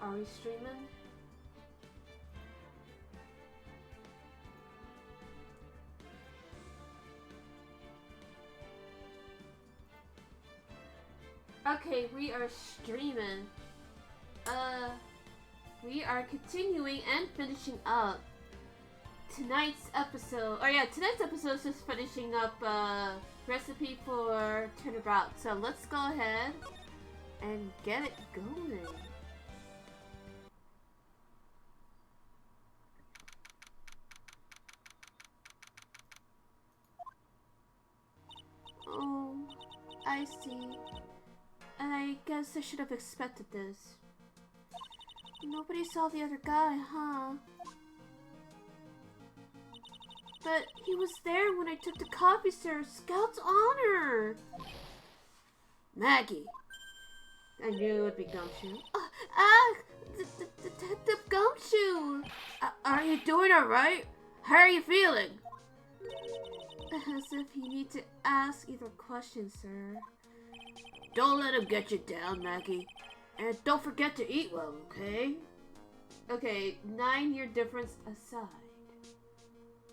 Are we streaming? Okay, we are streaming. We are continuing and finishing up tonight's episode. Oh yeah, tonight's episode is just finishing up recipe for turnabout. So let's go ahead and get it going. Oh, I see. I guess I should have expected this. Nobody saw the other guy, huh? But he was there when I took the coffee, sir. Scout's honor! Maggie! I knew it would be Gumshoe. Detective Gumshoe! Are you doing alright? How are you feeling? As if you need to ask either question, sir. Don't let him get you down, Maggie. And don't forget to eat well, okay? Okay, 9-year difference aside.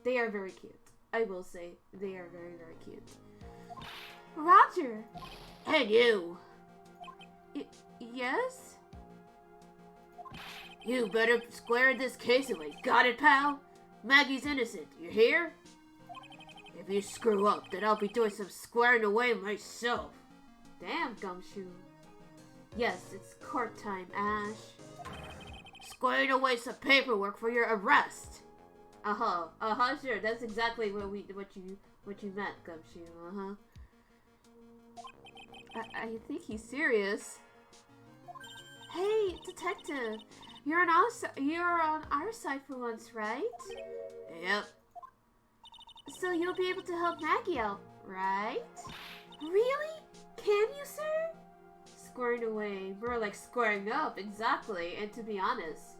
They are very cute. I will say, they are very, very cute. Roger! And you! Yes? You better square this case away. Got it, pal? Maggie's innocent. You hear? If you screw up, then I'll be doing some squaring away myself. Damn, Gumshoe. Yes, it's court time, Ash. Squaring away some paperwork for your arrest. Sure. That's exactly what you meant, Gumshoe. I think he's serious. Hey, detective, you're on our side for once, right? Yep. So you'll be able to help Maggie out, right? Really? Can you, sir? Squaring away. More like squaring up, exactly. And to be honest,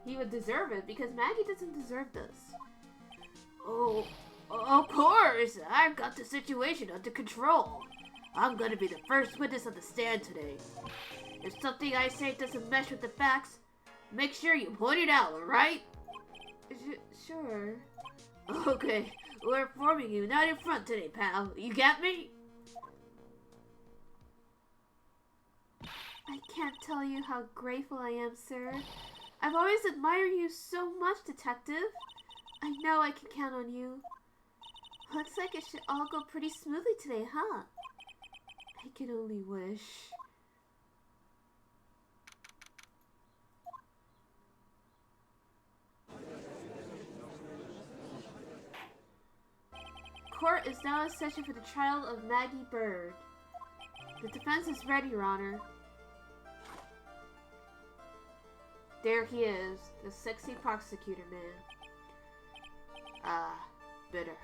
he would deserve it because Maggie doesn't deserve this. Oh, of course! I've got the situation under control. I'm gonna be the first witness on the stand today. If something I say doesn't mesh with the facts, make sure you point it out, alright? Sure. Okay, we're informing you not in front today, pal. You got me? I can't tell you how grateful I am, sir. I've always admired you so much, detective. I know I can count on you. Looks like it should all go pretty smoothly today, huh? I can only wish. Court is now in session for the trial of Maggie Bird. The defense is ready, Your Honor. There he is, the sexy prosecutor man. Bitter.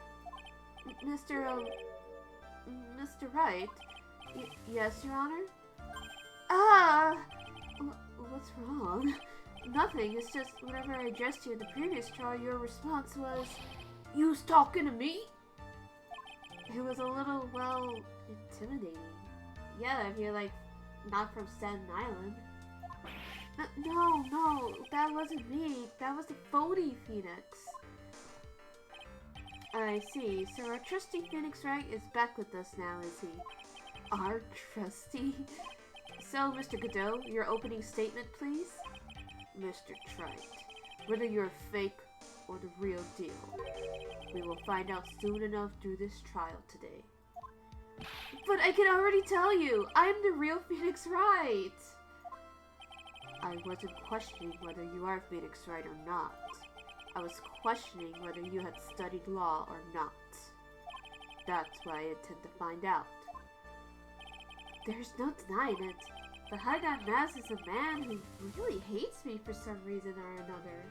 Mr. Wright? Yes, Your Honor? What's wrong? Nothing, it's just whenever I addressed you in the previous trial, your response was, "You was talking to me?" It was a little, well, intimidating. Yeah, if you're, like, not from Staten Island. No, that wasn't me. That was the phony Phoenix. I see. So our trusty Phoenix Wright is back with us now, is he? Our trusty? So, Mr. Godot, your opening statement, please? Mr. Trite, whether you're fake or the real deal, we will find out soon enough through this trial today. But I can already tell you, I'm the real Phoenix Wright! I wasn't questioning whether you are Phoenix Wright or not. I was questioning whether you had studied law or not. That's what I intend to find out. There's no denying it. Behind that mask is a man who really hates me for some reason or another.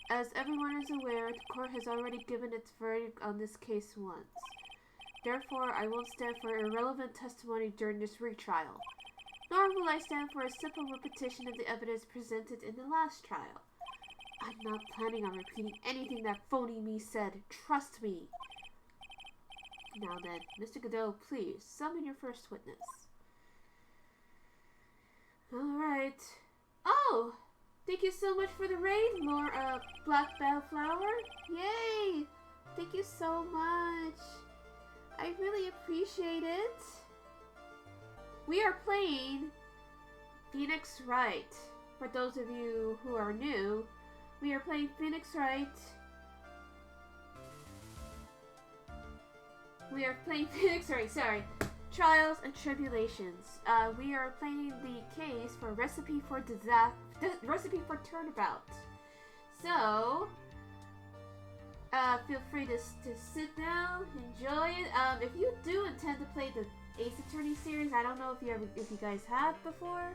As everyone is aware, the court has already given its verdict on this case once. Therefore, I won't stand for irrelevant testimony during this retrial. Nor will I stand for a simple repetition of the evidence presented in the last trial. I'm not planning on repeating anything that phony me said. Trust me. Now then, Mr. Godot, please, summon your first witness. Alright. Oh! Thank you so much for the raid, more Black Bellflower. Yay! Thank you so much. I really appreciate it. We are playing Phoenix Wright. For those of you who are new, we are playing Phoenix Wright. We are playing Phoenix Wright, sorry. Trials and Tribulations. We are playing the case for Recipe for Recipe for Turnabout. So, feel free to sit down, enjoy it. If you do intend to play the Ace Attorney series, I don't know if you guys have before.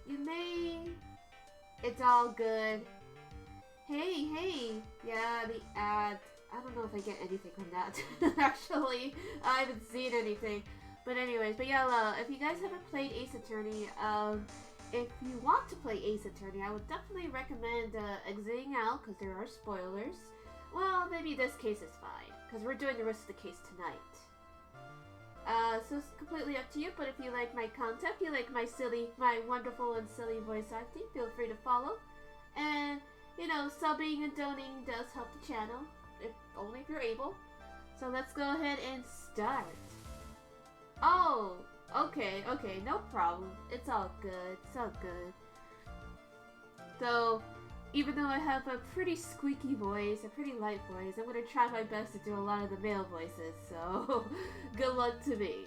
You may. It's all good. Hey, yeah, the ad. I don't know if I get anything from that. Actually, I haven't seen anything. But anyways, yeah, if you guys haven't played Ace Attorney, if you want to play Ace Attorney, I would definitely recommend exiting out because there are spoilers. Well, maybe this case is fine because we're doing the rest of the case tonight. So it's completely up to you, but if you like my content, if you like my wonderful and silly voice acting, feel free to follow. And, you know, subbing and donating does help the channel, only if you're able. So let's go ahead and start. Oh, okay, no problem. It's all good, So, even though I have a pretty squeaky voice, a pretty light voice, I'm going to try my best to do a lot of the male voices, so good luck to me.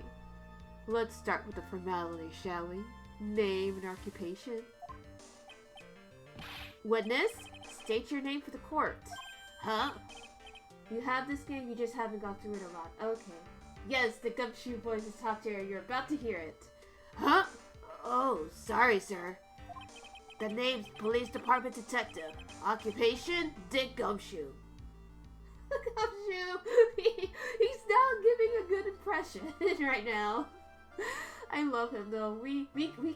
Let's start with the formality, shall we? Name and occupation. Witness, state your name for the court. Huh? You have this game, you just haven't gone through it a lot. Okay. Yes, the gumshoe voice is top tier, you're about to hear it. Huh? Oh, sorry, sir. The name's Police Department Detective. Occupation, Dick Gumshoe. Gumshoe! He's now giving a good impression right now. I love him though. We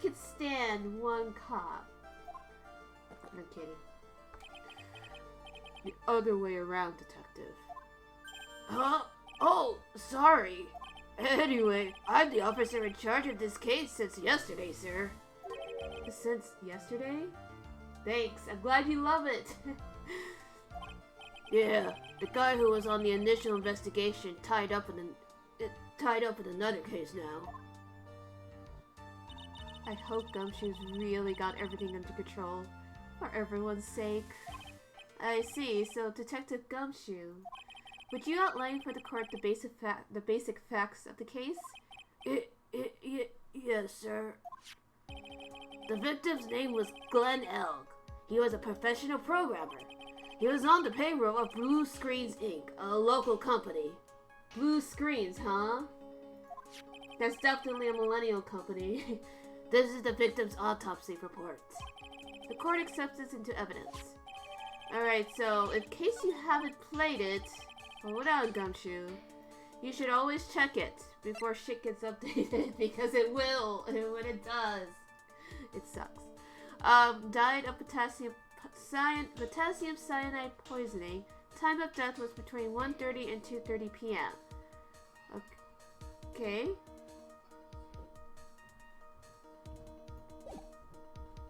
could stand one cop. I'm kidding. The other way around, detective. Huh? Oh, sorry. Anyway, I'm the officer in charge of this case since yesterday, sir. Since yesterday? Thanks, I'm glad you love it. Yeah, the guy who was on the initial investigation tied up in another case now. I hope Gumshoe's really got everything under control, for everyone's sake. I see, so Detective Gumshoe, would you outline for the court the basic facts of the case? Yes, sir. The victim's name was Glenn Elg. He was a professional programmer. He was on the payroll of Blue Screens Inc., a local company. Blue Screens, huh? That's definitely a millennial company. This is the victim's autopsy report. The court accepts this into evidence. Alright, so in case you haven't played it, hold on, Gumshoe. You should always check it before shit gets updated, because it will, and when it does, it sucks. Died of potassium cyanide poisoning. Time of death was between 1:30 and 2:30 p.m. Okay.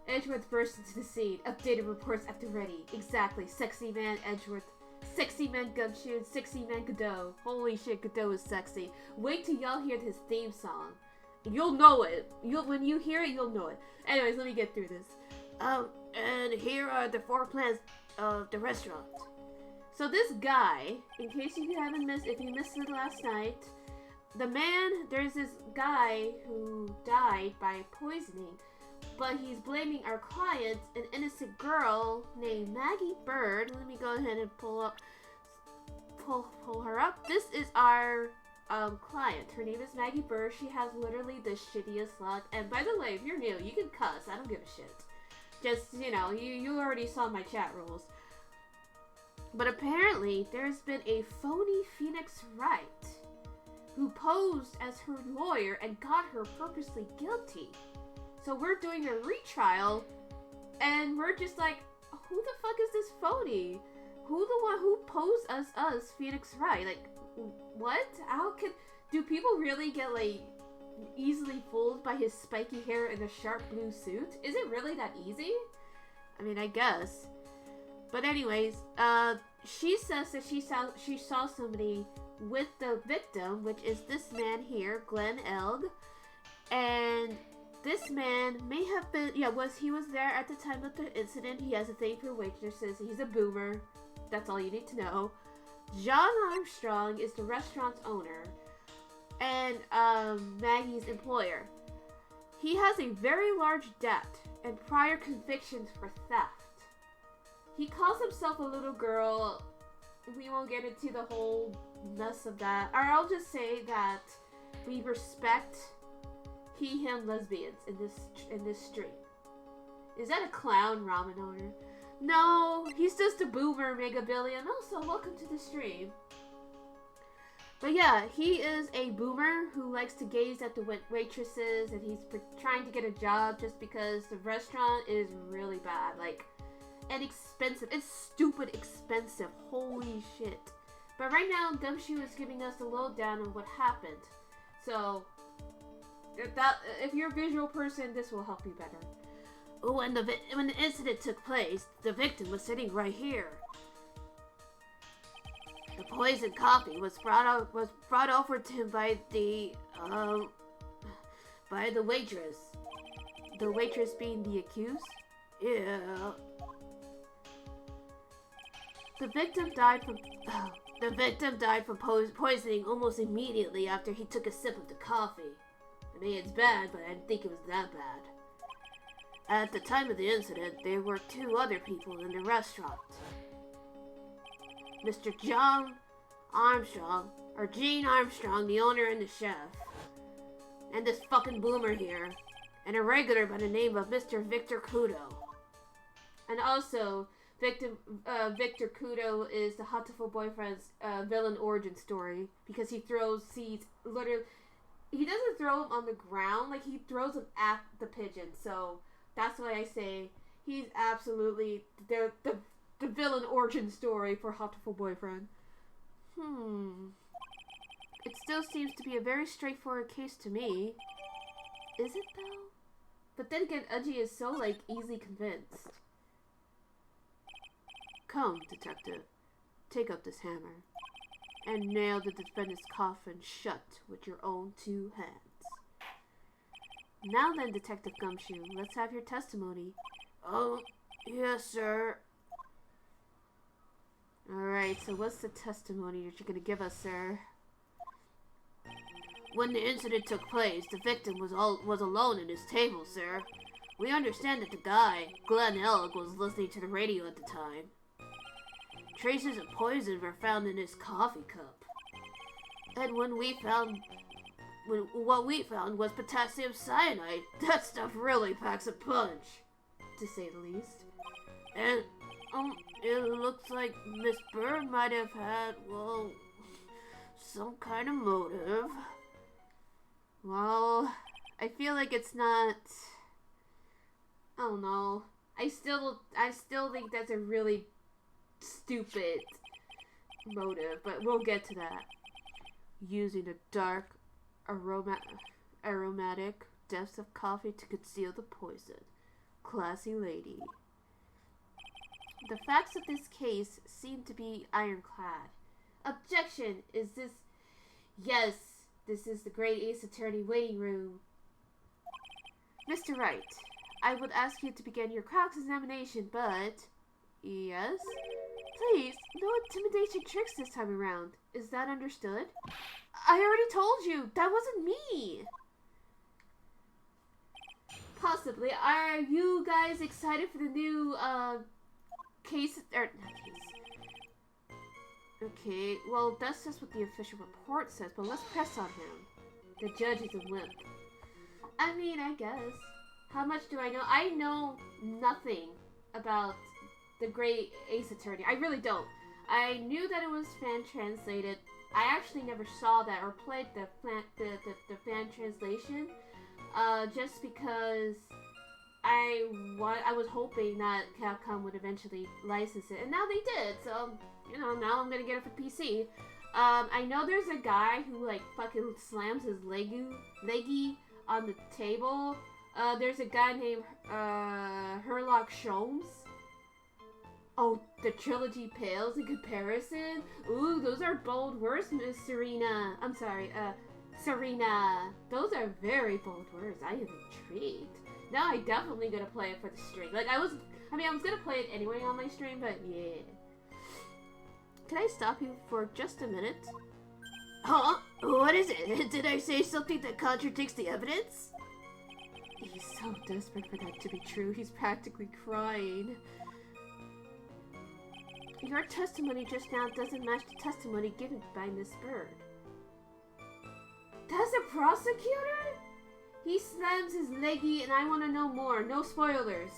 Edgeworth burst into the scene. Updated reports after ready. Exactly. Sexy man Edgeworth. Sexy man Gumshoe and sexy man Godot. Holy shit, Godot is sexy. Wait till y'all hear his theme song. You'll know it. When you hear it, you'll know it. Anyways, let me get through this. And here are the 4 plans of the restaurant. So this guy, in case you haven't if you missed it last night, there's this guy who died by poisoning, but he's blaming our client, an innocent girl named Maggie Bird. Let me go ahead and pull her up. This is our client. Her name is Maggie Bird. She has literally the shittiest luck. And by the way, if you're new, you can cuss. I don't give a shit. Just, you know, you already saw my chat rules. But apparently, there's been a phony Phoenix Wright who posed as her lawyer and got her purposely guilty. So we're doing a retrial, and we're just like, who the fuck is this phony? Who the one who posed as us, Phoenix Wright? Like, what? Do people really get, like, easily fooled by his spiky hair and a sharp blue suit? Is it really that easy? I mean, I guess. But anyways, she says that she saw somebody with the victim, which is this man here, Glenn Elg. And this man may have been, he was there at the time of the incident. He has a thing for waitresses. He's a boomer. That's all you need to know. John Armstrong is the restaurant's owner and Maggie's employer. He has a very large debt and prior convictions for theft. He calls himself a little girl. We won't get into the whole mess of that. Or I'll just say that we respect he/him lesbians in this stream. Is that a clown ramen owner? No, he's just a boomer mega billion. Also, welcome to the stream. But yeah, he is a boomer who likes to gaze at the waitresses, and he's trying to get a job just because the restaurant is really bad. Like, and expensive. It's stupid expensive. Holy shit. But right now, Gumshoe is giving us a lowdown on what happened. So, if you're a visual person, this will help you better. When the incident took place, the victim was sitting right here. The poisoned coffee was brought over to him by the waitress. The waitress being the accused? Yeah. The victim died from poisoning almost immediately after he took a sip of the coffee. I mean, it's bad, but I didn't think it was that bad. At the time of the incident, there were 2 other people in the restaurant. Mr. John Armstrong, or Gene Armstrong, the owner and the chef. And this fucking boomer here. And a regular by the name of Mr. Victor Kudo. And also, Victor Kudo is the Hatoful boyfriend's villain origin story. Because he throws seeds, literally, he doesn't throw them on the ground, like he throws them at the pigeon. So, that's why I say he's absolutely the villain origin story for Hatoful boyfriend. It still seems to be a very straightforward case to me. Is it though? But then again, Uji is so like easily convinced. Come, detective. Take up this hammer and nail the defendant's coffin shut with your own 2 hands. Now then, Detective Gumshoe, let's have your testimony. Oh, yes, sir. Alright, so what's the testimony that you're going to give us, sir? When the incident took place, the victim was alone at his table, sir. We understand that the guy, Glenn Elg, was listening to the radio at the time. Traces of poison were found in his coffee cup. And what we found was potassium cyanide. That stuff really packs a punch, to say the least. And, it looks like Miss Bird might have had, well, some kind of motive. Well, I feel like it's not, I don't know. I still think that's a really stupid motive, but we'll get to that. Using a dark, aromatic depths of coffee to conceal the poison. Classy lady. The facts of this case seem to be ironclad. Objection! Is this... Yes, this is the Great Ace Attorney waiting room. Mr. Wright, I would ask you to begin your cross-examination, but... Yes? Please, no intimidation tricks this time around. Is that understood? I already told you! That wasn't me! Possibly. Are you guys excited for the new, case? Or, not case. Okay, well, that's just what the official report says, but let's press on him. The judge is a wimp. I mean, I guess. How much do I know? I know nothing about the Great Ace Attorney. I really don't. I knew that it was fan-translated. I actually never saw that or played the fan translation, just because I was hoping that Capcom would eventually license it, and now they did. So you know, now I'm gonna get it for PC. I know there's a guy who like fucking slams his leggy on the table. There's a guy named Herlock Sholmes. Oh, the trilogy pales in comparison? Ooh, those are bold words, Miss Serena. I'm sorry, Serena. Those are very bold words. I am intrigued. Now I definitely gonna play it for the stream. Like, I was gonna play it anyway on my stream, but yeah. Can I stop you for just a minute? Huh? What is it? Did I say something that contradicts the evidence? He's so desperate for that to be true, he's practically crying. Your testimony just now doesn't match the testimony given by Miss Bird. That's a prosecutor? He slams his leggy and I want to know more. No spoilers.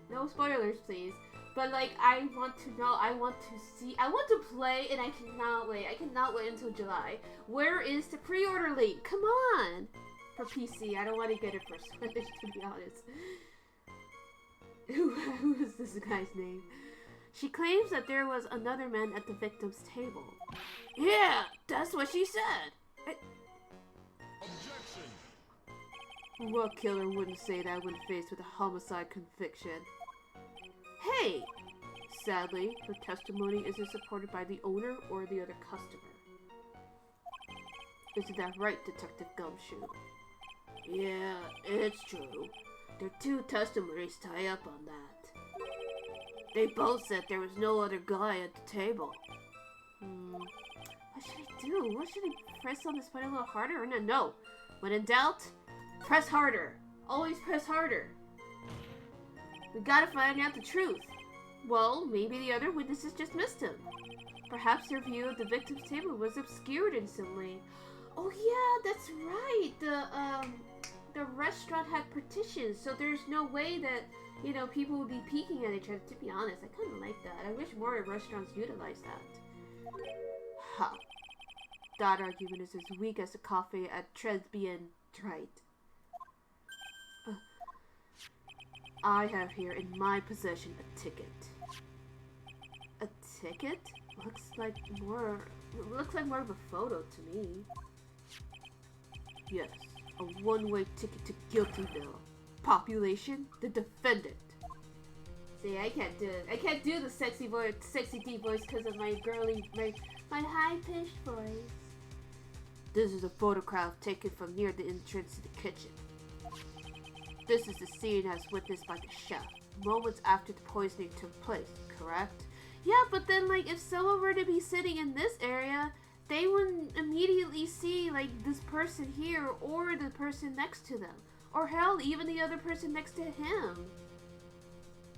No spoilers, please. But, like, I want to know, I want to see, I want to play, and I cannot wait. I cannot wait until July. Where is the pre-order link? Come on! For PC, I don't want to get it for Switch, to be honest. Who is this guy's name? She claims that there was another man at the victim's table. Yeah, that's what she said. Objection! What killer wouldn't say that when faced with a homicide conviction? Hey! Sadly, her testimony isn't supported by the owner or the other customer. Isn't that right, Detective Gumshoe? Yeah, it's true. Their two testimonies tie up on that. They both said there was no other guy at the table. What should I do? What should I press on this button a little harder? Or no. When in doubt, press harder. Always press harder. We gotta find out the truth. Well, maybe the other witnesses just missed him. Perhaps their view of the victim's table was obscured in some way. Oh yeah, that's right. The restaurant had partitions, so there's no way that, you know, people would be peeking at each other. To be honest, I kind of like that. I wish more restaurants utilize that. Ha. That argument is as weak as the coffee at Tresbian Trite. I have here in my possession a ticket. A ticket? Looks like more of a photo to me. Yes, a one-way ticket to Guiltyville. Population, the defendant. See, I can't do it. I can't do the sexy deep voice because of my my high-pitched voice. This is a photograph taken from near the entrance to the kitchen. This is the scene as witnessed by the chef, moments after the poisoning took place, correct? Yeah, but then, like, if someone were to be sitting in this area, they wouldn't immediately see, like, this person here or the person next to them. Or hell, even the other person next to him.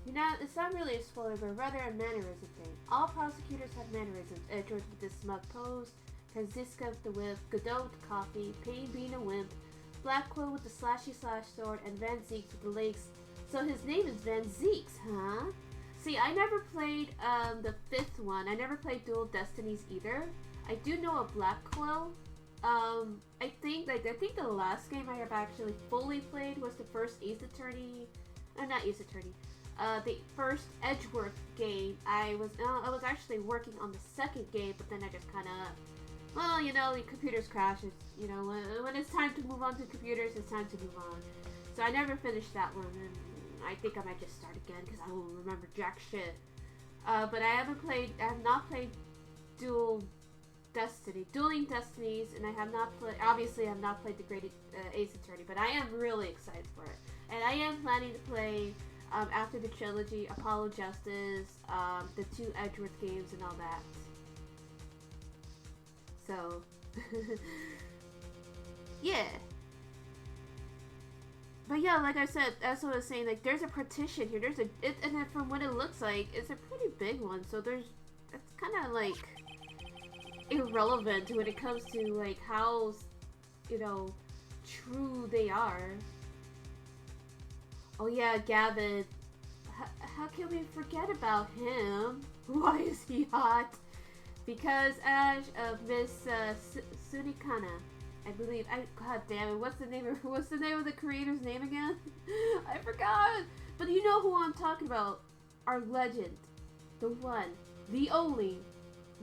You know, it's not really a spoiler, but rather a mannerism thing. All prosecutors have mannerisms. Edward with the smug pose, Franziska with the whip, Godot with the coffee, Payne being a wimp, Blackwell with the slashy slash sword, and Van Zeeks with the legs. So his name is Van Zeeks, huh? See, I never played the fifth one. I never played Dual Destinies either. I do know a Blackwell. I think the last game I have actually fully played was the first Ace Attorney. Not Ace Attorney. The first Edgeworth game. I was actually working on the second game, but then I just kind of, well, you know, the computers crash. You know, when it's time to move on to computers, it's time to move on. So I never finished that one, and I think I might just start again because I don't remember jack shit. But I have not played Dueling Destinies, and I have not played, obviously I have not played the Great Ace Attorney, but I am really excited for it. And I am planning to play, after the trilogy, Apollo Justice, the two Edgeworth games and all that. So, yeah. But yeah, like I said, as I was saying, like, there's a partition here, and then from what it looks like, it's a pretty big one, so it's kind of, like, irrelevant when it comes to, like, how, you know, true they are. Oh yeah, Gavin. How can we forget about him? Why is he hot? Because Ash of Miss Sunikana, I believe. God damn it! What's the name of the creator's name again? I forgot. But you know who I'm talking about. Our legend, the one, the only,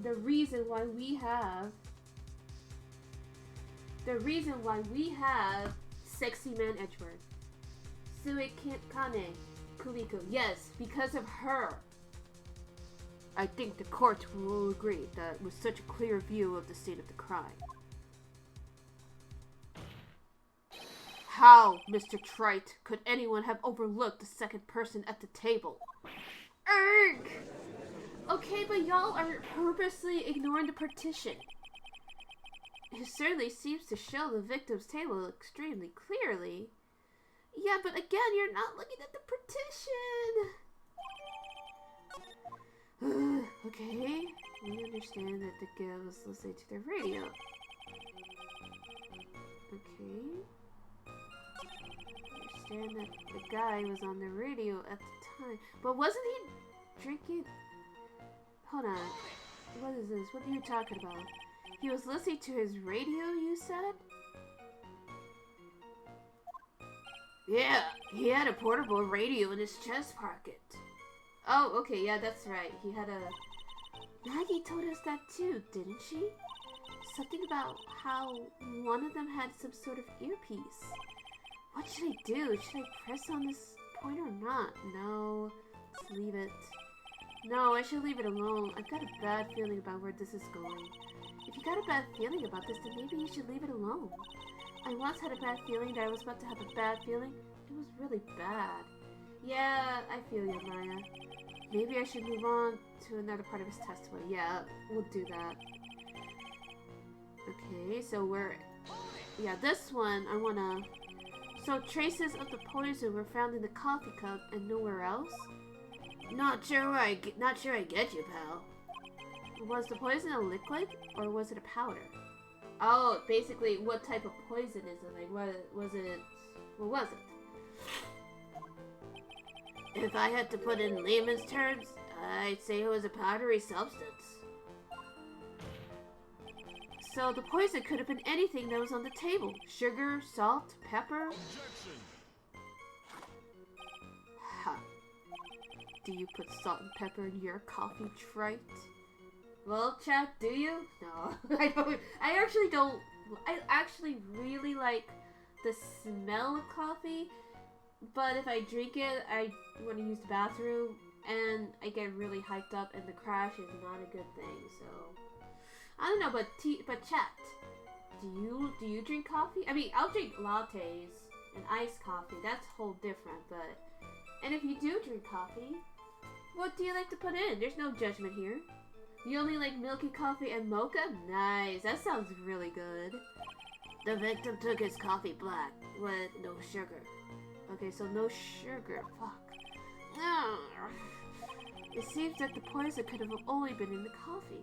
the reason why we have the reason why we have Sexy Man Edgeworth. Sue Kane Kumiko. Yes, because of her. I think the court will agree that with such a clear view of the scene of the crime. How, Mr. Trite, could anyone have overlooked the second person at the table? Erg! Okay, but y'all are purposely ignoring the partition. It certainly seems to show the victim's table extremely clearly. Yeah, but again, you're not looking at the partition. Okay, we understand that the girl was listening to the radio. Okay. Understand that the guy was on the radio at the time. But wasn't he drinking? Hold on. What is this? What are you talking about? He was listening to his radio, you said? Yeah, he had a portable radio in his chest pocket. Oh, okay, yeah, that's right. He had a... Maggie told us that too, didn't she? Something about how one of them had some sort of earpiece. What should I do? Should I press on this point or not? No, let's leave it. No, I should leave it alone. I've got a bad feeling about where this is going. If you got a bad feeling about this, then maybe you should leave it alone. I once had a bad feeling that I was about to have a bad feeling. It was really bad. Yeah, I feel you, Maya. Maybe I should move on to another part of his testimony. Yeah, we'll do that. Okay, so yeah, this one, I wanna... So, traces of the poison were found in the coffee cup and nowhere else? Not sure I get you, pal. Was the poison a liquid, or was it a powder? Oh, basically, what type of poison is it? Like, what was it? If I had to put in layman's terms, I'd say it was a powdery substance. So the poison could have been anything that was on the table. Sugar, salt, pepper. Objection. Ha. Do you put salt and pepper in your coffee, Trite? Well, chat, do you? No, I don't. I actually don't. I actually really like the smell of coffee, but if I drink it, I want to use the bathroom, and I get really hyped up, and the crash is not a good thing. So I don't know, but chat, do you drink coffee? I mean, I'll drink lattes and iced coffee. That's whole different. But and if you do drink coffee, what do you like to put in? There's no judgment here. You only like milky coffee and mocha? Nice, that sounds really good. The victim took his coffee black with no sugar. Okay, so no sugar. Fuck. It seems that the poison could have only been in the coffee.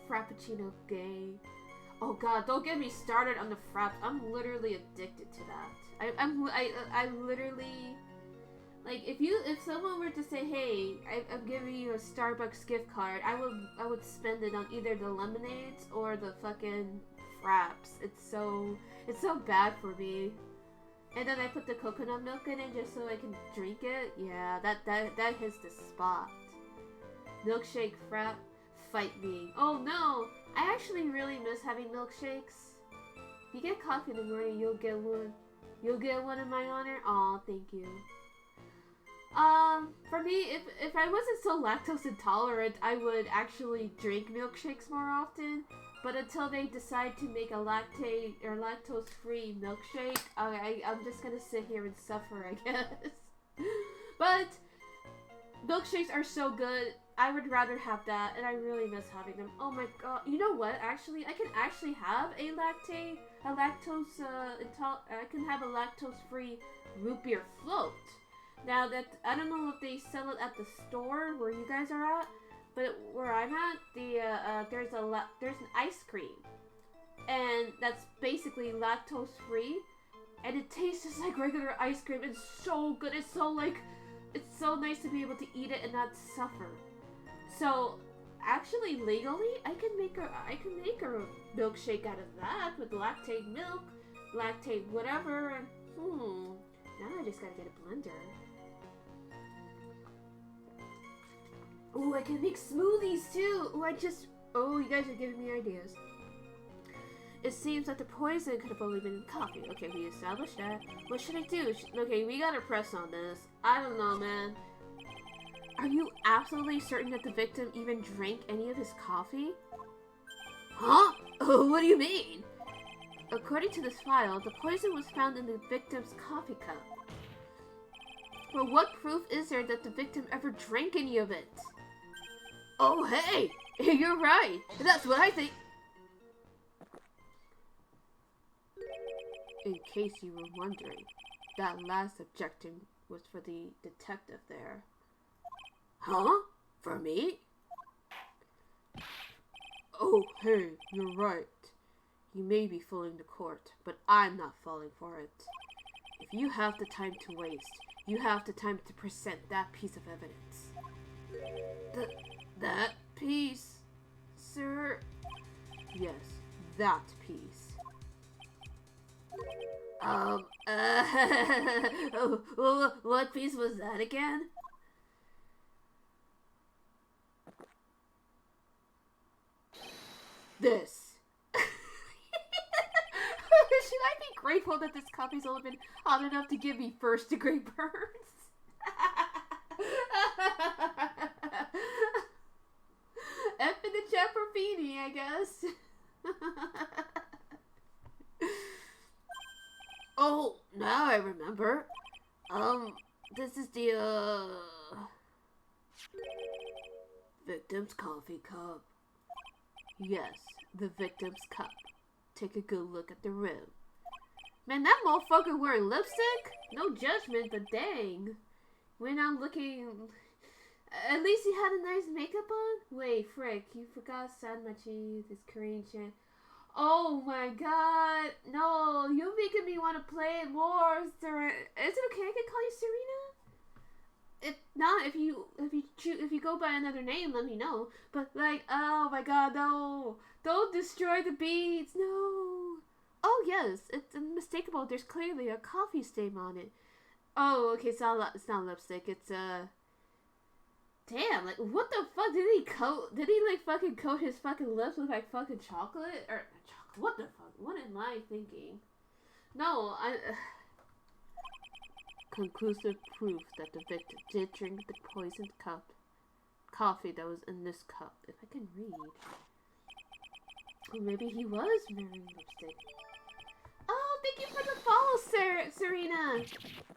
Frappuccino gay. Oh god, don't get me started on the frapp. I'm literally addicted to that. I literally... Like, if someone were to say, hey, I'm giving you a Starbucks gift card, I would spend it on either the lemonades or the fucking fraps. It's so bad for me. And then I put the coconut milk in it just so I can drink it. Yeah, that hits the spot. Milkshake frap, fight me. Oh no, I actually really miss having milkshakes. If you get coffee in the morning, you'll get one. You'll get one in my honor. Aw, thank you. For me, if I wasn't so lactose intolerant, I would actually drink milkshakes more often. But until they decide to make a lactate or lactose-free milkshake, I'm just gonna sit here and suffer, I guess. But milkshakes are so good. I would rather have that, and I really miss having them. Oh my god! You know what? Actually, I can actually have a lactose I can have a lactose-free root beer float. Now that I don't know if they sell it at the store where you guys are at, but where I'm at, there's an ice cream, and that's basically lactose free, and it tastes just like regular ice cream. It's so good. It's so nice to be able to eat it and not suffer. So actually, legally, I can make a milkshake out of that with lactate milk, lactate whatever, and now I just gotta get a blender. Ooh, I can make smoothies too! Ooh, you guys are giving me ideas. It seems that the poison could have only been in coffee. Okay, we established that. What should I do? Okay, we gotta press on this. I don't know, man. Are you absolutely certain that the victim even drank any of his coffee? Huh? What do you mean? According to this file, the poison was found in the victim's coffee cup. But what proof is there that the victim ever drank any of it? Oh, hey! You're right! That's what I think! In case you were wondering, that last objection was for the detective there. Huh? For me? Oh, hey, you're right. You may be fooling the court, but I'm not falling for it. If you have the time to waste, you have the time to present that piece of evidence. That piece, sir? Yes, that piece. What piece was that again? This. Should I be grateful that this copy's only been hot enough to give me first degree burns? F in the chat for Beanie, I guess. Oh, now I remember. This is the, victim's coffee cup. Yes, the victim's cup. Take a good look at the rim. Man, that motherfucker wearing lipstick? No judgment, but dang. When I'm looking... At least he had a nice makeup on? Wait, frick, you forgot San Machi, this Korean chant. Oh my god. No, you're making me want to play it more. Is it okay I can call you Serena? If not, if you go by another name, let me know. But like, oh my god, no! Don't destroy the beads, no! Oh yes, it's unmistakable. There's clearly a coffee stain on it. Oh, okay, it's not lipstick. It's damn, like what the fuck did he coat? Did he like fucking coat his fucking lips with like fucking chocolate or chocolate? What the fuck? What am I thinking? No, conclusive proof that the victim did drink the poisoned coffee that was in this cup. If I can read. Or maybe he was wearing lipstick. Oh, thank you for the follow, Serena!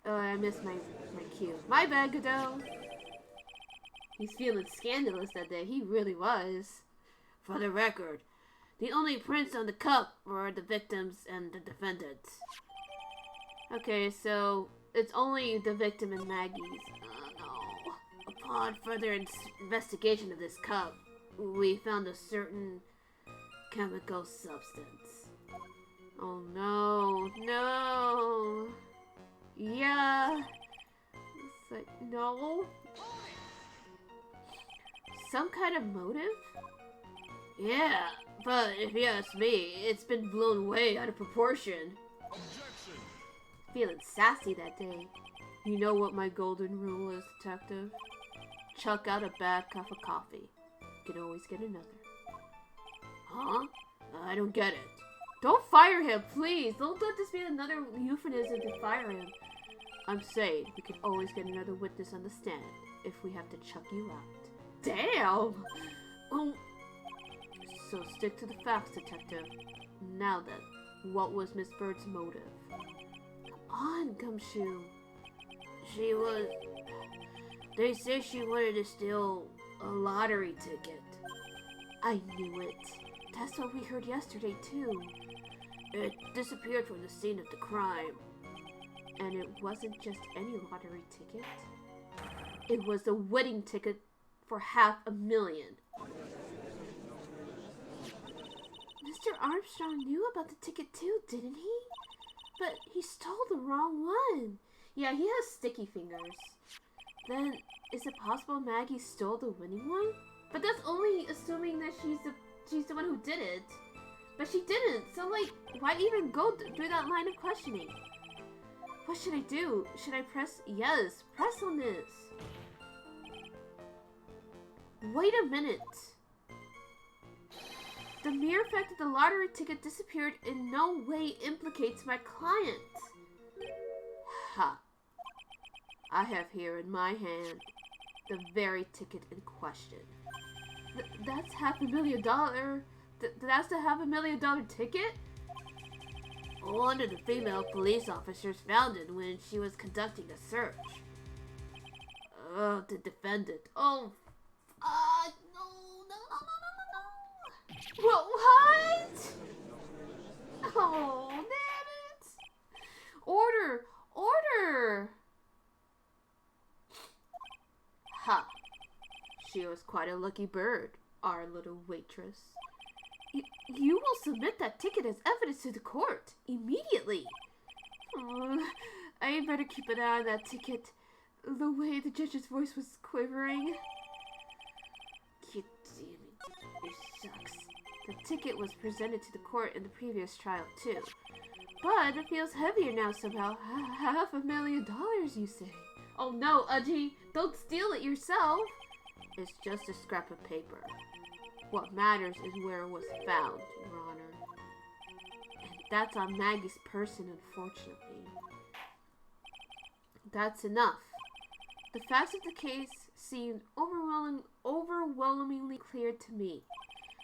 Oh, I missed my cue. My bad, Godot. He's feeling scandalous that day. He really was. For the record, the only prints on the cup were the victims and the defendants. Okay, so it's only the victim and Maggie's. No. Upon further investigation of this cup, we found a certain chemical substance. Oh no, no. Yeah. It's like, no. Some kind of motive? Yeah, but if you ask me, it's been blown way out of proportion. Objection. Feeling sassy that day. You know what my golden rule is, detective? Chuck out a bad cup of coffee. You can always get another. Huh? I don't get it. Don't fire him, please! Don't let this be another euphemism to fire him. I'm saying we can always get another witness on the stand if we have to chuck you out. Damn! So stick to the facts, detective. Now then, what was Miss Bird's motive? Come on, Gumshoe. They say she wanted to steal a lottery ticket. I knew it. That's what we heard yesterday, too. It disappeared from the scene of the crime. And it wasn't just any lottery ticket. It was a wedding ticket for $500,000. Mr. Armstrong knew about the ticket too, didn't he? But he stole the wrong one. Yeah, he has sticky fingers. Then, is it possible Maggie stole the winning one? But that's only assuming that she's the one who did it. But she didn't, so like, why even go through that line of questioning? What should I do? Should I press? Yes, press on this. Wait a minute. The mere fact that the lottery ticket disappeared in no way implicates my client. Ha. I have here in my hand the very ticket in question. That's $500,000. That's the $500,000 ticket? One of the female police officers found it when she was conducting a search. The defendant. Oh, no. What? Oh, damn it. Order. Ha. She was quite a lucky bird, our little waitress. You will submit that ticket as evidence to the court immediately. I better keep an eye on that ticket. The way the judge's voice was quivering. God damn it. It sucks. The ticket was presented to the court in the previous trial too. But it feels heavier now somehow. $500,000, you say? Oh no, Udgy, don't steal it yourself. It's just a scrap of paper. What matters is where it was found, Your Honor. And that's on Maggie's person, unfortunately. That's enough. The facts of the case seemed overwhelmingly clear to me.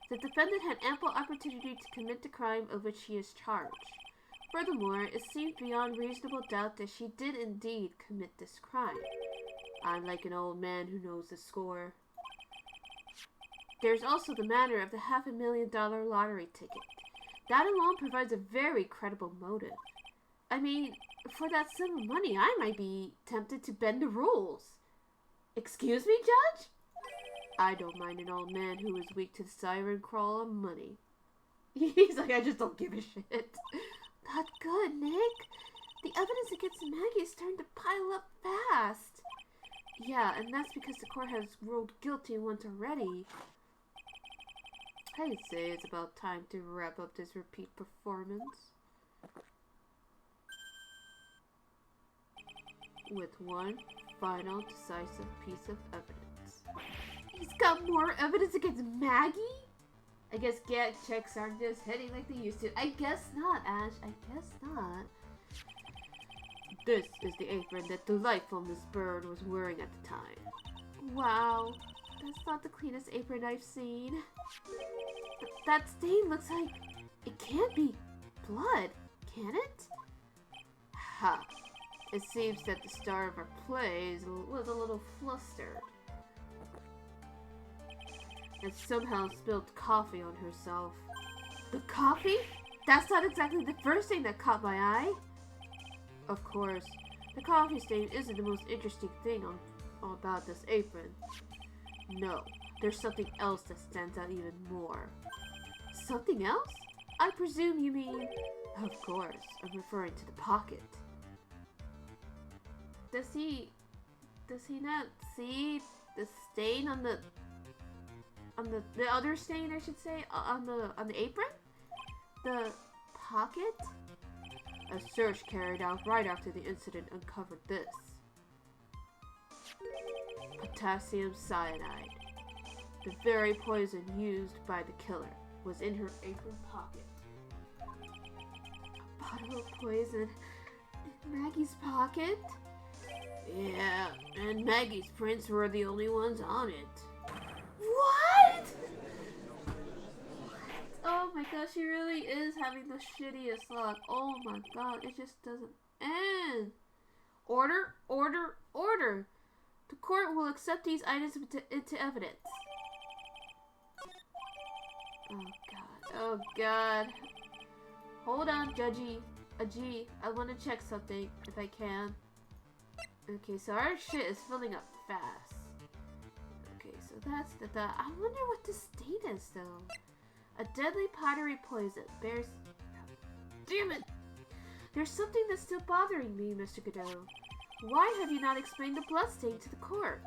The defendant had ample opportunity to commit the crime of which she is charged. Furthermore, it seemed beyond reasonable doubt that she did indeed commit this crime. I'm like an old man who knows the score. There's also the matter of the $500,000 lottery ticket. That alone provides a very credible motive. I mean, for that sum of money, I might be tempted to bend the rules. Excuse me, Judge? I don't mind an old man who is weak to the siren crawl of money. He's like, I just don't give a shit. Not good, Nick. The evidence against Maggie is starting to pile up fast. Yeah, and that's because the court has ruled guilty once already. I'd say it's about time to wrap up this repeat performance. With one final decisive piece of evidence. He's got more evidence against Maggie? I guess gag checks aren't just hitting like they used to. I guess not, Ash. I guess not. This is the apron that delightful Miss Bird was wearing at the time. Wow. That's not the cleanest apron I've seen. That stain looks like... It can't be blood, can it? Ha. It seems that the star of our plays was a little flustered. And somehow spilled coffee on herself. The coffee? That's not exactly the first thing that caught my eye. Of course, the coffee stain isn't the most interesting thing about this apron. No, there's something else that stands out even more. Something else? I presume you mean... Of course, I'm referring to the pocket. Does he not see the stain on the other stain, I should say, on the apron? The pocket? A search carried out right after the incident uncovered this. Potassium cyanide. The very poison used by the killer was in her apron pocket. A bottle of poison in Maggie's pocket? Yeah, and Maggie's prints were the only ones on it. What? Oh my gosh, she really is having the shittiest luck. Oh my god, it just doesn't end. Order, order, order. The court will accept these items into evidence. Oh god, oh god. Hold on, Judgy. I want to check something, if I can. Okay, so our shit is filling up fast. Okay, so that's the... I wonder what this stain is, though. A deadly pottery poison bears... Damn it! There's something that's still bothering me, Mr. Godot. Why have you not explained the bloodstain to the court?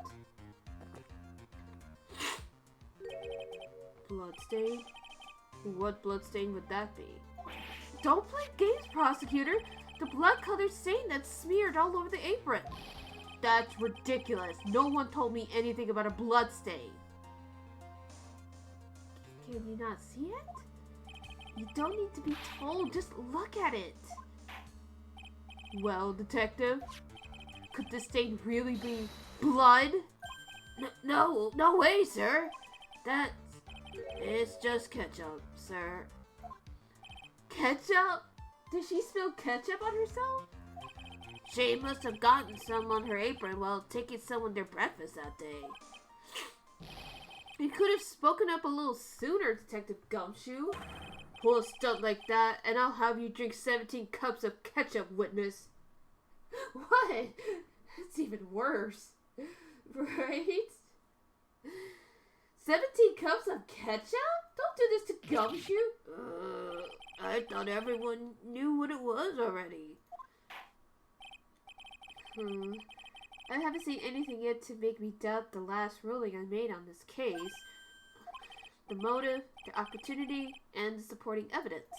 Bloodstain? What bloodstain would that be? Don't play games, prosecutor! The blood-colored stain that's smeared all over the apron! That's ridiculous. No one told me anything about a blood stain. Can you not see it? You don't need to be told, just look at it. Well, Detective, could this stain really be blood? No way, sir. It's just ketchup, sir. Ketchup? Did she spill ketchup on herself? She must have gotten some on her apron while taking someone their breakfast that day. You could have spoken up a little sooner, Detective Gumshoe. Pull a stunt like that, and I'll have you drink 17 cups of ketchup, witness. What? That's even worse. Right? 17 cups of ketchup? Don't do this to Gumshoe. I thought everyone knew what it was already. I haven't seen anything yet to make me doubt the last ruling I made on this case. The motive, the opportunity, and the supporting evidence.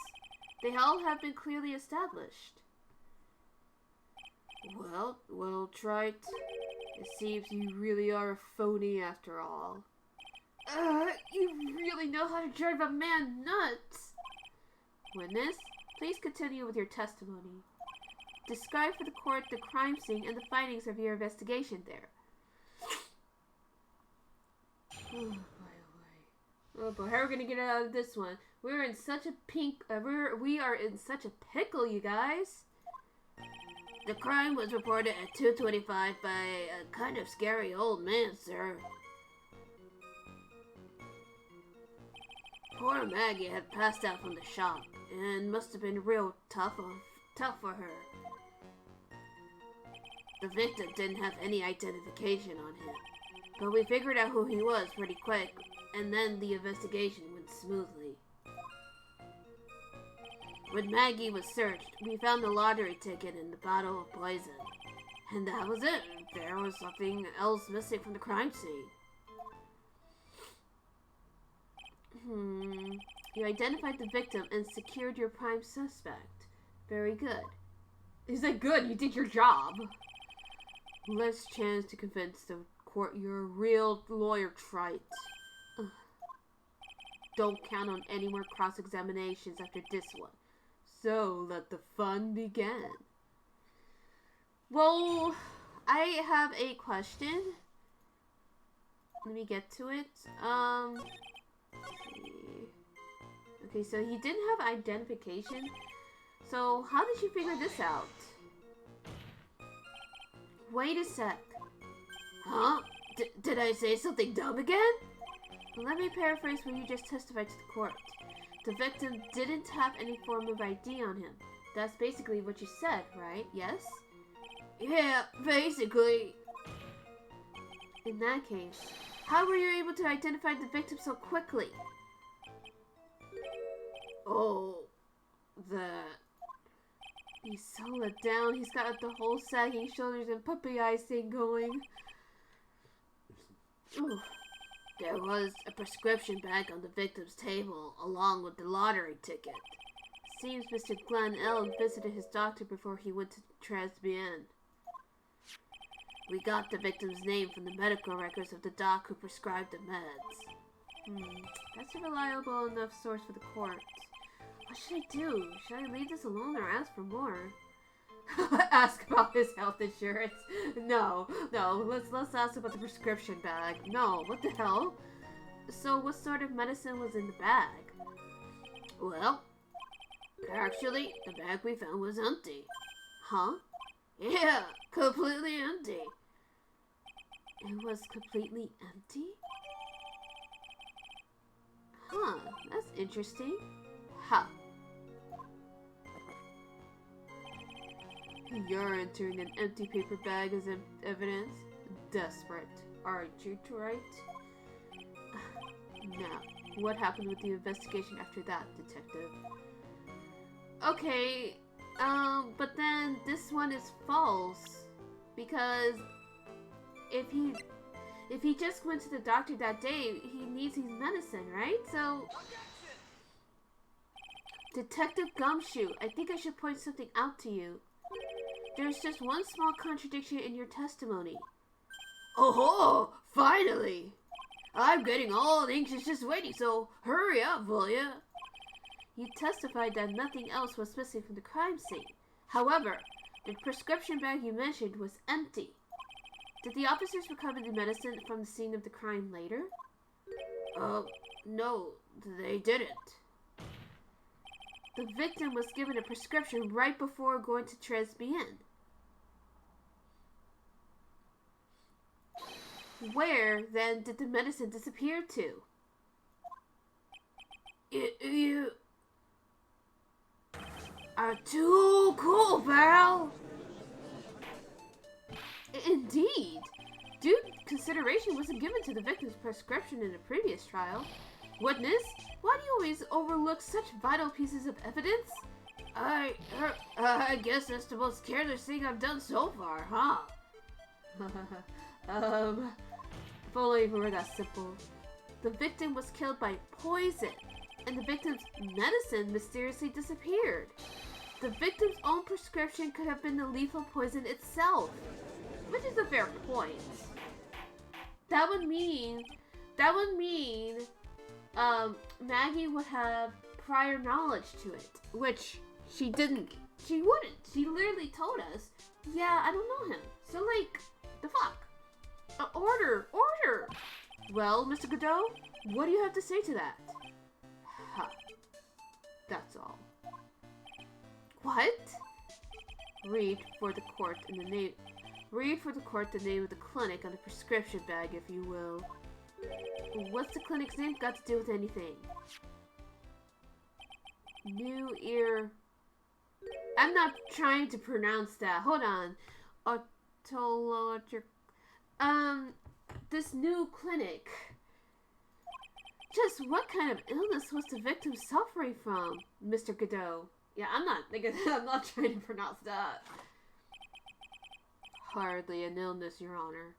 They all have been clearly established. Well, Trite. It seems you really are a phony after all. You really know how to drive a man nuts! Witness, please continue with your testimony. Describe for the court the crime scene and the findings of your investigation there. Oh boy, how are we gonna get out of this one? We're in such a we are in such a pickle, you guys. The crime was reported at 2:25 by a kind of scary old man, sir. Poor Maggie had passed out from the shop, and must have been real tough for her. The victim didn't have any identification on him, but we figured out who he was pretty quick, and then the investigation went smoothly. When Maggie was searched, we found the lottery ticket and the bottle of poison. And that was it. There was nothing else missing from the crime scene. You identified the victim and secured your prime suspect. Very good. Is that good? You did your job. Less chance to convince the court you're a real lawyer, Trite. Don't count on any more cross-examinations after this one. So, let the fun begin. Well, I have a question. Let me get to it. Let's see. Okay, so he didn't have identification. So, how did you figure this out? Wait a sec. Huh? Did I say something dumb again? Let me paraphrase what you just testified to the court. The victim didn't have any form of ID on him. That's basically what you said, right? Yes? Yeah, basically. In that case, how were you able to identify the victim so quickly? Oh, that. He's so let down. He's got the whole sagging shoulders and puppy eyes thing going. Ooh. There was a prescription bag on the victim's table, along with the lottery ticket. Seems Mr. Glenn L. visited his doctor before he went to Transbien. We got the victim's name from the medical records of the doc who prescribed the meds. That's a reliable enough source for the court. What should I do? Should I leave this alone or ask for more? Ask about his health insurance. No. Let's ask about the prescription bag. No, what the hell? So what sort of medicine was in the bag? Well, actually, the bag we found was empty. Huh? Yeah, completely empty. It was completely empty? Huh, that's interesting. Ha. You're entering an empty paper bag as evidence? Desperate, aren't you, Trite? Now, what happened with the investigation after that, Detective? Okay, but then this one is false. Because if he just went to the doctor that day, he needs his medicine, right? So, Detective Gumshoe, I think I should point something out to you. There's just one small contradiction in your testimony. Oh, finally! I'm getting all anxious just waiting, so hurry up, will ya? You testified that nothing else was missing from the crime scene. However, the prescription bag you mentioned was empty. Did the officers recover the medicine from the scene of the crime later? No, they didn't. The victim was given a prescription right before going to Tresbien. Where, then, did the medicine disappear to? You are too cool, pal! Indeed. Due consideration wasn't given to the victim's prescription in a previous trial. Witness, why do you always overlook such vital pieces of evidence? I guess that's the most careless thing I've done so far, huh? If only it were that simple. The victim was killed by poison, and the victim's medicine mysteriously disappeared. The victim's own prescription could have been the lethal poison itself, which is a fair point. That would mean, Maggie would have prior knowledge to it, which she didn't. She wouldn't. She literally told us, yeah, I don't know him. So, like, the fuck? Order! Well, Mr. Godot, what do you have to say to that? Ha. That's all. What? Read for the court the name of the clinic on the prescription bag, if you will. What's the clinic's name got to do with anything? New ear. I'm not trying to pronounce that. Hold on. This new clinic. Just what kind of illness was the victim suffering from, Mr. Godot? Yeah, I'm not trying to pronounce that. Hardly an illness, Your Honor.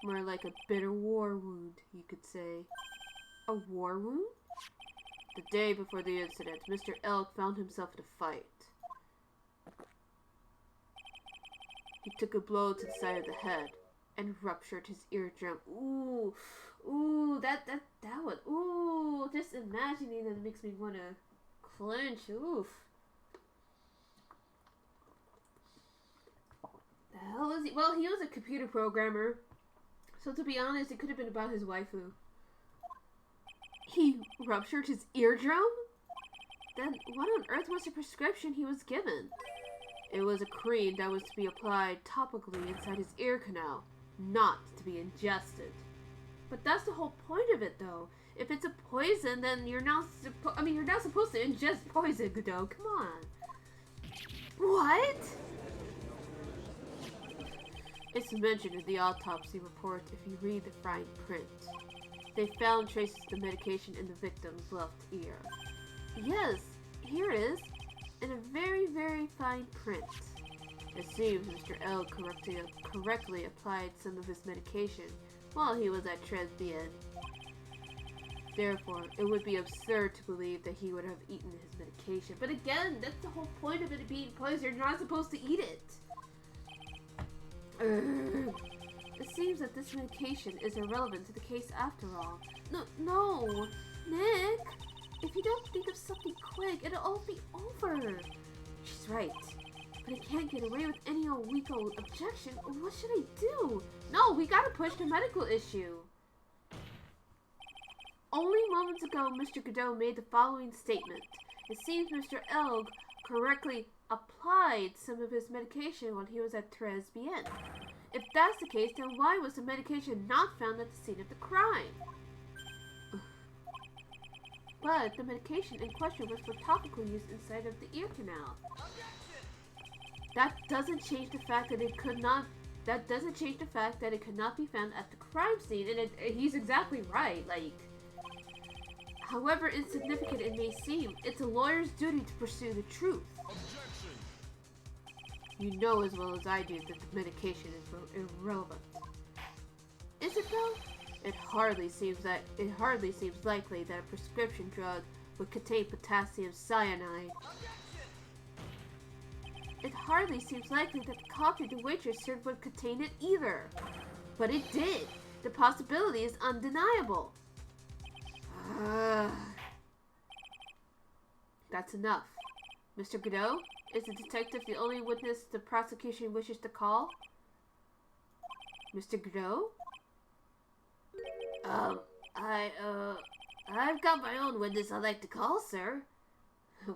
More like a bitter war wound, you could say. A war wound? The day before the incident, Mr. Elk found himself in a fight. He took a blow to the side of the head and ruptured his eardrum. Ooh, that one. Ooh, just imagining that makes me want to clench. Oof. The hell is he? Well, he was a computer programmer. So to be honest, it could have been about his waifu. He ruptured his eardrum? Then what on earth was the prescription he was given? It was a cream that was to be applied topically inside his ear canal, not to be ingested. But that's the whole point of it, though. If it's a poison, then you're not supposed to ingest poison, Godot. Come on. What? It's mentioned in the autopsy report if you read the fine print. They found traces of the medication in the victim's left ear. Yes, here it is, in a very, very fine print. It seems Mr. L correctly applied some of his medication while he was at Tresbien. Therefore, it would be absurd to believe that he would have eaten his medication. But again, that's the whole point of it being poison. You're not supposed to eat it. It seems that this medication is irrelevant to the case after all. No, Nick! If you don't think of something quick, it'll all be over. She's right. But I can't get away with any old weak old objection. What should I do? No, we gotta push the medical issue. Only moments ago, Mr. Godot made the following statement. It seems Mr. Elg correctly applied some of his medication when he was at Tresbien. If that's the case, then why was the medication not found at the scene of the crime? But the medication in question was for topical use inside of the ear canal. That doesn't change the fact that it could not be found at the crime scene, and he's exactly right. Like, however insignificant it may seem, it's a lawyer's duty to pursue the truth. Objection. You know as well as I do that the medication is irrelevant. Is it though? It hardly seems likely that a prescription drug would contain potassium cyanide. It hardly seems likely that the coffee the waitress served would contain it either. But it did. The possibility is undeniable. That's enough. Mr. Godot, is the detective the only witness the prosecution wishes to call? Mr. Godot? I've got my own witness I'd like to call, sir.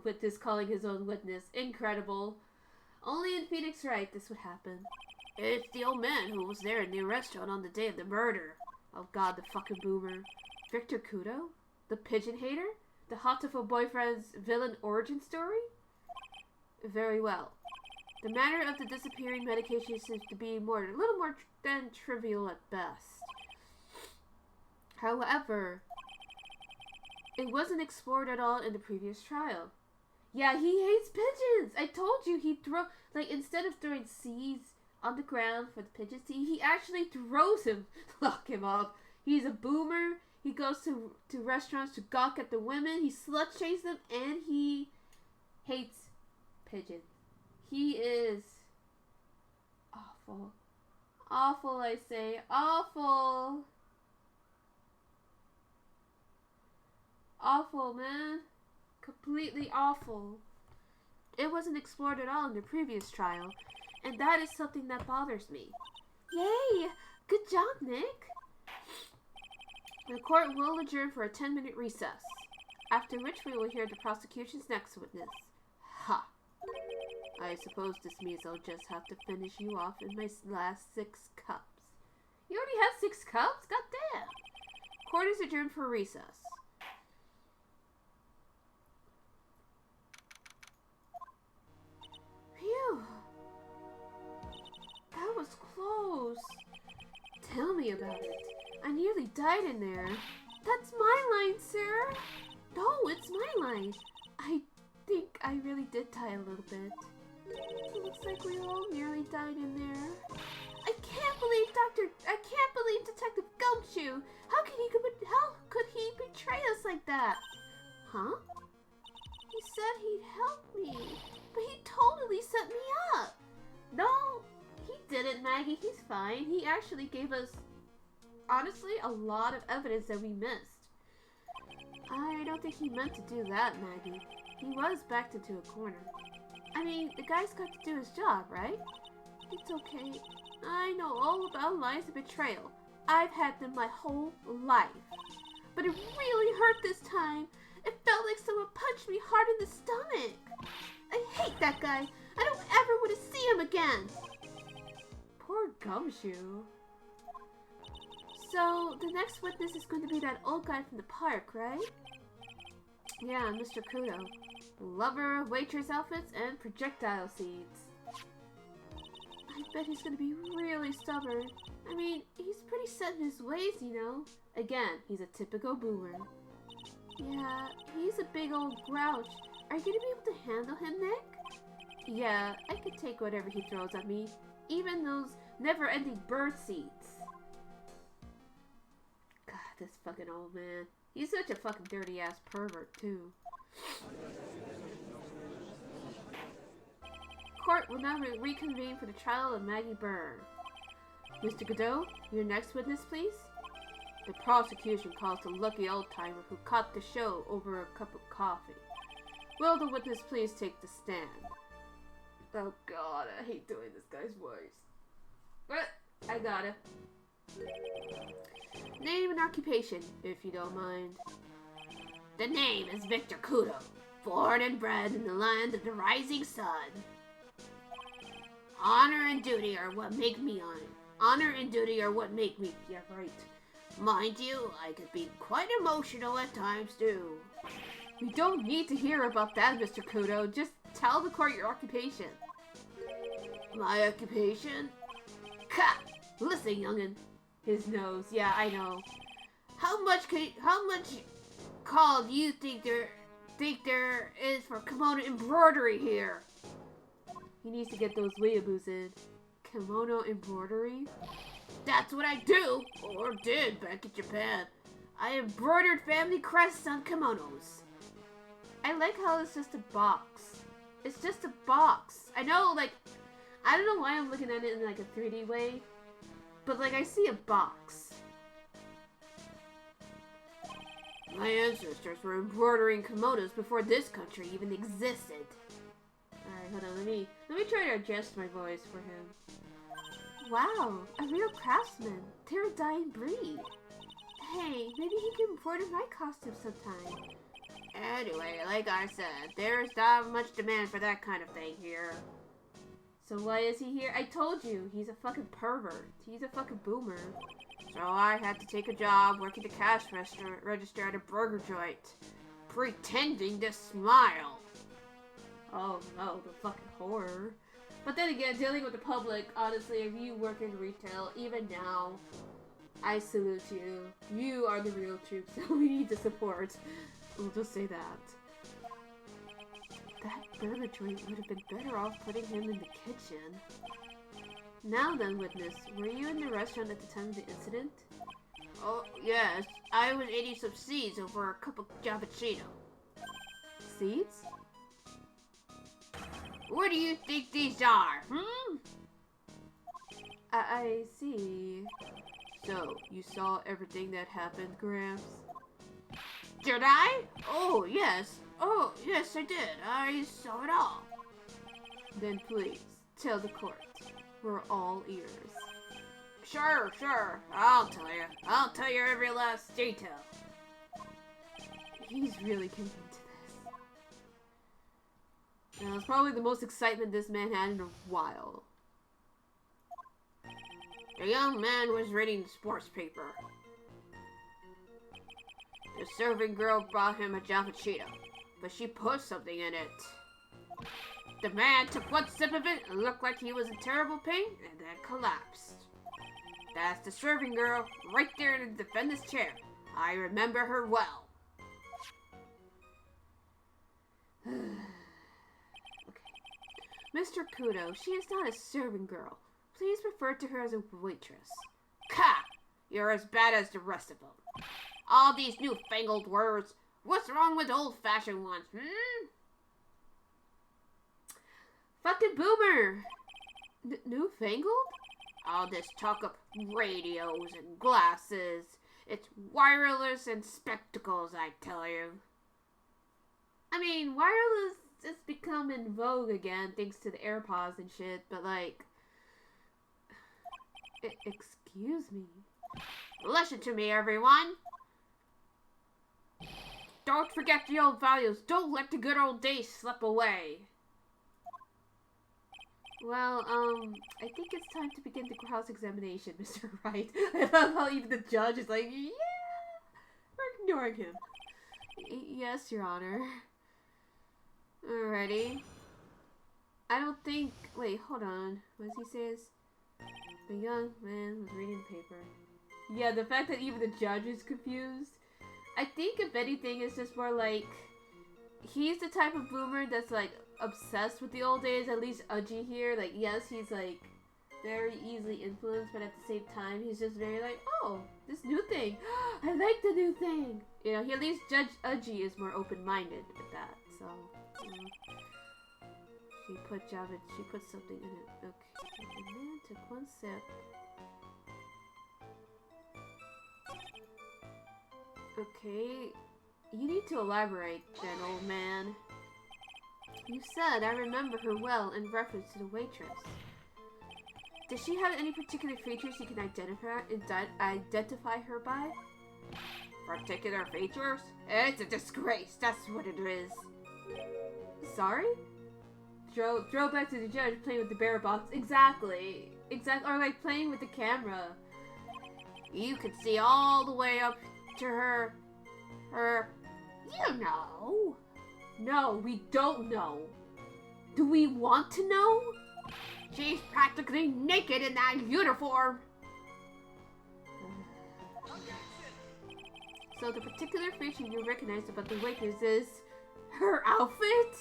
Witness calling his own witness. Incredible. Only in Phoenix Wright this would happen. It's the old man who was there in the restaurant on the day of the murder. Oh god, the fucking boomer. Victor Kudo? The pigeon hater? The Hatoful boyfriend's villain origin story? Very well. The matter of the disappearing medication seems to be a little more than trivial at best. However, it wasn't explored at all in the previous trial. Yeah, he hates pigeons! I told you he'd instead of throwing seeds on the ground for the pigeons to eat, he actually throws him, lock him off. He's a boomer. He goes to restaurants to gawk at the women. He slut chases them, and he hates pigeons. He is awful. Awful, I say. Awful. Awful, man. Completely awful. It wasn't explored at all in the previous trial, and that is something that bothers me. Yay! Good job, Nick! The court will adjourn for a 10-minute recess, after which we will hear the prosecution's next witness. Ha! I suppose this means I'll just have to finish you off in my last 6 cups. You already have 6 cups? Goddamn! Court is adjourned for recess. Phew! That was close. Tell me about it. I nearly died in there. That's my line, sir. No, it's my line. I think I really did die a little bit. It looks like we all nearly died in there. I can't believe Detective Gumshoe. How could he betray us like that? Huh? He said he'd help me, but he totally set me up. No, he didn't, Maggie. He's fine. He actually gave us, honestly, a lot of evidence that we missed. I don't think he meant to do that, Maggie. He was backed into a corner. I mean, the guy's got to do his job, right? It's okay. I know all about lies and betrayal. I've had them my whole life. But it really hurt this time. It felt like someone punched me hard in the stomach. I hate that guy. I don't ever want to see him again. Poor Gumshoe. So, the next witness is going to be that old guy from the park, right? Yeah, Mr. Kudo. Lover of waitress outfits and projectile seeds. I bet he's going to be really stubborn. I mean, he's pretty set in his ways, you know. Again, he's a typical boomer. Yeah, he's a big old grouch. Are you going to be able to handle him, Nick? Yeah, I can take whatever he throws at me. Even those never-ending bird seeds. God, this fucking old man. He's such a fucking dirty-ass pervert, too. Court will now reconvene for the trial of Maggie Byrne. Mr. Godot, your next witness, please. The prosecution calls the lucky old-timer who caught the show over a cup of coffee. Will the witness please take the stand? Oh god, I hate doing this guy's voice. But I got it. Name and occupation, if you don't mind. The name is Victor Kudo, born and bred in the land of the rising sun. Honor and duty are what make me honor and duty are what make me. Yeah, right. Mind you, I could be quite emotional at times too. We don't need to hear about that, Mr. Kudo. Just tell the court your occupation. My occupation? Ka! Listen, youngin'. His nose. Yeah, I know. How much call do you think there is for kimono embroidery here? He needs to get those weeaboos in. Kimono embroidery? That's what I do, or did back in Japan. I embroidered family crests on kimonos. I like how it's just a box. It's just a box. I know, like, I don't know why I'm looking at it in like a 3D way, but like I see a box. My ancestors were embroidering kimonos before this country even existed. Alright, hold on, let me try to adjust my voice for him. Wow, a real craftsman. They're a dying breed. Hey, maybe he can embroider my costume sometime. Anyway, like I said, there's not much demand for that kind of thing here. So why is he here? I told you, he's a fucking pervert. He's a fucking boomer. So I had to take a job working the cash register at a burger joint. Pretending to smile. Oh no, the fucking horror. But then again, dealing with the public, honestly, if you work in retail, even now, I salute you. You are the real troops that we need to support. We'll just say that. That burger joint would have been better off putting him in the kitchen. Now then, witness, were you in the restaurant at the time of the incident? Oh, yes. I was eating some seeds over a cup of cappuccino. Seeds? What do you think these are, I see. So, you saw everything that happened, Gramps? Did I? Oh, yes. Oh, yes, I did. I saw it all. Then please, tell the court. We're all ears. Sure. I'll tell you. I'll tell you every last detail. He's really committed to this. Now, it's probably the most excitement this man had in a while. The young man was reading the sports paper. The serving girl brought him a cappuccino, but she put something in it. The man took one sip of it and looked like he was in terrible pain and then collapsed. That's the serving girl right there in the defendant's chair. I remember her well. Okay. Mr. Kudo, she is not a serving girl. Please refer to her as a waitress. Ka! You're as bad as the rest of them. All these newfangled words. What's wrong with old-fashioned ones, Fucking boomer! Newfangled? All this talk of radios and glasses. It's wireless and spectacles, I tell you. I mean, wireless has become in vogue again thanks to the AirPods and shit, but like... excuse me? Listen to me, everyone! Don't forget the old values. Don't let the good old days slip away. Well, I think it's time to begin the cross-examination, Mr. Wright. I love how even the judge is like, yeah, we're ignoring him. Yes, Your Honor. Alrighty. I don't think, wait, hold on. What does he say? The young man was reading the paper. Yeah, the fact that even the judge is confused. I think if anything, it's just more like, he's the type of boomer that's like, obsessed with the old days, at least Uji here. Like, yes, he's like very easily influenced, but at the same time, he's just very like, oh, this new thing. I like the new thing. You know, he at least Judge Uji is more open-minded with that. So, she put something in it. Okay, and then took one sip. Okay, you need to elaborate, then, old man. You said I remember her well in reference to the waitress. Does she have any particular features you can identify her by? Particular features? It's a disgrace, that's what it is. Sorry? Throw back to the judge playing with the bear box. Exactly. Or like playing with the camera. You could see all the way up to her, you know. No, we don't know. Do we want to know? She's practically naked in that uniform. So the particular feature you recognize about the waitress is her outfit?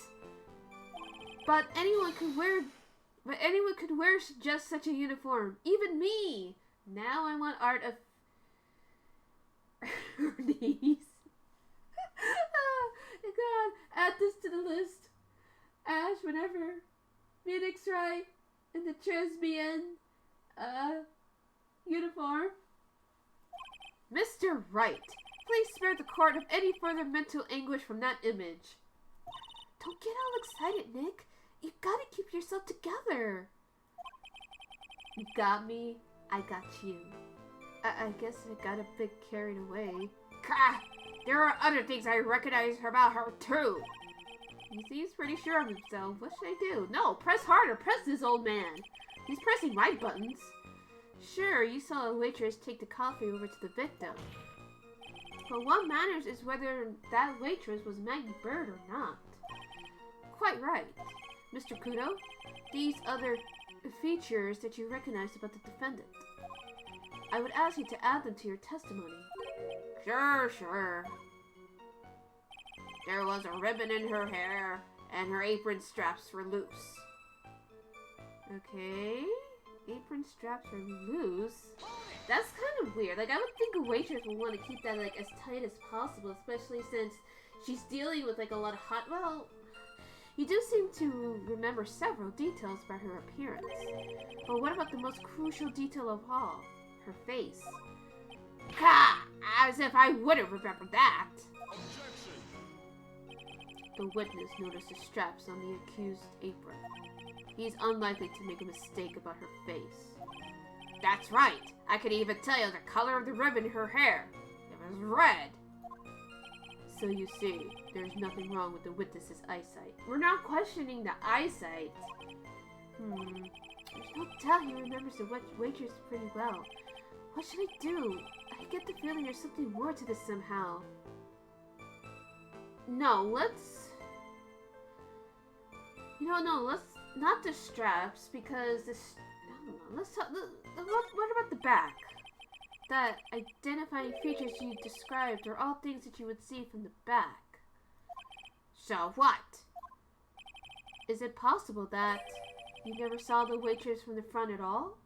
But anyone could wear just such a uniform. Even me. Now I want art of her knees. God, add this to the list. Ash, whenever Phoenix right in the Tresbian uniform. Mr. Wright, Please spare the court of any further mental anguish from that image. Don't get all excited, Nick. You gotta keep yourself together. You got me, I got you. I guess I got a bit carried away. Gah! There are other things I recognize about her, too. He seems pretty sure of himself. What should I do? No, press harder. Press this old man. He's pressing my buttons. Sure, you saw a waitress take the coffee over to the victim. But what matters is whether that waitress was Maggie Bird or not. Quite right. Mr. Kudo, these other features that you recognize about the defendant. I would ask you to add them to your testimony. Sure. There was a ribbon in her hair, and her apron straps were loose. Okay. Apron straps are loose. That's kind of weird. Like, I would think a waitress would want to keep that, like, as tight as possible, especially since she's dealing with, like, a lot of hot... Well, you do seem to remember several details about her appearance. But what about the most crucial detail of all? Her face. Ha! As if I wouldn't remember that! Objection! The witness noticed the straps on the accused's apron. He is unlikely to make a mistake about her face. That's right! I could even tell you the color of the ribbon in her hair. It was red. So you see, there's nothing wrong with the witness's eyesight. We're not questioning the eyesight. There's no doubt he remembers the waitress pretty well. What should I do? I get the feeling there's something more to this somehow. No, let's... No, let's... Not the straps, because this... I don't know, let's talk... What about the back? That identifying features you described are all things that you would see from the back. So what? Is it possible that you never saw the waitress from the front at all?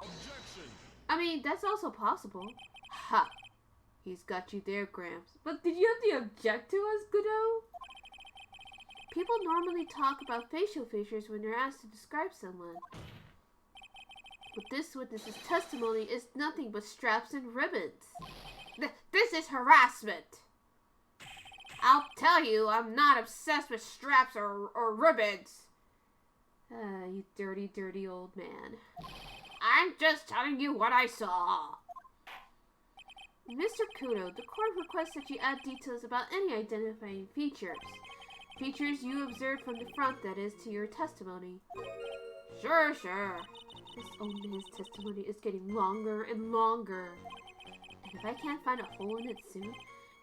Objection! I mean, that's also possible. Ha! He's got you there, Gramps. But did you have to object to us, Godot? People normally talk about facial features when they're asked to describe someone. But this witness's testimony is nothing but straps and ribbons. This is harassment! I'll tell you, I'm not obsessed with straps or ribbons. You dirty, dirty old man. I'm just telling you what I saw. Mr. Kudo, the court requests that you add details about any identifying features. Features you observed from the front, that is, to your testimony. Sure. This old man's testimony is getting longer and longer. And if I can't find a hole in it soon,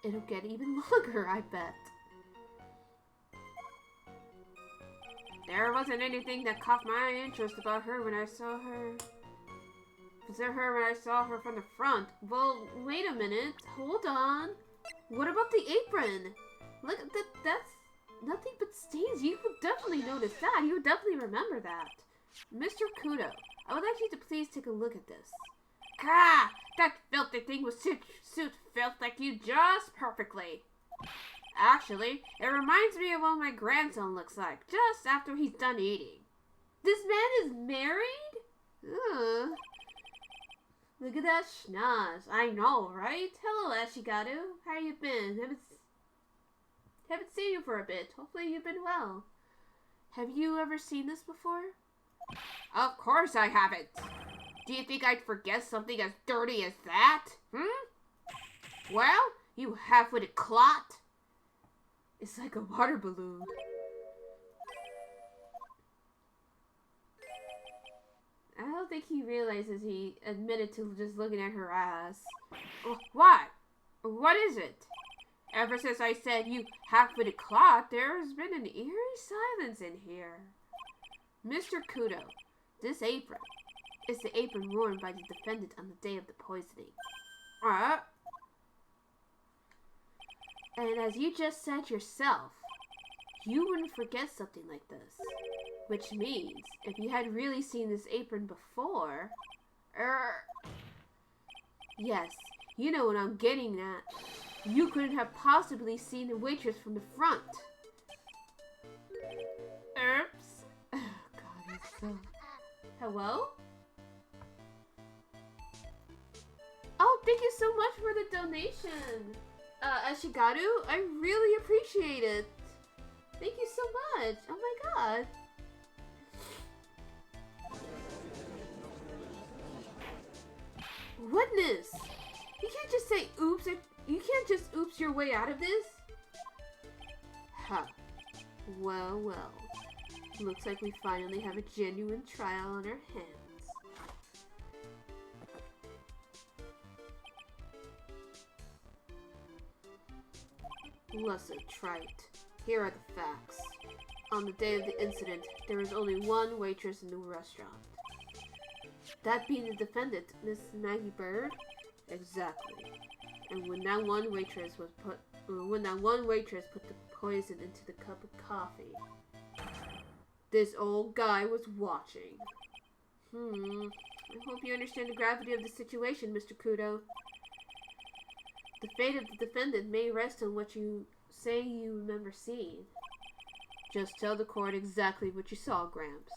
it'll get even longer, I bet. There wasn't anything that caught my interest about her when I saw her. When I saw her from the front. Well, wait a minute. Hold on. What about the apron? Look, that's nothing but stains. You would definitely notice that. You would definitely remember that. Mr. Kudo, I would like you to please take a look at this. Ah! That filthy thing would suit filth like you just perfectly. Actually, it reminds me of what my grandson looks like, just after he's done eating. This man is married? Ugh. Look at that schnoz. I know, right? Hello, Ashigaru. How you been? Haven't seen you for a bit. Hopefully you've been well. Have you ever seen this before? Of course I haven't. Do you think I'd forget something as dirty as that? Well, you half-witted clot. It's like a water balloon. I don't think he realizes he admitted to just looking at her ass. What? What is it? Ever since I said you half-witted clot, there's been an eerie silence in here. Mr. Kudo, this apron is the apron worn by the defendant on the day of the poisoning. And as you just said yourself, you wouldn't forget something like this. Which means, if you had really seen this apron before... Yes, you know what I'm getting at. You couldn't have possibly seen the waitress from the front. Oops. Oh, God, it's so... Hello? Oh, thank you so much for the donation. Ashigaru, I really appreciate it. Thank you so much. Oh my god. Witness! You can't just say oops. You can't just oops your way out of this. Huh. Well, well. Looks like we finally have a genuine trial on our hands. Listen, trite. Here are the facts. On the day of the incident, there was only one waitress in the restaurant. That being the defendant, Miss Maggie Bird? Exactly. And when that one waitress put the poison into the cup of coffee, this old guy was watching. I hope you understand the gravity of the situation, Mr. Kudo. The fate of the defendant may rest on what you say you remember seeing. Just tell the court exactly what you saw, Gramps.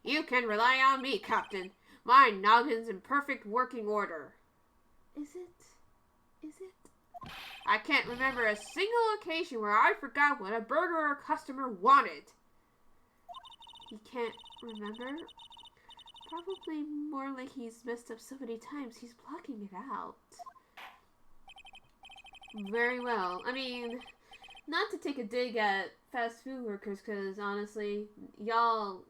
You can rely on me, Captain. My noggin's in perfect working order. Is it? Is it? I can't remember a single occasion where I forgot what a burger or customer wanted. He can't remember? Probably more like he's messed up so many times he's blocking it out. Very well. I mean, not to take a dig at fast food workers, because honestly, y'all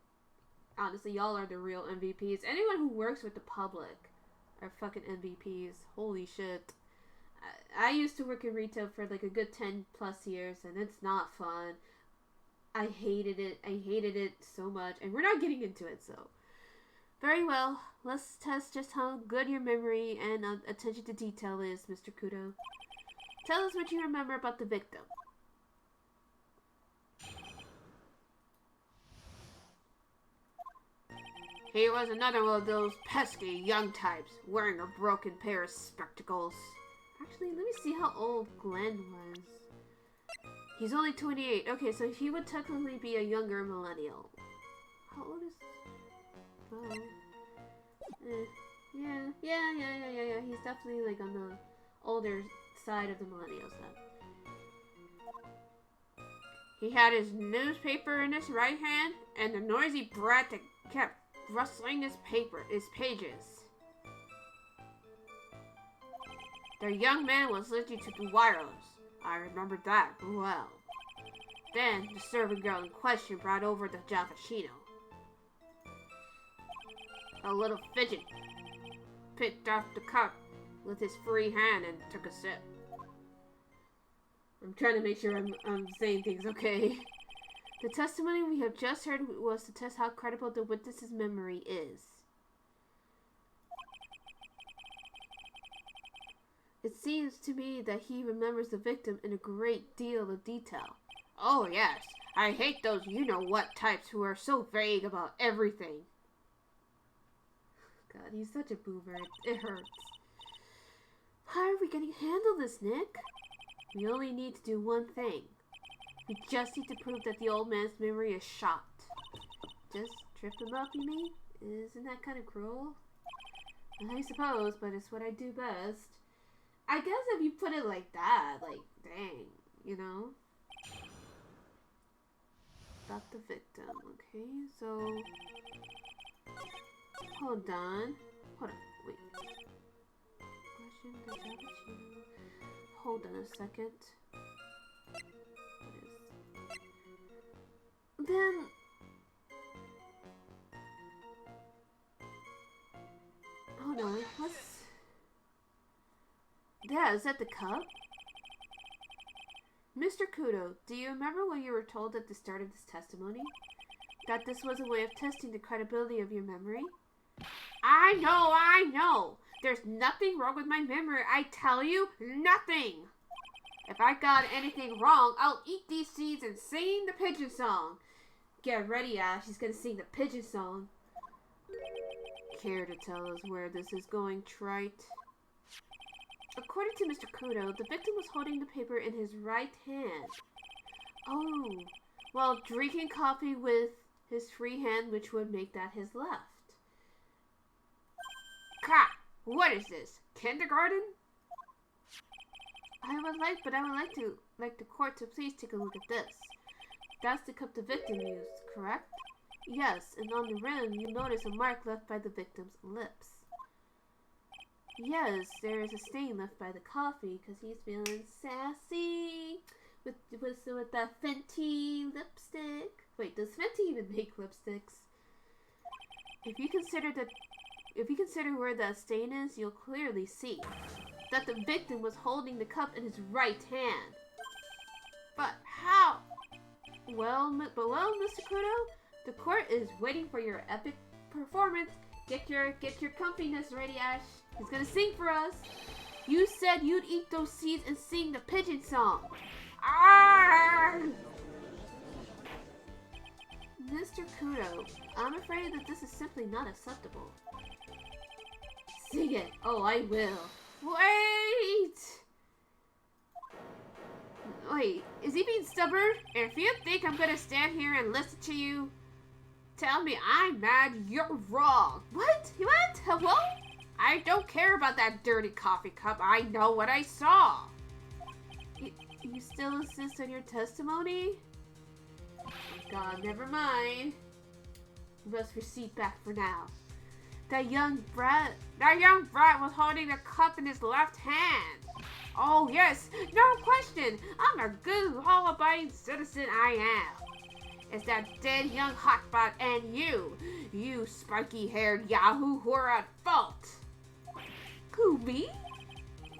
are the real MVPs. Anyone who works with the public are fucking MVPs. Holy shit. I used to work in retail for like a good 10 plus years, and it's not fun. I hated it. I hated it so much, and we're not getting into it, so. Very well. Let's test just how good your memory and attention to detail is, Mr. Kudo. Tell us what you remember about the victim. He was another one of those pesky young types, wearing a broken pair of spectacles. Actually, let me see how old Glenn was. He's only 28. Okay, so he would technically be a younger millennial. How old is... Oh. Yeah. He's definitely like on the older side of the millennials then. He had his newspaper in his right hand, and the noisy brat that kept rustling his pages. The young man was listening to the wireless. I remember that well. Then, the servant girl in question brought over the Javashino. A little fidget picked up the cup with his free hand and took a sip. I'm trying to make sure I'm saying things okay. The testimony we have just heard was to test how credible the witness's memory is. It seems to me that he remembers the victim in a great deal of detail. Oh yes, I hate those you-know-what types who are so vague about everything. God, he's such a boomer. It hurts. How are we going to handle this, Nick? We only need to do one thing. We just need to prove that the old man's memory is shot. Just trip him up, you mean? Isn't that kind of cruel? I suppose, but it's what I do best. I guess if you put it like that, like, dang, you know? About the victim, okay? So, hold on. Hold on, wait. Hold on a second. Then... Hold on, what's... Yeah, is that the cup? Mr. Kudo, do you remember what you were told at the start of this testimony? That this was a way of testing the credibility of your memory? I know! There's nothing wrong with my memory, I tell you, nothing! If I got anything wrong, I'll eat these seeds and sing the pigeon song. Get ready, Ash, he's gonna sing the pigeon song. Care to tell us where this is going, trite? According to Mr. Kudo, the victim was holding the paper in his right hand. Oh, while drinking coffee with his free hand, which would make that his left. Ka! What is this? Kindergarten? I would like the court to please take a look at this. That's the cup the victim used, correct? Yes, and on the rim you notice a mark left by the victim's lips. Yes, there is a stain left by the coffee because he's feeling sassy with that Fenty lipstick. Wait, does Fenty even make lipsticks? If you consider where that stain is, you'll clearly see that the victim was holding the cup in his right hand. But how? Well, Mr. Kudo, the court is waiting for your epic performance. Get your comfiness ready, Ash. He's gonna sing for us. You said you'd eat those seeds and sing the pigeon song. Arr! Mr. Kudo, I'm afraid that this is simply not acceptable. Sing it. Oh, I will. Wait, is he being stubborn? If you think I'm gonna stand here and listen to you tell me I'm mad, you're wrong. What? Hello? I don't care about that dirty coffee cup. I know what I saw. You still insist on your testimony? Oh God, never mind. You must recede back for now. That young brat was holding the cup in his left hand. Oh yes, no question. I'm a good law-abiding citizen, I am. It's that dead young hotbot and you spiky-haired yahoo who are at fault. Who, me?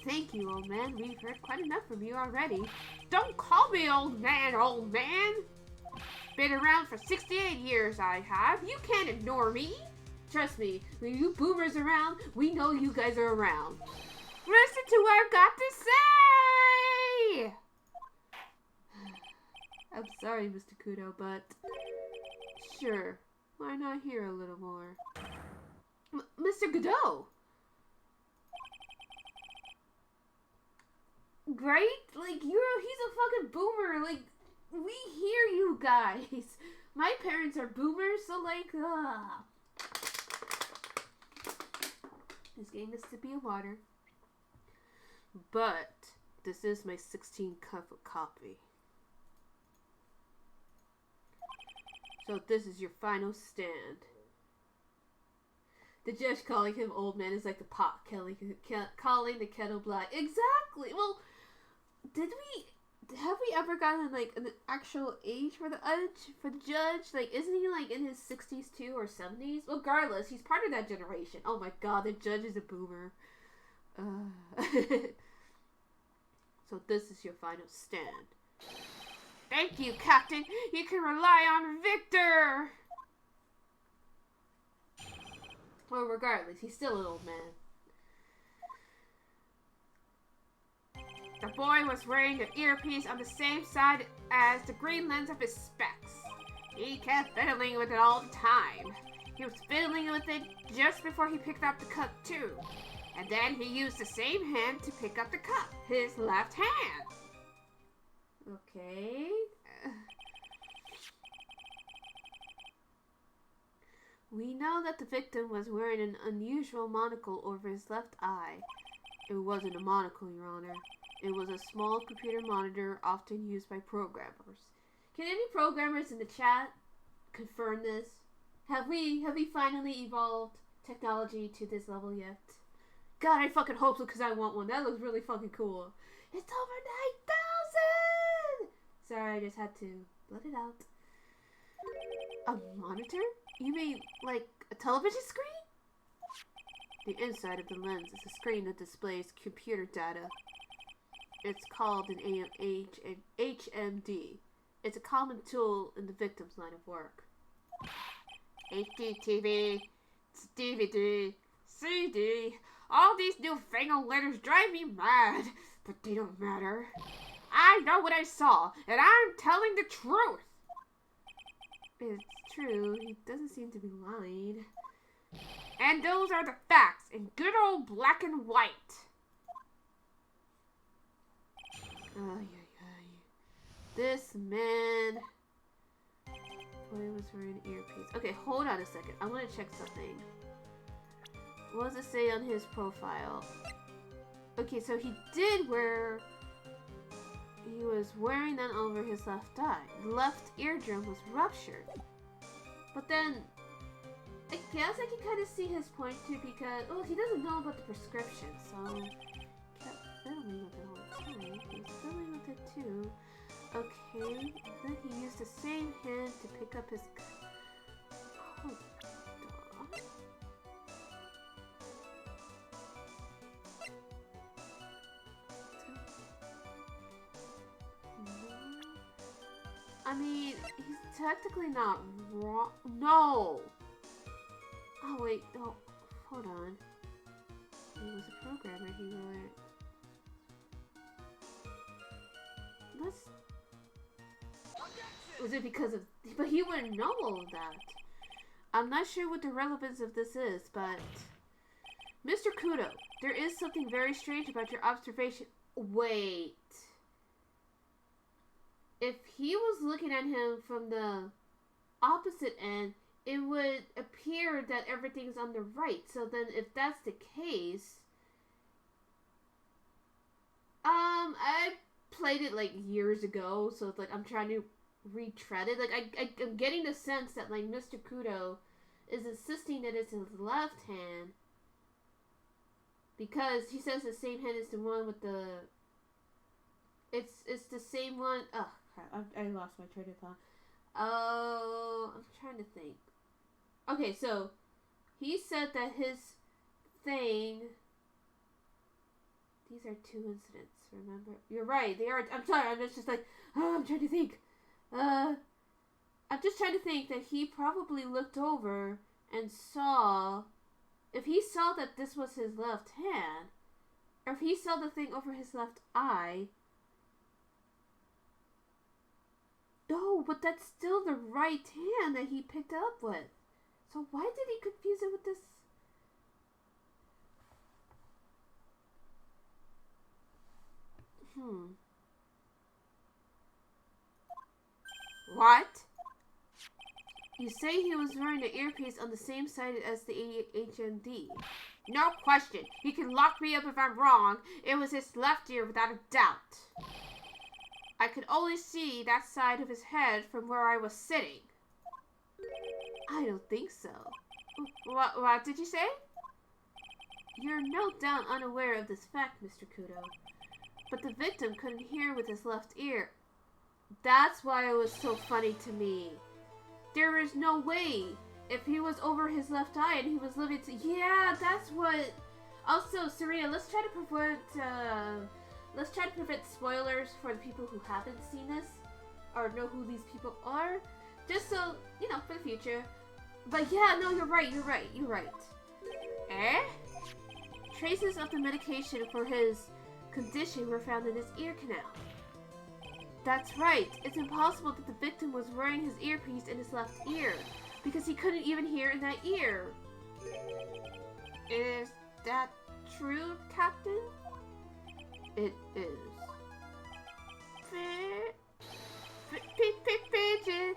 Thank you, old man. We've heard quite enough from you already. Don't call me old man, old man. Been around for 68 years, I have. You can't ignore me. Trust me, when you boomers around, we know you guys are around. Listen to what I've got to say! I'm sorry, Mr. Kudo, but sure, why not hear a little more? Mr. Godot! Right? Like, he's a fucking boomer. Like, we hear you guys. My parents are boomers, so like, This game needs to be a water. But this is my 16th cup of coffee. So this is your final stand. The judge calling him old man is like the pot calling the kettle black. Exactly. Well, have we ever gotten like an actual age for the judge? Like, isn't he like in his 60s too or 70s? Regardless, he's part of that generation. Oh my God, the judge is a boomer. So this is your final stand. Thank you, Captain. You can rely on Victor. Well, regardless, he's still an old man. The boy was wearing an earpiece on the same side as the green lens of his specs. He kept fiddling with it all the time. He was fiddling with it just before he picked up the cup, too. And then he used the same hand to pick up the cup, his left hand. Okay. We know that the victim was wearing an unusual monocle over his left eye. It wasn't a monocle, Your Honor. It was a small computer monitor often used by programmers. Can any programmers in the chat confirm this? Have we finally evolved technology to this level yet? God, I fucking hope so, because I want one. That looks really fucking cool. It's over 9,000! Sorry, I just had to let it out. A monitor? You mean, like, a television screen? The inside of the lens is a screen that displays computer data. It's called an HMD. It's a common tool in the victim's line of work. HDTV, DVD, CD, all these newfangled letters drive me mad, but they don't matter. I know what I saw, and I'm telling the truth. It's true, he doesn't seem to be lying. And those are the facts in good old black and white. This man. Boy was wearing an earpiece. Okay, hold on a second. I want to check something. What does it say on his profile? Okay, so he did wear he was wearing them over his left eye. The left eardrum was ruptured. But then, I guess I can kind of see his point too because, well, he doesn't know about the prescription, so he kept fiddling with it all the time. He was fiddling with it too. Okay, then he used the same hand to pick up his... Hold on. I mean, he's technically not wrong. No! Oh, wait. Oh, hold on. He was a programmer. He would... Let's... Was it because of... But he wouldn't know all of that. I'm not sure what the relevance of this is, but... Mr. Kudo, there is something very strange about your observation. Wait... If he was looking at him from the opposite end, it would appear that everything's on the right. So then if that's the case... I played it like years ago, so it's like I'm trying to retread it. Like I'm getting the sense that like Mr. Kudo is insisting that it's his left hand. Because he says the same hand is the one with the... It's the same one... Ugh. I lost my train of thought. Oh, I'm trying to think. Okay, so he said that his thing... These are two incidents, remember? You're right, they are... I'm sorry, I'm just like... Oh, I'm trying to think. I'm just trying to think that he probably looked over and saw... If he saw that this was his left hand, or if he saw the thing over his left eye... No, but that's still the right hand that he picked up with. So why did he confuse it with this? What? You say he was wearing the earpiece on the same side as the HMD. No question. He can lock me up if I'm wrong. It was his left ear without a doubt. I could only see that side of his head from where I was sitting. I don't think so. What did you say? You're no doubt unaware of this fact, Mr. Kudo. But the victim couldn't hear with his left ear. That's why it was so funny to me. There is no way. If he was over his left eye and he was living to... Yeah, that's what... Also, Serena, let's try to prevent spoilers for the people who haven't seen this or know who these people are, just so, you know, for the future. But yeah, no, you're right. Eh? Traces of the medication for his condition were found in his ear canal. That's right. It's impossible that the victim was wearing his earpiece in his left ear, because he couldn't even hear in that ear. Is that true, Captain? It is. Pigeon. Pretty pigeon.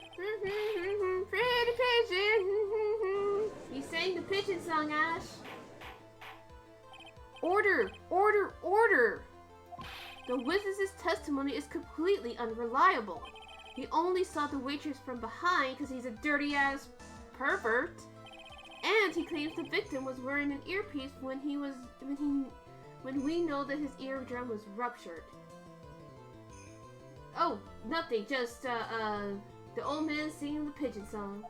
He sang the pigeon song, Ash. Order! Order! Order! The witness's testimony is completely unreliable. He only saw the waitress from behind because he's a dirty-ass pervert. And he claims the victim was wearing an earpiece when we know that his eardrum was ruptured. Oh, nothing. Just, the old man singing the pigeon song.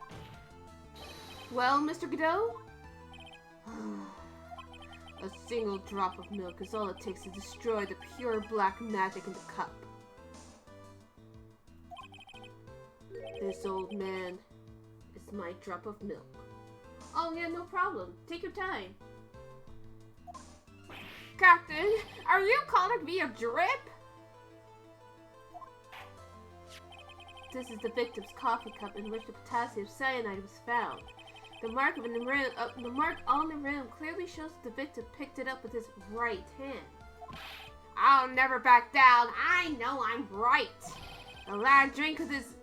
Well, Mr. Godot? A single drop of milk is all it takes to destroy the pure black magic in the cup. This old man is my drop of milk. Oh yeah, no problem. Take your time. Captain, are you calling me a drip? This is the victim's coffee cup in which the potassium cyanide was found. The mark on the rim clearly shows that the victim picked it up with his right hand. I'll never back down. I know I'm right. The lad drank his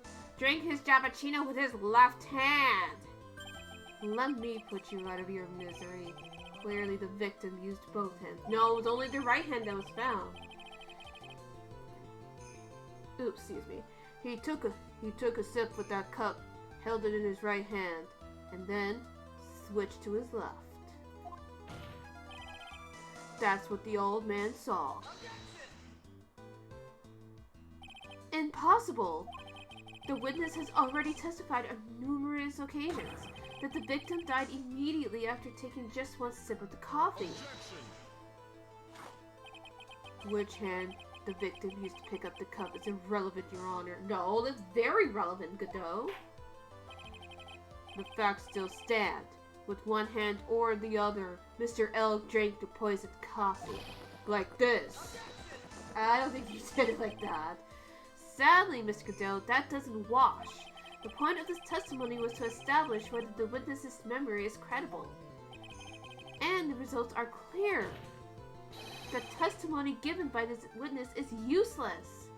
cappuccino with his left hand. Let me put you out of your misery. Clearly the victim used both hands. No, it was only the right hand that was found. oops, excuse me. He took a sip with that cup, held it in his right hand, and then switched to his left. That's what the old man saw. Impossible! The witness has already testified on numerous occasions that the victim died immediately after taking just one sip of the coffee. Which hand the victim used to pick up the cup is irrelevant, Your Honor. No, that's very relevant, Godot. The facts still stand. With one hand or the other, Mr. L drank the poisoned coffee. Like this. I don't think he said it like that. Sadly, Mr. Godot, that doesn't wash. The point of this testimony was to establish whether the witness's memory is credible. And the results are clear. The testimony given by this witness is useless.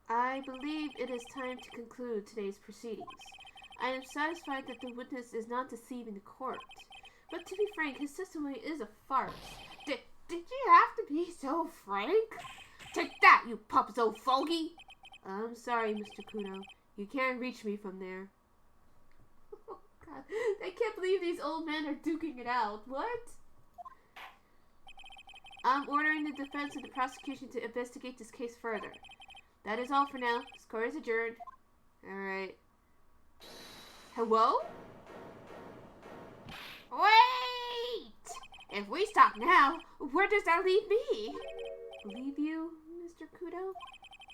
I believe it is time to conclude today's proceedings. I am satisfied that the witness is not deceiving the court. But to be frank, his testimony is a farce. Did you have to be so frank? Take that, you pupp's old fogey! I'm sorry, Mr. Kudo. You can't reach me from there. Oh, God. I can't believe these old men are duking it out. What? I'm ordering the defense and the prosecution to investigate this case further. That is all for now. This court is adjourned. Alright. Hello? Wait! If we stop now, where does that leave me? Leave you, Mr. Kudo?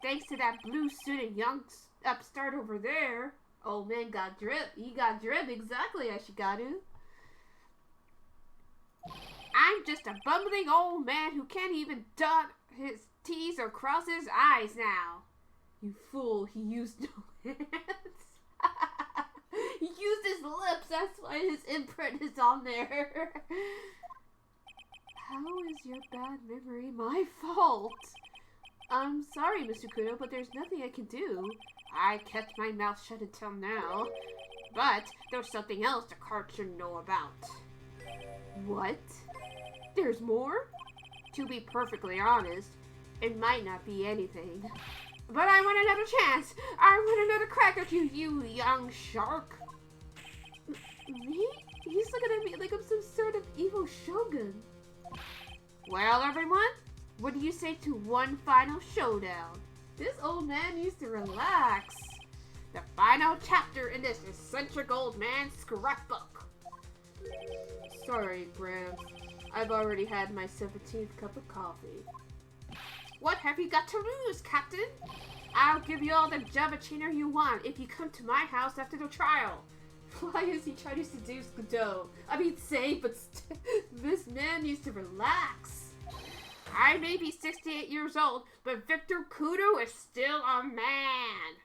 Thanks to that blue-suited young upstart over there. Old man got drip. He got drip exactly, Ashigadu. I'm just a bumbling old man who can't even dot his T's or cross his I's now. You fool, he used no hands. He used his lips, that's why his imprint is on there. How is your bad memory my fault? I'm sorry, Mr. Kudo, but there's nothing I can do. I kept my mouth shut until now. But there's something else the court should know about. What? There's more? To be perfectly honest, it might not be anything. But I want another chance! I want another crack at you, you young shark! Me? He's looking at me like I'm some sort of evil shogun. Well, everyone, what do you say to one final showdown? This old man needs to relax. The final chapter in this eccentric old man's scrapbook. Sorry, Gramps. I've already had my 17th cup of coffee. What have you got to lose, Captain? I'll give you all the Javachino you want if you come to my house after the trial. Why is he trying to seduce Godot? I mean, say, but this man needs to relax. I may be 68 years old, but Victor Kudo is still a man.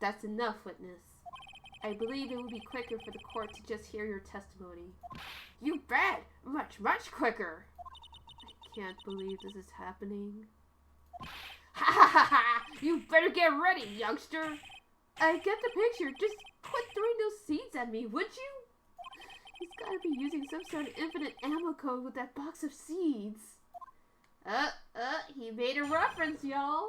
That's enough, witness. I believe it would be quicker for the court to just hear your testimony. You bet! Much, much quicker. I can't believe this is happening. Ha ha ha ha! You better get ready, youngster! I get the picture. Just quit throwing those seeds at me, would you? He's gotta be using some sort of infinite ammo code with that box of seeds. He made a reference, y'all.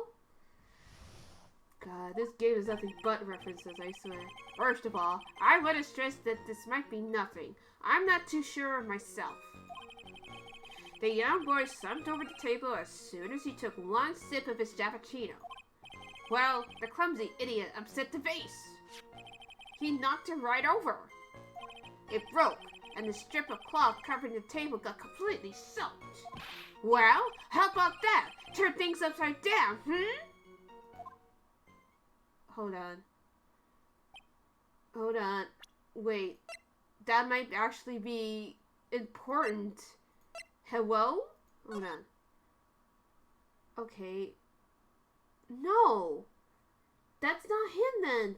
God, this game is nothing but references, I swear. First of all, I want to stress that this might be nothing. I'm not too sure of myself. The young boy slumped over the table as soon as he took one sip of his Javachino. Well, the clumsy idiot upset the vase. He knocked it right over. It broke, and the strip of cloth covering the table got completely soaked. Well, how about that? Turn things upside down, Hold on. Wait, that might actually be important. Hello? Hold on. Okay. No, that's not him then.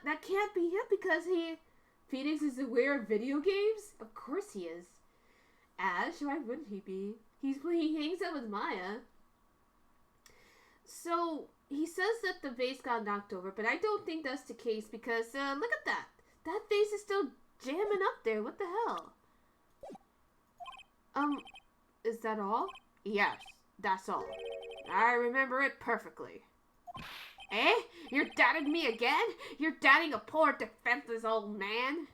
That can't be him because Phoenix is aware of video games? Of course he is. Ash, why wouldn't he be? He hangs out with Maya. So, he says that the vase got knocked over, but I don't think that's the case because, look at that. That vase is still jamming up there. What the hell? Is that all? Yes, that's all. I remember it perfectly. Eh? You're doubting me again? You're doubting a poor, defenseless old man?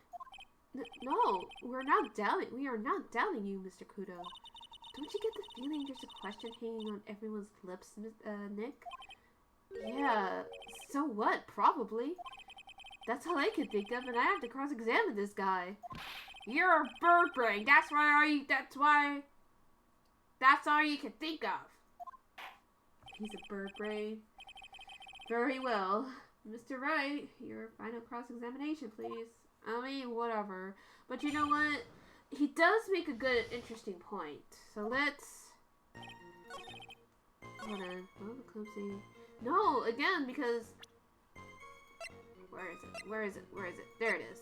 No, we are not doubting you, Mr. Kudo. Don't you get the feeling there's a question hanging on everyone's lips, Nick? Yeah, so what? Probably. That's all I could think of, and I have to cross-examine this guy. You're a bird brain. That's all you can think of. He's a bird brain. Very well. Mr. Wright, your final cross-examination, please. I mean, whatever. But you know what? He does make a good, interesting point. So let's... Hold on. Oh, the clumsy... No, again, because... Where is it? There it is.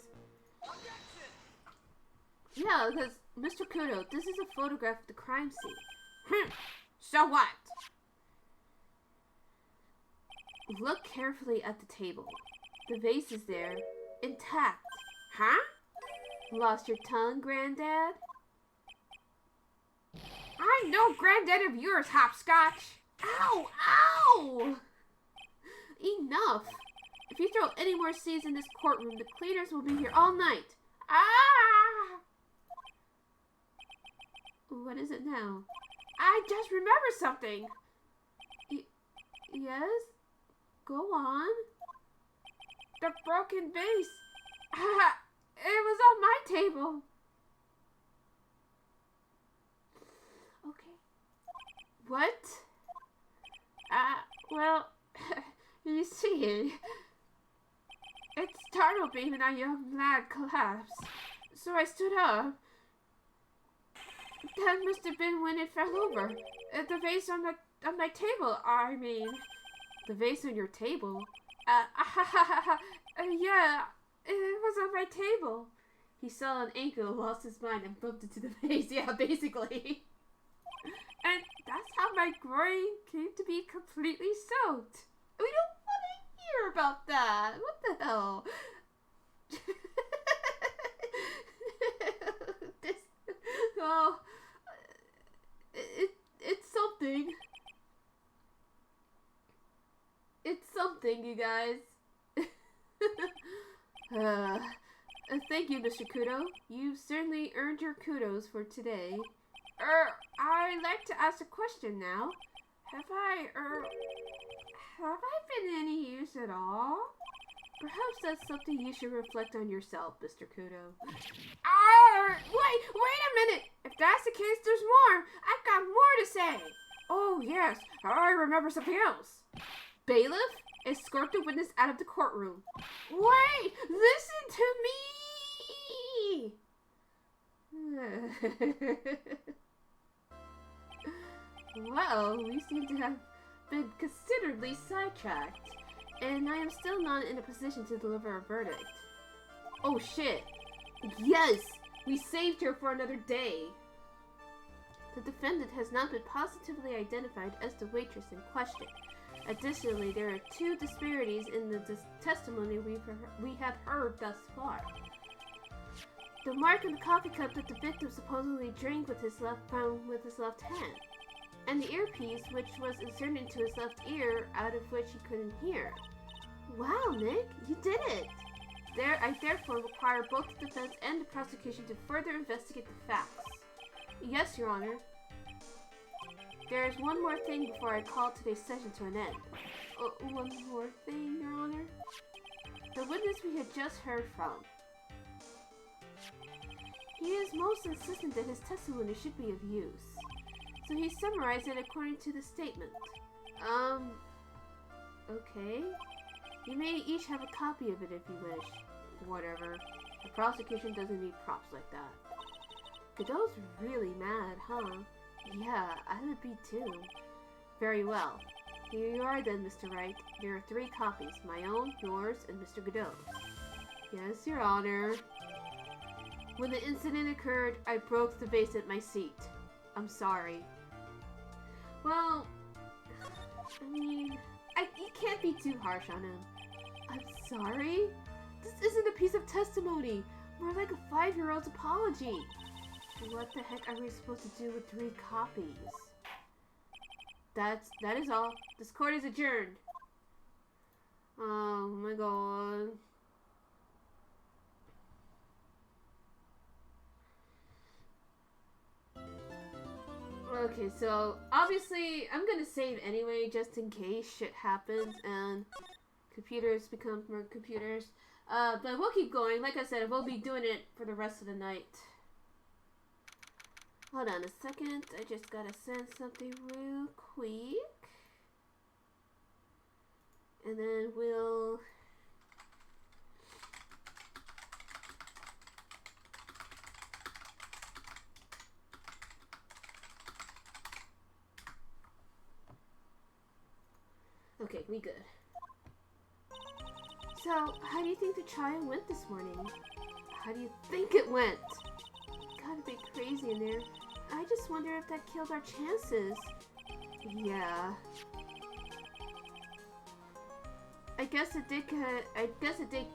Yeah, because, Mr. Kudo, this is a photograph of the crime scene. So what? Look carefully at the table. The vase is there, intact. Huh? Lost your tongue, Granddad? I'm no granddad of yours, Hopscotch! Ow! Ow! Enough! If you throw any more seeds in this courtroom, the cleaners will be here all night. Ah! What is it now? I just remembered something! Yes? Go on. The broken vase! It was on my table. Okay. What? Well, you see, it startled me when our young lad collapsed. So I stood up. That must have been when it fell over. The vase on my table, I mean. The vase on your table? Yeah, it was on my table. He saw an ankle, lost his mind, and bumped into the vase. Yeah, basically. And that's how my groin came to be completely soaked. We don't want to hear about that. What the hell? Well, it's something. It's something, you guys. Thank you, Mr. Kudo. You've certainly earned your kudos for today. I'd like to ask a question now. Have I been any use at all? Perhaps that's something you should reflect on yourself, Mr. Kudo. Wait a minute! If that's the case, there's more! I've got more to say! Oh, yes, I remember something else. Bailiff, escort the witness out of the courtroom. Wait! Listen to me! Well, we seem to have been considerably sidetracked, and I am still not in a position to deliver a verdict. Oh shit! Yes! We saved her for another day! The defendant has not been positively identified as the waitress in question. Additionally, there are two disparities in the testimony we have heard thus far. The mark on the coffee cup that the victim supposedly drank with his left hand, and the earpiece which was inserted into his left ear, out of which he couldn't hear. Wow, Nick, you did it! I therefore require both the defense and the prosecution to further investigate the facts. Yes, Your Honor. There is one more thing before I call today's session to an end. One more thing, Your Honor? The witness we had just heard from. He is most insistent that his testimony should be of use. So he summarized it according to the statement. Okay. You may each have a copy of it if you wish. Whatever. The prosecution doesn't need props like that. Godot's really mad, huh? Yeah, I would be too. Very well. Here you are then, Mr. Wright. There are 3 copies. My own, yours, and Mr. Godot's. Yes, Your Honor. When the incident occurred, I broke the vase at my seat. I'm sorry. Well, I mean, you can't be too harsh on him. I'm sorry? This isn't a piece of testimony. More like a 5-year-old's apology. What the heck are we supposed to do with 3 copies? That is all. This court is adjourned. Oh my god. Okay, so obviously I'm gonna save anyway just in case shit happens and computers become more computers. But we'll keep going. Like I said, we'll be doing it for the rest of the night. Hold on a second. I just gotta send something real quick. And then we'll... Okay, we good. So, how do you think the trial went this morning? How do you think it went? Gotta be crazy in there. I just wonder if that killed our chances. Yeah. I guess it did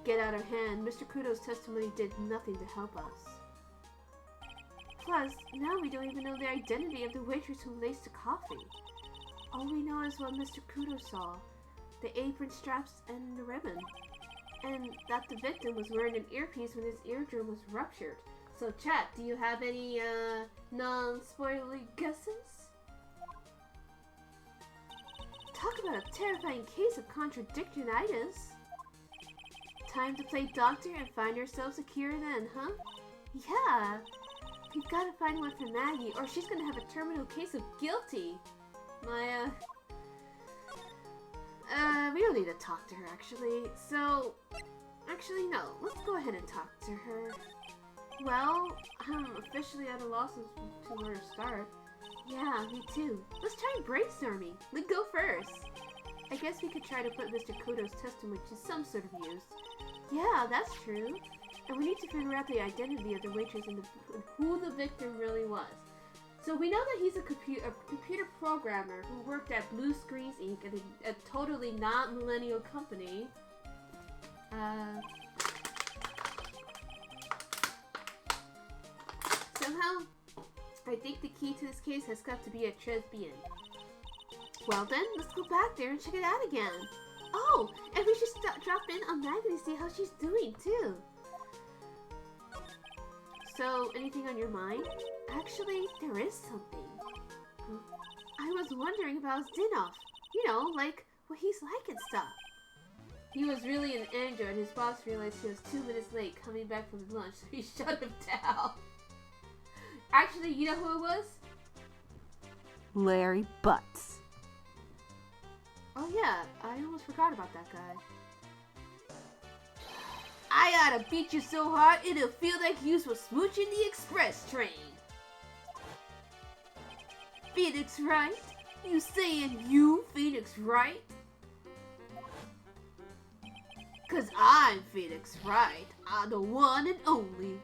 get out of hand. Mr. Kudo's testimony did nothing to help us. Plus, now we don't even know the identity of the waitress who laced the coffee. All we know is what Mr. Kudo saw. The apron straps and the ribbon. And that the victim was wearing an earpiece when his eardrum was ruptured. So chat, do you have any non-spoilery guesses? Talk about a terrifying case of contradictionitis. Time to play doctor and find ourselves a cure then, huh? Yeah. We've got to find one for Maggie or she's gonna have a terminal case of guilty. We don't need to talk to her, actually. So, actually, no. Let's go ahead and talk to her. Well, I'm officially at a loss to where to start. Yeah, me too. Let's try brainstorming. Let's go first. I guess we could try to put Mr. Kudo's testimony to some sort of use. Yeah, that's true. And we need to figure out the identity of the waitress and who the victim really was. So we know that he's a computer programmer who worked at Blue Screens Inc., a totally not millennial company. Somehow, I think the key to this case has got to be a lesbian. Well then, let's go back there and check it out again. Oh, and we should drop in on Maggie to see how she's doing too. So, anything on your mind? Actually, there is something. I was wondering about Zdinov. You know, like, what he's like and stuff. He was really an android and his boss realized he was 2 minutes late coming back from lunch, so he shut him down. Actually, you know who it was? Larry Butts. Oh yeah, I almost forgot about that guy. I oughta beat you so hard it'll feel like you was smooching the express train. Phoenix, right? You saying you, Phoenix, right? Cause I'm Phoenix, right? I'm the one and only.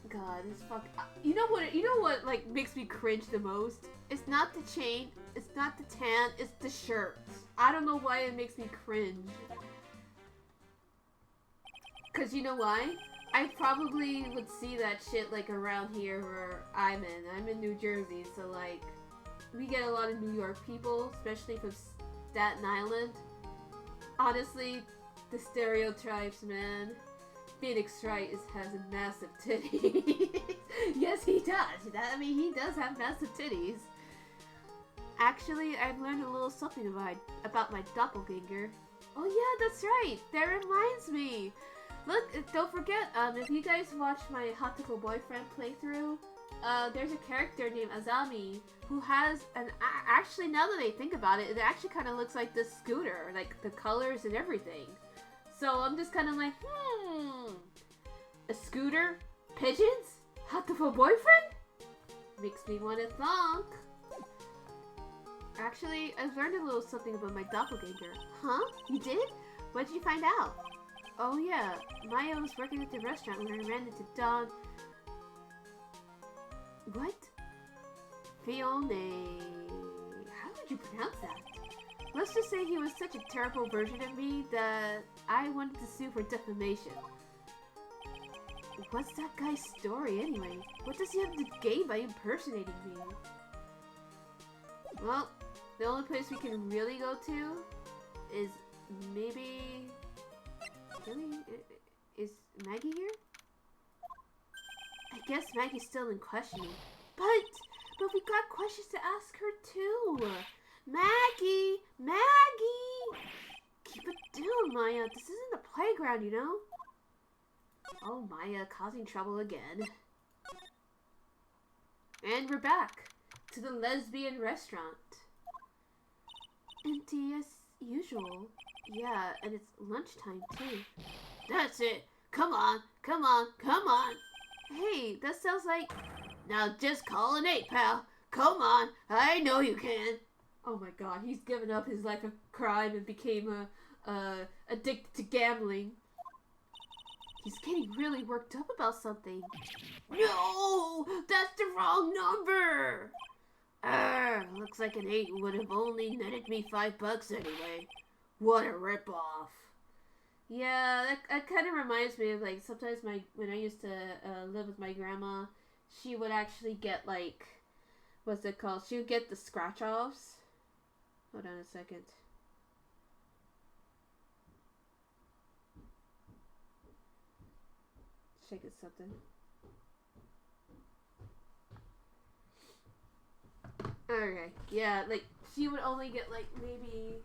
God, this fuck. You know what like makes me cringe the most? It's not the chain, it's not the tan, it's the shirt. I don't know why it makes me cringe. Cause you know why? I probably would see that shit like around here where I'm in. I'm in New Jersey, so like we get a lot of New York people, especially from Staten Island. Honestly, the stereotypes, man. Phoenix Wright has a massive titty. Yes, he does. I mean, he does have massive titties. Actually, I've learned a little something about my doppelganger. Oh yeah, that's right. That reminds me. Look, don't forget, if you guys watch my Hotticle Boyfriend playthrough, there's a character named Azami who has an... Actually, now that I think about it, it actually kind of looks like this scooter. Like, the colors and everything. So I'm just kind of like, a scooter? Pigeons? Hotticle Boyfriend? Makes me want to thonk. Actually, I've learned a little something about my doppelganger. Huh? You did? What did you find out? Oh yeah, Maya was working at the restaurant when I ran into Don... What? Fione... How would you pronounce that? Let's just say he was such a terrible version of me that I wanted to sue for defamation. What's that guy's story anyway? What does he have to gain by impersonating me? Well, the only place we can really go to is maybe... Really? Is Maggie here? I guess Maggie's still in questioning. But we got questions to ask her too. Maggie! Maggie! Keep it down, Maya. This isn't the playground, you know? Oh, Maya, causing trouble again. And we're back to the lesbian restaurant. Empty as usual. Yeah, and it's lunchtime too. That's it. Come on, come on, come on. Hey, that sounds like... Now just call an 8, pal. Come on, I know you can. Oh my god, he's given up his life of crime and became addicted to gambling. He's getting really worked up about something. No! That's the wrong number! Looks like an 8 would have only netted me $5 anyway. What a ripoff. Yeah, that kind of reminds me of, like, sometimes when I used to live with my grandma, she would actually get, like, what's it called? She would get the scratch-offs. Hold on a second. Check it something. Okay, yeah, like, she would only get, like, maybe...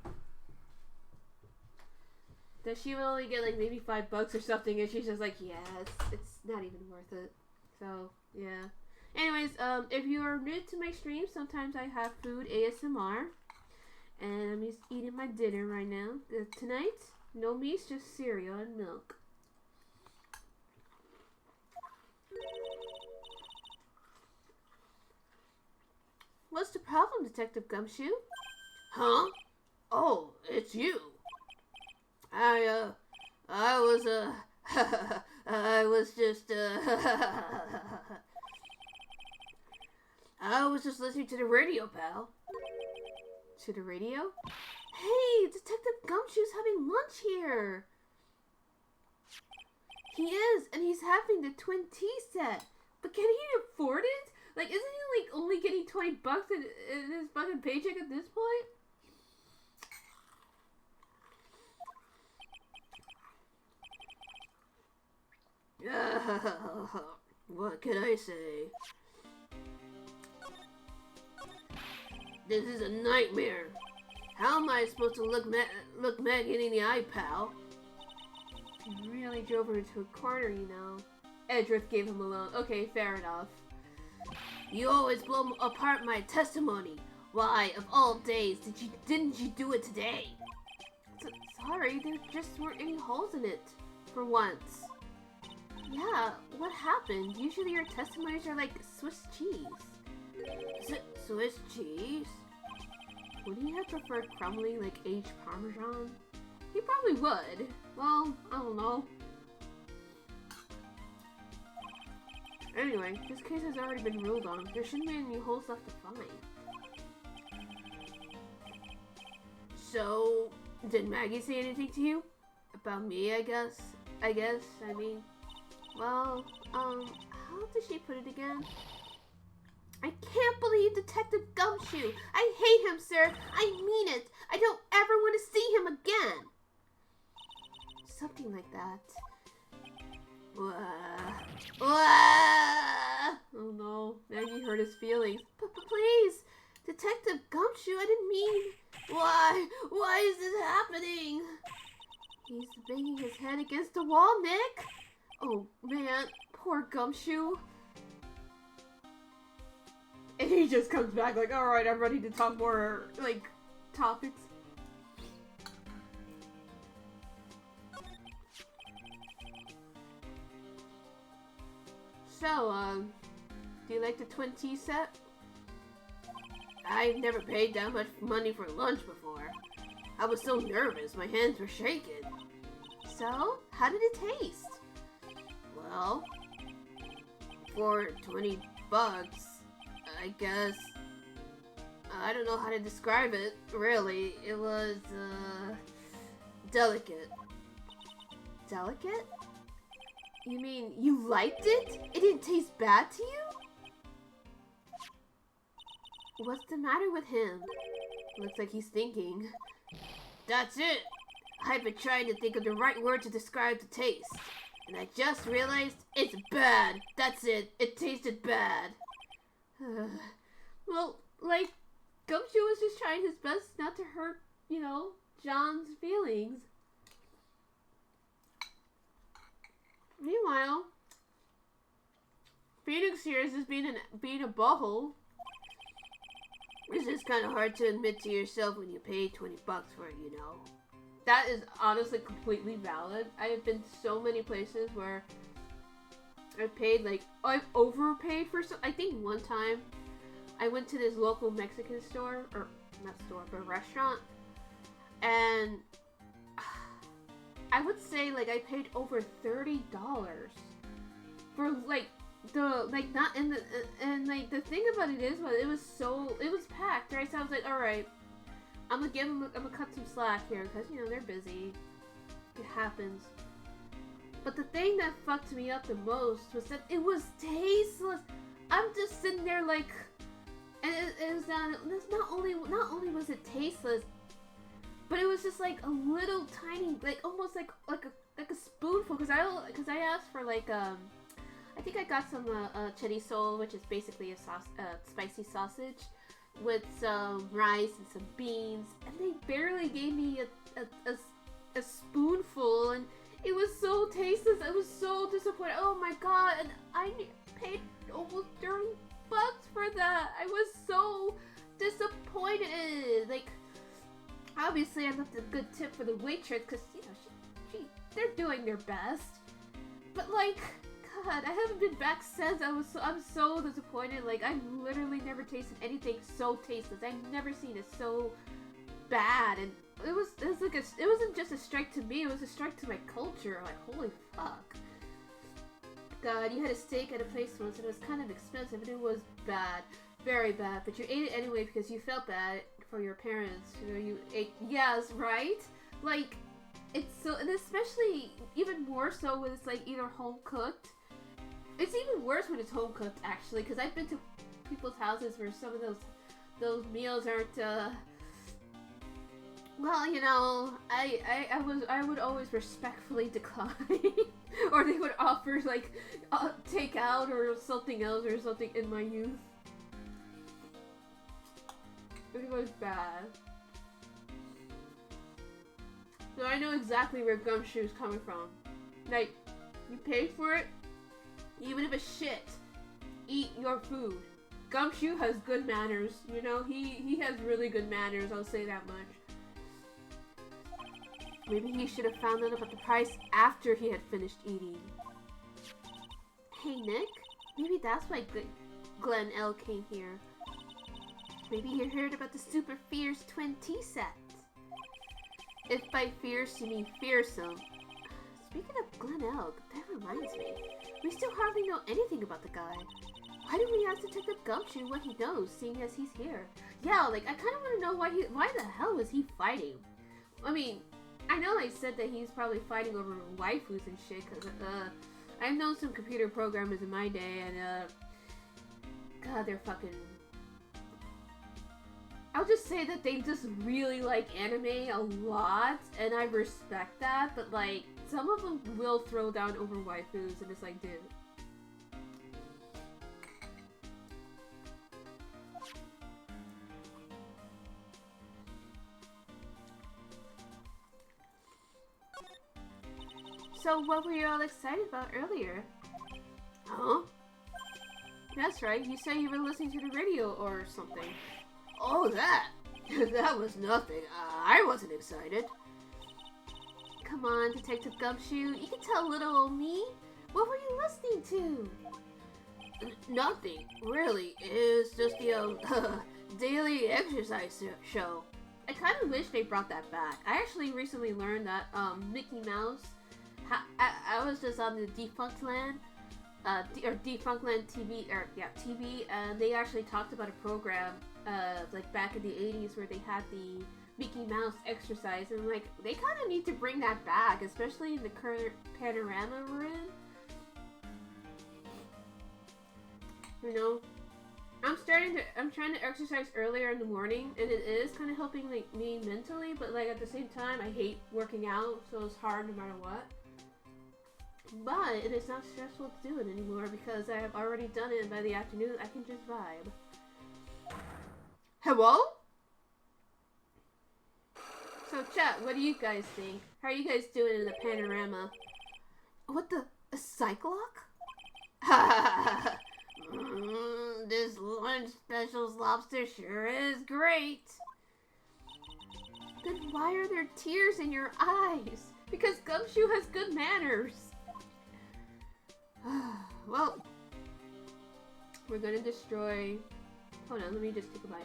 That she would only get, like, maybe $5 or something, and she's just like, yeah, it's not even worth it. So, yeah. Anyways, if you are new to my stream, sometimes I have food ASMR. And I'm just eating my dinner right now. Tonight, no meat, just cereal and milk. What's the problem, Detective Gumshoe? Huh? Oh, it's you. I was just listening to the radio, pal. To the radio? Hey, Detective Gumshoe's having lunch here. He is, and he's having the twin tea set. But can he afford it? Like, isn't he, like, only getting $20 in his fucking paycheck at this point? What can I say? This is a nightmare. How am I supposed to look Maggie in the eye, pal? He really drove her into a corner, you know. Edgeworth gave him a loan. Okay, fair enough. You always blow apart my testimony. Why, of all days, didn't you do it today? Sorry, there just weren't any holes in it. For once. Yeah, what happened? Usually your testimonies are like Swiss cheese. Swiss cheese? Would he have preferred crumbling like aged Parmesan? He probably would. Well, I don't know. Anyway, this case has already been ruled on. There shouldn't be any holes left to find. So, did Maggie say anything to you? About me, I guess? I mean... Well, how did she put it again? I can't believe Detective Gumshoe! I hate him, sir! I mean it! I don't ever want to see him again! Something like that. Oh no, Maggie hurt his feelings. But please, Detective Gumshoe, I didn't mean... Why is this happening? He's banging his head against the wall, Nick! Oh man, poor Gumshoe. And he just comes back like, alright, I'm ready to talk more, like, topics. So, do you like the twin tea set? I've never paid that much money for lunch before. I was so nervous, my hands were shaking. So, how did it taste? Well, for $20, I guess, I don't know how to describe it, really. It was, delicate. Delicate? You mean you liked it? It didn't taste bad to you? What's the matter with him? Looks like he's thinking. That's it! I've been trying to think of the right word to describe the taste. And I just realized it's bad. That's it. It tasted bad. Well, like, Gumshoe was just trying his best not to hurt, you know, John's feelings. Meanwhile, Phoenix here is just being a butthole. This is kind of hard to admit to yourself when you pay 20 bucks for it, you know. That is honestly completely valid. I have been so many places where I've paid, like, I've overpaid for some. I think one time I went to this local Mexican store, or not store, but restaurant, and I would say, like, I paid over $30 for, like, not in the, and, like, the thing about it is, it was packed, right? So I was like, alright, I'm gonna cut some slack here, because, you know, they're busy. It happens. But the thing that fucked me up the most was that it was tasteless. I'm just sitting there, like, and it was not only was it tasteless, but it was just like a little tiny, like almost like a spoonful. Because I asked for like I think I got some chorizo, which is basically a spicy sausage, with some rice and some beans, and they barely gave me a spoonful, and it was so tasteless. I was so disappointed. Oh my god! And I paid almost 30 bucks for that. I was so disappointed. Like, obviously, I left a good tip for the waitress because, you know, they're doing their best. But like, God, I haven't been back since. I'm so disappointed. Like, I've literally never tasted anything so tasteless. I've never seen it so bad, and it wasn't just a strike to me. It was a strike to my culture. Like, holy fuck. God, you had a steak at a place once, and it was kind of expensive, and it was bad, very bad. But you ate it anyway because you felt bad for your parents. You know, you ate. Yes, right. Like, it's so, and especially even more so when it's like either home cooked. It's even worse when it's home cooked, actually, because I've been to people's houses where some of those meals aren't. Well, you know, I would always respectfully decline, or they would offer like takeout or something else or something in my youth. It was bad. So I know exactly where Gumshoe's coming from. Like, you paid for it, even if it's shit. Eat your food. Gumshoe has good manners. You know, he has really good manners. I'll say that much. Maybe he should have found out about the price after he had finished eating. Hey, Nick? Maybe that's why Glenn L. came here. Maybe he heard about the super fierce twin tea set. If by fierce you mean fearsome. Speaking of Glenn L., that reminds me. We still hardly know anything about the guy. Why don't we ask Detective Gumshoe what he knows, seeing as he's here? Yeah, like, I kind of want to know why the hell was he fighting? I mean, I know I said that he's probably fighting over waifus and shit, because, I've known some computer programmers in my day, and, God, they're fucking... I'll just say that they just really like anime a lot, and I respect that, but, like, some of them will throw down over waifus, and it's like, dude. So what were you all excited about earlier? Huh? That's right, you said you were listening to the radio or something. Oh, that? That was nothing. I wasn't excited. Come on, Detective Gumshoe. You can tell little old me. What were you listening to? Nothing, really. It's just the daily exercise show. I kind of wish they brought that back. I actually recently learned that Mickey Mouse... I was just on the Defunctland, or Defunctland TV, TV, and they actually talked about a program like back in the 80s where they had the Mickey Mouse exercise, and like they kind of need to bring that back, especially in the current panorama we're in. You know, I'm trying to exercise earlier in the morning, and it is kind of helping like me mentally, but like at the same time, I hate working out, so it's hard no matter what. But it is not stressful to do it anymore because I have already done it, and by the afternoon, I can just vibe. Hello? So chat, what do you guys think? How are you guys doing in the panorama? What the? A Cyclock? This lunch special's lobster sure is great. Then why are there tears in your eyes? Because Gumshoe has good manners. Well, we're gonna destroy... Hold on, let me just take a bite.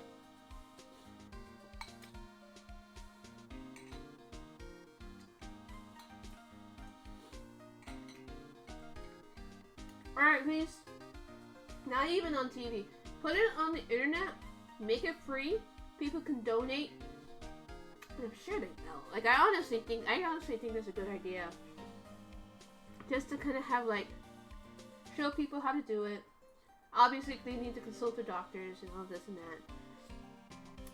Alright, please. Not even on TV. Put it on the internet. Make it free. People can donate. And I'm sure they know. Like, I honestly think that's a good idea. Just to kind of have, like, show people how to do it. Obviously, they need to consult their doctors and all this and that.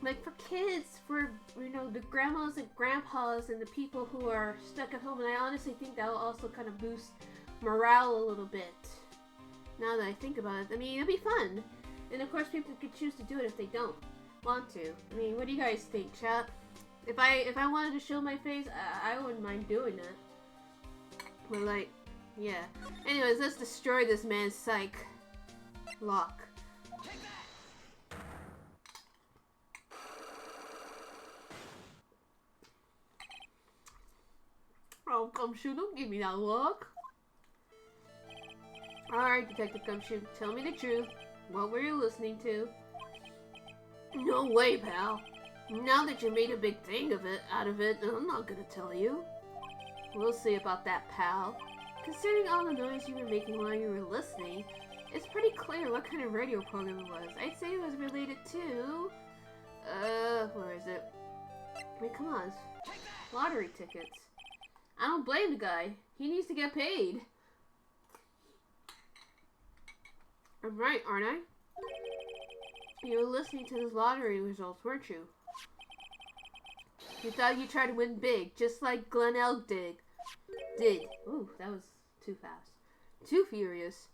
Like, for kids, for, you know, the grandmas and grandpas and the people who are stuck at home. And I honestly think that will also kind of boost morale a little bit. Now that I think about it, I mean, it'll be fun. And of course, people could choose to do it if they don't want to. I mean, what do you guys think, chat? If I wanted to show my face, I wouldn't mind doing that. But like, yeah. Anyways, let's destroy this man's psych lock. Oh, Gumshoe, don't give me that look. Alright, Detective Gumshoe, tell me the truth. What were you listening to? No way, pal. Now that you made a big thing out of it, I'm not gonna tell you. We'll see about that, pal. Considering all the noise you were making while you were listening, it's pretty clear what kind of radio program it was. I'd say it was related to... where is it? Wait, come on. Lottery tickets. I don't blame the guy. He needs to get paid. I'm right, aren't I? You were listening to those lottery results, weren't you? You thought you'd try to win big, just like Glenn Elk did. Ooh, that was too fast. Too furious.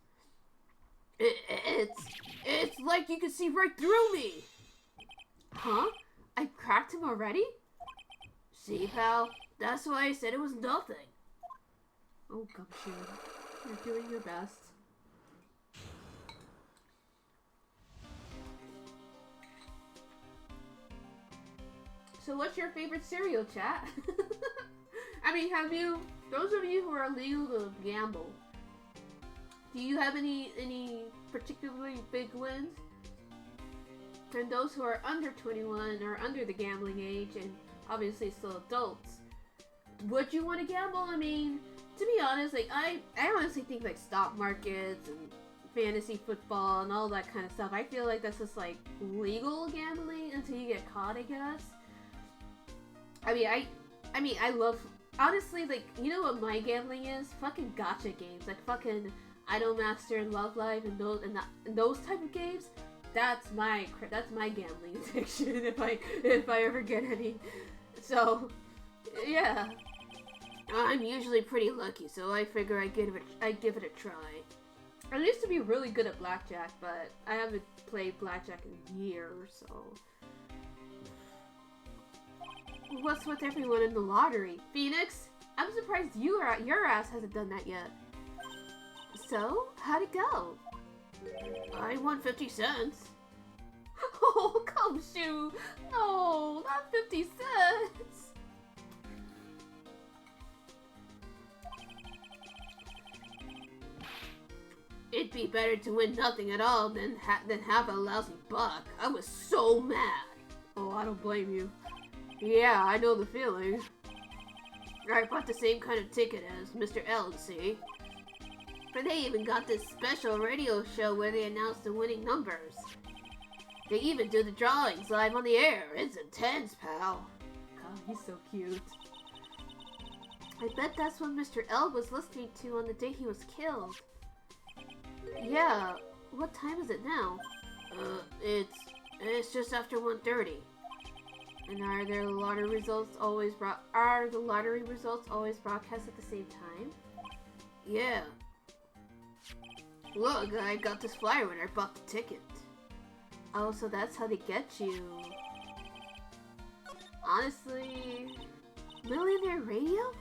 It's like you can see right through me! Huh? I cracked him already? See, pal? That's why I said it was nothing. Oh, Gumshoe. You're doing your best. So what's your favorite cereal, chat? I mean, those of you who are legal to gamble, do you have any particularly big wins? And those who are under 21 or under the gambling age and obviously still adults, would you want to gamble? I mean, to be honest, like I honestly think like stock markets and fantasy football and all that kind of stuff, I feel like that's just like legal gambling until you get caught, I guess. I mean, I love, honestly, like, you know what my gambling is? Fucking gacha games, like fucking Idolmaster and Love Live and those type of games. That's my gambling addiction if I ever get any. So, yeah. I'm usually pretty lucky, so I figure I'd give it a try. I used to be really good at blackjack, but I haven't played blackjack in years, so. What's with everyone in the lottery? Phoenix? I'm surprised your ass hasn't done that yet. So, how'd it go? I won 50 cents. Oh, Gumshoe! No, not 50 cents! It'd be better to win nothing at all than have a lousy buck. I was so mad. Oh, I don't blame you. Yeah, I know the feeling. I bought the same kind of ticket as Mr. L, see? But they even got this special radio show where they announced the winning numbers. They even do the drawings live on the air. It's intense, pal. God, he's so cute. I bet that's what Mr. L was listening to on the day he was killed. Yeah, what time is it now? It's just after 1:30. And are the lottery results always broadcast at the same time? Yeah. Look, I got this flyer when I bought the ticket. Oh, so that's how they get you. Honestly, Millionaire Radio?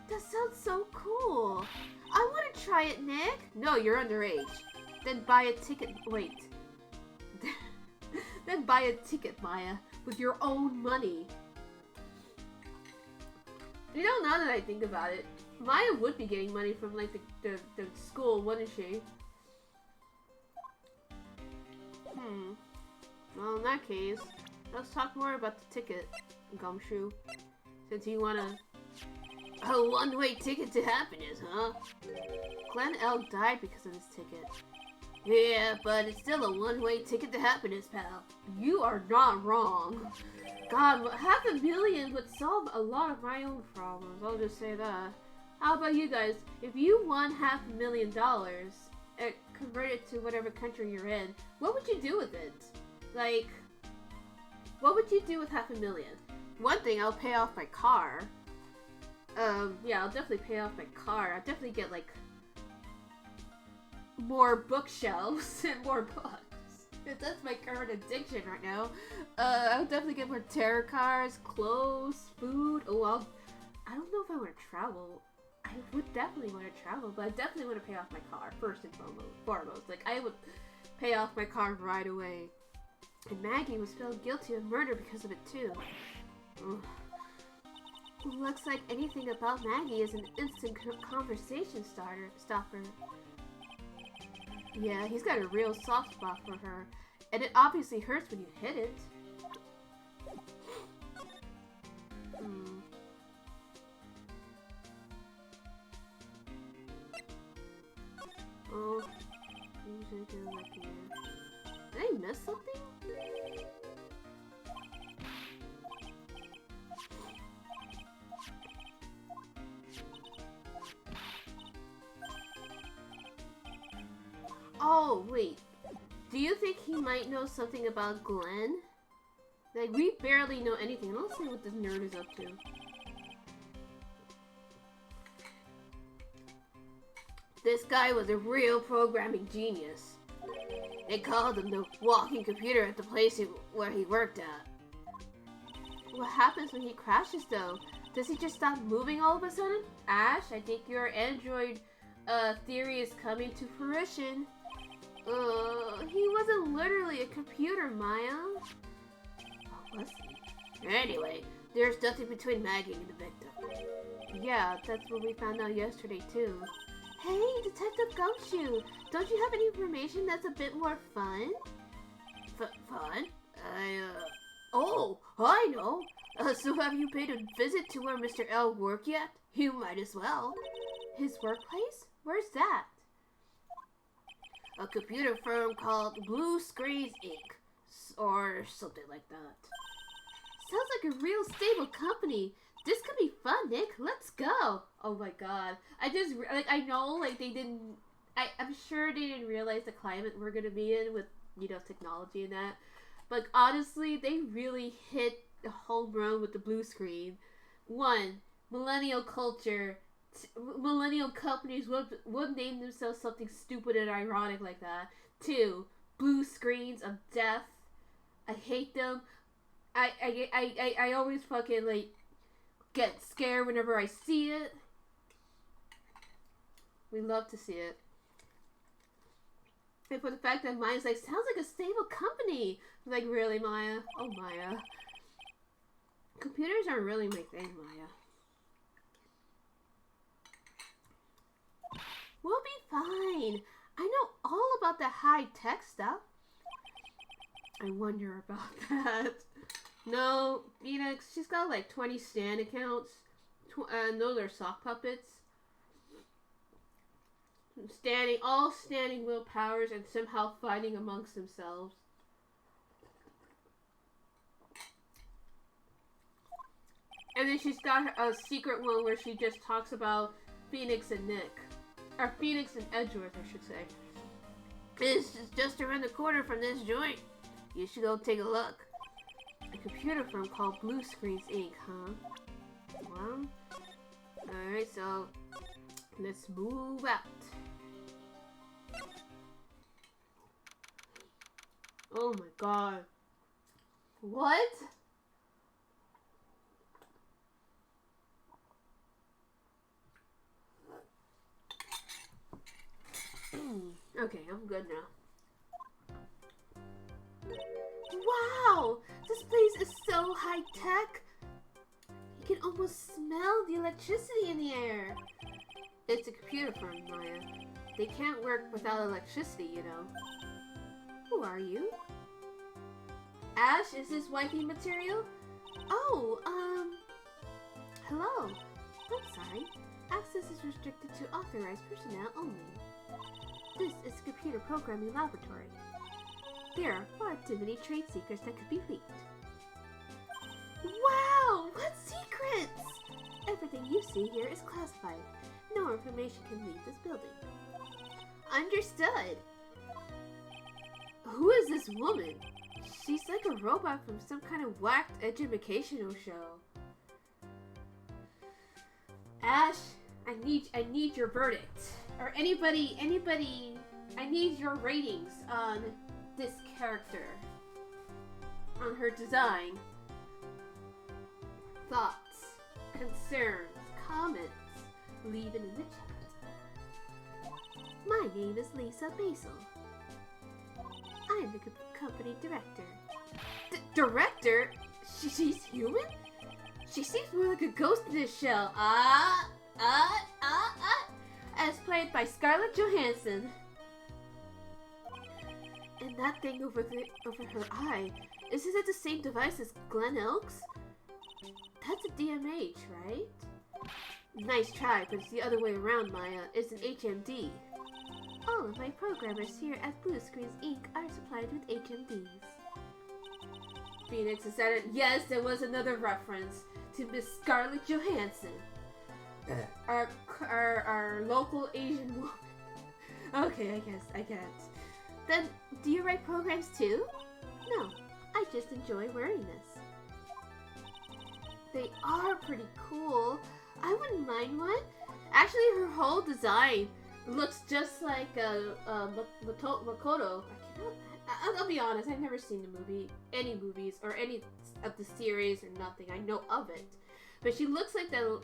That sounds so cool. I want to try it, Nick. No, you're underage. Then buy a ticket. Wait. Then buy a ticket, Maya, with your own money. You know, now that I think about it, Maya would be getting money from, like, the school, wouldn't she? Well, in that case, let's talk more about the ticket, Gumshoe. Since you want a one-way ticket to happiness, huh? Glenn L. died because of this ticket. Yeah, but it's still a one-way ticket to happiness, pal. You are not wrong. God, $500,000 would solve a lot of my own problems, I'll just say that. How about you guys? If you won $500,000 and convert it to whatever country you're in, what would you do with it? Like, what would you do with $500,000? One thing, I'll pay off my car. Yeah, I'll definitely pay off my car. I'll definitely get, like, more bookshelves and more books. That's my current addiction right now. I'll definitely get more tarot cards, clothes, food. Oh, I don't know if I want to travel. I would definitely want to travel, but I definitely want to pay off my car first and foremost. Like, I would pay off my car right away. And Maggie was found guilty of murder because of it too. Ugh. Looks like anything about Maggie is an instant conversation stopper. Yeah, he's got a real soft spot for her. And it obviously hurts when you hit it. Oh, usually do like here. Did I miss something? Oh, wait. Do you think he might know something about Glenn? Like, we barely know anything. Let's see what this nerd is up to. This guy was a real programming genius. They called him the walking computer at the place where he worked at. What happens when he crashes, though? Does he just stop moving all of a sudden? Ash, I think your android theory is coming to fruition. He wasn't literally a computer, Maya. Oh, was he? Anyway, there's nothing between Maggie and the victim. Yeah, that's what we found out yesterday, too. Hey, Detective Gumshoe! Don't you have any information that's a bit more fun? Fun? Oh, I know! So have you paid a visit to where Mr. L worked yet? You might as well. His workplace? Where's that? A computer firm called Blue Screens Inc. Or something like that. Sounds like a real stable company. This could be fun, Nick. Let's go. Oh my god. I know, like, they didn't... I'm sure they didn't realize the climate we're gonna be in with, you know, technology and that. But honestly, they really hit the home run with the blue screen. One, millennial culture. Millennial companies would name themselves something stupid and ironic like that. Two, blue screens of death. I hate them. I always fucking, like, get scared whenever I see it. We love to see it. And for the fact that Maya's like, sounds like a stable company. I'm like, really, Maya? Oh, Maya. Computers aren't really my thing, Maya. We'll be fine. I know all about the high-tech stuff. I wonder about that. No, Phoenix, she's got like 20 Stan accounts. And those are sock puppets. All standing willpowers and somehow fighting amongst themselves. And then she's got a secret one where she just talks about Phoenix and Nick. Or Phoenix and Edgeworth, I should say. This is just around the corner from this joint. You should go take a look. A computer firm called Blue Screens Inc., huh? Well, alright, so let's move out. Oh my god. What? Okay, I'm good now. Wow! This place is so high-tech! You can almost smell the electricity in the air! It's a computer firm, Maya. They can't work without electricity, you know. Who are you? Ash, is this wifey material? Oh, hello. I'm sorry. Access is restricted to authorized personnel only. This is a computer programming laboratory. There are far too many trade secrets that could be leaked. Wow! What secrets? Everything you see here is classified. No information can leave this building. Understood. Who is this woman? She's like a robot from some kind of whacked educational show. Ash, I need your verdict. Or anybody, I need your ratings on this character. On her design. Thoughts, concerns, comments. Leave it in the chat. My name is Lisa Basil. I'm the company director. Director? She's human? She seems more like a ghost in this shell. As played by Scarlett Johansson. And that thing over her eye, isn't it the same device as Glen Elk's? That's a DMH, right? Nice try, but it's the other way around, Maya. It's an HMD. All of my programmers here at Blue Screens Inc. are supplied with HMDs. Phoenix, is that it? Yes, there was another reference to Miss Scarlett Johansson. Our local Asian woman. Okay, I can't. Then, do you write programs too? No, I just enjoy wearing this. They are pretty cool. I wouldn't mind one. Actually, her whole design looks just like Makoto. I'll be honest, I've never seen the movie, any movies, or any of the series or nothing. I know of it. But she looks like the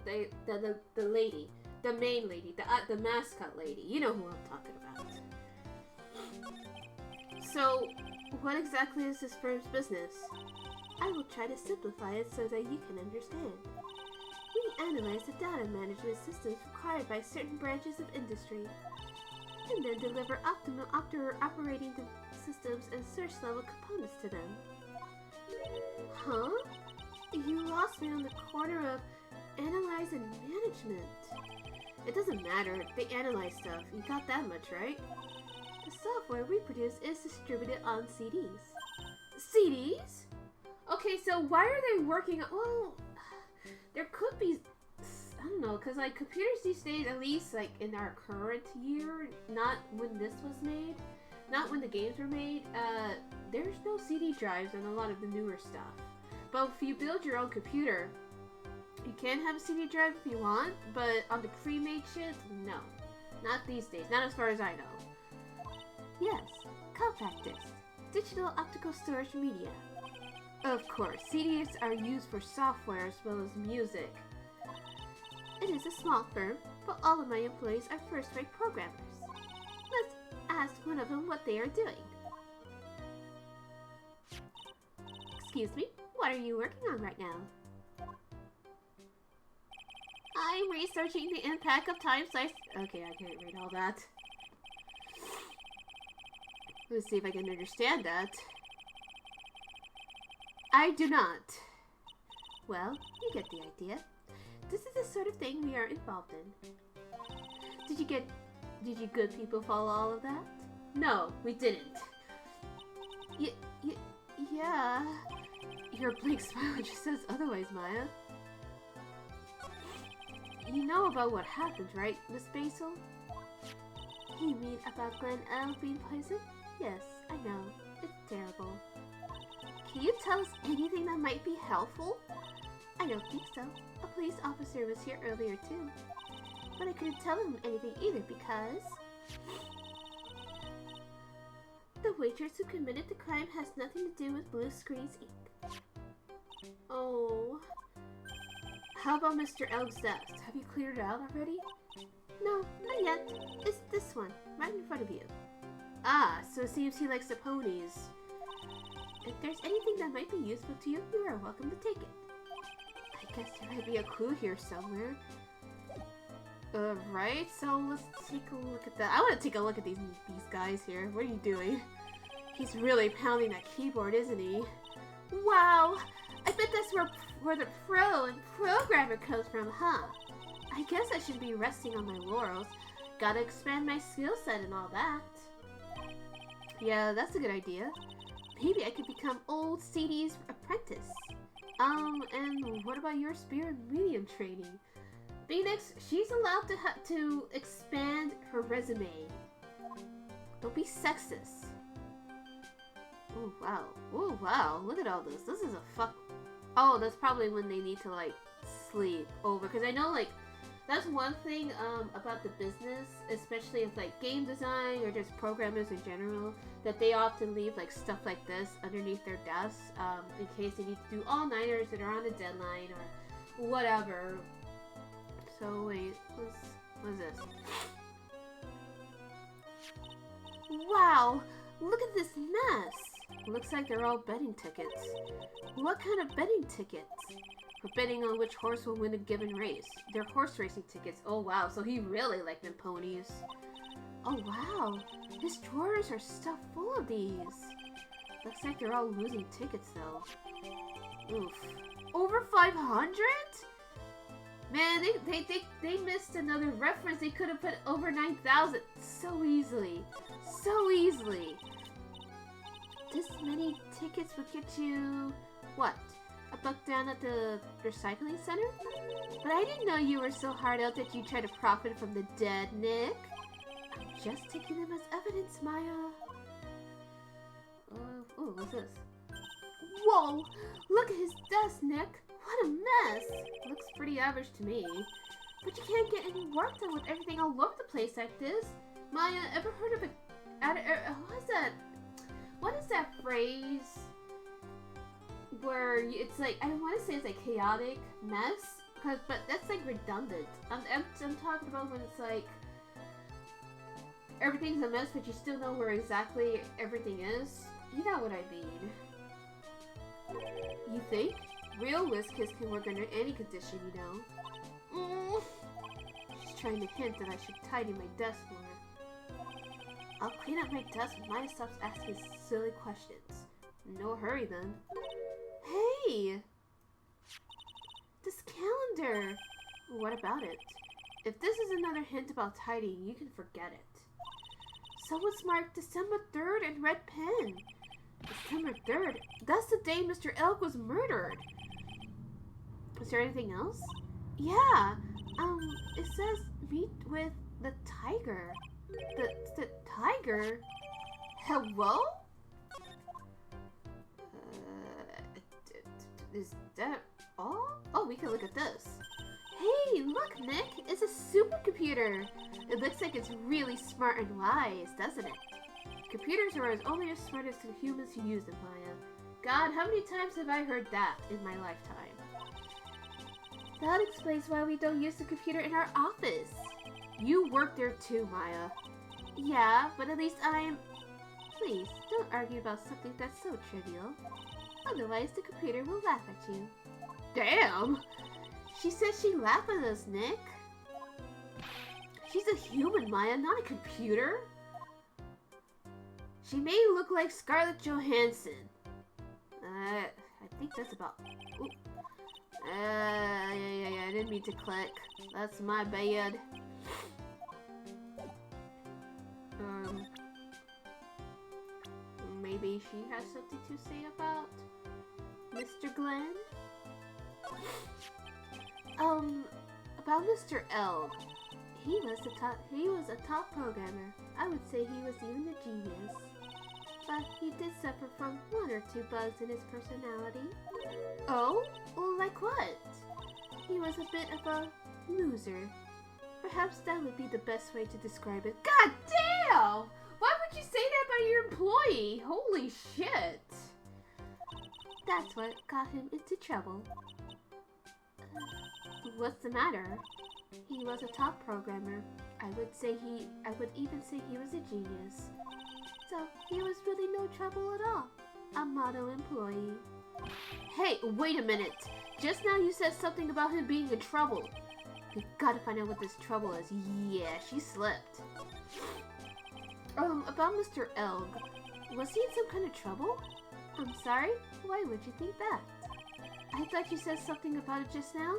lady, the main lady, the mascot lady. You know who I'm talking about. So, what exactly is this firm's business? I will try to simplify it so that you can understand. We analyze the data management systems required by certain branches of industry, and then deliver optimal operating systems and search-level components to them. Huh? You lost me on the corner of analyze and management. It doesn't matter, they analyze stuff. You got that much, right? The software we produce is distributed on CDs. CDs? Okay, so why are they working on... Well, there could be... I don't know, because like computers these days, at least like in our current year, not when this was made, not when the games were made, there's no CD drives on a lot of the newer stuff. But if you build your own computer, you can have a CD drive if you want, but on the pre-made shit, no. Not these days, not as far as I know. Yes, compact disc, digital optical storage media. Of course, CDs are used for software as well as music. It is a small firm, but all of my employees are first-rate programmers. Let's ask one of them what they are doing. Excuse me, what are you working on right now? I'm researching the impact of time-slice... Okay, I can't read all that. Let's see if I can understand that. I do not. Well, you get the idea. This is the sort of thing we are involved in. Did you good people follow all of that? No, we didn't. Yeah. Your blank smile just says otherwise, Maya. You know about what happened, right, Miss Basil? You mean about Glen Elk being poisoned? Yes, I know. It's terrible. Can you tell us anything that might be helpful? I don't think so. A police officer was here earlier too. But I couldn't tell him anything either because... the waitress who committed the crime has nothing to do with Blue Screen's ink. Oh. How about Mr. Elk's desk? Have you cleared it out already? No, not yet. It's this one, right in front of you. Ah, so it seems he likes the ponies. If there's anything that might be useful to you, you are welcome to take it. I guess there might be a clue here somewhere. Right? So let's take a look at that. I want to take a look at these guys here. What are you doing? He's really pounding that keyboard, isn't he? Wow! I bet that's where the pro and programmer comes from, huh? I guess I should be resting on my laurels. Gotta expand my skill set and all that. Yeah, that's a good idea. Maybe I could become old CD's apprentice. And what about your spirit medium training? Phoenix, she's allowed to expand her resume. Don't be sexist. Oh wow. Oh wow. Look at all this. This is a fuck. Oh, that's probably when they need to like sleep over. Because I know like that's one thing about the business, especially if like game design or just programmers in general, that they often leave like stuff like this underneath their desks in case they need to do all-nighters that are on a deadline or whatever. So wait, what's this? Wow, look at this mess. Looks like they're all betting tickets. What kind of betting tickets? For betting on which horse will win a given race. They're horse racing tickets. Oh wow, so he really liked them ponies. Oh wow, his drawers are stuffed full of these. Looks like they're all losing tickets though. Oof. Over 500? Man, they missed another reference. They could have put over 9,000 so easily. So easily. This many tickets would get you, what? A buck down at the recycling center? But I didn't know you were so hard out that you try to profit from the dead, Nick. I'm just taking them as evidence, Maya. Oh, what's this? Whoa! Look at his desk, Nick. What a mess! Looks pretty average to me. But you can't get any work done with everything all over the place like this. Maya, ever heard of what is that phrase? Where it's like, I want to say it's like chaotic mess, but that's like redundant. I'm talking about when it's like everything's a mess, but you still know where exactly everything is. You know what I mean. You think? Real whiskers can work under any condition, you know. She's trying to hint that I should tidy my desk more. I'll clean up my desk when Maya stops asking silly questions. No hurry then. Hey! This calendar! What about it? If this is another hint about tidying, you can forget it. Someone's marked December 3rd in red pen. December 3rd? That's the day Mr. Elk was murdered. Is there anything else? Yeah. It says meet with the tiger. The tiger? Hello? Is that all? Oh, we can look at this. Hey, look, Nick! It's a supercomputer! It looks like it's really smart and wise, doesn't it? Computers are only as smart as the humans who use them, Maya. God, how many times have I heard that in my lifetime? That explains why we don't use the computer in our office. You work there too, Maya. Yeah, but at least Please, don't argue about something that's so trivial. Otherwise, the computer will laugh at you. Damn! She says she'd laugh at us, Nick. She's a human, Maya, not a computer. She may look like Scarlett Johansson. I think that's about... Ooh. Yeah, I didn't mean to click. That's my bad. Maybe she has something to say about Mr. Glenn? About Mr. L. He was a top programmer. I would say he was even a genius. But he did suffer from 1 or 2 bugs in his personality. Oh? Well, like what? He was a bit of a loser. Perhaps that would be the best way to describe it. God damn! Why would you say that about your employee? Holy shit! That's what got him into trouble. What's the matter? He was a top programmer. I would even say he was a genius. So, he was really no trouble at all. A model employee. Hey, wait a minute! Just now you said something about him being in trouble. We gotta find out what this trouble is. Yeah, she slipped. About Mr. Elg. Was he in some kind of trouble? I'm sorry? Why would you think that? I thought you said something about it just now.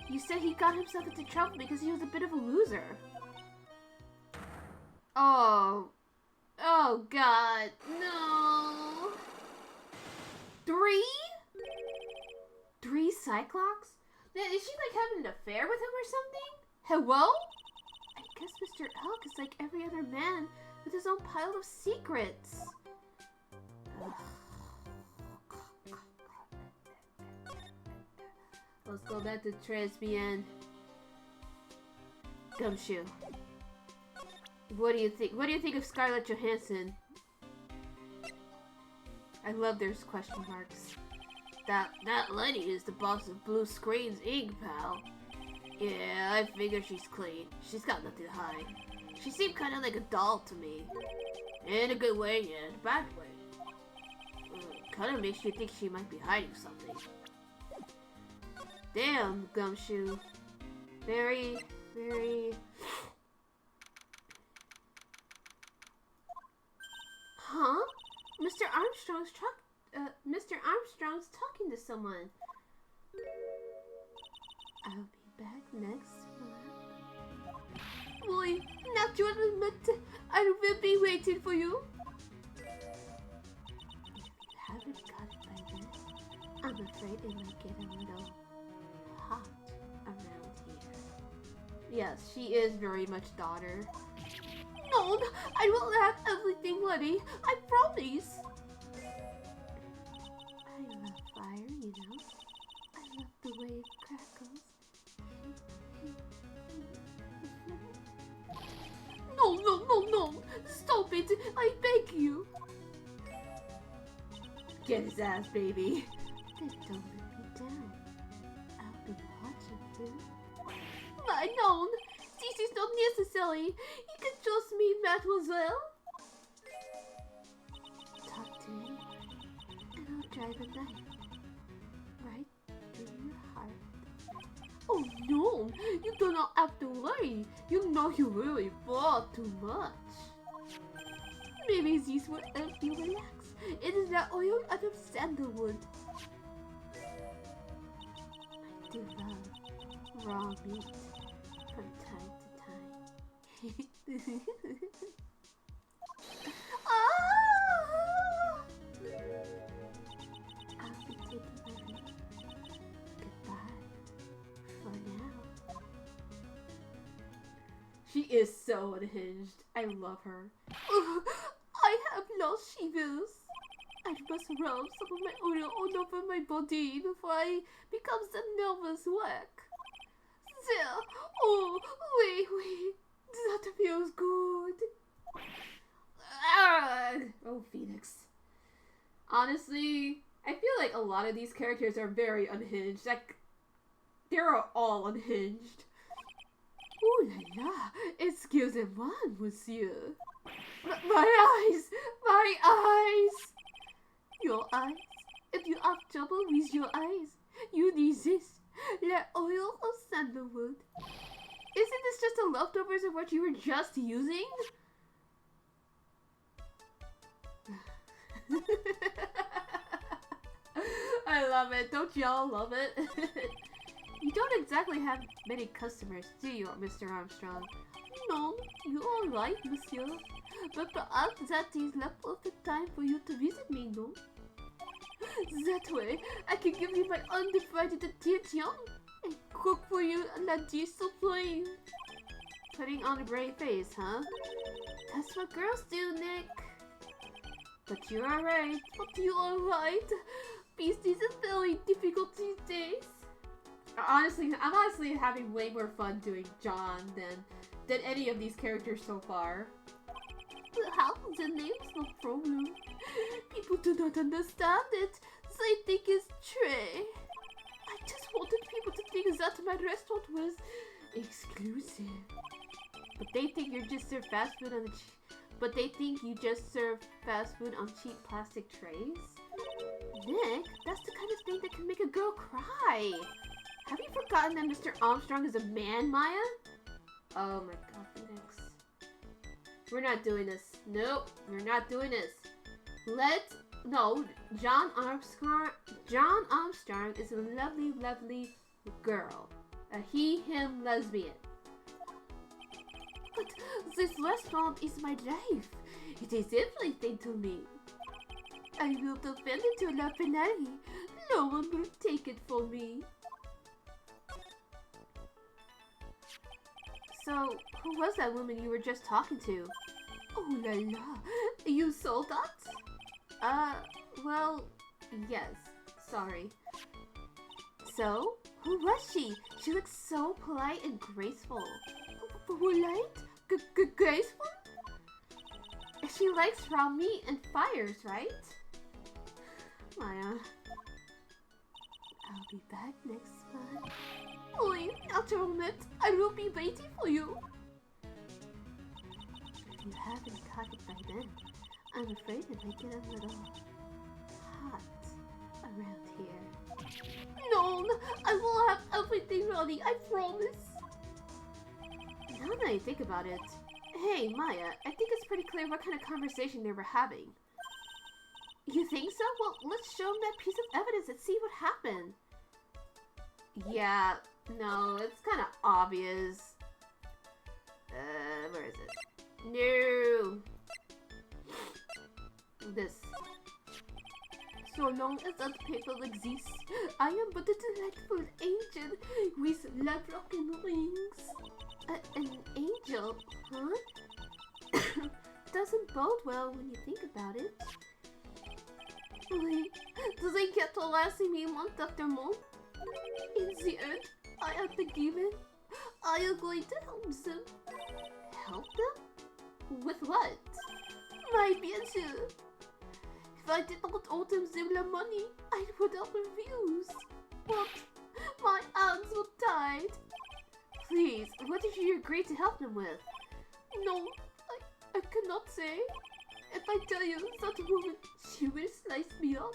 You said he got himself into trouble because he was a bit of a loser. Oh. Oh god. No. 3? 3 Cyclops? Is she like having an affair with him or something? Hello? I guess Mr. Elk is like every other man with his own pile of secrets. Ugh. Let's go back to Transbian. Gumshoe. What do you think? What do you think of Scarlett Johansson? I love there's question marks. That lady is the boss of Blue Screens Inc., pal. Yeah, I figure she's clean. She's got nothing to hide. She seemed kind of like a doll to me. In a good way, and a bad way. Kind of makes you think she might be hiding something. Damn, Gumshoe. Very... Huh? Mr. Armstrong's talking to someone. I'll be back next month. Boy, naturalmente, I will be waiting for you. If you haven't got it by then, I'm afraid it might get a little hot around here. Yes, she is very much daughter. No, I will have everything ready. I promise. I love fire, you know. I love the way it crackles. No. Stop it. I beg you. Get his ass, baby. Then don't let me down. I'll be watching too. No. This is not necessary. You can trust me, mademoiselle. Talk to me, and I'll drive a knife right in your heart. Oh no, you do not have to worry. You know you really bought too much. Maybe this will help you relax. It is the oil out of sandalwood. I do love raw meat from time to time. Ah! I'll be taking my leave. Goodbye for now. She is so unhinged. I love her. I have lost shivers. I must rub some of my oil all over my body before I become the nervous wreck. There. Oh, wait. That feels good. Oh, Phoenix. Honestly, I feel like a lot of these characters are very unhinged. Like, they're all unhinged. Ooh la la, excusez-moi, monsieur. My eyes! Your eyes? If you have trouble with your eyes, you need this. The oil of sandalwood. Isn't this just the leftovers of what you were just using? I love it. Don't y'all love it? You don't exactly have many customers, do you, Mr. Armstrong? No, you're alright, monsieur. But perhaps that is the perfect time for you to visit me, no? That way, I can give you my undivided attention. I cook for you and that diesel flame. Putting on a brave face, huh? That's what girls do, Nick. But you're alright. But you're alright. Beasties are very difficult these days. Honestly, I'm honestly having way more fun doing John than any of these characters so far. How the name's no problem. People do not understand it. They think it's Trey. I just wanted people to think that my restaurant was exclusive. But they think you just serve fast food on cheap plastic trays. Nick, that's the kind of thing that can make a girl cry. Have you forgotten that Mr. Armstrong is a man, Maya? Oh my god, Phoenix. We're not doing this. Nope, we're not doing this. John Armstrong is a lovely, lovely girl. A he/him lesbian. But this restaurant is my life. It is everything to me. I will defend it to la finale. No one will take it from me. So, who was that woman you were just talking to? Oh la la, you saw that? Well, yes, sorry. So, who was she? She looks so polite and graceful. Polite? Graceful? She likes raw meat and fires, right? Maya. I'll be back next month. Please, not a moment. I will be waiting for you. If you haven't caught it by then, I'm afraid it might get a little hot around here. No, I will have everything ready, I promise. Now that I think about it, hey Maya, I think it's pretty clear what kind of conversation they were having. You think so? Well, let's show them that piece of evidence and see what happened. Yeah, no, it's kind of obvious. Where is it? No! This. So long as that paper exists, I am but a delightful angel with love rocking wings. An angel, huh? Doesn't bode well when you think about it. Wait, do they get harassing me month after month? In the end, I am forgiven. I am going to help them. Help them? With what? My biensûr. If I did not owe them the money, I would have refused. But my hands were tied. Please, what did you agree to help them with? No, I cannot say. If I tell you that woman, she will slice me up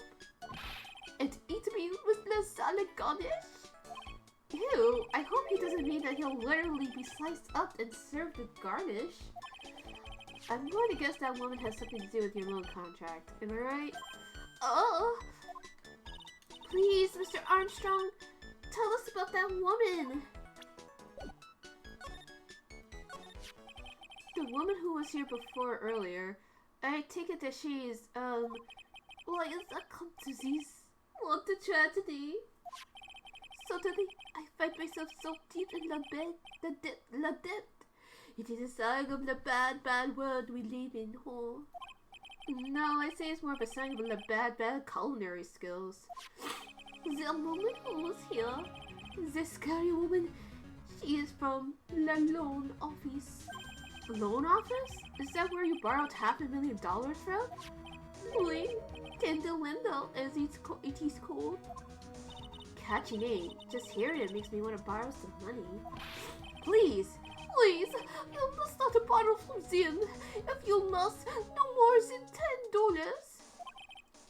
and eat me with the salad garnish. Ew, I hope he doesn't mean that he'll literally be sliced up and served with garnish. I'm going to guess that woman has something to do with your loan contract. Am I right? Oh! Please, Mr. Armstrong, tell us about that woman. The woman who was here before earlier, I take it that she's, why is that come to this? What a tragedy. Suddenly, I find myself so deep in la depth. It is a sign of the bad, bad world we live in, huh? No, I say it's more of a sign of the bad, bad culinary skills. The woman who was here, the scary woman, she is from the loan office. Loan office? Is that where you borrowed $500,000 from? Oui, tender window, as it is called. Catchy name. Just hearing it makes me want to borrow some money. Please, please, you must not borrow from them. If you must, no more than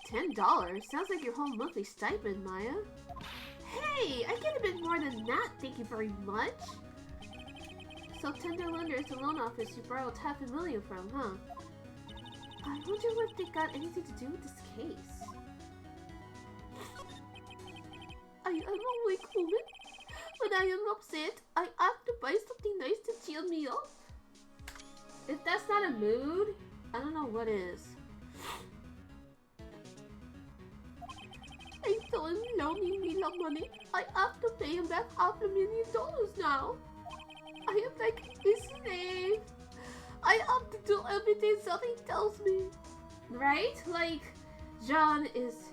$10. $10? Sounds like your whole monthly stipend, Maya. Hey, I get a bit more than that, thank you very much. So Tender Lender is the loan office you borrowed $500,000 from, huh? I wonder what they got anything to do with this case. I am a weak woman. When I am upset, I have to buy something nice to cheer me up. If that's not a mood, I don't know what is. I him loaning me the money, I have to pay him back $500,000 now. I am like his slave. I have to do everything that he tells me. Right? Like, John is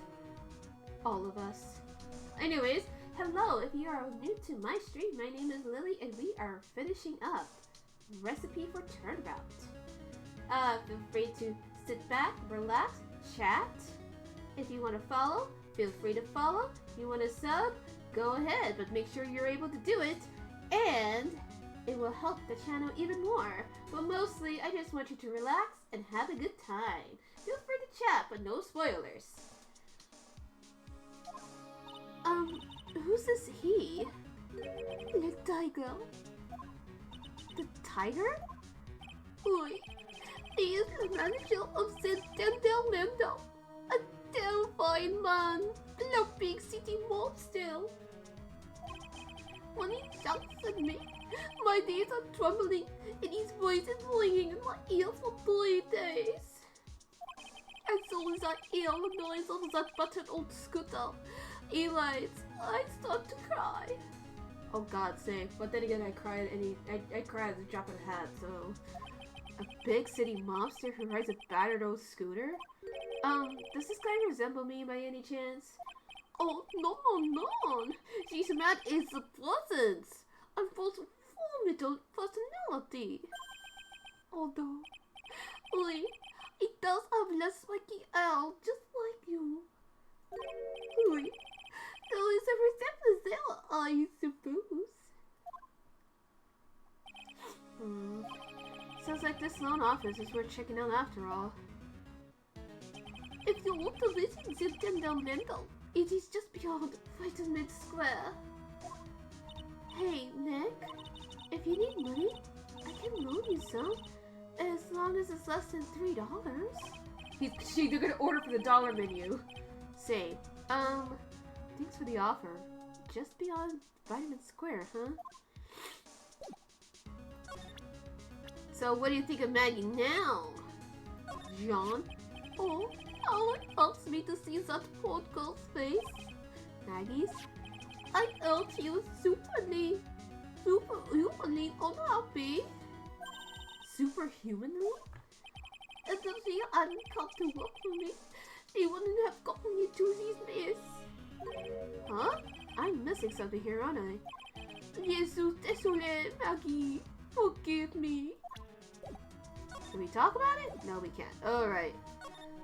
all of us. Anyways, hello, if you are new to my stream, my name is Lily and we are finishing up Recipe for Turnabout. Feel free to sit back, relax, chat. If you want to follow, feel free to follow. If you want to sub, go ahead, but make sure you're able to do it, and it will help the channel even more. But mostly, I just want you to relax and have a good time. Feel free to chat, but no spoilers. Who's this he? The tiger. The tiger? Oi, he is the manager of Staten, a terrifying man, a big city mob still. When he shouts at me, my knees are trembling and his voice is ringing in my ears for 3 days. As soon as I hear the noise of that battered old scooter, I start to cry. Oh God sake, but then again I cried at the drop of a hat, so... A big city mobster who rides a battered old scooter? Does this guy resemble me by any chance? Oh, no. She's mad is the presence. I'm full of formidable personality. Although, it does have less spiky L, just like you. There is a resemblance there, I suppose. Sounds like this loan office is worth checking out after all. If you want to visit the it is just beyond Vitamin Square. Hey, Nick, if you need money, I can loan you some, as long as it's less than $3. They're gonna order for the dollar menu. Say, thanks for the offer. Just beyond Vitamin Square, huh? So what do you think of Maggie now, John? Oh, how it helps me to see that poor girl's face. Maggie's? I heard she was superhumanly unhappy. Superhumanly? As if she hadn't come to work for me, she wouldn't have gotten me to this mess. Huh? I'm missing something here, aren't I? Jesus désolé, Maggie. Forgive me. Can we talk about it? No, we can't. Alright.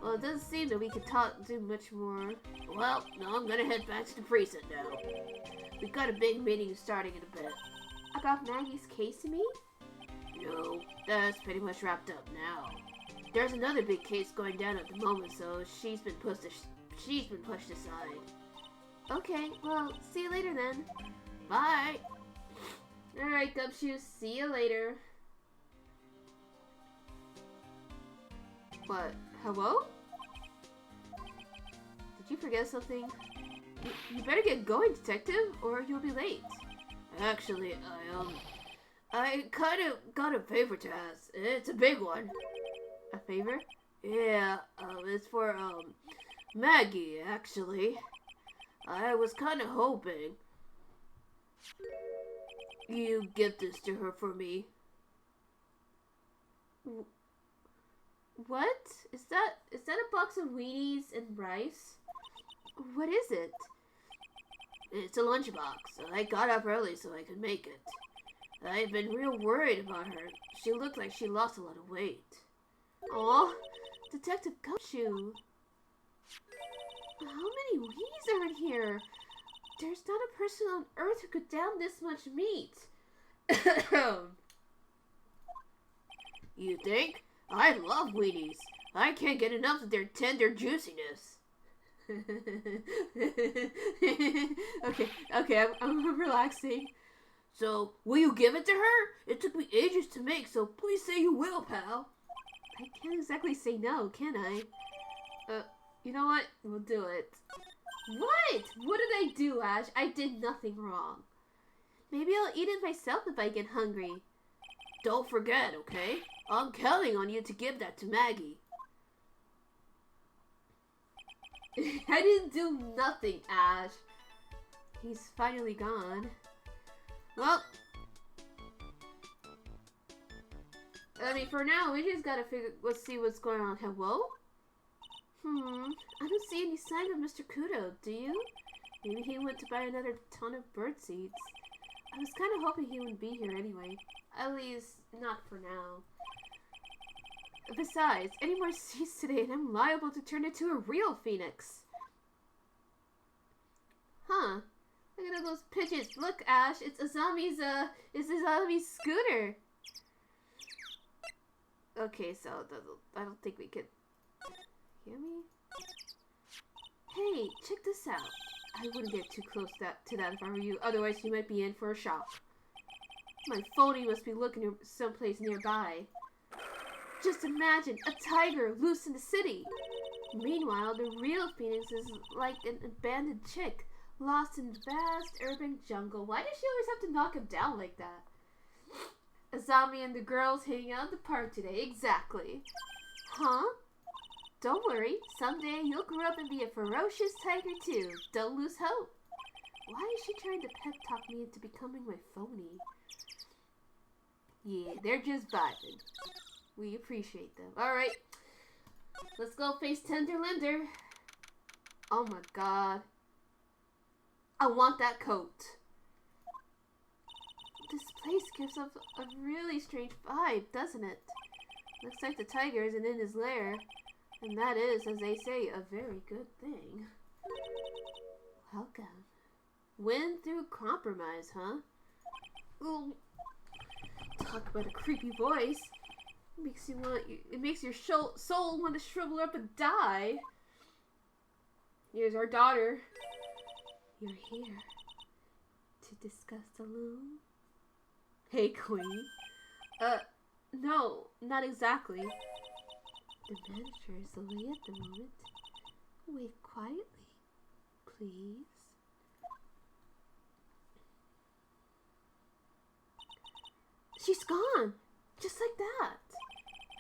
Well, it doesn't seem that we can do much more. Well, no, I'm gonna head back to the precinct now. We've got a big meeting starting in a bit. About Maggie's case, you mean? No, that's pretty much wrapped up now. There's another big case going down at the moment, so she's been pushed aside. Okay, well, see you later then. Bye! Alright, Gumshoe, see you later. What? Hello? Did you forget something? You better get going, detective, or you'll be late. Actually, I kind of got a favor to ask. It's a big one. A favor? Yeah, it's for, Maggie, actually. I was kind of hoping you give this to her for me. What? Is that a box of weenies and rice? What is it? It's a lunchbox. I got up early so I could make it. I've been real worried about her. She looked like she lost a lot of weight. Aw, Detective Gumshoe. How many weenies are in here? There's not a person on Earth who could down this much meat. You think? I love weenies. I can't get enough of their tender juiciness. Okay, I'm relaxing. So, will you give it to her? It took me ages to make, so please say you will, pal. I can't exactly say no, can I? You know what? We'll do it. What? What did I do, Ash? I did nothing wrong. Maybe I'll eat it myself if I get hungry. Don't forget, okay? I'm counting on you to give that to Maggie. I didn't do nothing, Ash. He's finally gone. Well, I mean, for now, we just gotta let's see what's going on. Hello? I don't see any sign of Mr. Kudo, do you? Maybe he went to buy another ton of bird seeds. I was kind of hoping he wouldn't be here anyway. At least, not for now. Besides, any more seeds today and I'm liable to turn into a real phoenix. Huh. Look at all those pigeons. Look, Ash, it's Azami's scooter. Okay, so I don't think we could hear me. Hey, check this out. I wouldn't get too close to that if I were you, otherwise you might be in for a shock. My phony must be looking someplace nearby. Just imagine a tiger loose in the city. Meanwhile, the real phoenix is like an abandoned chick, lost in vast urban jungle. Why does she always have to knock him down like that? Azami and the girls hanging out at the park today. Exactly. Huh? Don't worry. Someday you'll grow up and be a ferocious tiger too. Don't lose hope. Why is she trying to pep talk me into becoming my phony? Yeah, they're just vibing. We appreciate them. Alright. Let's go face Tender Linder. Oh my god. I want that coat. This place gives off a really strange vibe, doesn't it? Looks like the tiger isn't in his lair. And that is, as they say, a very good thing. Welcome. Win through compromise, huh? Ooh. Talk about a creepy voice. It makes your soul want to shrivel up and die. Here's our daughter. You're here to discuss alone? Hey, Queen. No, not exactly. The manager is away at the moment. Wait quietly, please. She's gone! Just like that.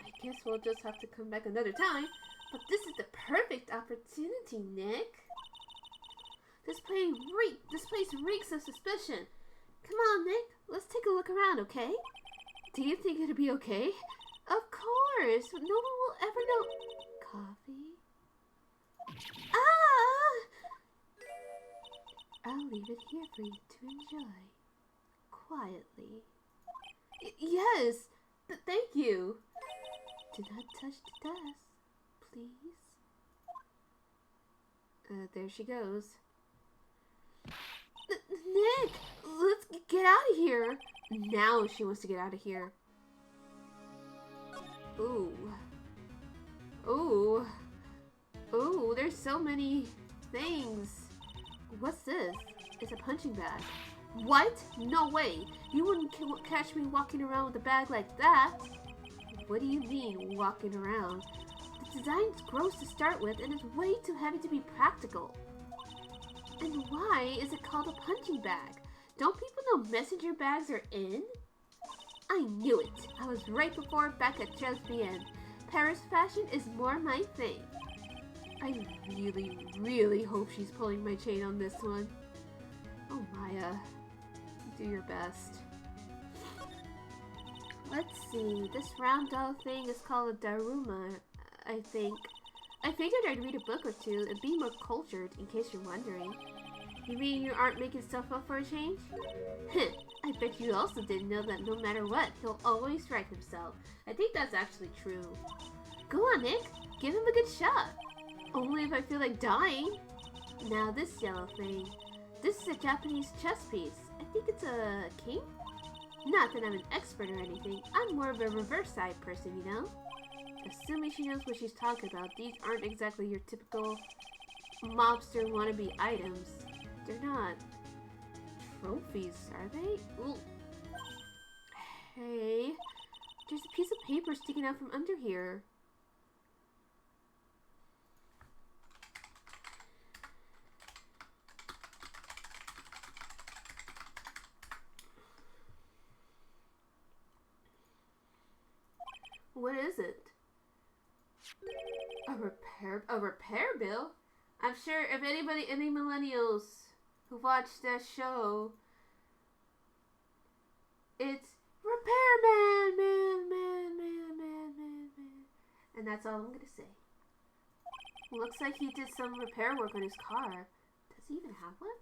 I guess we'll just have to come back another time. But this is the perfect opportunity, Nick. This place reeks of suspicion. Come on, Nick. Let's take a look around, okay? Do you think it'll be okay? Of course. No one will ever know. Coffee? Ah! I'll leave it here for you to enjoy. Quietly. Yes. Thank you. Do not touch the dust, please. There she goes. Nick, let's get out of here. Now she wants to get out of here. Ooh. Ooh. Ooh, there's so many things. What's this? It's a punching bag. What? No way. You wouldn't catch me walking around with a bag like that. What do you mean, walking around? The design's gross to start with, and it's way too heavy to be practical. And why is it called a punching bag? Don't people know messenger bags are in? I knew it. I was right before back at Chesbian. Paris fashion is more my thing. I really, really hope she's pulling my chain on this one. Oh, Maya. Do your best. Let's see. This round doll thing is called a Daruma, I think. I figured I'd read a book or two and be more cultured, in case you're wondering. You mean you aren't making stuff up for a change? Heh, I bet you also didn't know that no matter what, he'll always right himself. I think that's actually true. Go on, Nick. Give him a good shot. Only if I feel like dying. Now this yellow thing. This is a Japanese chess piece. I think it's a king? Not that I'm an expert or anything. I'm more of a reverse side person, you know? Assuming she knows what she's talking about, these aren't exactly your typical mobster wannabe items. They're not trophies, are they? Ooh. Hey, there's a piece of paper sticking out from under here. What is it? A repair bill? I'm sure if any millennials who watch that show, it's repairman, man. And that's all I'm gonna say. Looks like he did some repair work on his car. Does he even have one?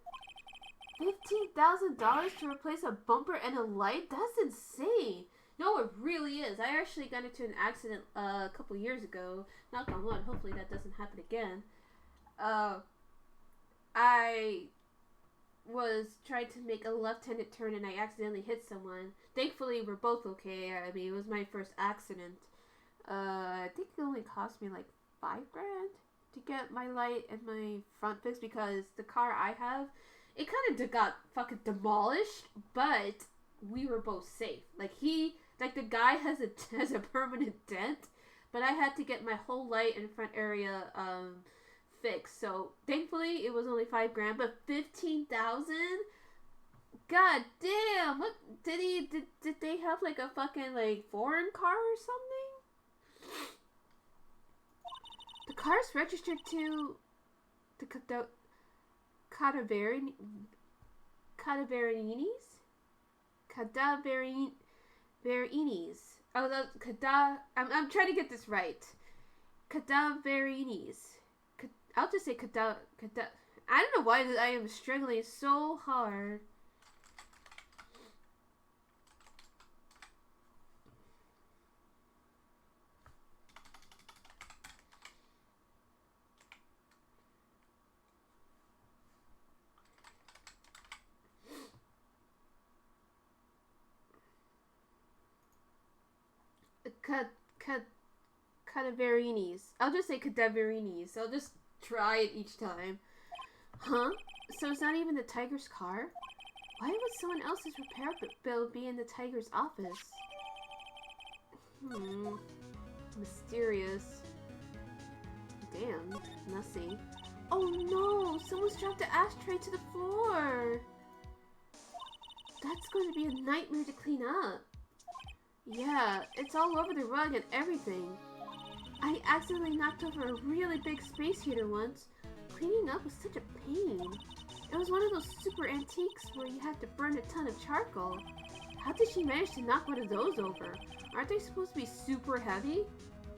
$15,000 to replace a bumper and a light? That's insane. No, it really is. I actually got into an accident a couple years ago. Knock on wood. Hopefully that doesn't happen again. I was trying to make a left-handed turn and I accidentally hit someone. Thankfully, we're both okay. I mean, it was my first accident. I think it only cost me like $5,000 to get my light and my front fixed because the car I have, it kind of got fucking demolished, but we were both safe. Like the guy has a permanent dent, but I had to get my whole light and front area fixed. So thankfully it was only $5,000, but $15,000. God damn! What did they have like a fucking like foreign car or something? The car's registered to the Cadaverinis. Oh, I'm trying to get this right. Cadaverinis. I'll just say I don't know why I am struggling so hard. Cadaverinis. I'll just say Cadaverinis. I'll just try it each time. Huh? So it's not even the tiger's car? Why would someone else's repair bill be in the tiger's office? Mysterious. Damn. Messy. Oh no! Someone's dropped the ashtray to the floor! That's going to be a nightmare to clean up. Yeah, it's all over the rug and everything. I accidentally knocked over a really big space heater once. Cleaning up was such a pain. It was one of those super antiques where you have to burn a ton of charcoal. How did she manage to knock one of those over? Aren't they supposed to be super heavy?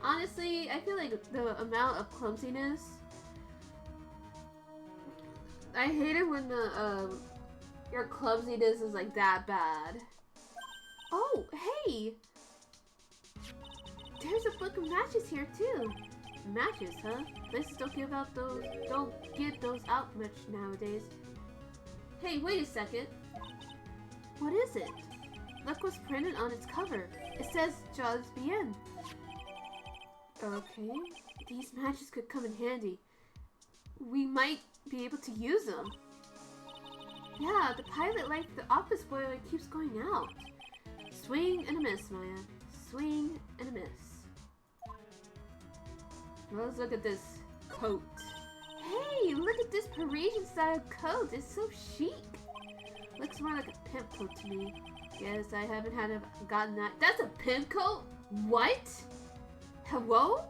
Honestly, I feel like the amount of clumsiness... I hate it when the, your clumsiness is like that bad. Oh, hey! There's a book of matches here too. Matches, huh? Places don't give those out much nowadays. Hey, wait a second. What is it? Look what's printed on its cover. It says J'AI'M BEING. Okay, these matches could come in handy. We might be able to use them. Yeah, the pilot light for the office boiler keeps going out. Swing and a miss, Maya. Swing and a miss. Well, let's look at this coat. Hey, look at this Parisian-style coat. It's so chic. Looks more like a pimp coat to me. Guess I haven't gotten that. That's a pimp coat? What? Hello?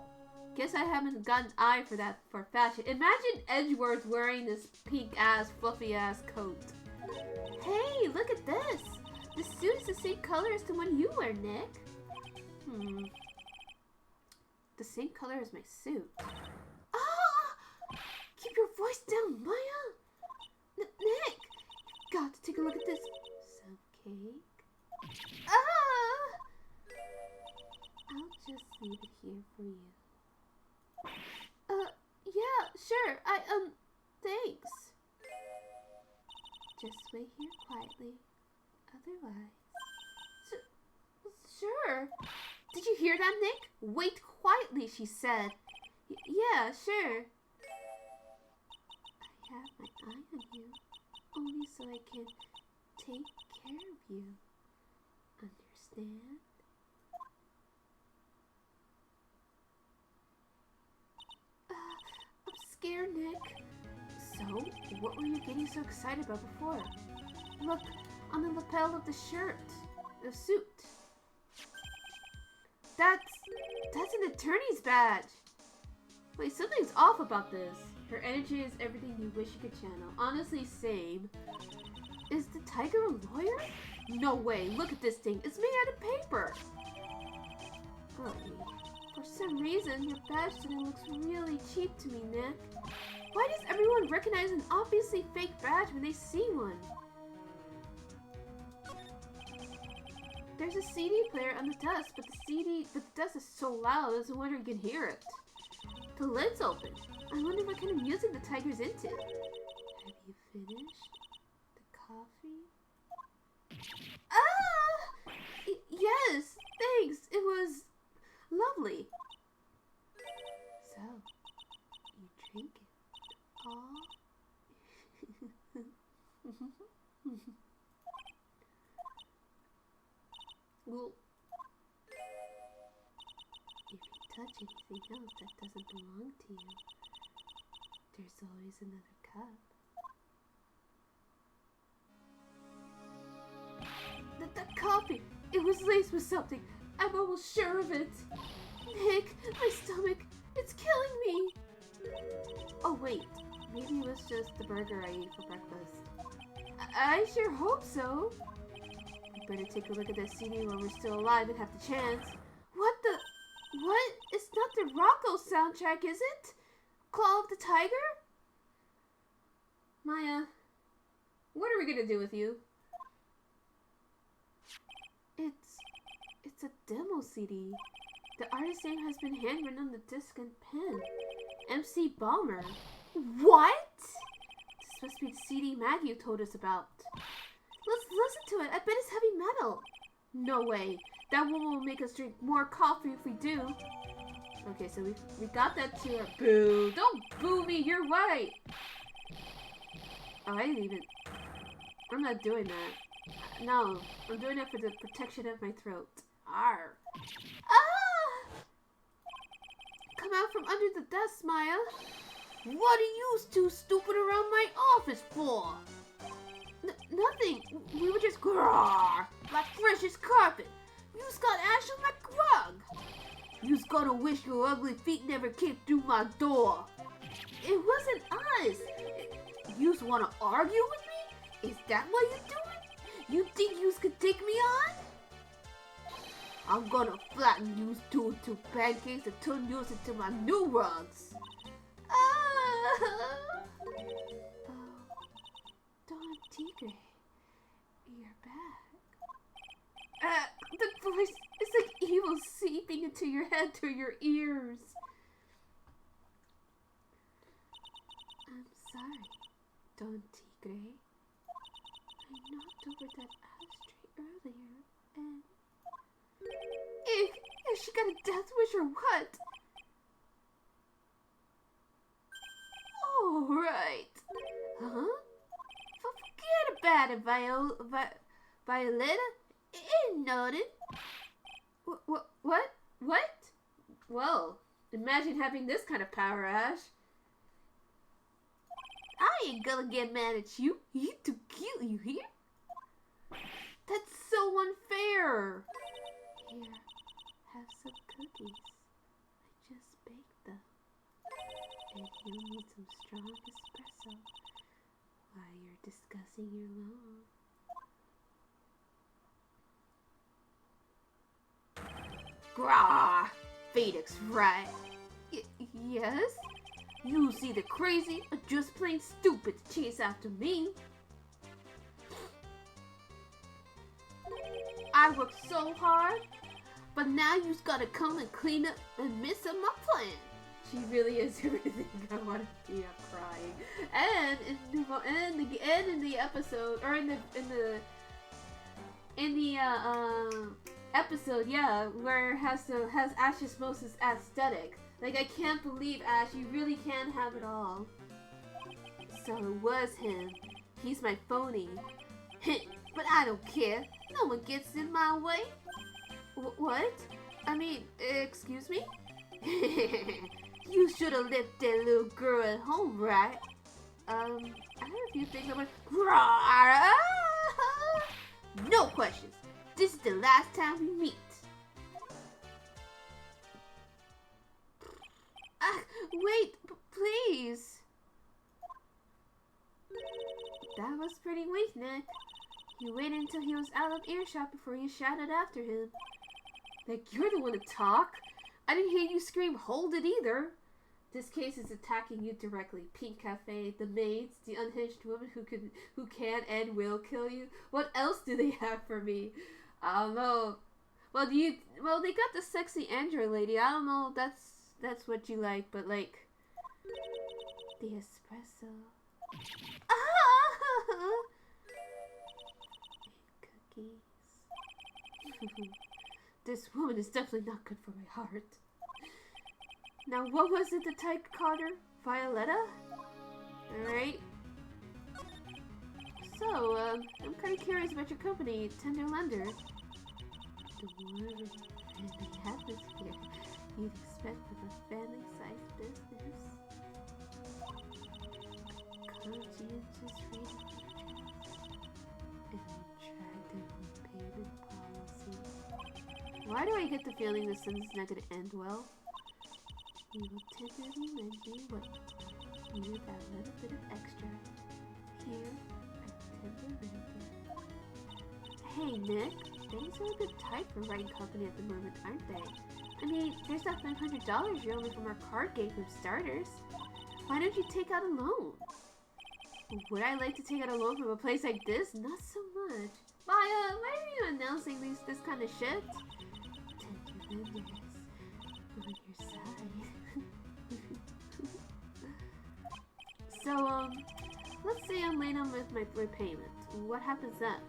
Guess I haven't gotten an eye for that for fashion. Imagine Edgeworth wearing this pink-ass, fluffy-ass coat. Hey, look at this. The suit is the same color as the one you wear, Nick. The same color as my suit. Ah! Keep your voice down, Maya! Nick! You've got to take a look at this. Some cake. Ah! I'll just leave it here for you. Yeah, sure. Thanks. Just wait here quietly. Otherwise... Sure. Did you hear that, Nick? Wait quietly, she said. Yeah, sure. I have my eye on you, only so I can take care of you. Understand? I'm scared, Nick. So, what were you getting so excited about before? Look, on the lapel of the shirt. The suit. That's an attorney's badge. Wait, something's off about this. Her energy is everything you wish you could channel. Honestly, same. Is the tiger a lawyer? No way. Look at this thing. It's made out of paper. Golly. For some reason, your badge today looks really cheap to me, Nick. Why does everyone recognize an obviously fake badge when they see one? There's a CD player on the desk, but the desk is so loud, I wonder you can hear it. The lid's open. I wonder what kind of music the tiger's into. Have you finished the coffee? Ah! Yes, thanks. It was lovely. So, you drink it all? Well, if you touch anything else that doesn't belong to you, there's always another cup. That coffee! It was laced with something. I'm almost sure of it. Nick, my stomach, it's killing me. Oh wait, maybe it was just the burger I ate for breakfast. I sure hope so. We better take a look at that CD while we're still alive and have the chance. What the? What? It's not the Rocco soundtrack, is it? Claw of the Tiger? Maya, what are we gonna do with you? It's a demo CD. The artist's name has been handwritten on the disc and pen. MC Balmer. What? This must be the CD Maggie told us about. Let's listen to it. I bet it's heavy metal. No way. That woman will make us drink more coffee if we do. Okay, so we got that to our boo. Don't boo me. You're right. Oh, I didn't even. I'm not doing that. No, I'm doing it for the protection of my throat. Arr. Ah! Come out from under the desk, Maya. What are you two stupid around my office for? Nothing. We were just grrr, like fresh as carpet. You's got ash on my rug. You's gonna wish your ugly feet never came through my door. It wasn't us. You's wanna argue with me? Is that what you doing? You think you's could take me on? I'm gonna flatten you's two into pancakes and turn yours into my new rugs. Don Tigre, you're back. The voice is like evil seeping into your head through your ears. I'm sorry, Don Tigre. I knocked over that ashtray earlier, and... Is she got a death wish or what? All right. Huh? Forget about it, Violetta. It ain't noted. What? Well, imagine having this kind of power, Ash. I ain't gonna get mad at you. You too cute, you hear? That's so unfair. Here, have some cookies. I just baked them. And you'll need some strong espresso while you're discussing your loan. Grah! Phoenix, right? Yes? You see the crazy or just plain stupid to chase after me? I worked so hard, but now you've got to come and clean up and mess up my plan. She really is everything I want to be crying. And in the episode, or in the episode, yeah, where it has Ash's most aesthetic. Like, I can't believe Ash, you really can have it all. So it was him. He's my phony. But I don't care. No one gets in my way. What? I mean, excuse me? You should have left that little girl at home, right? I have a few things I want. No questions. This is the last time we meet. Wait, please. You waited until he was out of earshot before you shouted after him. Like, you're the one to talk. I didn't hear you scream, hold it either. This case is attacking you directly. Pink Cafe, the maids, the unhinged woman who can and will kill you. What else do they have for me? I don't know. Well, they got the sexy android lady. I don't know. That's what you like, but like the espresso. Ah! Cookies. This woman is definitely not good for my heart. Now, what was it the type called her? Violetta? Alright. So, I'm kind of curious about your company, Tender Lender. The warm and friendly atmosphere you'd expect from a family-sized business. Conscientious reading and attractive payment policy. Why do I get the feeling this sentence is not going to end well? We will tenderly lend you what you need, that little bit of extra. Here, at Tender Lender. Hey, Nick. Things are a bit tight for writing company at the moment, aren't they? I mean, there's that $500 you owe me from our card game from starters. Why don't you take out a loan? Would I like to take out a loan from a place like this? Not so much. Why are you announcing this kind of shit? Tender Lenders on your side. So, let's say I'm late on with my repayment. What happens then?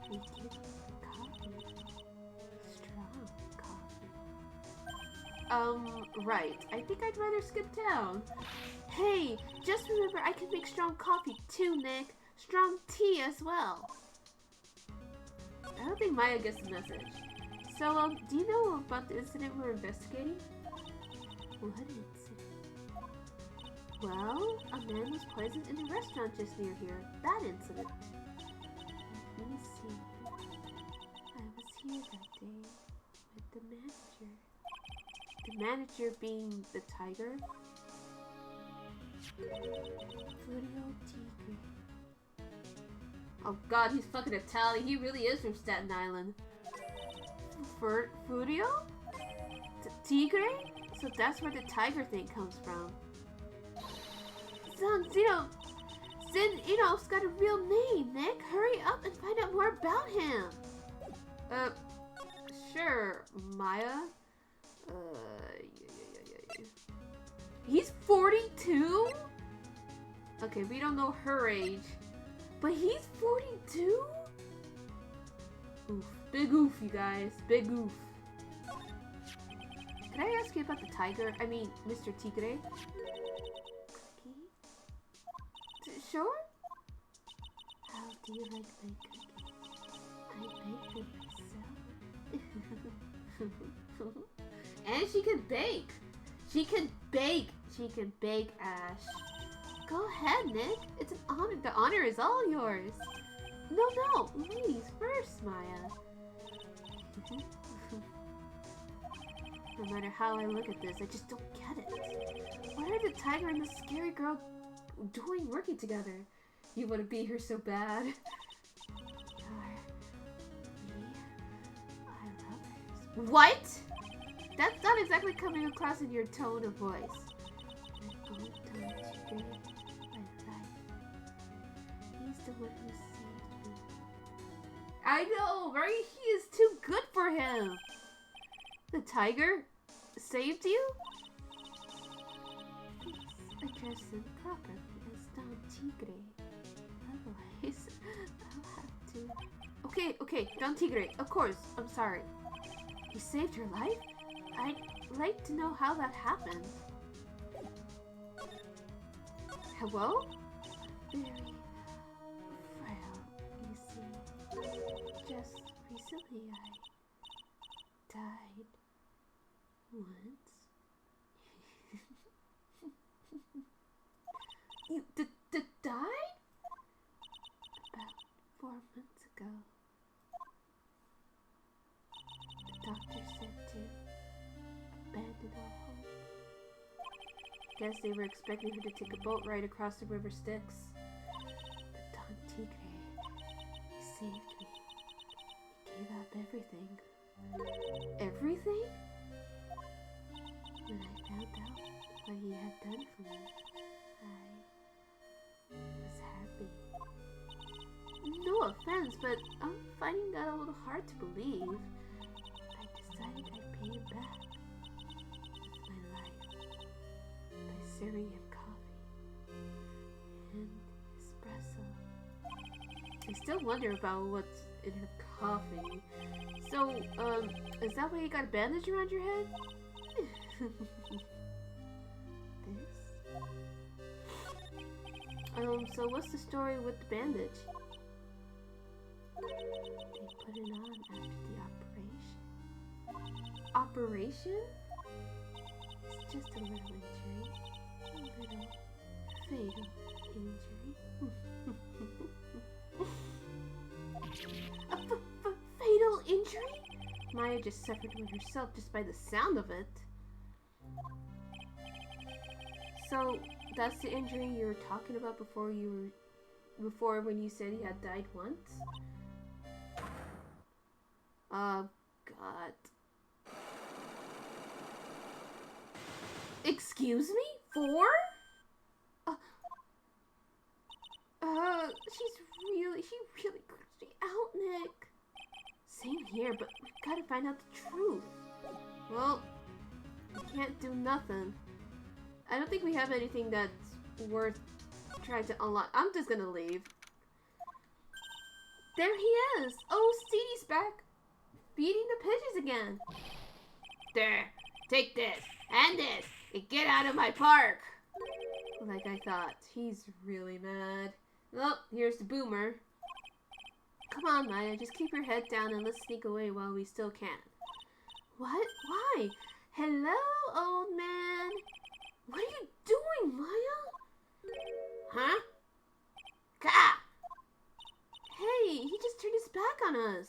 We give coffee. Strong coffee. Right. I think I'd rather skip town. Hey, just remember I can make strong coffee too, Nick. Strong tea as well. I don't think Maya gets the message. So, do you know about the incident we're investigating? What incident? Well, a man was poisoned in a restaurant just near here. That incident. Let me see. I was here that day with the manager. The manager being the tiger? Furio Tigre. Oh god, he's fucking Italian. He really is from Staten Island. Furio? Tigre? So that's where the tiger thing comes from. Zeno's got a real name, Nick. Hurry up and find out more about him. Sure, Maya. Yeah. He's 42? Okay, we don't know her age. But he's 42? Oof. Big oof, you guys. Big oof. Can I ask you about the tiger? I mean, Mr. Tigre? Sure? How do you like my cookies? I make them myself. And she can bake. She can bake. She can bake, Ash. Go ahead, Nick. It's an honor. The honor is all yours. No. Ladies first, Maya. No matter how I look at this, I just don't get it. What are the tiger and the scary girl doing working together? You want to be here so bad. What? That's not exactly coming across in your tone of voice. My own tone today, my life. He's the one who saved me. I know, right? He is too good for him. The tiger saved you? Please address him properly as Don Tigre. Otherwise, I'll have to... Okay, Don Tigre, of course, I'm sorry. He saved your life? I'd like to know how that happened. Hello? Very frail, you see. Just recently I died. Once. You died? About 4 months ago. The doctor said to abandon all hope. Guess they were expecting her to take a boat ride across the river Styx. But Don Tigre, everything. Everything? When I found out what he had done for me, I was happy. No offense, but I'm finding that a little hard to believe. I decided I'd pay him back with my life by serving him coffee and espresso. I still wonder about what's in her coffee. So, is that why you got a bandage around your head? This? So what's the story with the bandage? They put it on after the operation. Operation? It's just a little injury. A little fatal injury. A fatal injury? Maya just suffered one herself just by the sound of it. So, that's the injury you were talking about before when you said he had died once? Oh, God. Excuse me? 4? She really creeped me out, Nick. Same here, but we've got to find out the truth. Well, we can't do nothing. I don't think we have anything that's worth trying to unlock. I'm just gonna leave. There he is! Oh, Steedy's back! Feeding the pigeons again. There, take this, and this, and get out of my park! Like I thought. He's really mad. Well, here's the boomer. Come on, Maya, just keep your head down and let's sneak away while we still can. What? Why? Hello, old man? What are you doing, Maya? Huh? Ka! Hey, he just turned his back on us.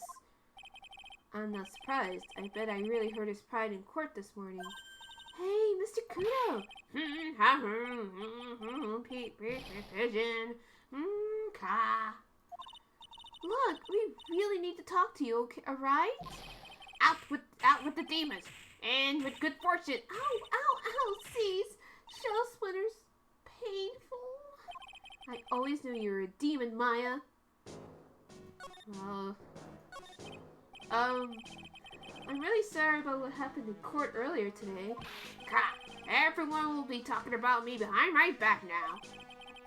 I'm not surprised. I bet I really hurt his pride in court this morning. Hey, Mr. Kudo! Pigeon. Ka. Look, we really need to talk to you, okay, alright? Out with the demons, and with good fortune. Ow, ow, ow, seize. Shell splinters. Painful. I always knew you were a demon, Maya. I'm really sorry about what happened in court earlier today. God, everyone will be talking about me behind my back now.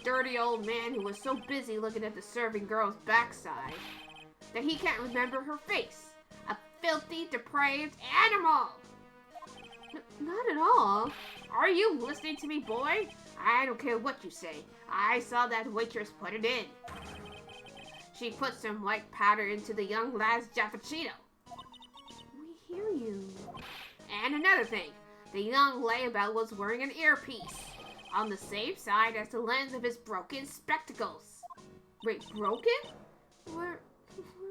Dirty old man who was so busy looking at the serving girl's backside that he can't remember her face. A filthy, depraved animal! Not at all. Are you listening to me, boy? I don't care what you say. I saw that waitress put it in. She put some white powder into the young lad's cappuccino. We hear you. And another thing, the young layabout was wearing an earpiece on the same side as the lens of his broken spectacles. Wait, broken? We're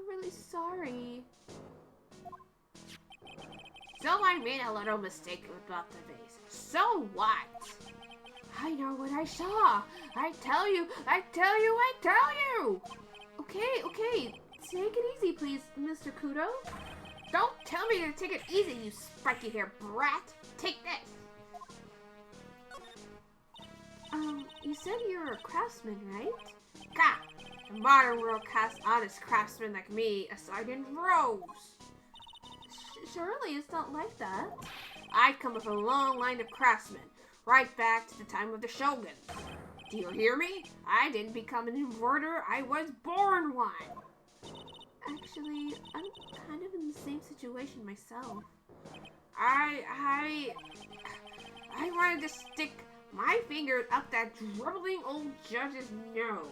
really sorry. So I made a little mistake about the vase. So what? I know what I saw. I tell you. Okay. Take it easy, please, Mr. Kudo. Don't tell me to take it easy, you spiky-haired brat. Take this. You said you're a craftsman, right? God, the modern world casts honest craftsmen like me aside in rows. Surely it's not like that. I come with a long line of craftsmen, right back to the time of the Shogun. Do you hear me? I didn't become an inverter, I was born one. Actually, I'm kind of in the same situation myself. I wanted to stick my finger up that dribbling old judge's nose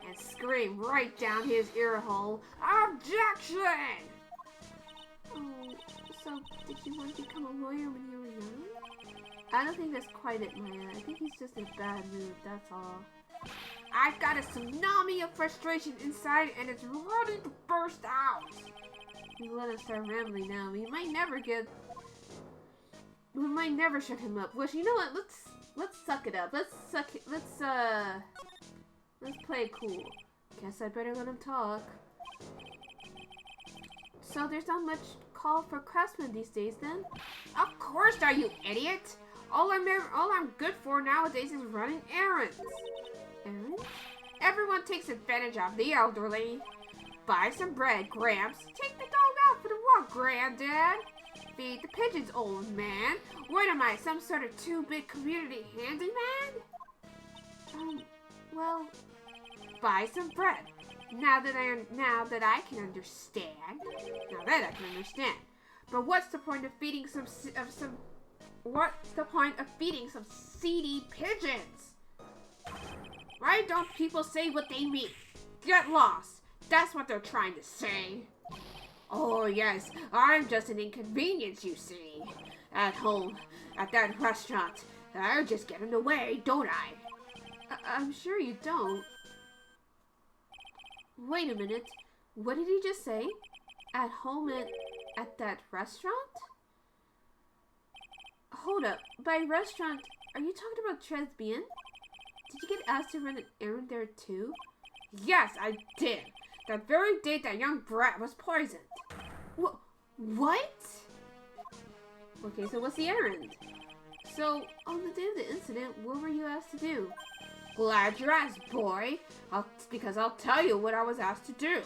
and scream right down his ear hole, "Objection!" Oh, so did you want to become a lawyer when you were young? I don't think that's quite it, Maya. I think he's just in a bad mood, that's all. I've got a tsunami of frustration inside and it's ready to burst out. You let him start rambling now. We might never shut him up. Well, you know what? Let's suck it up. Let's play it cool. Guess I better let him talk. So there's not much call for craftsmen these days then? Of course not, you idiot! All I'm good for nowadays is running errands. Errands? Everyone takes advantage of the elderly. Buy some bread, Gramps. Take the dog out for the walk, Granddad. Feed the pigeons, old man. What am I, some sort of two-bit community handyman? Well, buy some bread. Now that I can understand. But what's the point of feeding some seedy pigeons? Why don't people say what they mean? Get lost. That's what they're trying to say. Oh yes, I'm just an inconvenience, you see. At home, at that restaurant, I just get in the way, don't I? I'm sure you don't. Wait a minute. What did he just say? At home at that restaurant? Hold up. By restaurant, are you talking about Tresbian? Did you get asked to run an errand there too? Yes, I did. That very day that young brat was poisoned. What? Okay, so what's the errand? So, on the day of the incident, what were you asked to do? Glad you asked, boy. Because I'll tell you what I was asked to do.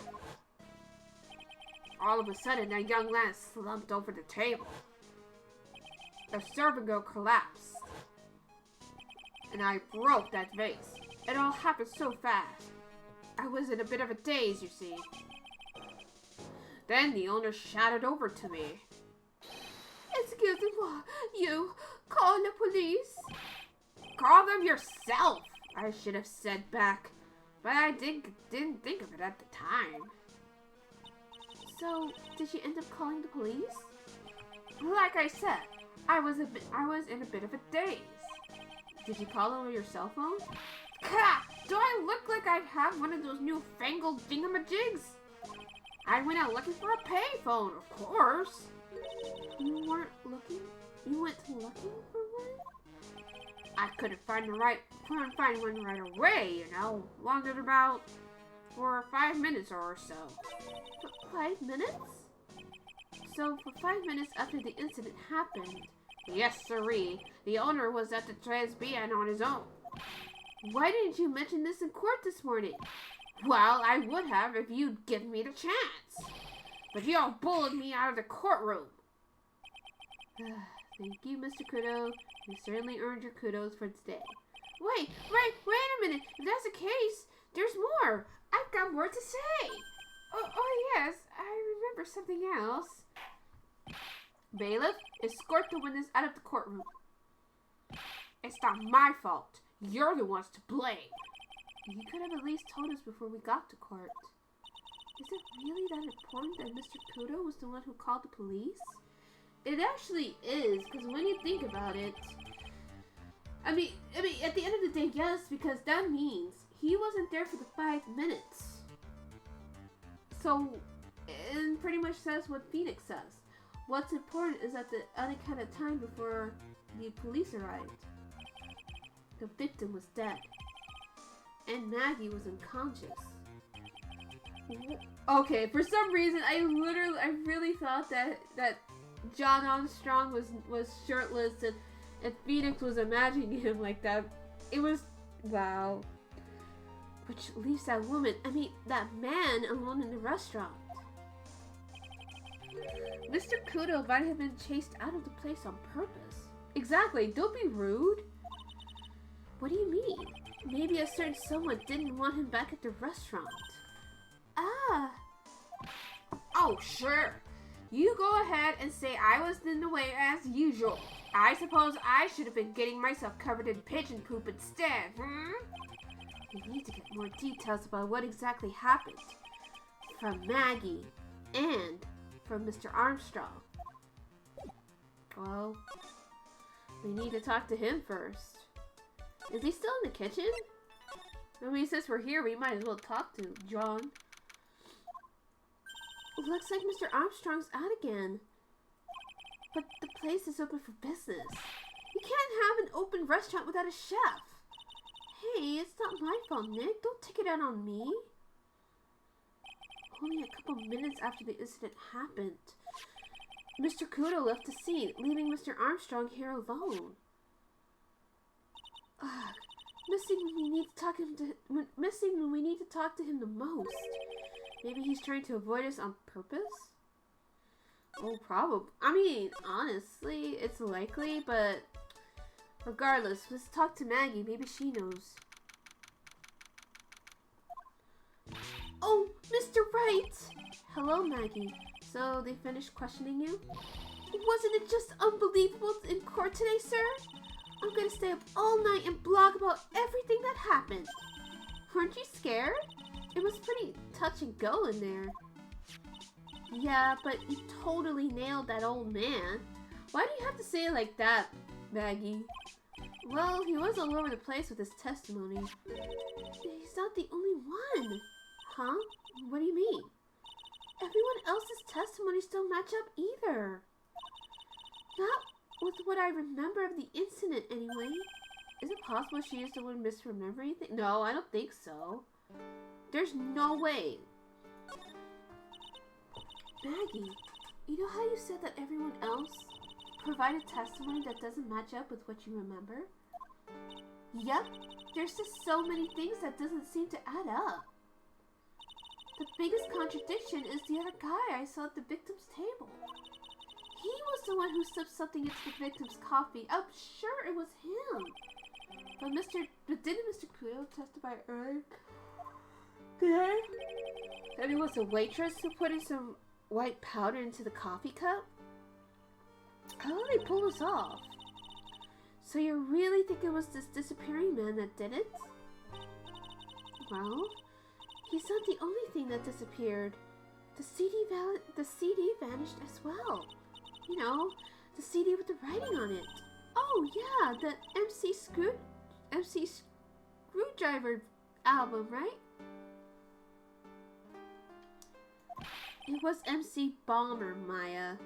All of a sudden, that young lad slumped over the table. The servant girl collapsed. And I broke that vase. It all happened so fast. I was in a bit of a daze, you see. Then the owner shouted over to me. Excuse me, you call the police? Call them yourself, I should have said back. But I didn't think of it at the time. So, did you end up calling the police? Like I said, I was in a bit of a daze. Did you call them on your cell phone? Ka! Do I look like I have one of those newfangled thingamajigs? I went out looking for a payphone, of course. You weren't looking? You went looking for one? I couldn't find one right away, you know. Wandered about for 5 minutes or so. 5 minutes? So for 5 minutes after the incident happened? Yes, sirree. The owner was at the Tresbian on his own. Why didn't you mention this in court this morning? Well, I would have if you'd given me the chance. But you all bullied me out of the courtroom. Thank you, Mr. Kudo. You certainly earned your kudos for today. Wait a minute. If that's the case, there's more. I've got more to say. Oh yes, I remember something else. Bailiff, escort the witness out of the courtroom. It's not my fault. You're the ones to blame. You could have at least told us before we got to court. Is it really that important that Mr. Kudo was the one who called the police? It actually is, because when you think about it, I mean, at the end of the day, yes, because that means he wasn't there for the 5 minutes. So, it pretty much says what Phoenix says. What's important is at the unaccounted time before the police arrived. The victim was dead. And Maggie was unconscious. Okay, for some reason, I really thought that John Armstrong was shirtless and Phoenix was imagining him like that. It was, wow. Which leaves that man alone in the restaurant. Mr. Kudo might have been chased out of the place on purpose. Exactly, don't be rude. What do you mean? Maybe a certain someone didn't want him back at the restaurant. Ah. Oh, sure. You go ahead and say I was in the way as usual. I suppose I should have been getting myself covered in pigeon poop instead, We need to get more details about what exactly happened. From Maggie and from Mr. Armstrong. Well, we need to talk to him first. Is he still in the kitchen? I mean, since we're here, we might as well talk to John. Looks like Mr. Armstrong's out again. But the place is open for business. You can't have an open restaurant without a chef. Hey, it's not my fault, Nick. Don't take it out on me. only a couple minutes after the incident happened. Mr. Kudo left the scene, leaving Mr. Armstrong here alone. Ugh, missing when we need to talk to him the most. Maybe he's trying to avoid us on purpose? Oh, probably. I mean, honestly, it's likely, but regardless, let's talk to Maggie. Maybe she knows. Oh, Mr. Wright! Hello, Maggie. So, they finished questioning you? Wasn't it just unbelievable in court today, sir? I'm gonna stay up all night and blog about everything that happened. Weren't you scared? It was pretty touch and go in there. Yeah, but you totally nailed that old man. Why do you have to say it like that, Maggie? Well, he was all over the place with his testimony. He's not the only one. Huh? What do you mean? Everyone else's testimonies don't match up either. Not with what I remember of the incident, anyway. Is it possible she used the word misremember anything? No, I don't think so. There's no way. Maggie, you know how you said that everyone else provided testimony that doesn't match up with what you remember? Yep, there's just so many things that doesn't seem to add up. The biggest contradiction is the other guy I saw at the victim's table. He was the one who slipped something into the victim's coffee. I'm sure it was him. But didn't Mr. Kudo testify earlier today that it was a waitress who put in some white powder into the coffee cup? How did they pull this off? So you really think it was this disappearing man that did it? Well, he's not the only thing that disappeared. The CD vanished as well. You know, the CD with the writing on it. Oh yeah, the MC Screwdriver album, right? It was MC Bomber, Maya.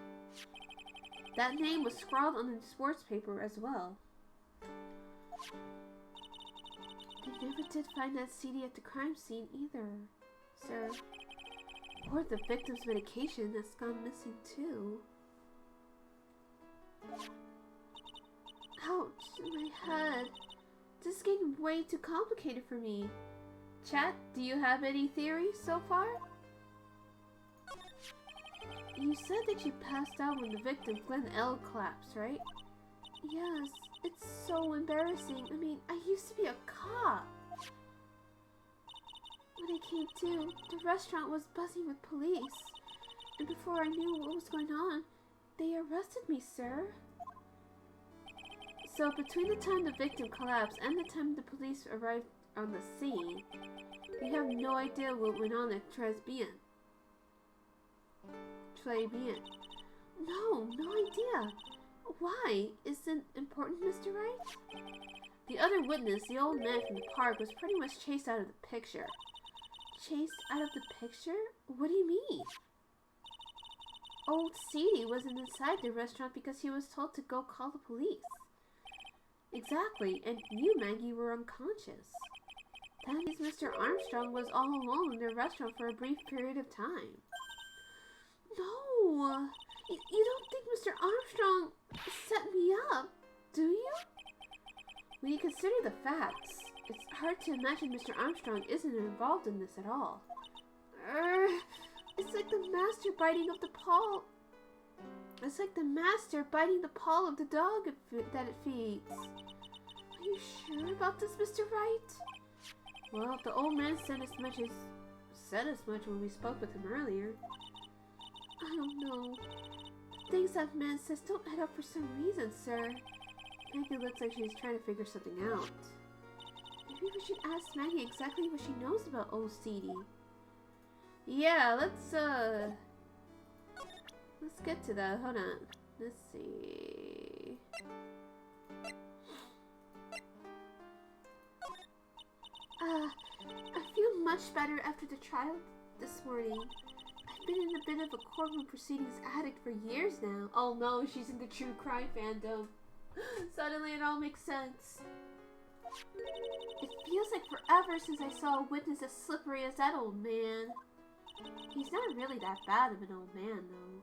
That name was scrawled on the sports paper as well. They never did find that CD at the crime scene either, sir. Or the victim's medication that's gone missing too. Ouch, my head. This is getting way too complicated for me. Chat, do you have any theories so far? You said that you passed out when the victim, Glenn L, collapsed, right? Yes, it's so embarrassing. I mean, I used to be a cop. When I came to, the restaurant was buzzing with police. And before I knew what was going on, they arrested me, sir. So between the time the victim collapsed and the time the police arrived on the scene, we have no idea what went on at Tres Bien. No idea. Why? Isn't important, Mr. Wright? The other witness, the old man from the park, was pretty much chased out of the picture. Chased out of the picture? What do you mean? Old CD wasn't inside the restaurant because he was told to go call the police. Exactly, and you, Maggie, were unconscious. That means Mr. Armstrong was all alone in the restaurant for a brief period of time. No! You don't think Mr. Armstrong set me up, do you? When you consider the facts, it's hard to imagine Mr. Armstrong isn't involved in this at all. It's like the master biting of the paw. It's like the master biting the paw of the dog that it feeds. Are you sure about this, Mr. Wright? Well, the old man said as much when we spoke with him earlier. I don't know. The things that man says don't add up for some reason, sir. Maggie looks like she's trying to figure something out. Maybe we should ask Maggie exactly what she knows about OCD. Yeah, let's get to that. Hold on. Let's see. I feel much better after the trial this morning. I've been in a bit of a courtroom proceedings addict for years now. Oh no, she's in the true crime fandom. Suddenly it all makes sense. It feels like forever since I saw a witness as slippery as that old man. He's not really that bad of an old man, though.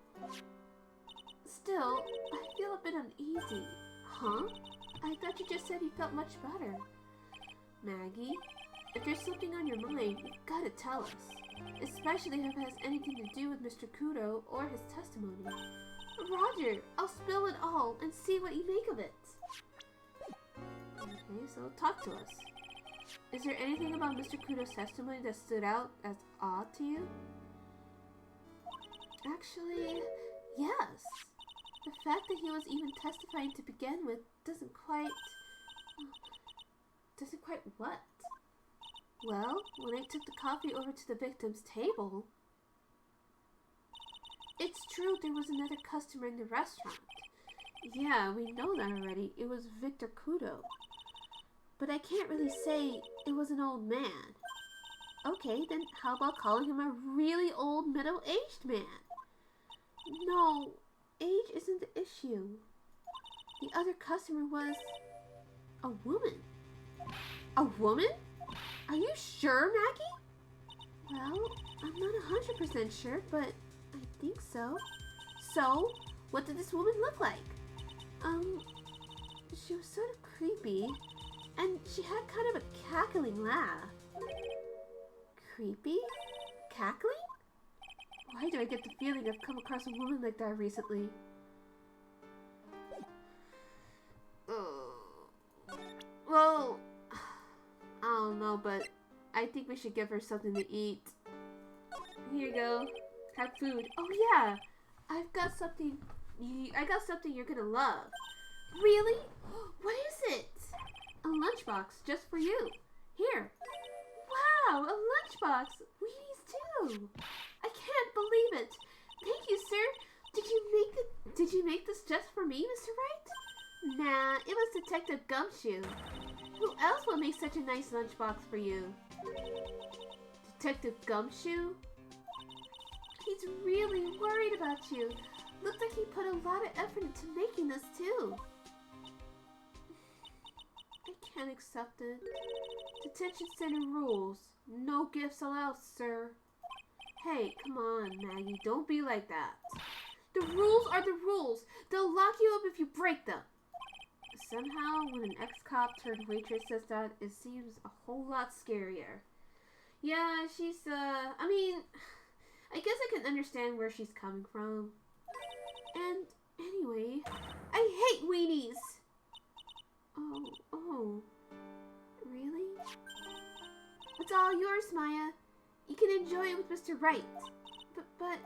Still, I feel a bit uneasy. Huh? I thought you just said you felt much better. Maggie, if there's something on your mind, you've got to tell us. Especially if it has anything to do with Mr. Kudo or his testimony. Roger, I'll spill it all and see what you make of it. Okay, so talk to us. Is there anything about Mr. Kudo's testimony that stood out as odd to you? Actually, yes. The fact that he was even testifying to begin with doesn't quite what? Well, when I took the coffee over to the victim's table... It's true there was another customer in the restaurant. Yeah, we know that already. It was Victor Kudo. But I can't really say it was an old man. Okay, then how about calling him a really old middle-aged man? No, age isn't the issue. The other customer was a woman. A woman? Are you sure, Maggie? Well, I'm not 100% sure, but I think so. So, what did this woman look like? She was sort of creepy, and she had kind of a cackling laugh. Creepy? Cackling? Why do I get the feeling I've come across a woman like that recently? Well, I don't know, but I think we should give her something to eat. Here you go. Have food. Oh yeah, I've got something. I got something you're gonna love. Really? What is it? A lunchbox just for you. Here. Wow, a lunchbox. Wheaties too. I can't believe it. Thank you, sir. Did you make this just for me, Mr. Wright? Nah, it was Detective Gumshoe. Who else would make such a nice lunchbox for you? Detective Gumshoe? He's really worried about you. Looks like he put a lot of effort into making this too. I can't accept it. Detention center rules. No gifts allowed, sir. Hey, come on, Maggie. Don't be like that. The rules are the rules. They'll lock you up if you break them. Somehow, when an ex-cop turned waitress says that, it seems a whole lot scarier. Yeah, she's, I mean, I guess I can understand where she's coming from. And, anyway, I hate weenies! Oh, really? It's all yours, Maya. You can enjoy it with Mr. Wright. But,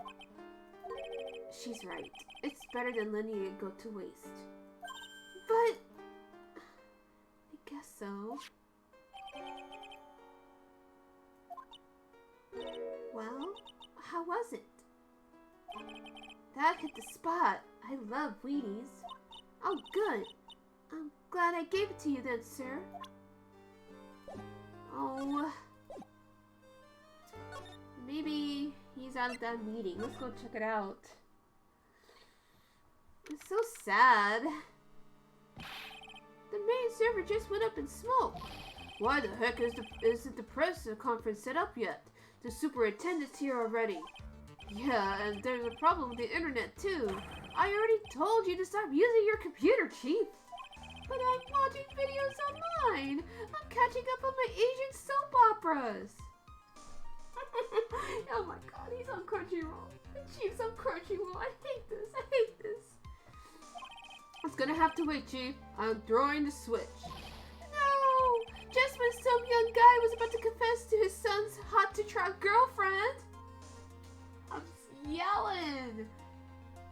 she's right. It's better than letting it go to waste. But, I guess so. Well, how was it? That hit the spot. I love weenies. Oh, good. I'm glad I gave it to you then, sir. Oh, maybe he's out of that meeting. Let's go check it out. It's so sad. The main server just went up in smoke. Why the heck isn't the press conference set up yet? The superintendent's here already. Yeah, and there's a problem with the internet too. I already told you to stop using your computer, Chief. But I'm watching videos online. I'm catching up on my Asian soap operas. Oh my god, he's on Crunchyroll. The Chief's on Crunchyroll. I hate this. I hate this. It's gonna have to wait, Chief. I'm throwing the switch. No! Just when some young guy was about to confess to his son's hot-to-trot girlfriend. I'm yelling.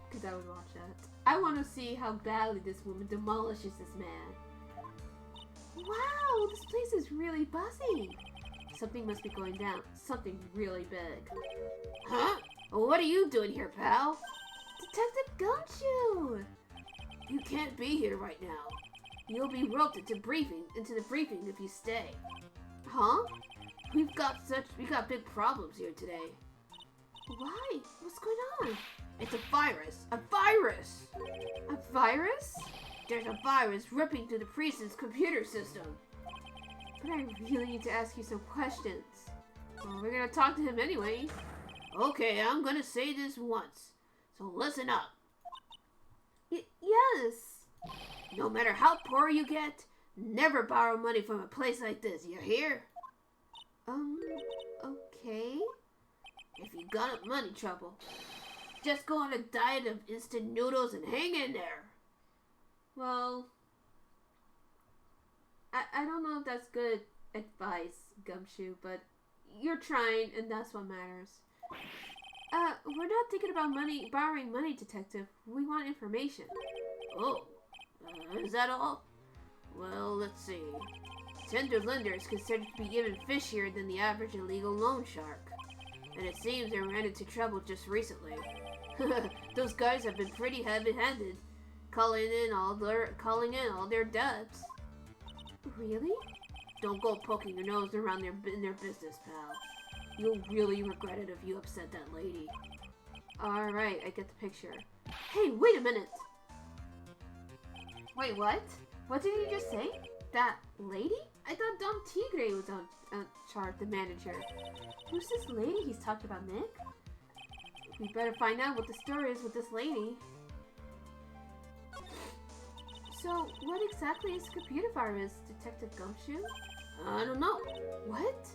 Because I would watch that. I want to see how badly this woman demolishes this man. Wow, this place is really buzzing. Something must be going down. Something really big. Huh? What are you doing here, pal? Detective Gumshoe! You can't be here right now. You'll be roped into the briefing if you stay. Huh? We've got big problems here today. Why? What's going on? It's a virus. A virus! A virus? There's a virus ripping through the precinct's computer system. But I really need to ask you some questions. Well, we're gonna talk to him anyway. Okay, I'm gonna say this once, so listen up. Yes. No matter how poor you get, never borrow money from a place like this, you hear? Okay. If you got money trouble, just go on a diet of instant noodles and hang in there. Well, I don't know if that's good advice, Gumshoe, but you're trying, and that's what matters. We're not thinking about borrowing money, Detective. We want information. Oh, is that all? Well, let's see. Tender lender is considered to be even fishier than the average illegal loan shark. And it seems they ran into trouble just recently. Those guys have been pretty heavy-handed, calling in all their debts. Really? Don't go poking your nose around in their business, pal. You'll really regret it if you upset that lady. Alright, I get the picture. Hey, wait a minute! Wait, what? What did you just say? That lady? I thought Dom Tigre was on charge, the manager. Who's this lady he's talking about, Nick? We better find out what the story is with this lady. So, what exactly is a computer virus, Detective Gumshoe? I don't know. What?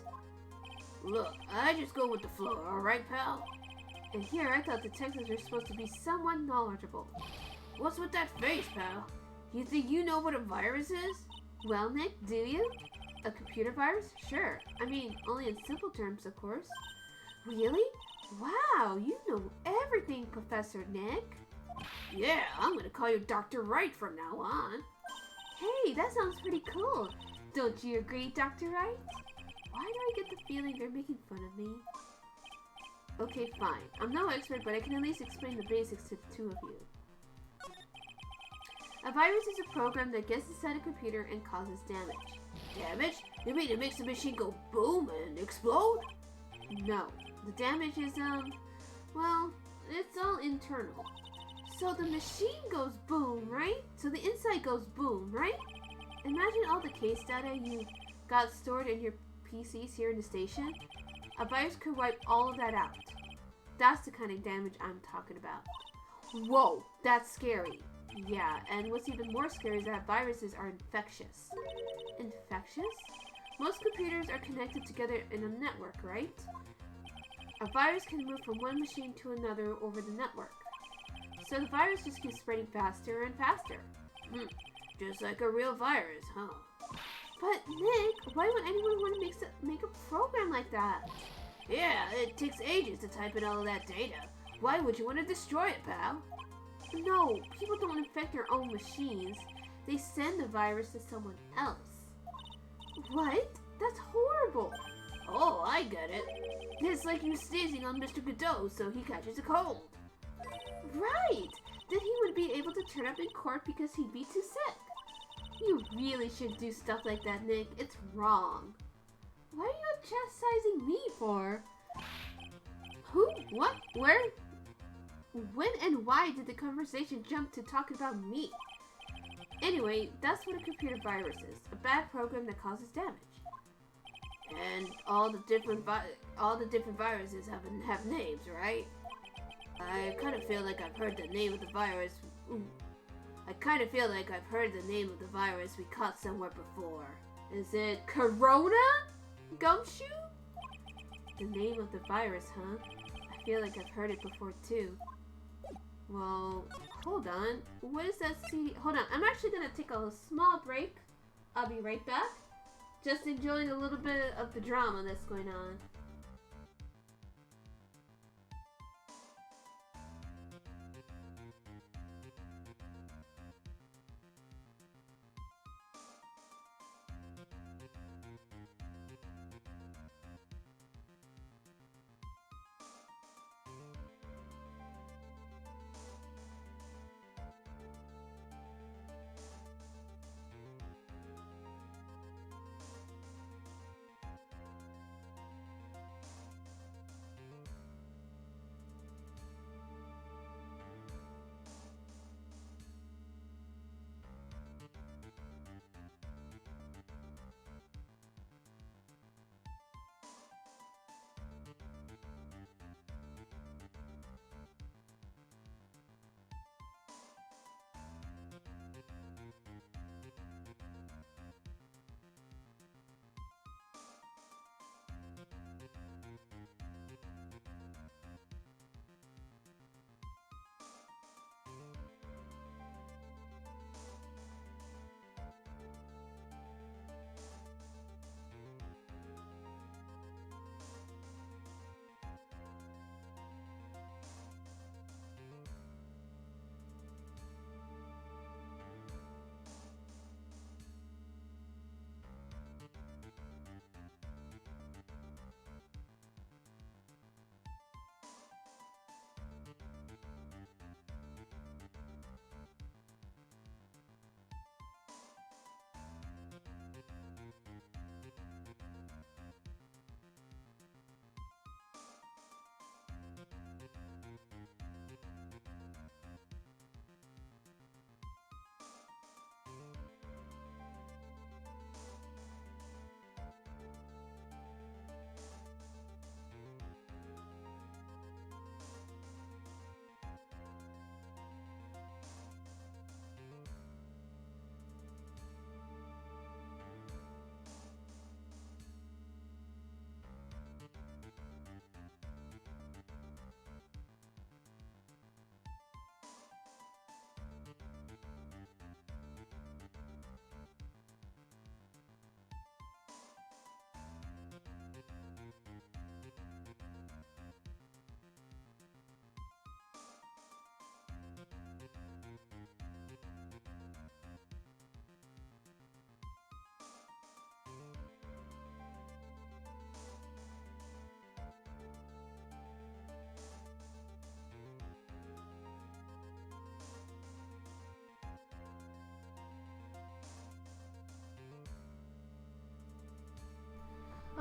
Look, I just go with the flow, alright, pal? And here, I thought detectives were supposed to be somewhat knowledgeable. What's with that face, pal? You think you know what a virus is? Well, Nick, do you? A computer virus? Sure. I mean, only in simple terms, of course. Really? Wow, you know everything, Professor Nick. Yeah, I'm gonna call you Dr. Wright from now on. Hey, that sounds pretty cool. Don't you agree, Dr. Wright? Why do I get the feeling they're making fun of me? Okay, fine. I'm no expert, but I can at least explain the basics to the two of you. A virus is a program that gets inside a computer and causes damage. Damage? You mean it makes the machine go boom and explode? No. The damage is, well, it's all internal. So the machine goes boom, right? So the inside goes boom, right? Imagine all the case data you got stored in your PCs here in the station. A virus could wipe all of that out. That's the kind of damage I'm talking about. Whoa, that's scary. Yeah, and what's even more scary is that viruses are infectious. Infectious? Most computers are connected together in a network, right? A virus can move from one machine to another over the network. So the virus just keeps spreading faster and faster. Just like a real virus, huh? But Nick, why would anyone want to make a program like that? Yeah, it takes ages to type in all of that data. Why would you want to destroy it, pal? No, people don't infect their own machines. They send the virus to someone else. What? That's horrible. Oh, I get it. It's like you sneezing on Mr. Godot so he catches a cold. Right! Then he would be able to turn up in court because he'd be too sick. You really should do stuff like that, Nick. It's wrong. What are you chastising me for? Who? What? Where? When and why did the conversation jump to talking about me? Anyway, that's what a computer virus is. A bad program that causes damage. And all the different viruses have names, right? I kind of feel like I've heard the name of the virus. We caught somewhere before. Is it Corona? Gumshoe? The name of the virus, huh? I feel like I've heard it before too. Well, hold on. What is that CD? Hold on. I'm actually gonna take a small break. I'll be right back. Just enjoying a little bit of the drama that's going on.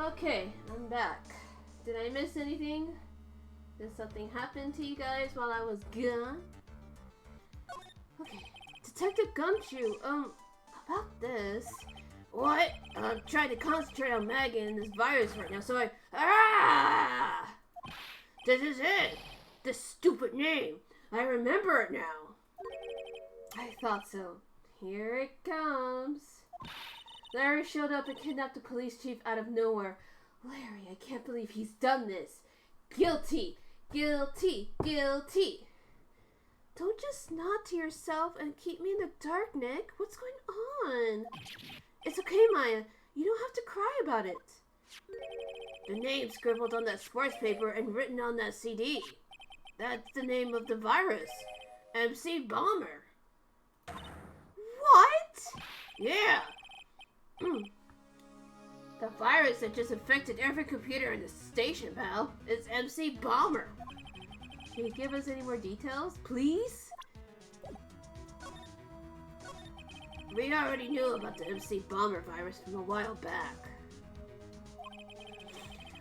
Okay, I'm back. Did I miss anything? Did something happen to you guys while I was gone? Okay, Detective Gumshoe, about this. What? I'm trying to concentrate on Maggie and this virus right now, so This is it! This stupid name! I remember it now! I thought so. Here it comes. Larry showed up and kidnapped the police chief out of nowhere. Larry, I can't believe he's done this. Guilty! Guilty! Guilty! Don't just nod to yourself and keep me in the dark, Nick. What's going on? It's okay, Maya. You don't have to cry about it. The name scribbled on that sports paper and written on that CD. That's the name of the virus. MC Bomber. What? Yeah. The virus that just infected every computer in the station, pal. It's MC Bomber. Can you give us any more details, please? We already knew about the MC Bomber virus from a while back.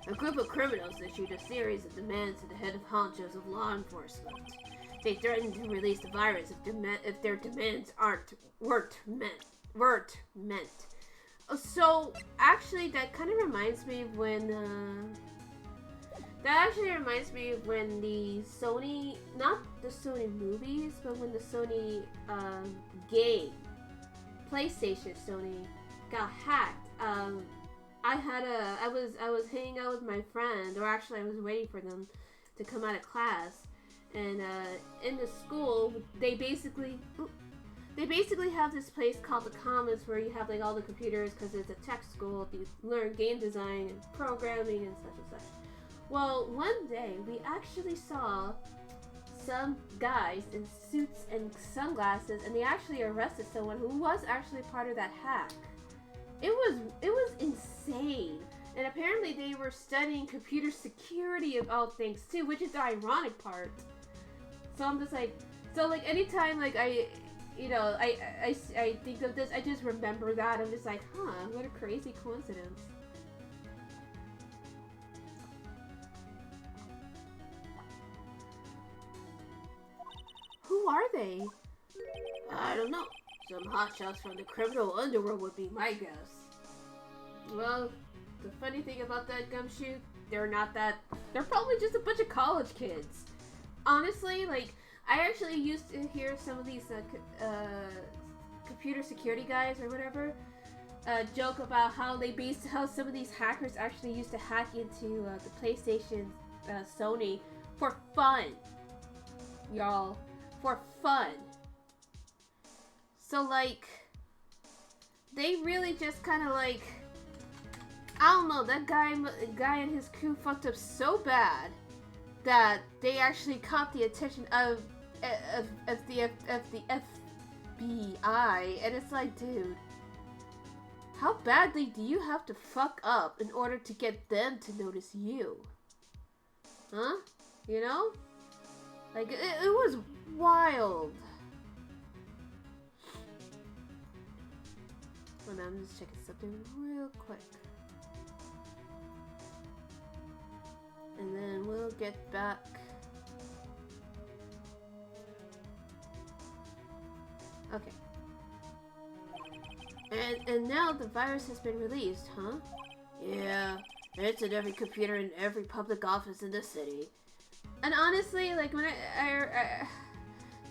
A group of criminals issued a series of demands to the head of honchos of law enforcement. They threatened to release the virus if their demands weren't met. So, actually, that kind of reminds me of when, the Sony, not the Sony movies, but when the Sony, game, PlayStation Sony, got hacked. I was hanging out with my friend, or actually I was waiting for them to come out of class, and, in the school, they basically have this place called the Commons where you have like all the computers because it's a tech school. You learn game design and programming and such and such. Well, one day we actually saw some guys in suits and sunglasses, and they actually arrested someone who was actually part of that hack. It was insane, and apparently they were studying computer security of all things too, which is the ironic part. So I'm just like, anytime like I think of this, I just remember that. I'm just like, huh, what a crazy coincidence. Who are they? I don't know. Some hotshots from the criminal underworld would be my guess. Well, the funny thing about that, Gumshoe, they're probably just a bunch of college kids. Honestly, like, I actually used to hear some of these computer security guys or whatever joke about how some of these hackers actually used to hack into the PlayStation Sony for fun, y'all, for fun. So like, they really just kind of like, I don't know, that guy and his crew fucked up so bad that they actually caught the attention of the FBI, and it's like, dude, how badly do you have to fuck up in order to get them to notice you? Huh? You know? Like, it was wild. Hold on, I'm just checking something real quick. And then we'll get back. Okay. And now the virus has been released, huh? Yeah, it's in every computer in every public office in the city. And honestly, like, when I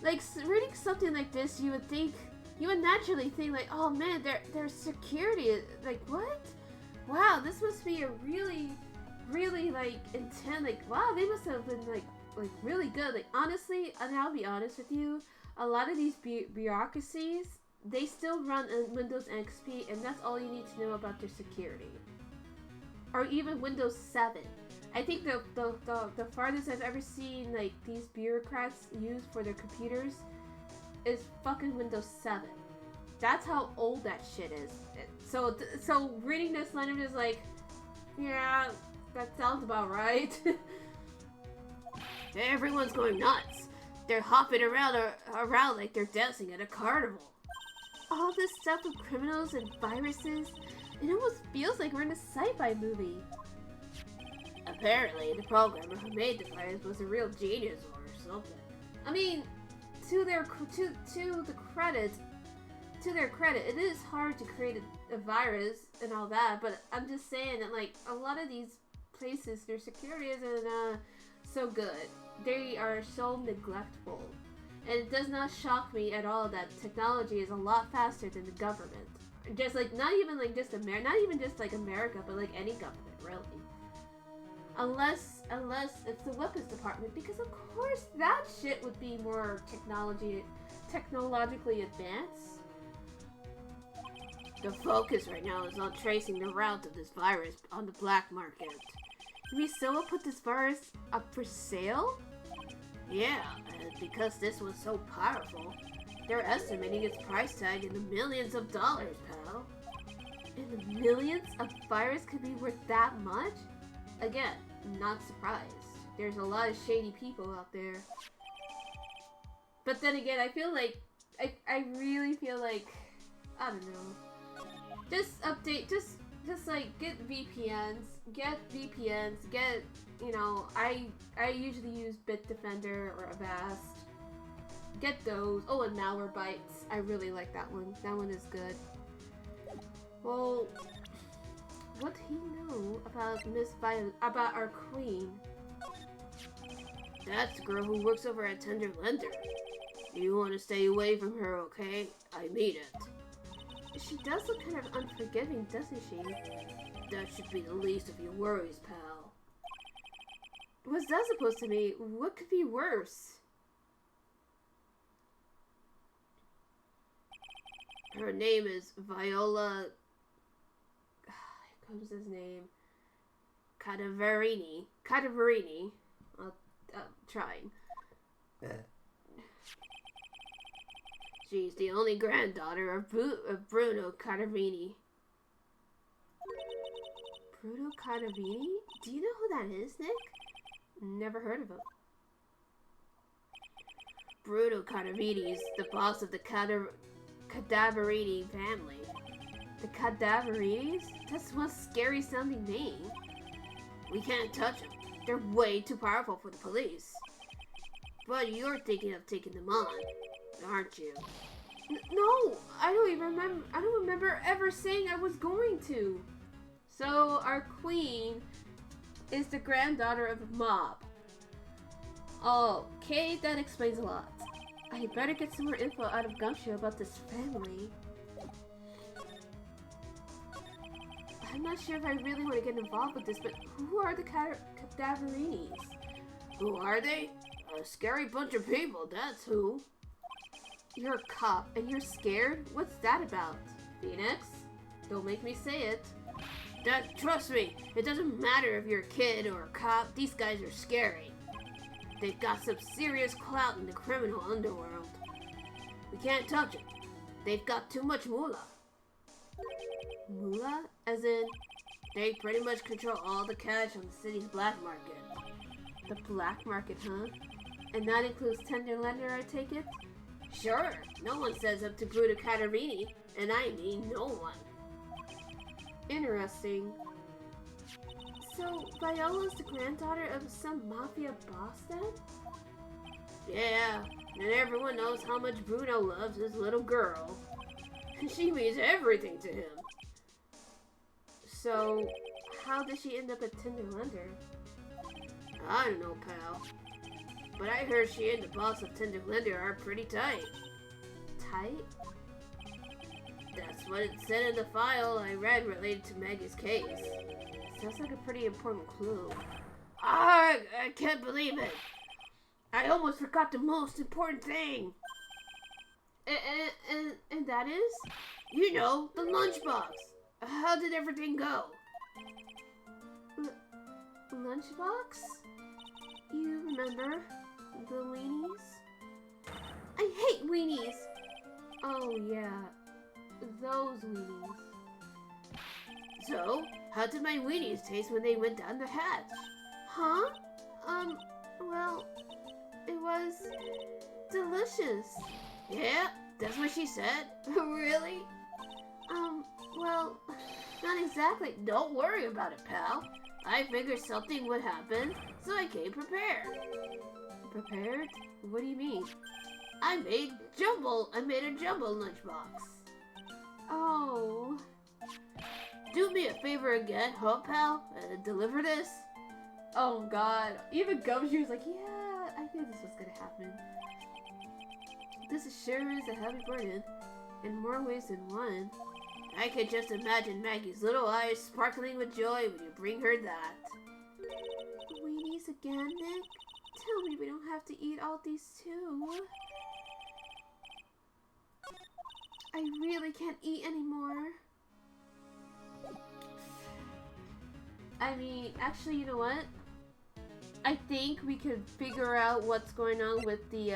like, reading something like this, you would naturally think, like, oh man, their security is, like, what? Wow, this must be a really, like, intense, like, wow, they must have been, like really good. Like, honestly, and I'll be honest with you, a lot of these bureaucracies, they still run in Windows XP, and that's all you need to know about their security. Or even Windows 7. I think the farthest I've ever seen, like, these bureaucrats use for their computers is fucking Windows 7. That's how old that shit is. So reading this line, I'm just like, yeah, that sounds about right. Everyone's going nuts. They're hopping around like they're dancing at a carnival. All this stuff with criminals and viruses, It almost feels like we're in a sci-fi movie. Apparently, the programmer who made the virus was a real genius or something. I mean, to their credit, it is hard to create a virus and all that, but I'm just saying that, like, a lot of these places, their security isn't so good. They are so neglectful. And it does not shock me at all that technology is a lot faster than the government. Just like, not even like just not even just like America, but like any government, really. Unless it's the weapons department, because of course that shit would be more technologically advanced. The focus right now is on tracing the route of this virus on the black market. We still will put this virus up for sale? Yeah, and because this was so powerful, they're estimating its price tag in the millions of dollars, pal. And the millions of virus could be worth that much? Again, not surprised. There's a lot of shady people out there. But then again, I feel like, I really feel like, I don't know. Just update, just like get VPNs, you know, I usually use Bitdefender or Avast. Get those. Oh, and Malwarebytes. I really like that one. That one is good. Well, what do he know about about our queen? That's the girl who works over at Tender Lender. You want to stay away from her, okay? I mean it. She does look kind of unforgiving, doesn't she? That should be the least of your worries, pal. What's that supposed to mean? What could be worse? Her name is Viola... Here comes his name. Cadaverini. I'm trying. She's the only granddaughter of Bruno Cadaverini. Bruno Cadaverini? Do you know who that is, Nick? Never heard of him. Bruno Cadaverini is the boss of the Cadaverini family. The Cadaverinis? That's one scary sounding name. We can't touch them. They're way too powerful for the police. But you're thinking of taking them on, aren't you? No, I don't remember ever saying I was going to. So our queen is the granddaughter of a mob. Okay, that explains a lot. I better get some more info out of Gumshoe about this family. I'm not sure if I really want to get involved with this, but who are the Cadaverinis? Who are they? A scary bunch of people, that's who. You're a cop, and you're scared? What's that about? Phoenix? Don't make me say it. Trust me, it doesn't matter if you're a kid or a cop, these guys are scary. They've got some serious clout in the criminal underworld. We can't touch it. They've got too much moolah. Moolah? As in, they pretty much control all the cash on the city's black market. The black market, huh? And that includes Tender Lender, I take it? Sure, no one says up to Bruno Cadaverini, and I mean no one. Interesting. So, Viola's the granddaughter of some mafia boss then? Yeah, and everyone knows how much Bruno loves his little girl. She means everything to him. So, how did she end up at Tender Lender? I don't know, pal. But I heard she and the boss of Tender Lender are pretty tight. Tight? That's what it said in the file I read related to Maggie's case. Sounds like a pretty important clue. I can't believe it. I almost forgot the most important thing. And that is? You know, the lunchbox. How did everything go? Lunchbox? You remember the weenies? I hate weenies! Oh yeah, those weenies. So, how did my weenies taste when they went down the hatch? Huh? Well, it was delicious. Yeah, that's what she said. Really? Well, Not exactly. Don't worry about it, pal. I figured something would happen, so I came prepared. Prepared? What do you mean? I made a jumbo lunchbox. Oh. Do me a favor again, huh, pal? Deliver this? Oh, God. Even Gumshoe was like, yeah, I knew this was gonna happen. This sure is a heavy burden, in more ways than one. I could just imagine Maggie's little eyes sparkling with joy when you bring her that. Weenies again, Nick? Tell me we don't have to eat all these too. I really can't eat anymore. I mean, actually, you know what? I think we could figure out what's going on with the,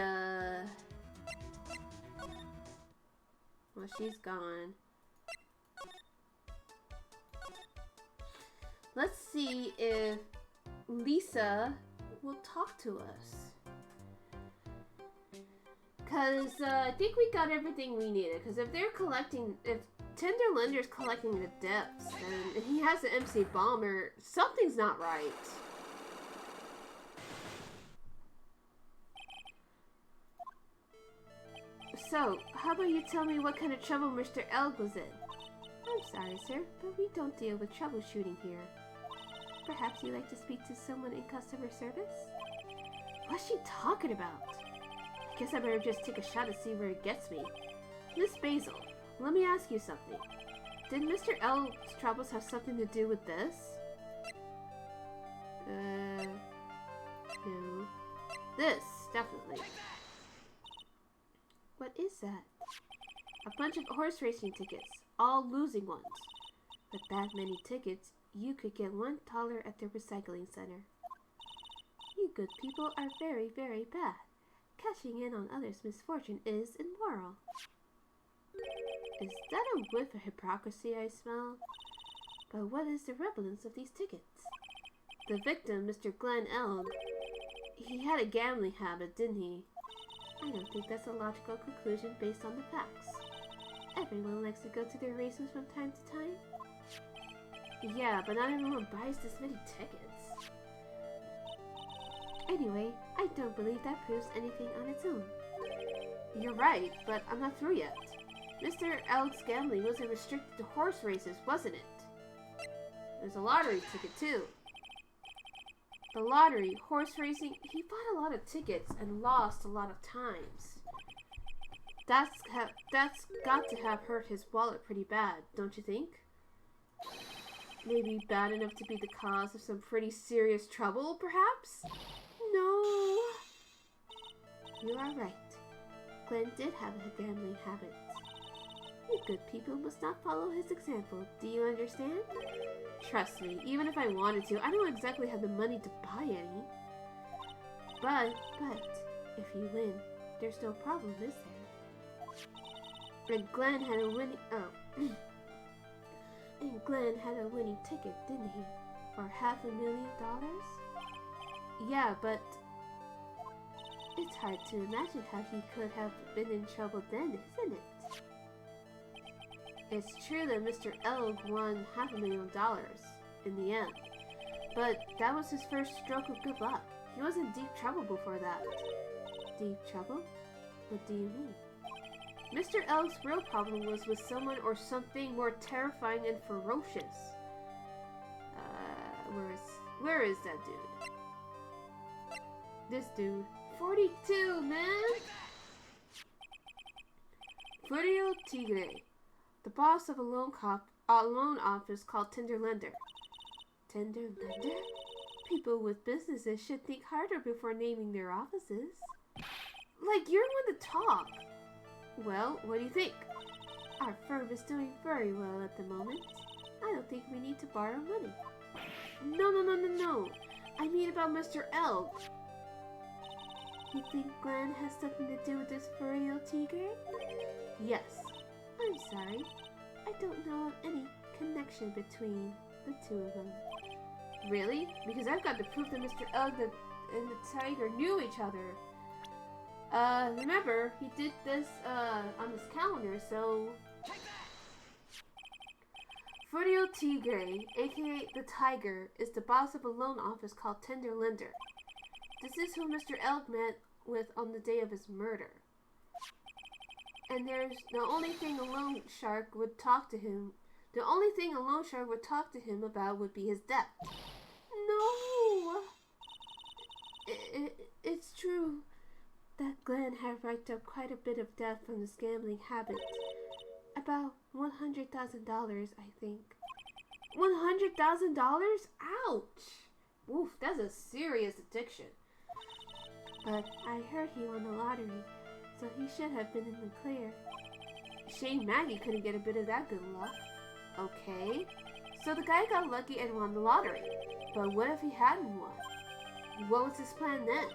well, she's gone. Let's see if Lisa will talk to us. Because I think we got everything we needed. Because if they're collecting, if Tender Lender's collecting the depths and he has an MC Bomber, something's not right. So, how about you tell me what kind of trouble Mr. Elg was in? I'm sorry, sir, but we don't deal with troubleshooting here. Perhaps you'd like to speak to someone in customer service? What's she talking about? I guess I better just take a shot to see where it gets me. Miss Basil, let me ask you something. Did Mr. Elg's troubles have something to do with this? No. This, definitely. What is that? A bunch of horse racing tickets, all losing ones. With that many tickets, you could get $1 at the recycling center. You good people are very, very bad. Cashing in on others' misfortune is immoral. Is that a whiff of hypocrisy I smell? But what is the relevance of these tickets? The victim, Mr. Glenn Elg, he had a gambling habit, didn't he? I don't think that's a logical conclusion based on the facts. Everyone likes to go to their races from time to time. Yeah, but not everyone buys this many tickets. Anyway, I don't believe that proves anything on its own. You're right, but I'm not through yet. Mr. Elg's gambling wasn't restricted to horse races, wasn't it? There's a lottery ticket, too. The lottery, horse racing, he bought a lot of tickets and lost a lot of times. That's got to have hurt his wallet pretty bad, don't you think? Maybe bad enough to be the cause of some pretty serious trouble, perhaps? No. You are right. Glenn did have a gambling habit. You good people must not follow his example. Do you understand? Trust me, even if I wanted to, I don't exactly have the money to buy any. But, if you win, there's no problem, is there? And Glenn had a winning, and Glenn had a winning ticket, didn't he? For $500,000? Yeah, but it's hard to imagine how he could have been in trouble then, isn't it? It's true that Mr. Elg won $500,000 in the end, but that was his first stroke of good luck. He was in deep trouble before that. Deep trouble? What do you mean? Mr. Elg's real problem was with someone or something more terrifying and ferocious. Where is that dude? This dude. 42, man! Florio Tigre. The boss of a loan office called Tender Lender. Tender Lender? People with businesses should think harder before naming their offices. Like, you're one to talk. Well, what do you think? Our firm is doing very well at the moment. I don't think we need to borrow money. No. I mean about Mr. Elg. You think Glenn has something to do with this Florio Tigre? Yes. I'm sorry. I don't know of any connection between the two of them. Really? Because I've got the proof that Mr. Elg and the tiger knew each other. Remember, he did this, on his calendar, so... Ferdio Tigre, aka the Tiger, is the boss of a loan office called Tender Lender. This is who Mr. Elk met with on the day of his murder. And there's the only thing a loan shark would talk to him. The only thing a loan shark would talk to him about would be his debt. No! It's true that Glenn had racked up quite a bit of debt from his gambling habit. About $100,000, I think. $100,000? Ouch! Oof, that's a serious addiction. But I heard he won the lottery, so he should have been in the clear. Shame Maggie couldn't get a bit of that good luck. Okay, so the guy got lucky and won the lottery. But what if he hadn't won? What was his plan then?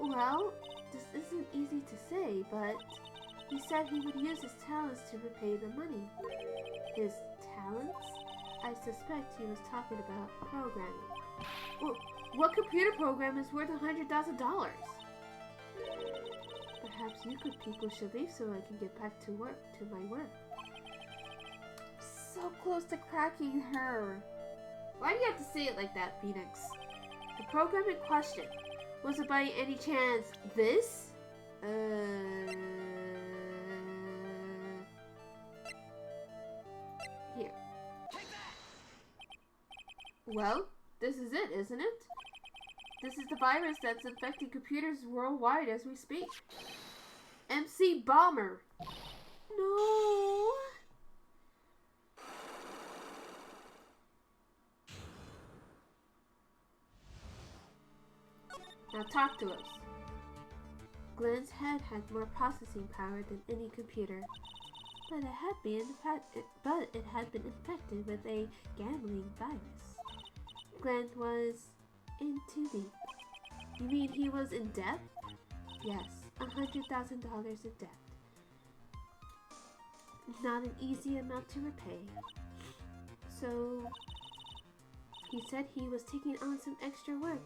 Well, this isn't easy to say, but he said he would use his talents to repay the money. His talents? I suspect he was talking about programming. Well, what computer program is worth $100,000? Perhaps you good people should leave so I can get back to my work. So close to cracking her. Why do you have to say it like that, Phoenix? The program in question, was it by any chance this? Here. Well, this is it, isn't it? This is the virus that's infecting computers worldwide as we speak. MC Bomber. No. Now talk to us. Glenn's head had more processing power than any computer, but it had been infected with a gambling virus. Glenn was in too deep. You mean he was in debt? Yes, $100,000 in debt. Not an easy amount to repay. So he said he was taking on some extra work.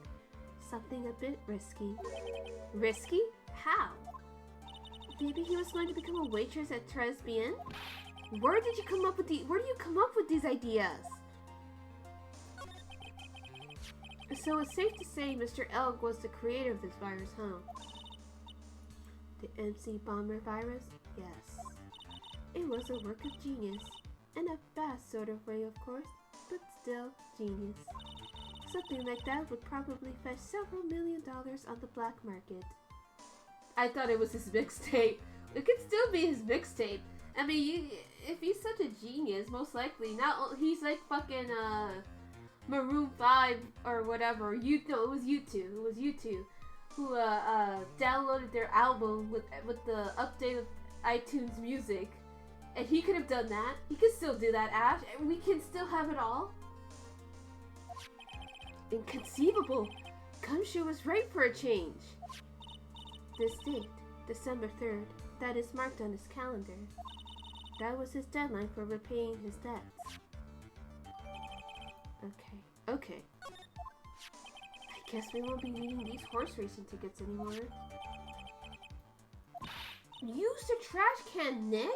Something a bit risky. Risky? How? Maybe he was going to become a waitress at Tres Bien? Where do you come up with these ideas? So it's safe to say Mr. Elk was the creator of this virus, huh? The MC Bomber virus? Yes. It was a work of genius. In a fast sort of way, of course, but still genius. Something like that would probably fetch several $1 million on the black market. I thought it was his mixtape. It could still be his mixtape. I mean, if he's such a genius, most likely, he's like fucking, Maroon 5 or whatever. It was U2 who downloaded their album with the update of iTunes Music, and he could have done that. He could still do that, Ash. We can still have it all. Inconceivable. Gumshoe was right for a change. This date, December 3rd, that is marked on his calendar. That was his deadline for repaying his debts. Okay. I guess we won't be needing these horse racing tickets anymore. Use the trash can, Nick?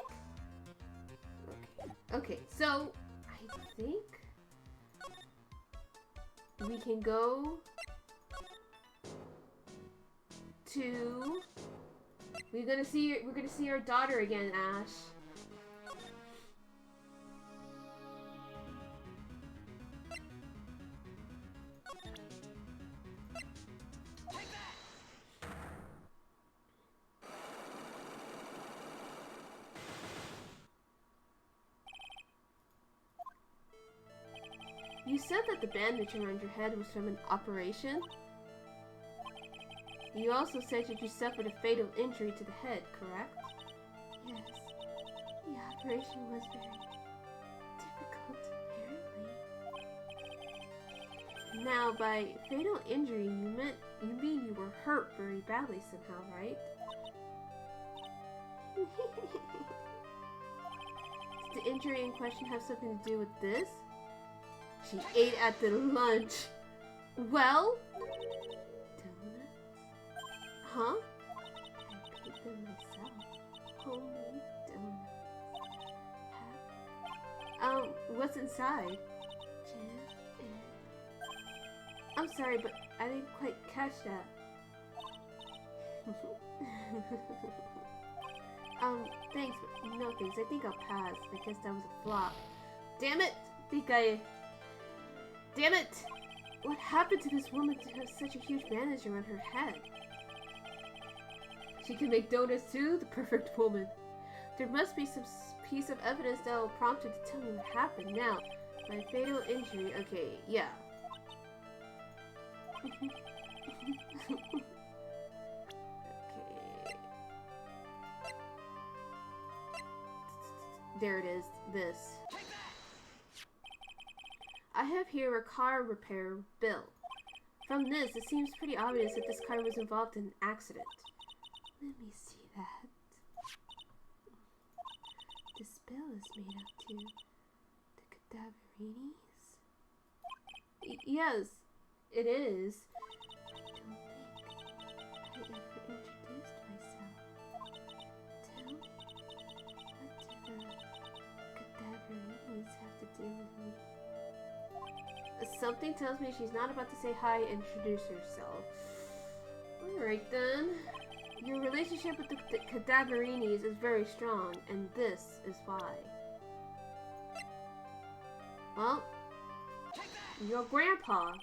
Okay, so I think we can go to... We're gonna see our daughter again, Ash. You said that the bandage around your head was from an operation? You also said that you suffered a fatal injury to the head, correct? Yes. The operation was very difficult, apparently. Now, by fatal injury, you mean you were hurt very badly somehow, right? Does the injury in question have something to do with this? She ate at the lunch. Well? Donuts? Huh? I paid them myself. Homemade donuts. what's inside? I'm sorry, but I didn't quite catch that. Thanks, but no thanks. I think I'll pass. I guess that was a flop. Damn it! Damn it! What happened to this woman to have such a huge manager on her head? She can make donuts too? The perfect woman. There must be some piece of evidence that will prompt her to tell me what happened. Now, my fatal injury. Okay, yeah. Okay. There it is. This. I have here a car repair bill. From this, it seems pretty obvious that this car was involved in an accident. Let me see that. This bill is made up to the Cadaverinis? Yes, it is. I don't think I ever introduced myself. Tell me, what do the Cadaverinis have to do with me? Something tells me she's not about to say hi and introduce herself. Alright then. Your relationship with the Cadaverinis is very strong, and this is why. Well, your grandpa.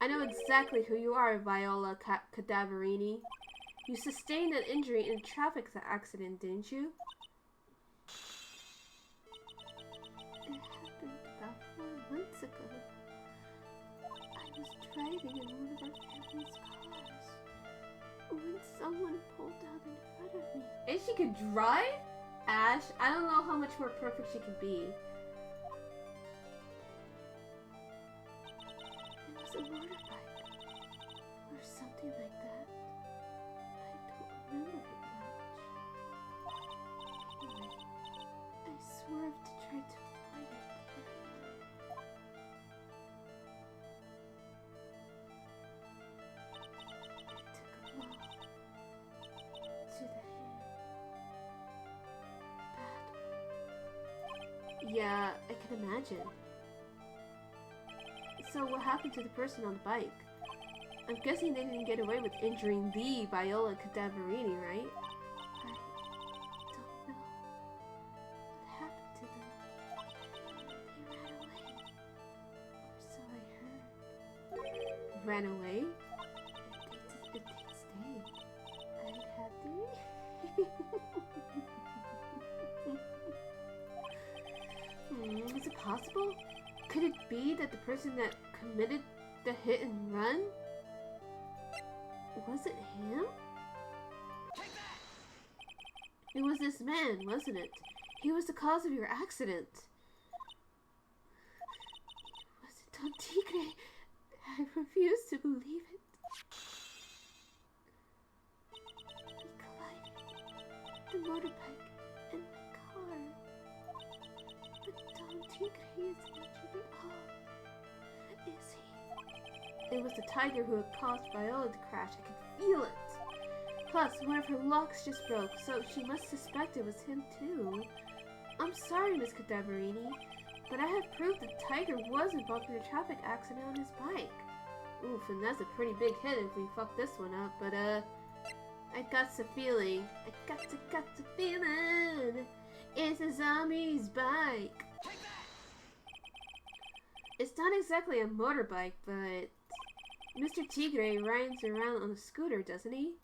I know exactly who you are, Viola Cadaverini. You sustained an injury in a traffic accident, didn't you? It happened about 4 months ago. I was driving in one of our family's cars when someone pulled out in front of me. And she can drive? Ash, I don't know how much more perfect she can be. It was a motorbike or something like that. I don't remember it much. Anyway, I swerved to try to avoid it. Yeah, I can imagine. So what happened to the person on the bike? I'm guessing they didn't get away with injuring the Viola Cadaverini, right? I don't know. What happened to them? He ran away. Or so I heard. Ran away? It did stay. I'd have to. Is it possible? Could it be that the person that committed the hit and run? Was it him? It was this man, wasn't it? He was the cause of your accident. Was it Don Tigre? I refuse to believe it. He collided the motorbike and the car. But Don Tigre is injured at all. Is he? It was the tiger who had caused Viola to crash. I could feel it. Plus, one of her locks just broke, so she must suspect it was him too. I'm sorry, Miss Cadaverini, but I have proof that Tiger was involved in a traffic accident on his bike. Oof, and that's a pretty big hit if we fuck this one up, but I got a feeling. I got a feeling. It's a zombie's bike. It's not exactly a motorbike, but Mr. Tigre rides around on a scooter, doesn't he?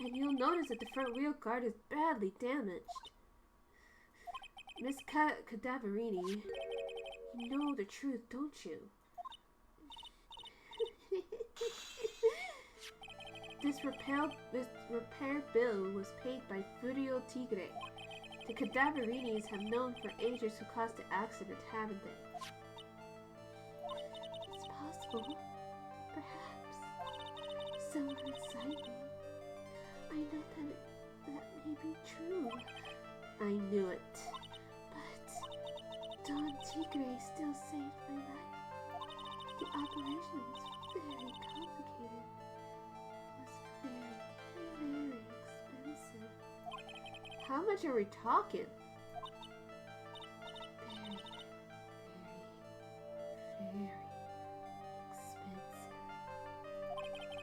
And you'll notice that the front wheel guard is badly damaged. Miss Cadaverini, you know the truth, don't you? This repair bill was paid by Furio Tigre. The Cadaverinis have known for ages who caused the accident, haven't they? It's possible. Perhaps. Somewhere inside me. I know that may be true. I knew it. But Don Tigre still saved my life. The operation was very complicated. It was very, very expensive. How much are we talking? Very, very expensive.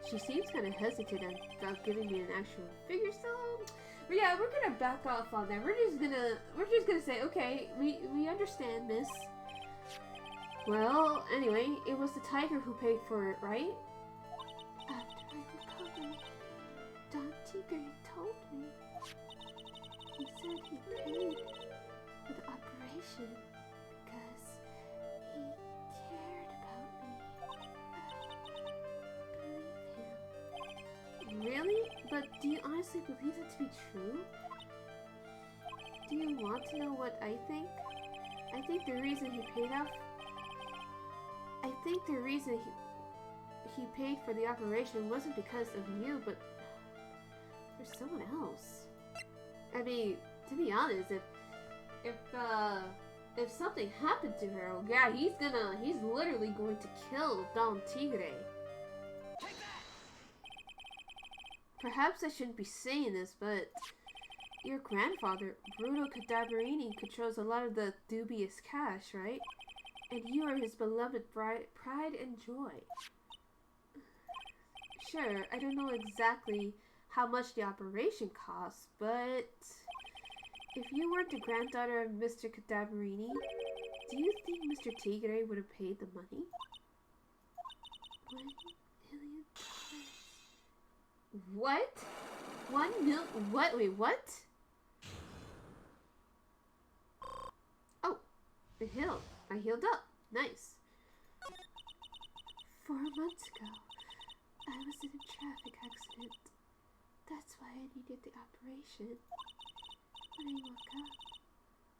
She seems kind of hesitant about giving me an actual figure, so but yeah, we're gonna back off on that. We're just gonna say, okay, we understand, miss. Well, anyway, it was the tiger who paid for it, right? After I recovered, Don Tigre told me. He said he paid for the operation because he cared about me. I believe him. Really? But do you honestly believe it to be true? Do you want to know what I think? I think the reason he paid off... I think the reason he paid for the operation wasn't because of you, but for someone else. I mean, to be honest, if something happened to her, yeah, he's literally going to kill Don Tigre. Perhaps I shouldn't be saying this, but your grandfather, Bruno Cadaverini, controls a lot of the dubious cash, right? And you are his beloved pride and joy. Sure, I don't know exactly how much the operation costs, but if you weren't the granddaughter of Mr. Cadaverini, do you think Mr. Tigre would have paid the money? $1 million. What? 1 mil? What? Wait, what? Oh, I healed up. Nice. 4 months ago, I was in a traffic accident. That's why I needed the operation. When I woke up,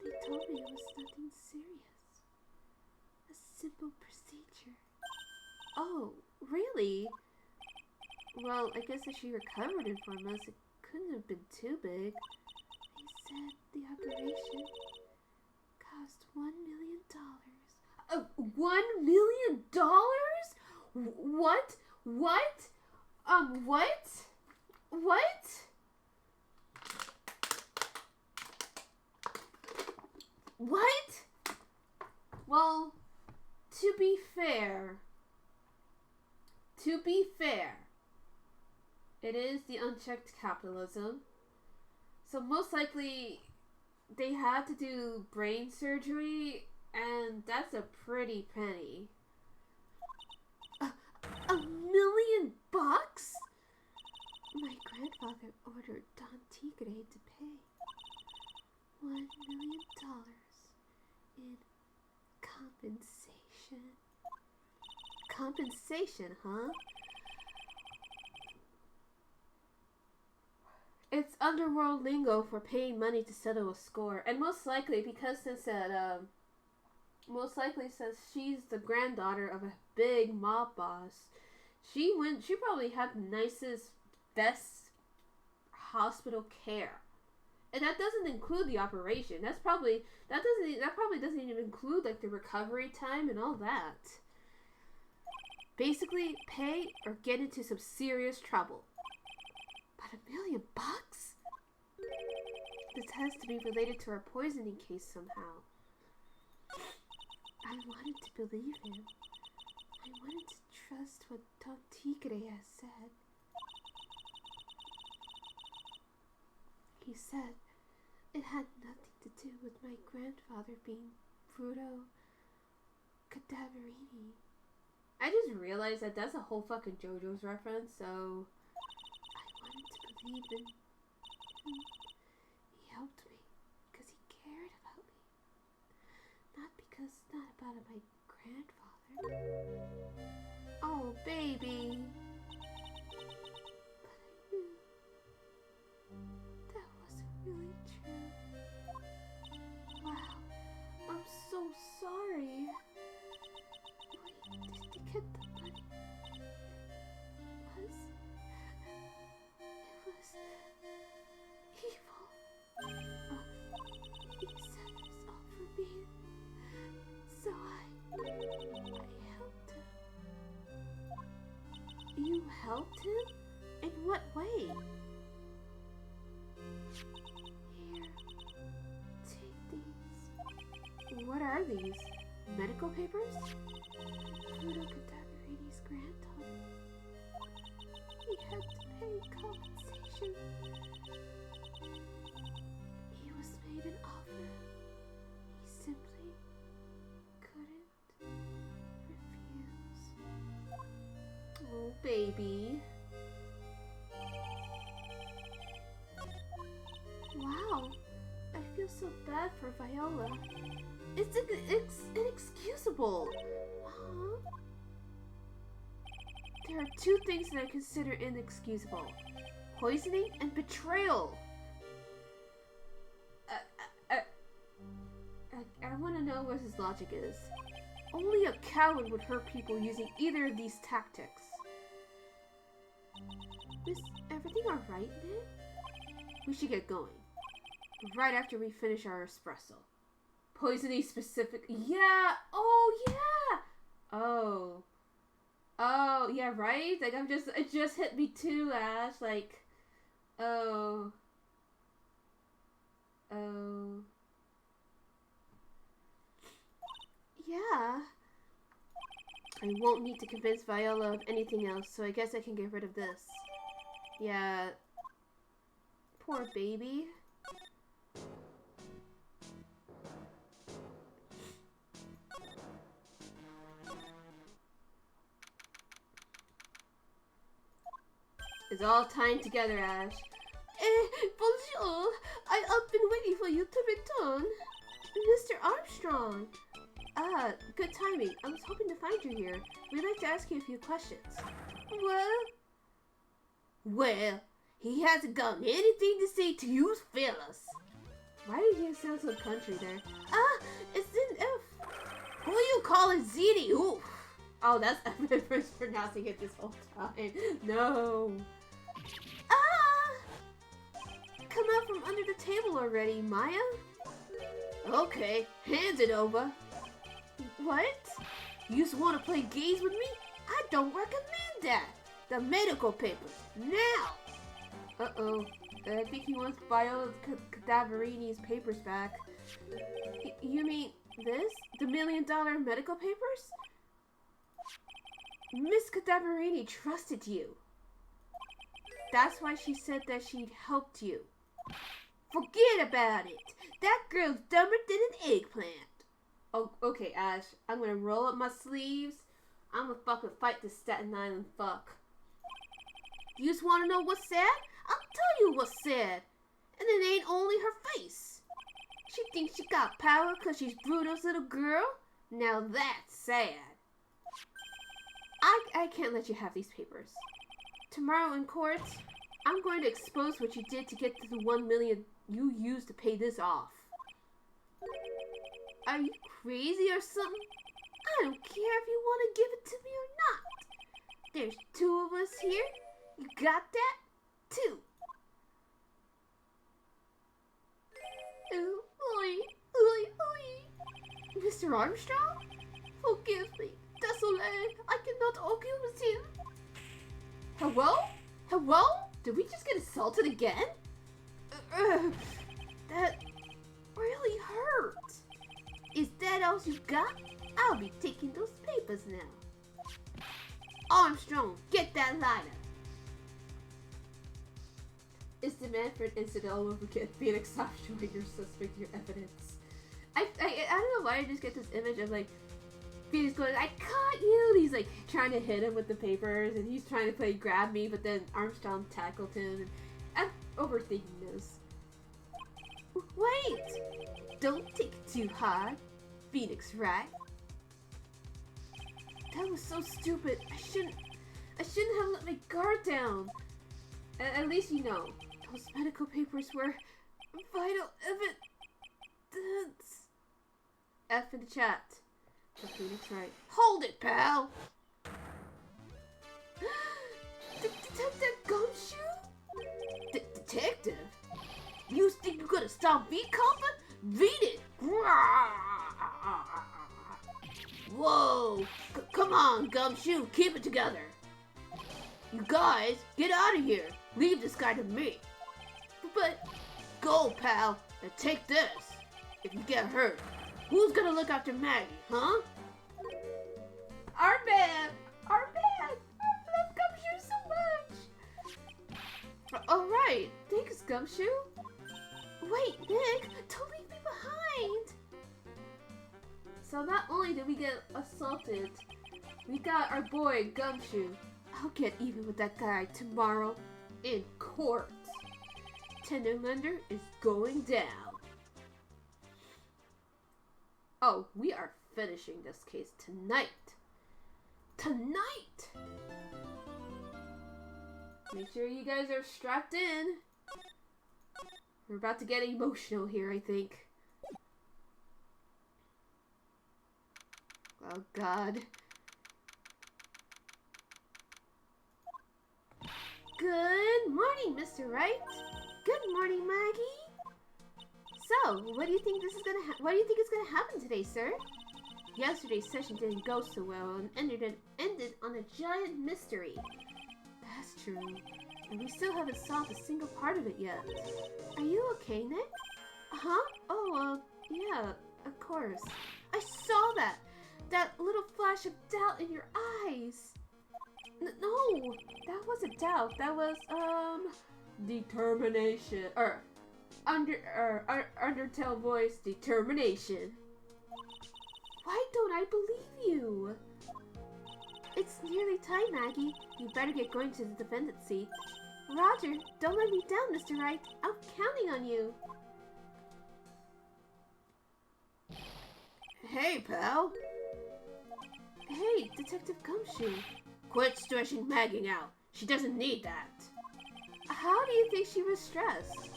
they told me it was nothing serious. A simple procedure. Oh, really? Well, I guess if she recovered in 4 months, it couldn't have been too big. They said the operation cost $1 million. $1 million? What? What? What? What? What? Well, to be fair, it is the unchecked capitalism. So most likely they had to do brain surgery, and that's a pretty penny. $1 million? My grandfather ordered Don Tigre to pay $1 million in compensation. Compensation, huh? It's underworld lingo for paying money to settle a score, and most likely because since she's the granddaughter of a big mob boss, she probably had the nicest, best hospital care, and that doesn't include the operation. That probably doesn't even include like the recovery time and all that. Basically, pay or get into some serious trouble. But $1 million? This has to be related to our poisoning case somehow. I wanted to believe him. I wanted to trust what Don Tigre has said. He said it had nothing to do with my grandfather being Bruno Cadaverini. I just realized that that's a whole fucking JoJo's reference, so I wanted to believe in him. He helped me because he cared about me. Not about my grandfather. Oh, baby. But I knew that wasn't really true. Wow, I'm so sorry. Wait, did you get the money? It was evil. He said it was all for me. So I helped him. You helped him? In what way? Here, take these. What are these? Medical papers? Pluto Cadaverini's granddaughter. He had to pay compensation. He was made an offer. He simply couldn't refuse. Oh, baby. Wow, I feel so bad for Viola. It's inexcusable. There are two things that I consider inexcusable. Poisoning and betrayal. I want to know what his logic is. Only a coward would hurt people using either of these tactics. Is everything alright, Nick? We should get going. Right after we finish our espresso. Poisoning specific. Yeah! Oh, yeah! Oh. Oh, yeah, right? Like, it just hit me too, Ash. Like, oh. Oh. Yeah. I won't need to convince Viola of anything else, so I guess I can get rid of this. Yeah. Poor baby. It's all tying together, Ash. Bonjour! I've been waiting for you to return. Mr. Armstrong! Ah, good timing. I was hoping to find you here. We'd like to ask you a few questions. Well, he hasn't got anything to say to you fellas. Why did you sound so country there? Ah, it's an F. Who you calling ZD? Ooh. Oh, that's I've been mispronouncing it this whole time. No. Ah! Come out from under the table already, Maya. Okay, hand it over. What? You just want to play games with me? I don't recommend that. The medical papers, now. Uh-oh. I think he wants Viola Cadaverini's papers back. You mean this? The $1 million medical papers? Miss Cadaverini trusted you. That's why she said that she'd helped you. Forget about it. That girl's dumber than an eggplant. Oh, okay, Ash. I'm gonna roll up my sleeves. I'm gonna fucking fight this Staten Island fuck. You just wanna know what's sad? I'll tell you what's sad. And it ain't only her face. She thinks she got power because she's Bruno's little girl? Now that's sad. I can't let you have these papers. Tomorrow in court, I'm going to expose what you did to get to the $1 million you used to pay this off. Are you crazy or something? I don't care if you want to give it to me or not. There's two of us here. You got that? Two. Ooh, oi, oi, oi. Mr. Armstrong? Forgive me. Désolé, I cannot argue with him. Hello? Hello? Did we just get assaulted again? That really hurt. Is that all you got? I'll be taking those papers now. Armstrong, get that lighter. It's demand for an incident all over again. Phoenix, stop showing your suspect your evidence. I don't know why I just get this image of like Phoenix going, I caught you! And he's like trying to hit him with the papers and he's trying to play grab me, but then Armstrong tackled him. And I'm overthinking this. Wait! Don't take it too hard. Phoenix, right? That was so stupid. I shouldn't have let my guard down. At least you know, those medical papers were vital evidence. F in the chat. The Phoenix, right? Hold it, pal! Detective Gumshoe? Detective? You think you're gonna stop me, Copper? Beat it! Whoa! Come on, Gumshoe, keep it together. You guys, get out of here. Leave this guy to me. But, go, pal, and take this. If you get hurt, Who's gonna look after Maggie, huh? Our man! Our man! I love Gumshoe so much! Alright, thanks, Gumshoe. Wait, Nick! Don't leave me behind! So not only did we get assaulted, we got our boy, Gumshoe. I'll get even with that guy tomorrow in court. Tender Lender is going down. Oh, we are finishing this case tonight. Tonight! Make sure you guys are strapped in. We're about to get emotional here, I think. Oh, God. Good morning, Mr. Wright. Good morning, Maggie. So, what do you think is gonna happen today, sir? Yesterday's session didn't go so well and ended on a giant mystery. That's true. And we still haven't solved a single part of it yet. Are you okay, Nick? Huh? Oh, yeah, of course. I saw that! That little flash of doubt in your eyes! No! That wasn't doubt. That was, determination. Undertale voice, determination. Why don't I believe you? It's nearly time, Maggie. You better get going to the defendant's seat. Roger, don't let me down, Mr. Wright. I'm counting on you. Hey, pal. Hey, Detective Gumshoe. Quit stretching Maggie out. She doesn't need that. How do you think she was stressed?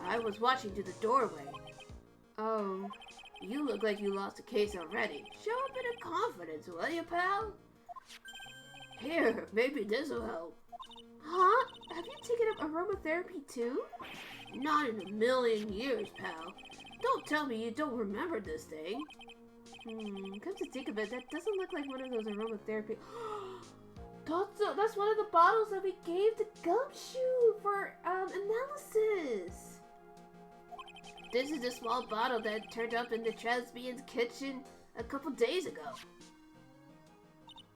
I was watching through the doorway. Oh. You look like you lost a case already. Show a bit of confidence, will you, pal? Here, maybe this'll help. Huh? Have you taken up aromatherapy too? Not in a million years, pal. Don't tell me you don't remember this thing. Come to think of it, that doesn't look like one of those aromatherapy. That's one of the bottles that we gave to Gumshoe for analysis. This is the small bottle that turned up in the Trasbian's kitchen a couple days ago.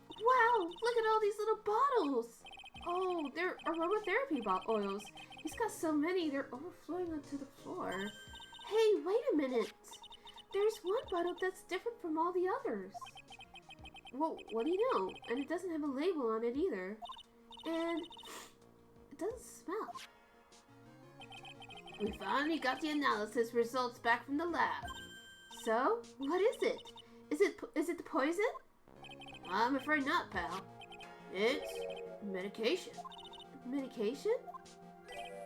Wow, look at all these little bottles. Oh, they're aromatherapy oils. He's got so many, they're overflowing onto the floor. Hey, wait a minute. There's one bottle that's different from all the others. Well, what do you know? And it doesn't have a label on it either. And it doesn't smell. We finally got the analysis results back from the lab. So, what is it? Is it the poison? I'm afraid not, pal. It's medication. Medication?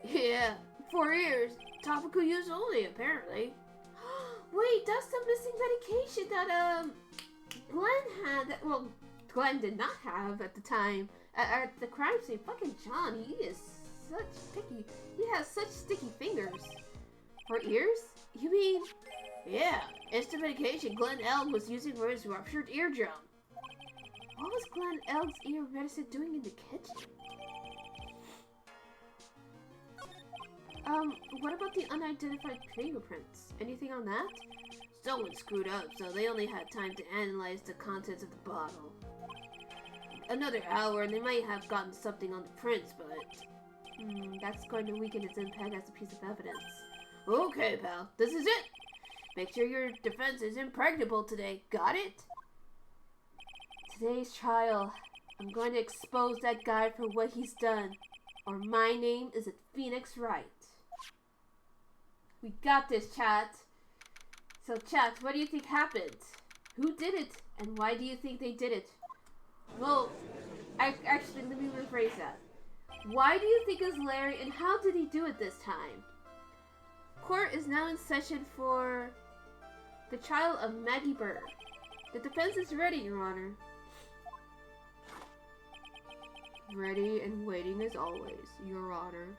Yeah, 4 years. Topical use only, apparently. Wait, that's the missing medication that, Glenn had. Well, Glenn did not have at the time. At the crime scene. Fucking John, he is such sticky. He has such sticky fingers. For ears? You mean? Yeah, it's the medication Glenn Elg was using for his ruptured eardrum. What was Glenn Elg's ear medicine doing in the kitchen? What about the unidentified fingerprints? Anything on that? Someone screwed up, so they only had time to analyze the contents of the bottle. Another hour, and they might have gotten something on the prints, but... that's going to weaken its impact as a piece of evidence. Okay, pal, this is it! Make sure your defense is impregnable today, got it? Today's trial, I'm going to expose that guy for what he's done, or my name isn't Phoenix Wright. We got this, chat. So, chat, what do you think happened? Who did it, and why do you think they did it? Well, actually, let me rephrase that. Why do you think it's Larry, and how did he do it this time? Court is now in session for the trial of Maggie Bird. The defense is ready, Your Honor. Ready and waiting as always, Your Honor.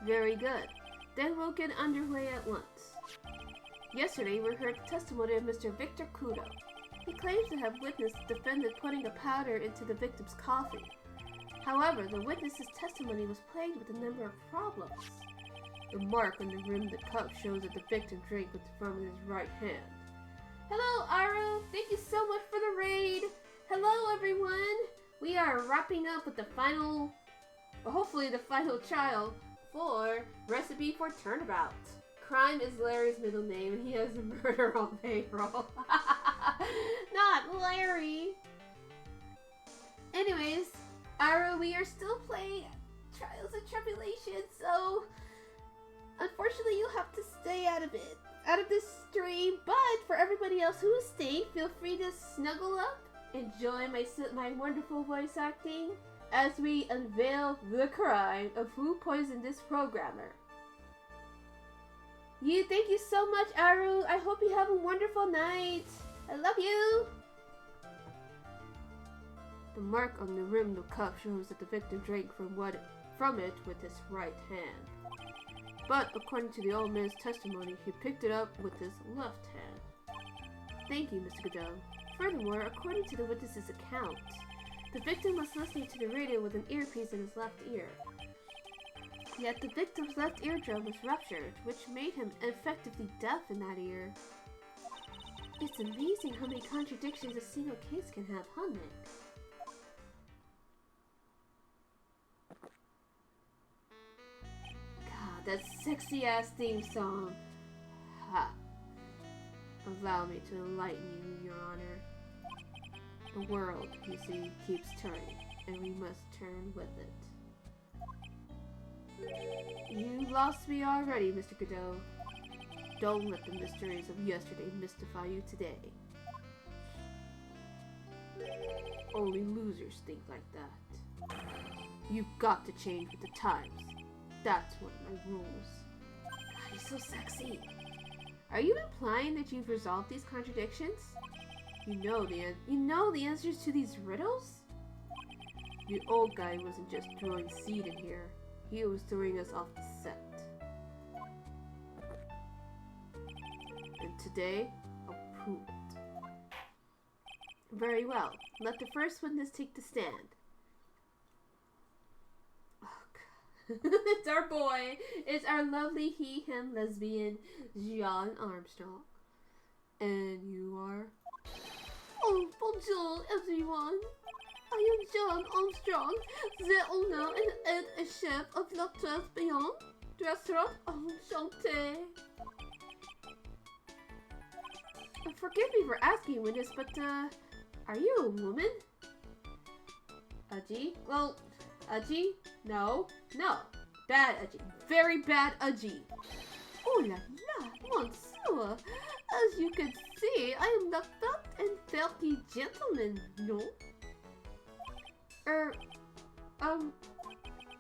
Very good. Then we'll get underway at once. Yesterday, we heard the testimony of Mr. Victor Kudo. He claims to have witnessed the defendant putting a powder into the victim's coffee. However, the witness's testimony was plagued with a number of problems. The mark on the rim of the cup shows that the victim drank with the from his right hand. Hello, Aru. Thank you so much for the raid. Hello, everyone. We are wrapping up with the final, hopefully the final trial for Recipe for Turnabout. Crime is Larry's middle name, and he has murder on payroll. Not Larry. Anyways, Aru, we are still playing Trials and Tribulations, so unfortunately you'll have to stay out of this stream. But for everybody else who is staying, feel free to snuggle up, enjoy my wonderful voice acting as we unveil the crime of who poisoned this programmer. Thank you so much, Aru. I hope you have a wonderful night. I love you. The mark on the rim of the cup shows that the victim drank from it with his right hand. But according to the old man's testimony, he picked it up with his left hand. Thank you, Mr. Godot. Furthermore, according to the witness's account, the victim was listening to the radio with an earpiece in his left ear. Yet the victim's left eardrum was ruptured, which made him effectively deaf in that ear. It's amazing how many contradictions a single case can have, huh, Nick? God, that sexy-ass theme song. Ha. Allow me to enlighten you, Your Honor. The world, you see, keeps turning, and we must turn with it. You lost me already, Mr. Godot. Don't let the mysteries of yesterday mystify you today. Only losers think like that. You've got to change with the times. That's one of my rules. God, he's so sexy. Are you implying that you've resolved these contradictions? You know the answers to these riddles? The old guy wasn't just throwing seed in here. He was throwing us off the set. And today, I'll prove it. Very well. Let the first witness take the stand. Oh, God. It's our boy. It's our lovely he-him lesbian, John Armstrong. And you are? Oh, bonjour, everyone. I am John Armstrong, the owner and head chef of La Terre Beyond, restaurant Enchanté. Forgive me for asking, witness, but, are you a woman? Aji? Well, Aji? No. No. Bad Aji. Very bad Aji. Oh la la, monsieur. As you can see, I am the fat and filthy gentleman, no?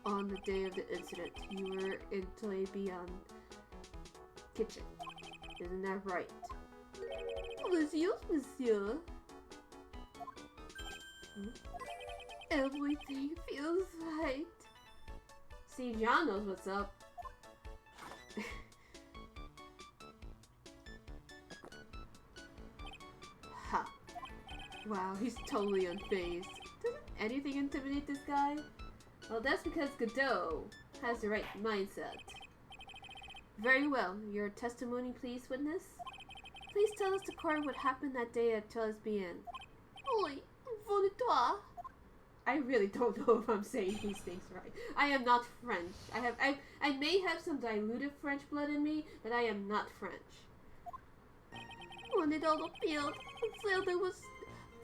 On the day of the incident, you were in Toy Beyond kitchen. Isn't that right? Monsieur, monsieur. Everything feels right. See, John knows what's up. Ha. Wow, he's totally unfazed. Doesn't anything intimidate this guy? Well, that's because Godot has the right mindset. Very well. Your testimony, please, witness? Please tell us to court what happened that day at Charles Bien. Oui, toi. I really don't know if I'm saying these things right. I am not French. I may have some diluted French blood in me, but I am not French. On it all appeared,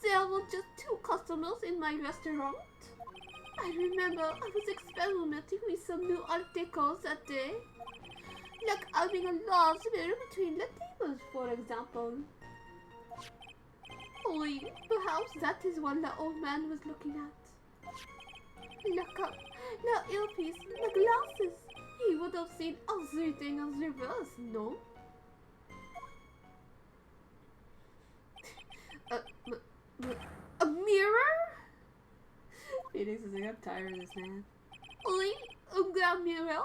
there were just 2 customers in my restaurant. I remember I was experimenting with some new art decors that day. Like having a large mirror between the tables, for example. Oui, perhaps that is what the old man was looking at. Look up, the earpiece, the glasses. He would have seen everything in reverse, no? A mirror? Phoenix is like, I'm tired of this man. Oui, un grand mirror.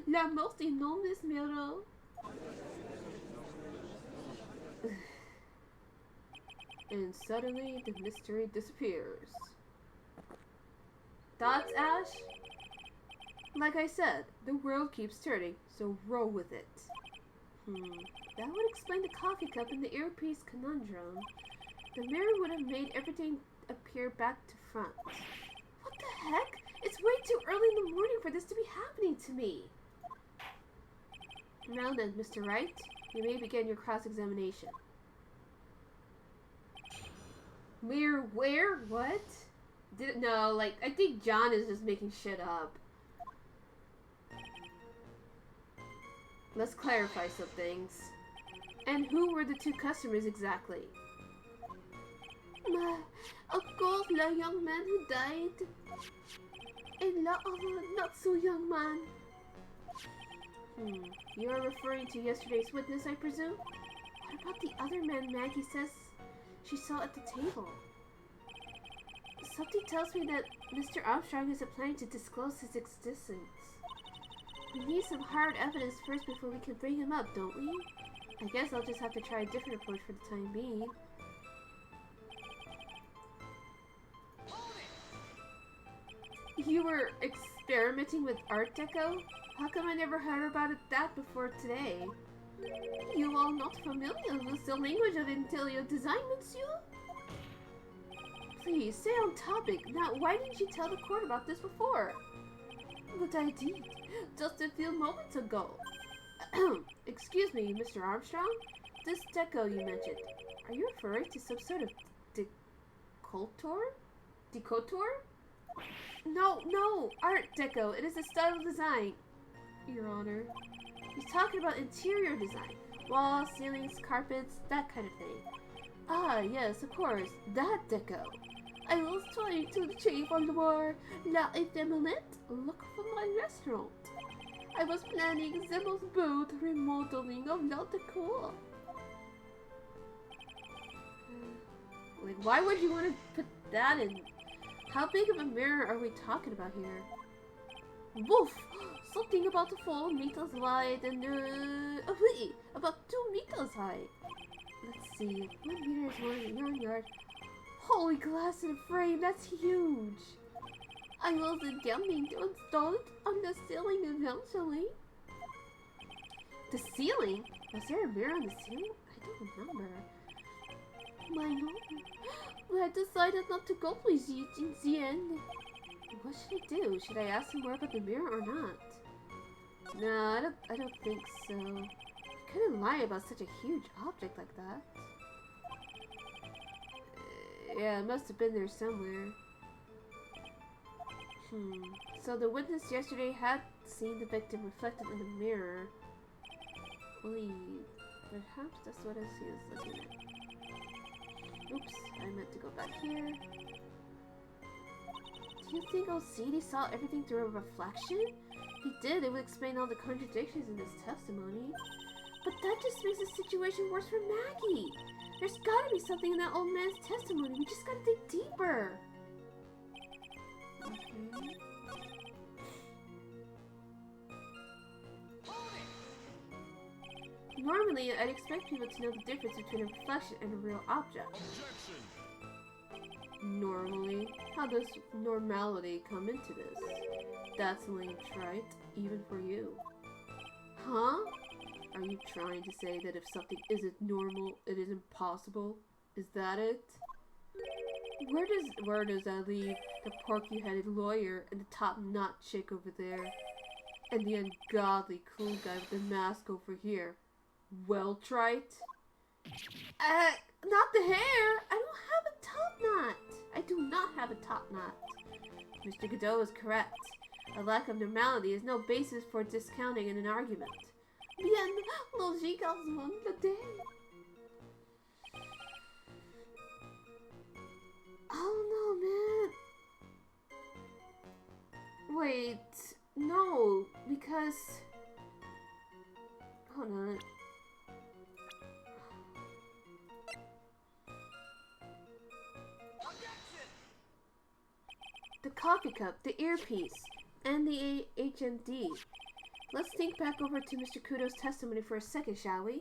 La most enormous mirror. And suddenly the mystery disappears. Thoughts, Ash? Like I said, the world keeps turning, so roll with it. That would explain the coffee cup and the earpiece conundrum. The mirror would have made everything appear back to front. What the heck? It's way too early in the morning for this to be happening to me. Now then, Mr. Wright, you may begin your cross-examination. Mirror where? What? No, I think John is just making shit up. Let's clarify some things. And who were the two customers exactly? Of course, the young man who died. And of a not so young man. You are referring to yesterday's witness, I presume? What about the other man Maggie says she saw at the table? Something tells me that Mr. Armstrong isn't planning to disclose his existence. We need some hard evidence first before we can bring him up, don't we? I guess I'll just have to try a different approach for the time being. You were experimenting with Art Deco? How come I never heard about that before today? You are not familiar with the language of interior design, monsieur? Please, stay on topic. Now, why didn't you tell the court about this before? But I did, just a few moments ago. Excuse me, Mr. Armstrong? This deco you mentioned, are you referring to some sort of decorator? No, Art Deco. It is a style of design, Your Honor. He's talking about interior design. Walls, ceilings, carpets, that kind of thing. Ah, yes, of course. That deco. I was trying to achieve on the word La Effeminate look for my restaurant. I was planning Zimmel's booth remodeling of La Decor. Why would you want to put that in? How big of a mirror are we talking about here? Woof! Something about 4 meters wide and, wait, about 2 meters high. Let's see, 1 meter is 1 yard. Holy glass in a frame, that's huge! I was intending to install it on the ceiling eventually. The ceiling? Was there a mirror on the ceiling? I don't remember. My lord, but I decided not to go with it in the end. What should I do? Should I ask him more about the mirror or not? No, I don't think so. You couldn't lie about such a huge object like that. Yeah, it must have been there somewhere. So the witness yesterday had seen the victim reflected in the mirror. Wait, perhaps that's what I see is looking at. Oops, I meant to go back here. Do you think OCD saw everything through a reflection? He did, it would explain all the contradictions in his testimony. But that just makes the situation worse for Maggie. There's gotta be something in that old man's testimony. We just gotta dig deeper. Okay. Normally, I'd expect people to know the difference between a reflection and a real object. Objection. Normally? How does normality come into this? That's lame, right? Even for you. Huh? Are you trying to say that if something isn't normal, it is impossible? Is that it? Where does that leave the porky-headed lawyer and the top-knot chick over there? And the ungodly cool guy with the mask over here? Well, trite? Not the hair! I don't have a top knot! I do not have a top knot. Mr. Godot is correct. A lack of normality is no basis for discounting in an argument. Bien, logique als monde le day. Oh no, man. Wait, no, because... Hold on. The coffee cup, the earpiece, and the HMD. Let's think back over to Mr. Kudo's testimony for a second, shall we?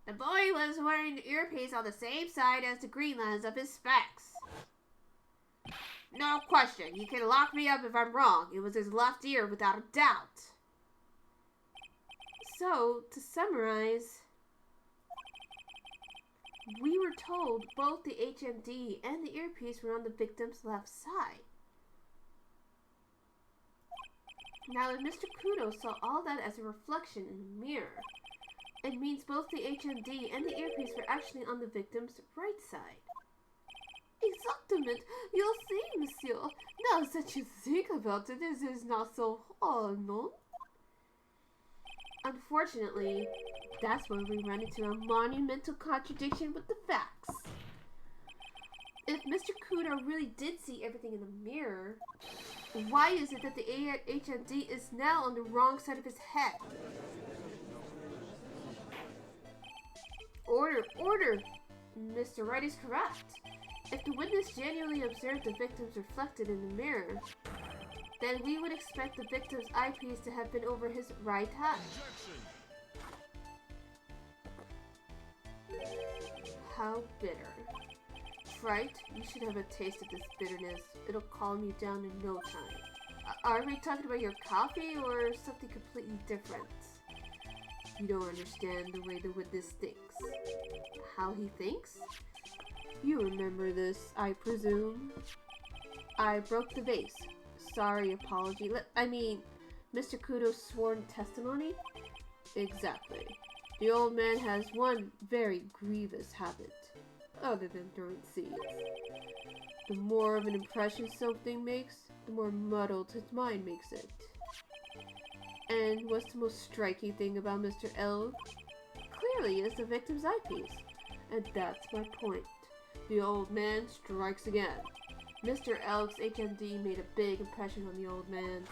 The boy was wearing the earpiece on the same side as the green lines of his specs. No question. You can lock me up if I'm wrong. It was his left ear without a doubt. So, to summarize, we were told both the HMD and the earpiece were on the victim's left side. Now, if Mr. Kudo saw all that as a reflection in a mirror, it means both the HMD and the earpiece were actually on the victim's right side. Exactement. You'll see, monsieur. Now that you think about it, this is not so hard, no? Unfortunately, that's where we run into a monumental contradiction with the facts. If Mr. Kudo really did see everything in the mirror, why is it that the HMD is now on the wrong side of his head? Order, order! Mr. Wright is correct. If the witness genuinely observed the victims reflected in the mirror, then we would expect the victim's eyepiece to have been over his right eye. How bitter. Right? You should have a taste of this bitterness. It'll calm you down in no time. Are we talking about your coffee or something completely different? You don't understand the way the witness thinks. How he thinks? You remember this, I presume. I broke the vase. Sorry, apology. Mr. Kudo's sworn testimony? Exactly. The old man has one very grievous habit, other than throwing seeds. The more of an impression something makes, the more muddled his mind makes it. And what's the most striking thing about Mr. L? Clearly is the victim's eyepiece. And that's my point. The old man strikes again. Mr. Elk's HMD made a big impression on the old man.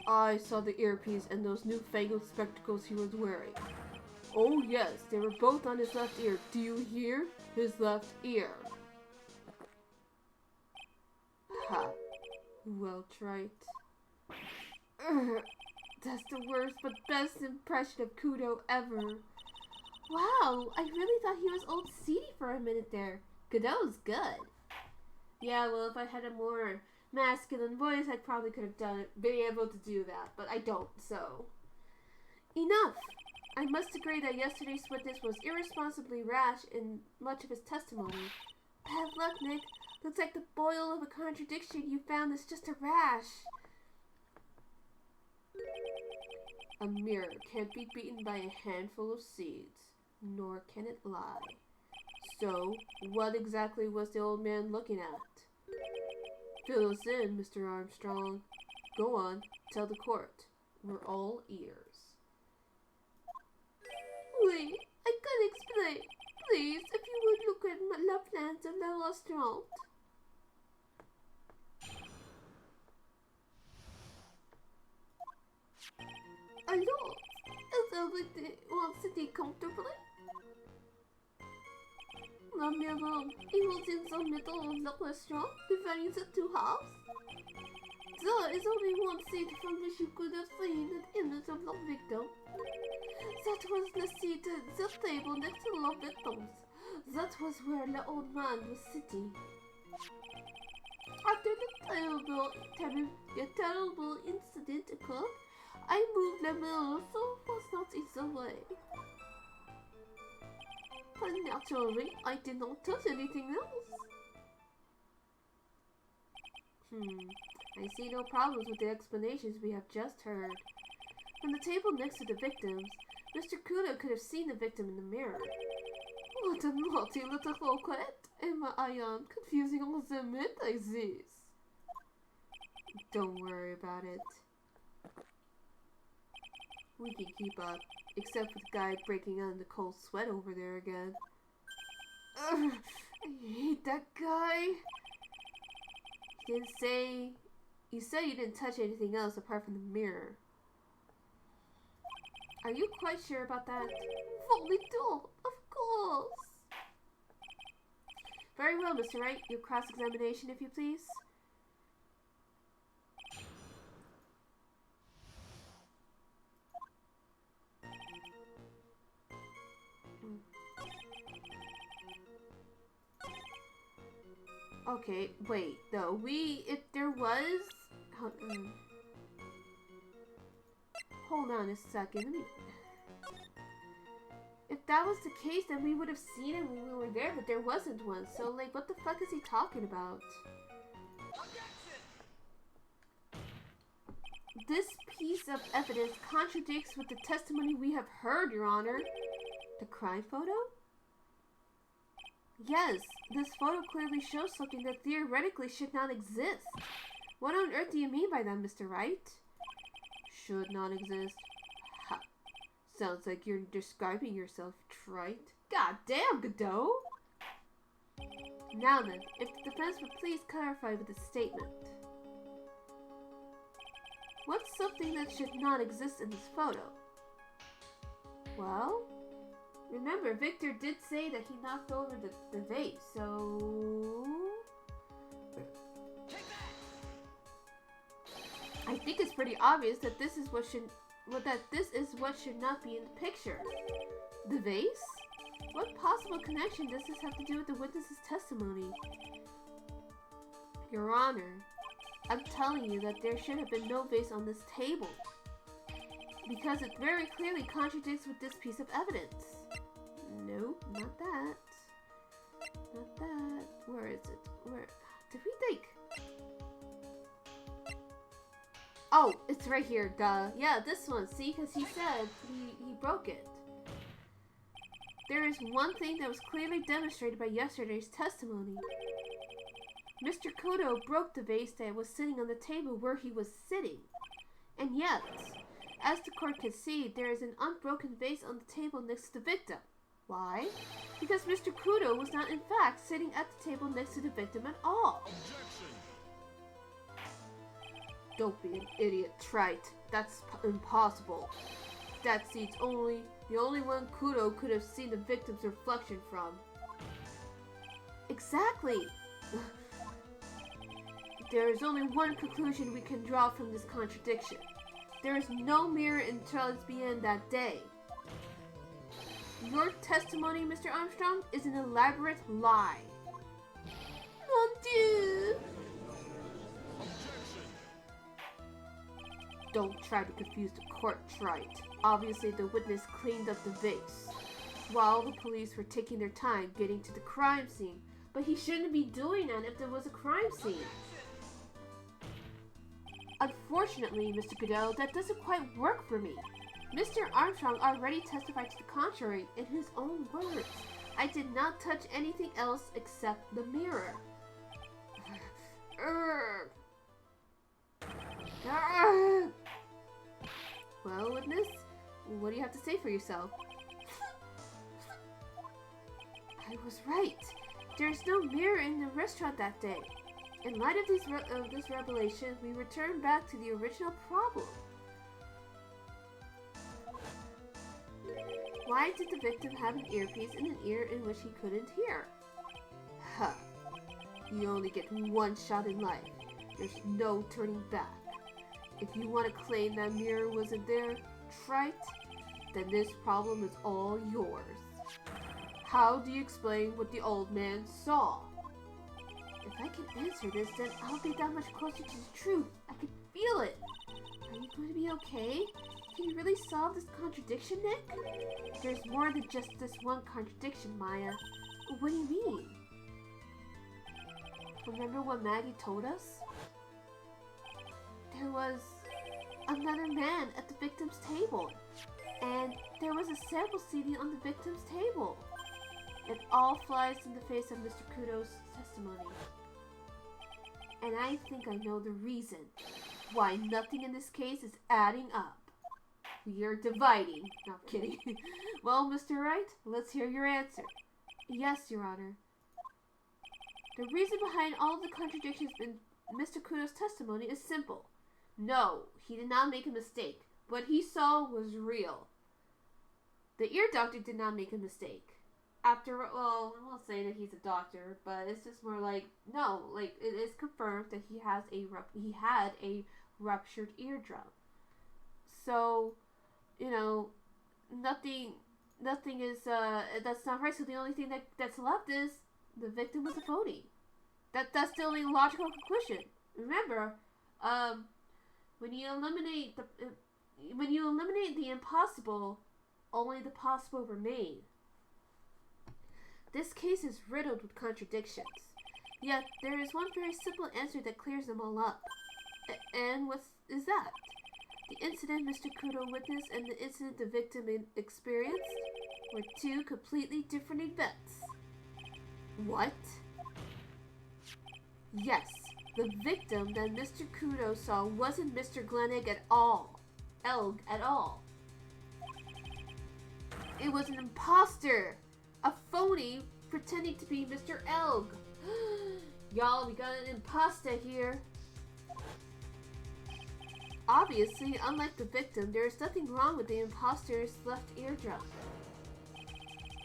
I saw the earpiece and those newfangled spectacles he was wearing. Oh yes, they were both on his left ear. Do you hear? His left ear. Ha. Well tried. That's the worst but best impression of Kudo ever. Wow, I really thought he was old seedy for a minute there. Kudo's good. Yeah, well, if I had a more masculine voice, I probably could have been able to do that, but I don't, so. Enough! I must agree that yesterday's witness was irresponsibly rash in much of his testimony. Bad luck, Nick. Looks like the boil of a contradiction you found is just a rash. A mirror can't be beaten by a handful of seeds, nor can it lie. So, what exactly was the old man looking at? Fill us in, Mr. Armstrong. Go on, tell the court. We're all ears. Oui, I can explain. Please, if you would look at my left hand of the restaurant. Alors, is everyone sitting comfortably? La maison, it was in the middle of the restaurant, dividing the two halves. There is only one seat from which you could have seen an image of the victim. That was the seat at the table next to the victims. That was where the old man was sitting. After the terrible incident occurred, I moved the mirror so it was not in the way. But naturally, I did not touch anything else. I see no problems with the explanations we have just heard. From the table next to the victims, Mr. Kudo could have seen the victim in the mirror. What a naughty little coquette! Emma, I am confusing all the men like this. Don't worry about it. We can keep up, except for the guy breaking out in the cold sweat over there again. Ugh, I hate that guy. You said you didn't touch anything else apart from the mirror. Are you quite sure about that? Fully do, of course. Very well, Mr. Wright. Your cross-examination, if you please. Okay, wait, though. If there was... Hold on a second. If that was the case, then we would have seen it when we were there, but there wasn't one. So, like, what the fuck is he talking about? This piece of evidence contradicts with the testimony we have heard, Your Honor. The crime photo? Yes, this photo clearly shows something that theoretically should not exist. What on earth do you mean by that, Mr. Wright? Should not exist? Ha. Sounds like you're describing yourself, Trite. God damn, Godot! Now then, if the defense would please clarify with a statement. What's something that should not exist in this photo? Well, remember, Victor did say that he knocked over the vase, so... I think it's pretty obvious that this is what should not be in the picture. The vase? What possible connection does this have to do with the witness's testimony? Your Honor, I'm telling you that there should have been no vase on this table. Because it very clearly contradicts with this piece of evidence. Nope, not that. Not that. Where is it? Where did we think? Oh, it's right here, duh. Yeah, this one. See, because he said he broke it. There is one thing that was clearly demonstrated by yesterday's testimony. Mr. Kudo broke the vase that was sitting on the table where he was sitting. And yet, as the court can see, there is an unbroken vase on the table next to the victim. Why? Because Mr. Kudo was not in fact sitting at the table next to the victim at all. Objection. Don't be an idiot, Trite. That's impossible. That seat's the only one Kudo could have seen the victim's reflection from. Exactly! There is only one conclusion we can draw from this contradiction. There is no mirror in Charles Bien that day. Your testimony, Mr. Armstrong, is an elaborate lie. Mon Dieu! Don't try to confuse the court, Trite. Obviously, the witness cleaned up the vase while the police were taking their time getting to the crime scene. But he shouldn't be doing that if there was a crime scene. Unfortunately, Mr. Godot, that doesn't quite work for me. Mr. Armstrong already testified to the contrary in his own words. I did not touch anything else except the mirror. Well, witness, what do you have to say for yourself? I was right. There's no mirror in the restaurant that day. In light of this revelation, we return back to the original problem. Why did the victim have an earpiece in an ear in which he couldn't hear? Huh. You only get one shot in life. There's no turning back. If you want to claim that mirror wasn't there, Trite, then this problem is all yours. How do you explain what the old man saw? If I can answer this, then I'll be that much closer to the truth. I can feel it. Are you going to be okay? Can you really solve this contradiction, Nick? There's more than just this one contradiction, Maya. What do you mean? Remember what Maggie told us? There was another man at the victim's table. And there was a sample CD on the victim's table. It all flies in the face of Mr. Kudo's testimony. And I think I know the reason why nothing in this case is adding up. We are dividing. No, I'm kidding. Well, Mr. Wright, let's hear your answer. Yes, Your Honor. The reason behind all of the contradictions in Mr. Kudo's testimony is simple. No, he did not make a mistake. What he saw was real. The ear doctor did not make a mistake. Well, I won't say that he's a doctor, but it's just more like, no, like, it is confirmed that he had a ruptured eardrum. So, you know, nothing is, that's not right. So the only thing that's left is the victim was a phony. That's the only logical conclusion. Remember, when you eliminate the impossible, only the possible remain. This case is riddled with contradictions. Yet there is one very simple answer that clears them all up. And what is that? The incident Mr. Kudo witnessed and the incident the victim experienced were two completely different events. What? Yes, the victim that Mr. Kudo saw wasn't Mr. Glennig at all. Elg at all. It was an imposter! A phony pretending to be Mr. Elg. Y'all, we got an imposter here. Obviously, unlike the victim, there is nothing wrong with the imposter's left eardrum.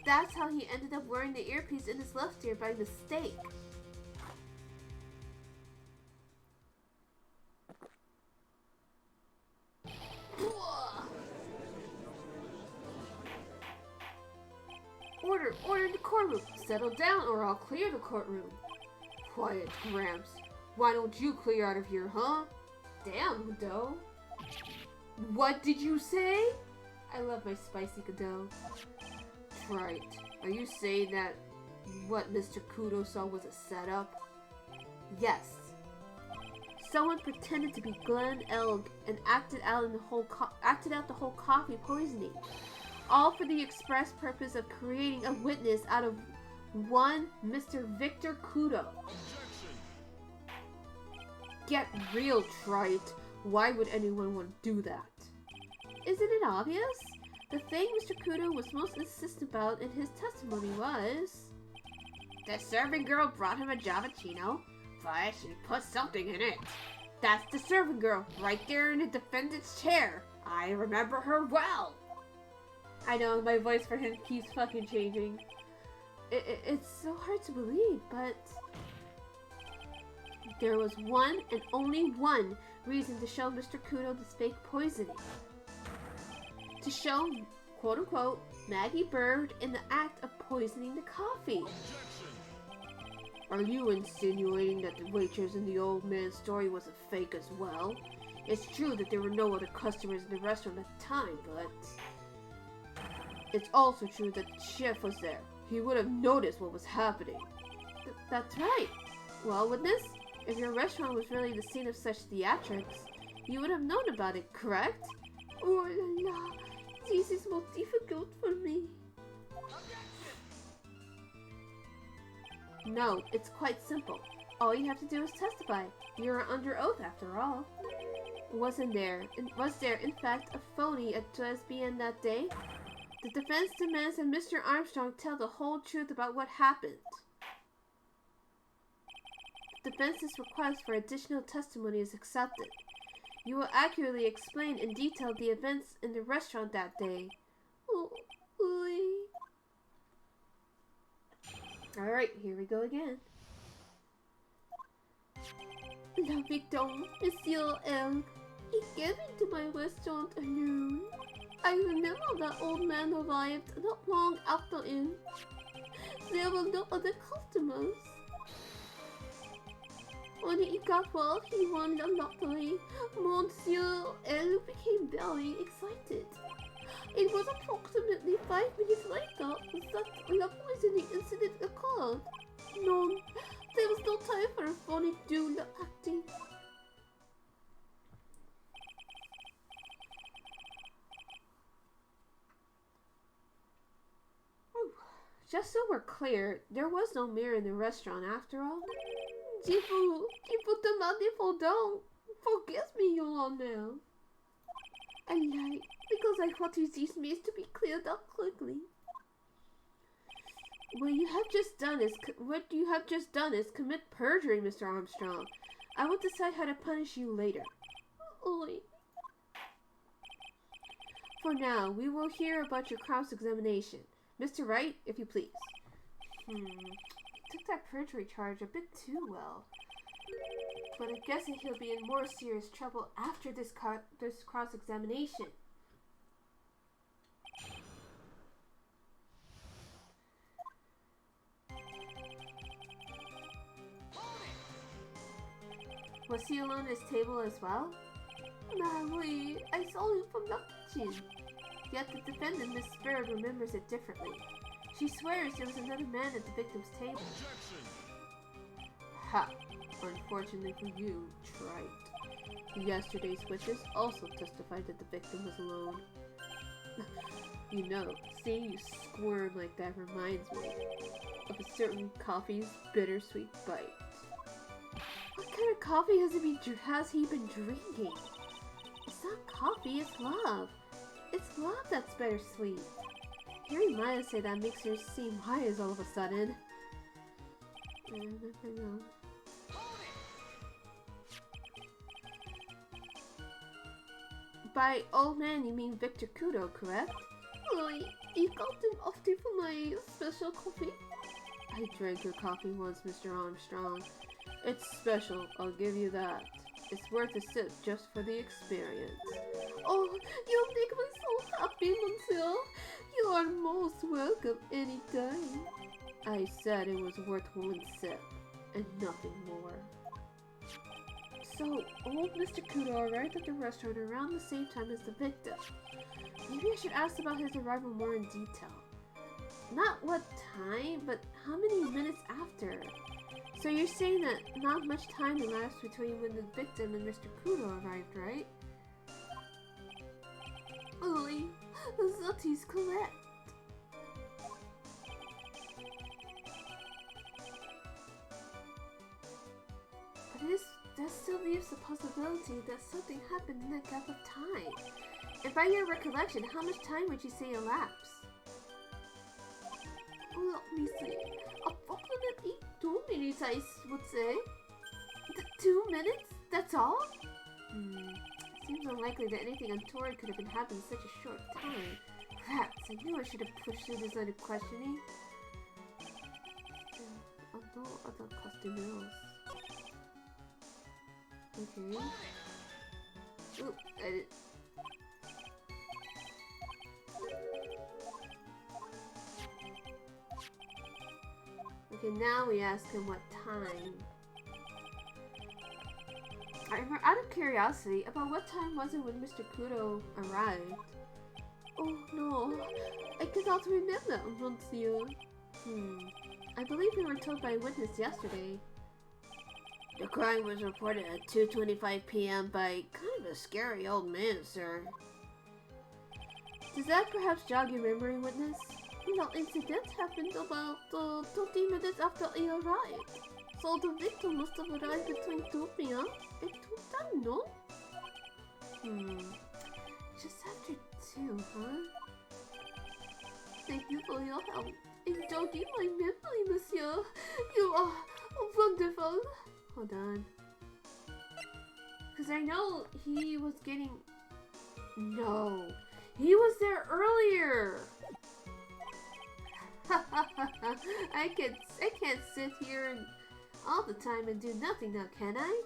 That's how he ended up wearing the earpiece in his left ear by mistake. Order in the courtroom. Settle down or I'll clear the courtroom. Quiet, Gramps. Why don't you clear out of here, huh? Damn, Godot. What did you say? I love my spicy Godot. Right. Are you saying that what Mr. Kudo saw was a setup? Yes. Someone pretended to be Glenn Elg and acted out the whole coffee poisoning. All for the express purpose of creating a witness out of one Mr. Victor Kudo. Get real, trite. Why would anyone want to do that? Isn't it obvious? The thing Mr. Kudo was most insistent about in his testimony was... The serving girl brought him a Javachino, but she put something in it. That's the serving girl, right there in the defendant's chair. I remember her well. I know, my voice for him keeps fucking changing. It's so hard to believe, but... There was one and only one reason to show Mr. Kudo this fake poisoning. To show, quote-unquote, Maggie Bird in the act of poisoning the coffee. Are you insinuating that the waitress in the old man's story was a fake as well? It's true that there were no other customers in the restaurant at the time, but... It's also true that the chef was there. He would have noticed what was happening. That's right. Well, witness, if your restaurant was really the scene of such theatrics, you would have known about it, correct? Oh la la, this is more difficult for me. No, it's quite simple. All you have to do is testify. You're under oath after all. Was there in fact a phony at 12 p.m. that day? The defense demands that Mr. Armstrong tell the whole truth about what happened. The defense's request for additional testimony is accepted. You will accurately explain in detail the events in the restaurant that day. Alright, here we go again. La victim, Monsieur Elg. He came into my restaurant alone. I remember that old man arrived not long after him. There were no other customers. When he got well, he won the lottery. Monsieur L became very excited. It was approximately 5 minutes later that the poisoning incident occurred. No, there was no time for a phony dude acting. Just so we're clear, there was no mirror in the restaurant after all. Jifu demandé pardon. Forgive me, Your Honor. I lied because I wanted these myths to be cleared up quickly. What you have just done is commit perjury, Mr. Armstrong. I will decide how to punish you later. Oi. For now, we will hear about your cross-examination. Mr. Wright, if you please. Took that perjury charge a bit too well. But I'm guessing he'll be in more serious trouble after this cross-examination. Was he alone at his table as well? No, I saw him from the kitchen. Yet the defendant, Miss Bird, remembers it differently. She swears there was another man at the victim's table. Objection. Ha! Unfortunately for you, trite. Yesterday's witness also testified that the victim was alone. You know, seeing you squirm like that reminds me of a certain coffee's bittersweet bite. What kind of coffee has he been drinking? It's not coffee, it's love. It's love that's bittersweet. Hearing Maya say that makes her seem wise all of a sudden. By old man, you mean Victor Kudo, correct? Oh, you got him often for my special coffee? I drank your coffee once, Mr. Armstrong. It's special, I'll give you that. It's worth a sip just for the experience. Oh, you make me so happy, Monsieur. You are most welcome anytime. I said it was worth one sip, and nothing more. So, old Mr. Kudo arrived at the restaurant around the same time as the victim. Maybe I should ask about his arrival more in detail. Not what time, but how many minutes after? So you're saying that not much time elapsed between when the victim and Mr. Kudo arrived, right? Oi, that is correct. But that still leaves the possibility that something happened in that gap of time. And by your recollection, how much time would you say elapsed? Let me see. Approximately 2 minutes, I would say. 2 minutes? That's all? Seems unlikely that anything untoward could have been happening in such a short time. Rats, I knew I should have pushed through this line of questioning. No other customers. Okay. Ooh, edit. Okay, now we ask him what time. Out of curiosity, about what time was it when Mr. Kudo arrived? Oh no, I cannot remember, Monsieur. I believe we were told by a witness yesterday. The crime was reported at 2:25 p.m. by kind of a scary old man, sir. Does that perhaps jog your memory, witness? The incident happened about 30 minutes after he arrived. So the victim must have arrived between 2 p.m. and 2:10, no? Just after 2, huh? Thank you for your help. In jogging my memory, monsieur. You are wonderful. Hold on. Because I know he was getting... No. He was there earlier. I can't sit here and all the time and do nothing now, can I?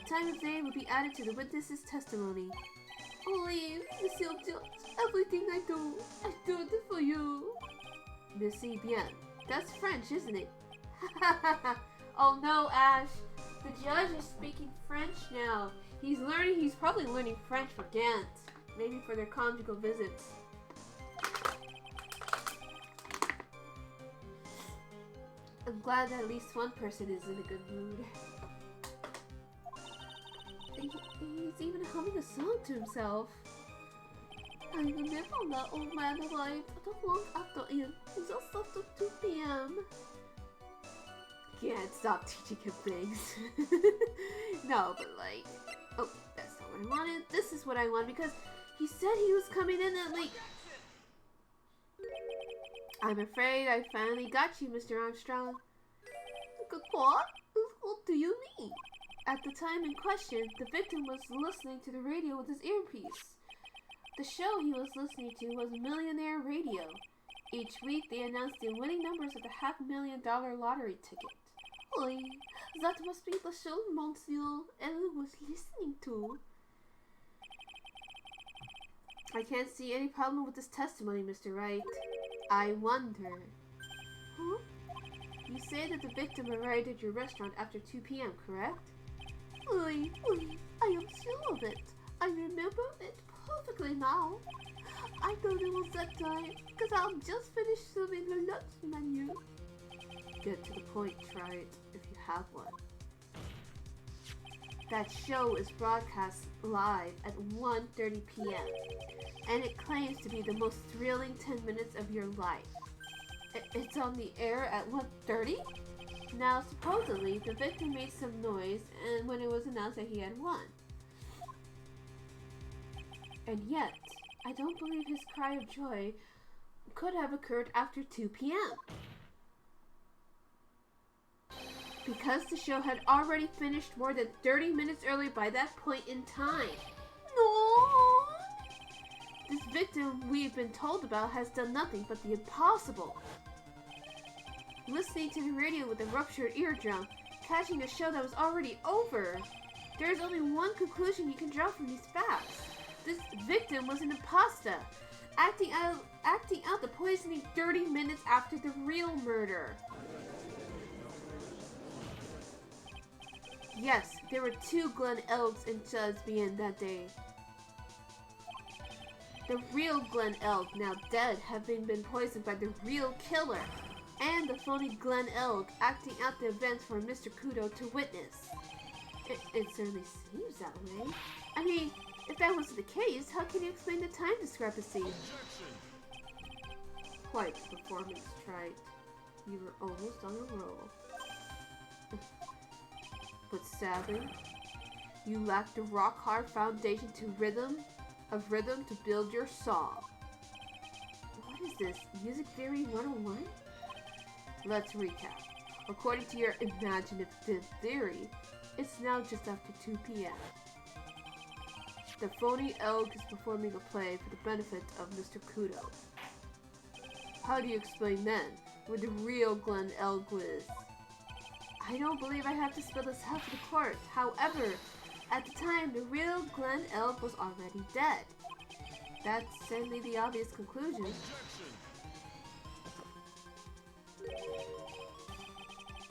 The time of day will be added to the witness's testimony. Please, Monsieur Judge, everything I do it for you. Merci bien. That's French, isn't it? Oh no, Ash. The judge is speaking French now. He's probably learning French for Gant. Maybe for their conjugal visits. I'm glad that at least one person is in a good mood. He's even humming a song to himself. I remember that old man arrived not long after him, just after 2 p.m. Can't stop teaching him things. No, but like... Oh, that's not what I wanted. This is what I want because he said he was coming in at like... I'm afraid I finally got you, Mr. Armstrong. What? What do you mean? At the time in question, the victim was listening to the radio with his earpiece. The show he was listening to was Millionaire Radio. Each week, they announced the winning numbers of the $500,000 lottery ticket. Oi, that must be the show Monsieur Ellen was listening to. I can't see any problem with this testimony, Mr. Wright. I wonder. Huh? You say that the victim arrived at your restaurant after 2 p.m., correct? I am sure of it. I remember it perfectly now. I thought it was that time, because I'm just finished serving the lunch menu. Get to the point, try it, if you have one. That show is broadcast live at 1:30 p.m. and it claims to be the most thrilling 10 minutes of your life. It's on the air at 1:30? Now, supposedly, the victim made some noise and when it was announced that he had won. And yet, I don't believe his cry of joy could have occurred after 2 p.m. because the show had already finished more than 30 minutes early by that point in time. No! This victim we've been told about has done nothing but the impossible. Listening to the radio with a ruptured eardrum, catching a show that was already over. There is only one conclusion you can draw from these facts. This victim was an imposter, acting out the poisoning 30 minutes after the real murder. Yes, there were 2 Glen Elgs in Lesbian that day. The real Glen Elg, now dead, having been poisoned by the real killer, and the phony Glen Elg acting out the events for Mr. Kudo to witness. It certainly seems that way. I mean, if that was the case, how can you explain the time discrepancy? Objection. Quite the performance, Trite. You were almost on a roll. But sadly, you lack the rock-hard foundation of rhythm to build your song. What is this, Music Theory 101? Let's recap. According to your imaginative theory, it's now just after 2 p.m. The phony elk is performing a play for the benefit of Mr. Kudo. How do you explain then, where the real Glen Elg was? I don't believe I have to spill this out to the court. However, at the time, the real Glen Elg was already dead. That's certainly the obvious conclusion.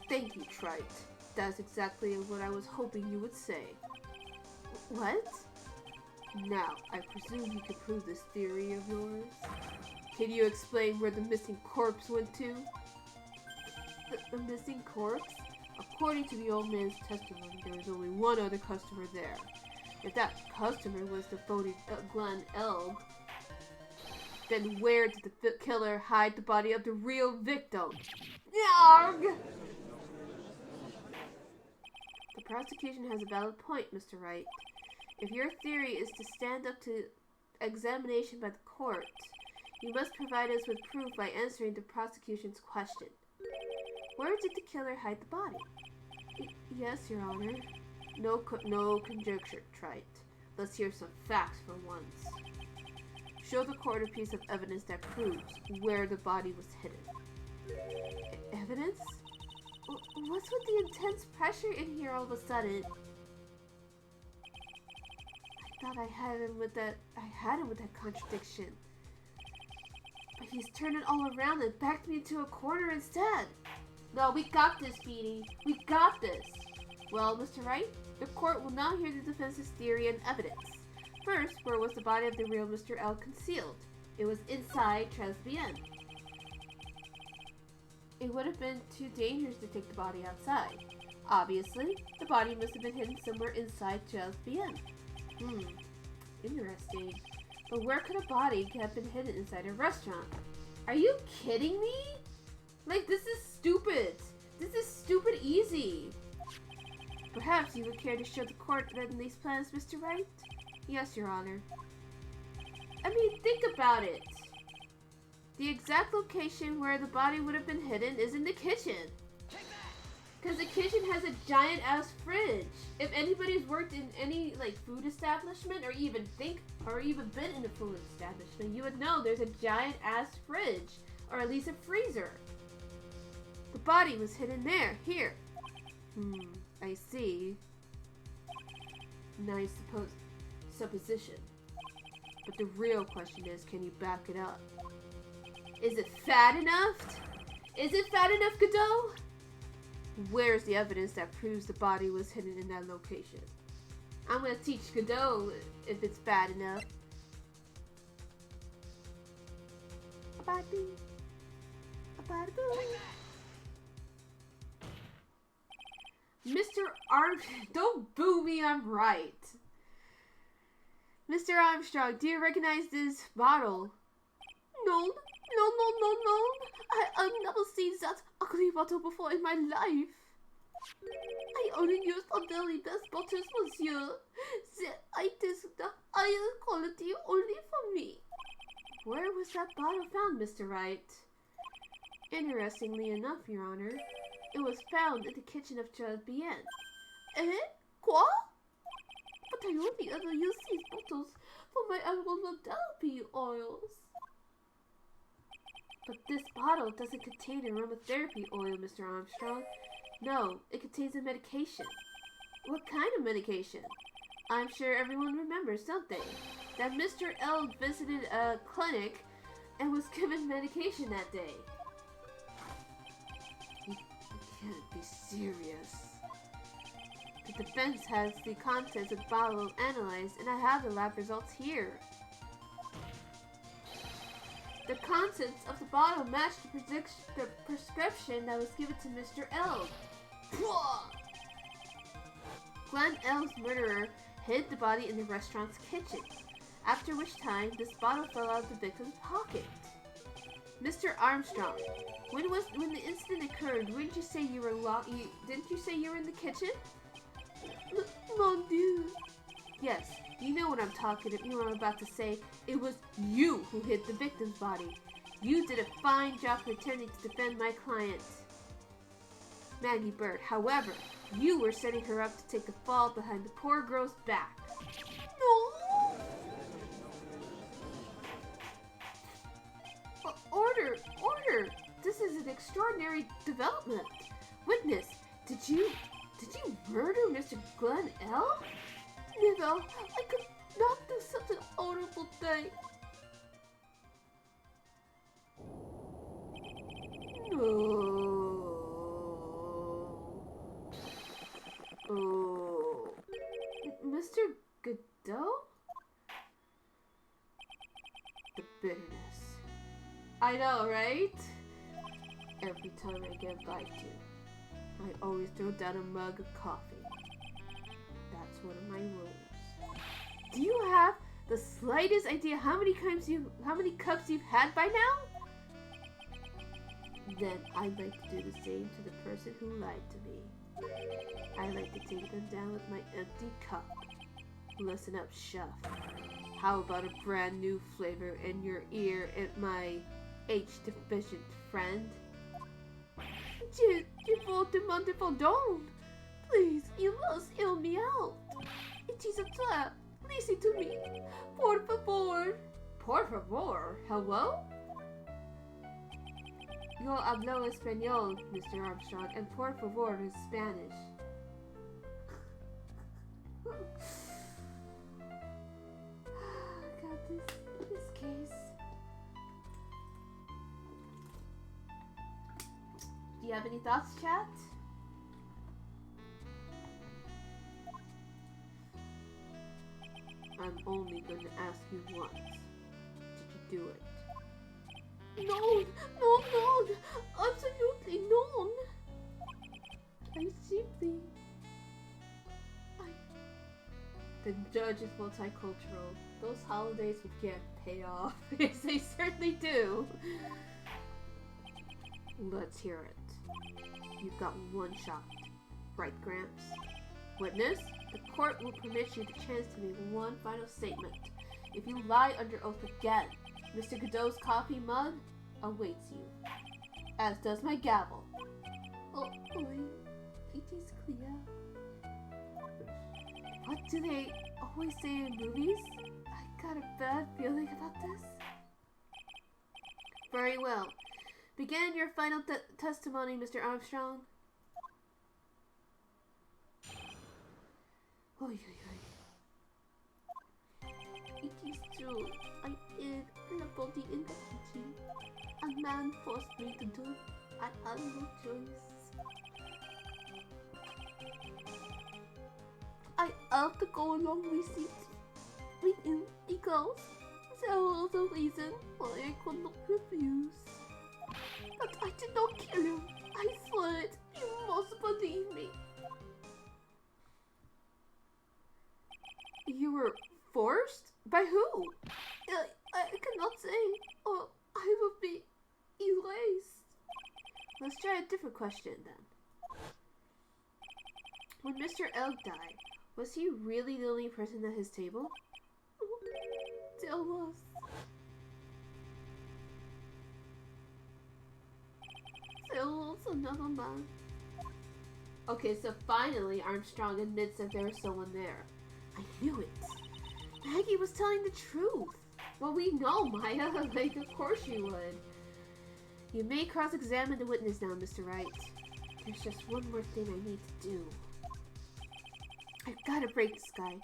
Thank you, Trite. That's exactly what I was hoping you would say. What? Now, I presume you can prove this theory of yours? Can you explain where the missing corpse went to? The missing corpse? According to the old man's testimony, there was only one other customer there. If that customer was the phony Glen Elg, then where did the killer hide the body of the real victim? Yarg! The prosecution has a valid point, Mr. Wright. If your theory is to stand up to examination by the court, you must provide us with proof by answering the prosecution's question. Where did the killer hide the body? Yes, Your Honor. No conjecture, Trite. Let's hear some facts for once. Show the court a piece of evidence that proves where the body was hidden. Evidence? What's with the intense pressure in here all of a sudden? I thought I had him with that contradiction. But he's turned it all around and backed me into a corner instead. No, we got this, Beanie. We got this. Well, Mr. Wright, the court will now hear the defense's theory and evidence. First, where was the body of the real Mr. L concealed? It was inside Bien. It would have been too dangerous to take the body outside. Obviously, the body must have been hidden somewhere inside Bien. Interesting. But where could a body have been hidden inside a restaurant? Are you kidding me? Like, this is stupid. This is stupid easy. Perhaps you would care to show the court these plans, Mr. Wright? Yes, Your Honor. I mean, think about it. The exact location where the body would have been hidden is in the kitchen. Because the kitchen has a giant-ass fridge. If anybody's worked in any, like, food establishment or even been in a food establishment, you would know there's a giant-ass fridge. Or at least a freezer. The body was hidden there. Here. I see. Nice supposition. But the real question is, can you back it up? Is it fat enough? Is it fat enough, Godot? Where's the evidence that proves the body was hidden in that location? I'm gonna teach Godot if it's bad enough. A-ba-doo. A-ba-doo. Mr. Don't boo me, I'm right. Mr. Armstrong, do you recognize this bottle? No. I've never seen that ugly bottle before in my life. I only use the very best bottles, monsieur. I taste the highest quality only for me. Where was that bottle found, Mr. Wright? Interestingly enough, Your Honor, it was found in the kitchen of Judge Bien. Eh? Quoi? But I only ever use these bottles for my aromatherapy oils. But this bottle doesn't contain aromatherapy oil, Mr. Armstrong. No, it contains a medication. What kind of medication? I'm sure everyone remembers, don't they? That Mr. L visited a clinic and was given medication that day. You can't be serious. The defense has the contents of the bottle analyzed, and I have the lab results here. The contents of the bottle match the prescription that was given to Mr. L. Glenn L's murderer hid the body in the restaurant's kitchen, after which time this bottle fell out of the victim's pocket. Mr. Armstrong, when the incident occurred, didn't you say you were in the kitchen? Mon Dieu. Yes, you know what I'm about to say. It was you who hid the victim's body. You did a fine job pretending to defend my client, Maggie Bird. However, you were setting her up to take the fall behind the poor girl's back. No! Order! This is an extraordinary development. Witness, did you murder Mr. Glenn L? Never. I could not do such an honorable thing. No. Oh. Mr. Godot? The bitterness. I know, right? Every time I get a bite to, I always throw down a mug of coffee. That's one of my rules. Do you have the slightest idea how many cups you've had by now? Then I'd like to do the same to the person who lied to me. I like to take them down with my empty cup. Listen up, chef. How about a brand new flavor in your ear, my H-deficient friend? Je vous demande pardon. Please, you must hear me out. It is a trap. Listen to me. Por favor. Por favor? Hello? Yo hablo español, Mr. Armstrong, and por favor is Spanish. God, this case. Do you have any thoughts, chat? I'm only going to ask you once. Did you do it? No! Absolutely none! The judge is multicultural. Those holidays would get paid off. Yes, they certainly do. Let's hear it. You've got one shot. Right, Gramps? Witness, the court will permit you the chance to make one final statement. If you lie under oath again, Mr. Godot's coffee mug awaits you, as does my gavel. Oh boy, it is clear. What do they always say in movies? I got a bad feeling about this. Very well. Begin your final testimony, Mr. Armstrong. Oy. It is true. I hid the body in the kitchen. A man forced me to do it. I had no choice. I have to go along with him because there was a reason why I could not refuse. But I did not kill him. I swear it. You must believe me. You were forced? By who? I cannot say, or I will be erased. Let's try a different question then. When Mr. Elk died, was he really the only person at his table? There was. There was another man. Okay, so finally Armstrong admits that there was someone there. I knew it. Maggie was telling the truth. Well, we know, Maya. Like, of course you would. You may cross-examine the witness now, Mr. Wright. There's just one more thing I need to do. I've got to break this guy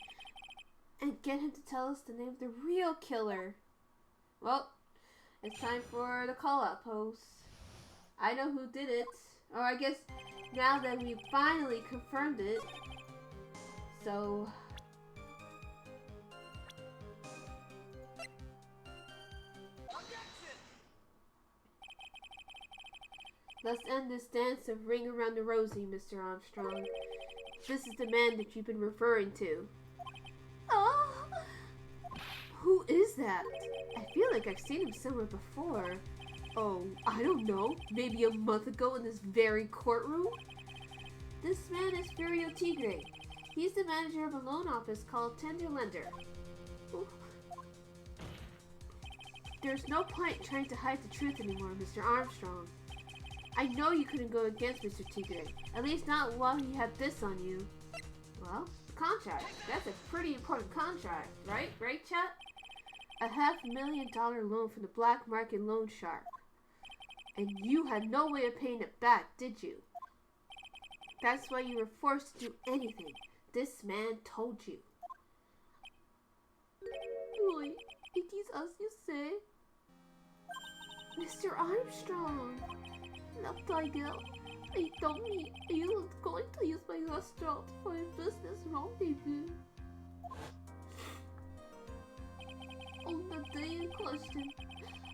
and get him to tell us the name of the real killer. Well, it's time for the call-out post. I know who did it. Or I guess now that we finally confirmed it. So... let's end this dance of ring around the rosy, Mr. Armstrong. This is the man that you've been referring to. Oh! Who is that? I feel like I've seen him somewhere before. Oh, I don't know. Maybe a month ago in this very courtroom? This man is Furio Tigre. He's the manager of a loan office called Tender Lender. Ooh. There's no point trying to hide the truth anymore, Mr. Armstrong. I know you couldn't go against Mr. Tigre. At least not while he had this on you. Well, the contract. That's a pretty important contract, right? Right, chat? A $500,000 loan from the black market loan shark. And you had no way of paying it back, did you? That's why you were forced to do anything. This man told you. Boy, it is as you say. Mr. Armstrong. Now, Tiger, he told me he was going to use my restaurant for a business rendezvous. On the day in question,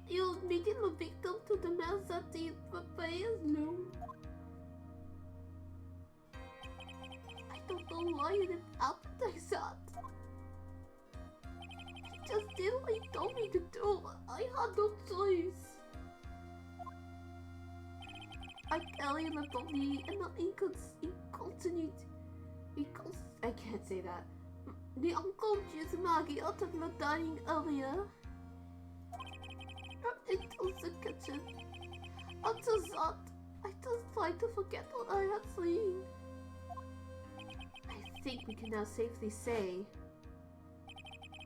he was meeting the victim to the man that he would pay his loan. I don't know why it happened like that. He just did what he told me to do. I had no choice. I carry the body and the incontinent. I can't say that. The unconscious Maggie out of the dining area. Into the kitchen. After that, I just tried to forget what I had seen. I think we can now safely say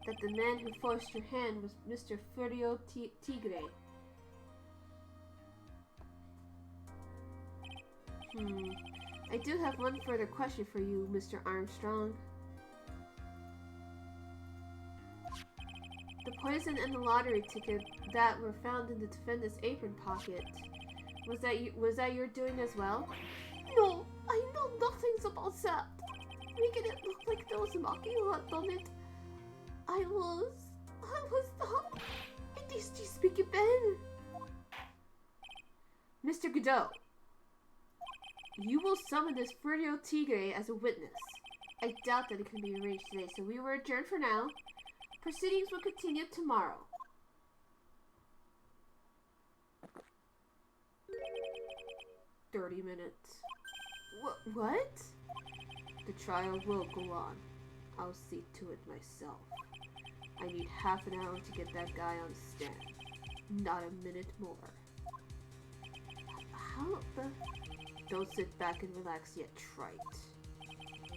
that the man who forced your hand was Mr. Furio Tigre. I do have one further question for you, Mr. Armstrong. The poison and the lottery ticket that were found in the defendant's apron pocket, was that your doing as well? No, I know nothing about that. Making it look like there was Maki who had done it. I was not. At least you speak Ben. Mr. Godot. You will summon this Furio Tigre as a witness. I doubt that it can be arranged today, so we were adjourned for now. Proceedings will continue tomorrow. "30 minutes. What? The trial will go on. I'll see to it myself. I need half an hour to get that guy on stand. Not a minute more." How the... Don't sit back and relax yet, trite.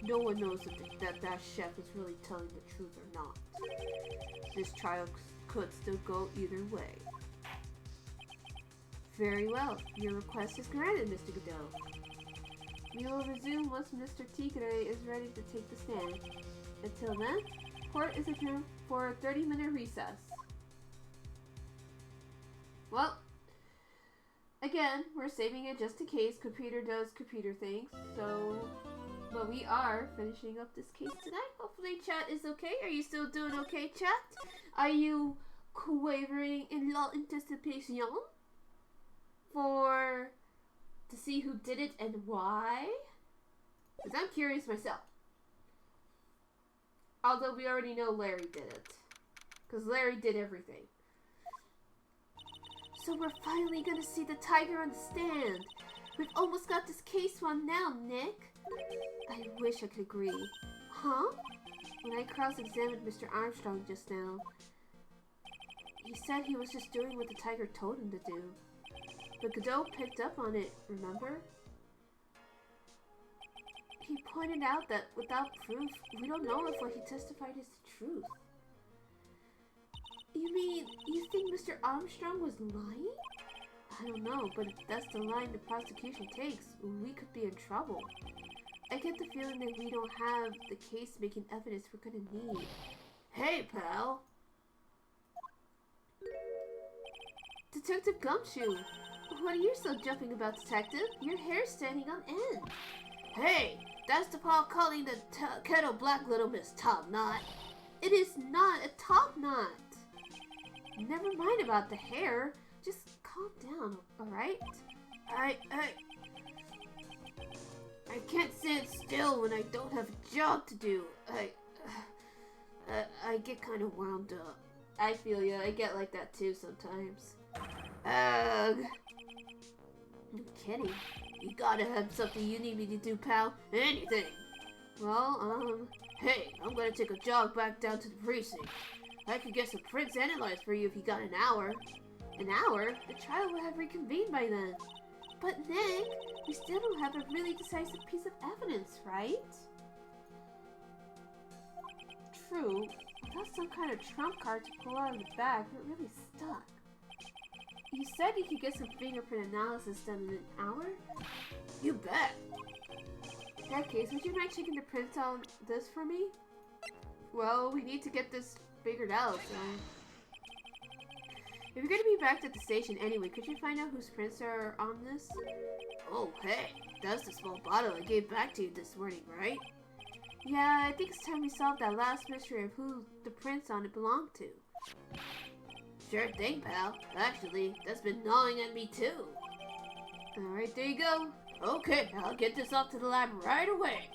No one knows if that chef was really telling the truth or not. This trial could still go either way. Very well. Your request is granted, Mr. Godot. We will resume once Mr. Tigre is ready to take the stand. Until then, court is adjourned for a 30-minute recess. Well, again, we're saving it just in case computer does computer things, so... But we are finishing up this case tonight. Hopefully Hopefully chat is okay. Are you still doing okay, chat? Are you quavering in anticipation to see who did it and why? Because I'm curious myself. Although we already know Larry did it. Because Larry did everything. So we're finally gonna see the tiger on the stand. We've almost got this case won now, Nick. I wish I could agree. Huh? When I cross-examined Mr. Armstrong just now, he said he was just doing what the tiger told him to do. But Godot picked up on it, remember? He pointed out that without proof, we don't know if what he testified is the truth. You mean, you think Mr. Armstrong was lying? I don't know, but if that's the line the prosecution takes, we could be in trouble. I get the feeling that we don't have the case-making evidence we're gonna need. Hey, pal! Detective Gumshoe! What are you so jumping about, Detective? Your hair's standing on end. Hey! That's the Paul calling the kettle black, little Miss Top Knot. It is not a top knot. Never mind about the hair. Just calm down, alright? I can't stand still when I don't have a job to do. I get kind of wound up. I feel ya. I get like that too sometimes. I'm kidding. You gotta have something you need me to do, pal. Anything. Well, hey, I'm gonna take a jog back down to the precinct. I could get some prints analyzed for you if you got an hour. An hour? The trial will have reconvened by then. But Nick, we still don't have a really decisive piece of evidence, right? True. Without some kind of trump card to pull out of the bag, we're really stuck. You said you could get some fingerprint analysis done in an hour? You bet! In that case, would you mind checking the prints on this for me? Well, we need to get this figured out, so... If you're gonna be back at the station anyway, could you find out whose prints are on this? Oh, hey! That's the small bottle I gave back to you this morning, right? Yeah, I think it's time we solved that last mystery of who the prints on it belonged to. Sure thing, pal. Actually, that's been gnawing at me too. Alright, there you go. Okay, I'll get this off to the lab right away.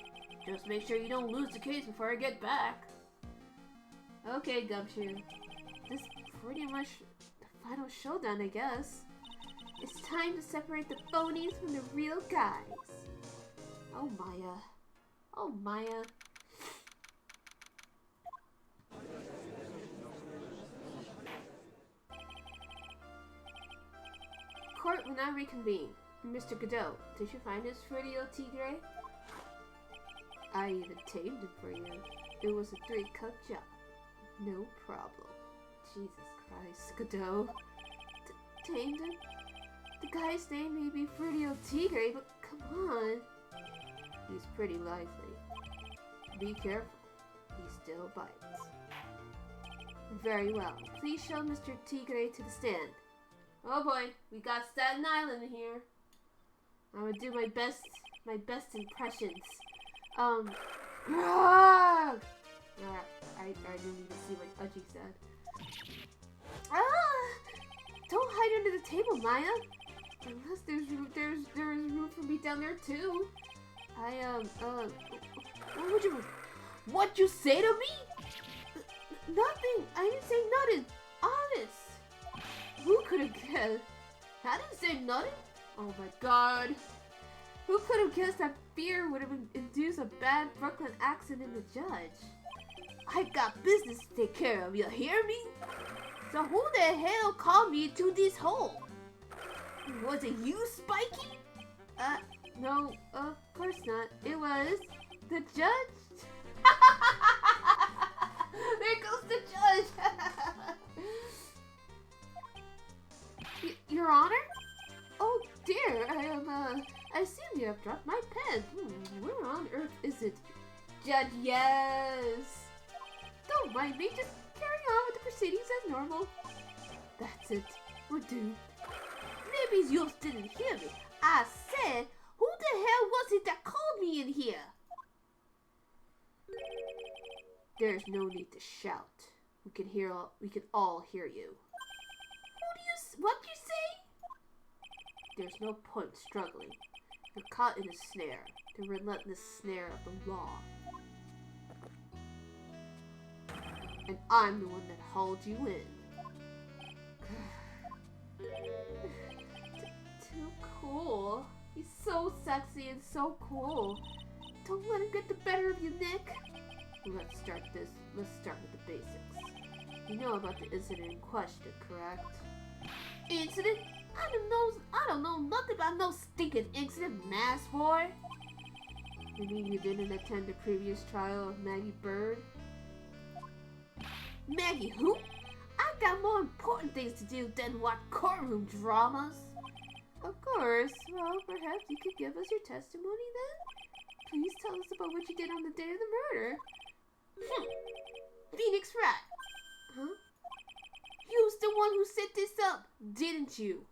Just make sure you don't lose the case before I get back. Okay, Gumshoe. This is pretty much the final showdown, I guess. It's time to separate the phonies from the real guys. Oh, Maya. Oh, Maya. Court will now reconvene. Mr. Godot, did you find his Fruity Tigre? I even tamed him for you. It was a 3-cup job. No problem. Jesus Christ, Godot. Tamed him? The guy's name may be Fruity Tigre, but come on. He's pretty lively. Be careful. He still bites. Very well. Please show Mr. Tigre to the stand. Oh boy, we got Staten Island here. I'm gonna do my best impressions. Grog! I didn't even see what Uji said. Don't hide under the table, Maya. Unless there's room for me down there too. What'd you say to me? Nothing. I didn't say nothing. Honest. Who could have guessed? I didn't say nothing. Oh my god. Who could have guessed that fear would have induced a bad Brooklyn accent in the judge? I got business to take care of, you hear me? So who the hell called me to this hole? Was it you, Spiky? No, of course not. It was the judge. There goes the judge. Your Honor? Oh dear, I assume you have dropped my pen. Where on earth is it? Judge, yes. Don't mind me, just carry on with the proceedings as normal. That's it, we're due. Maybe you didn't hear me. I said, who the hell was it that called me in here? There's no need to shout. We can all hear you. What you say? There's no point struggling. You're caught in a snare, the relentless snare of the law. And I'm the one that hauled you in. Too cool. He's so sexy and so cool. Don't let him get the better of you, Nick. Let's start with the basics. You know about the incident in question, correct? Incident? I don't know nothing about no stinking incident, mass boy. You mean you didn't attend the previous trial of Maggie Bird? Maggie who? I've got more important things to do than watch courtroom dramas. Of course. Well, perhaps you could give us your testimony then? Please tell us about what you did on the day of the murder. Phoenix Rat. Huh? You's the one who set this up, didn't you?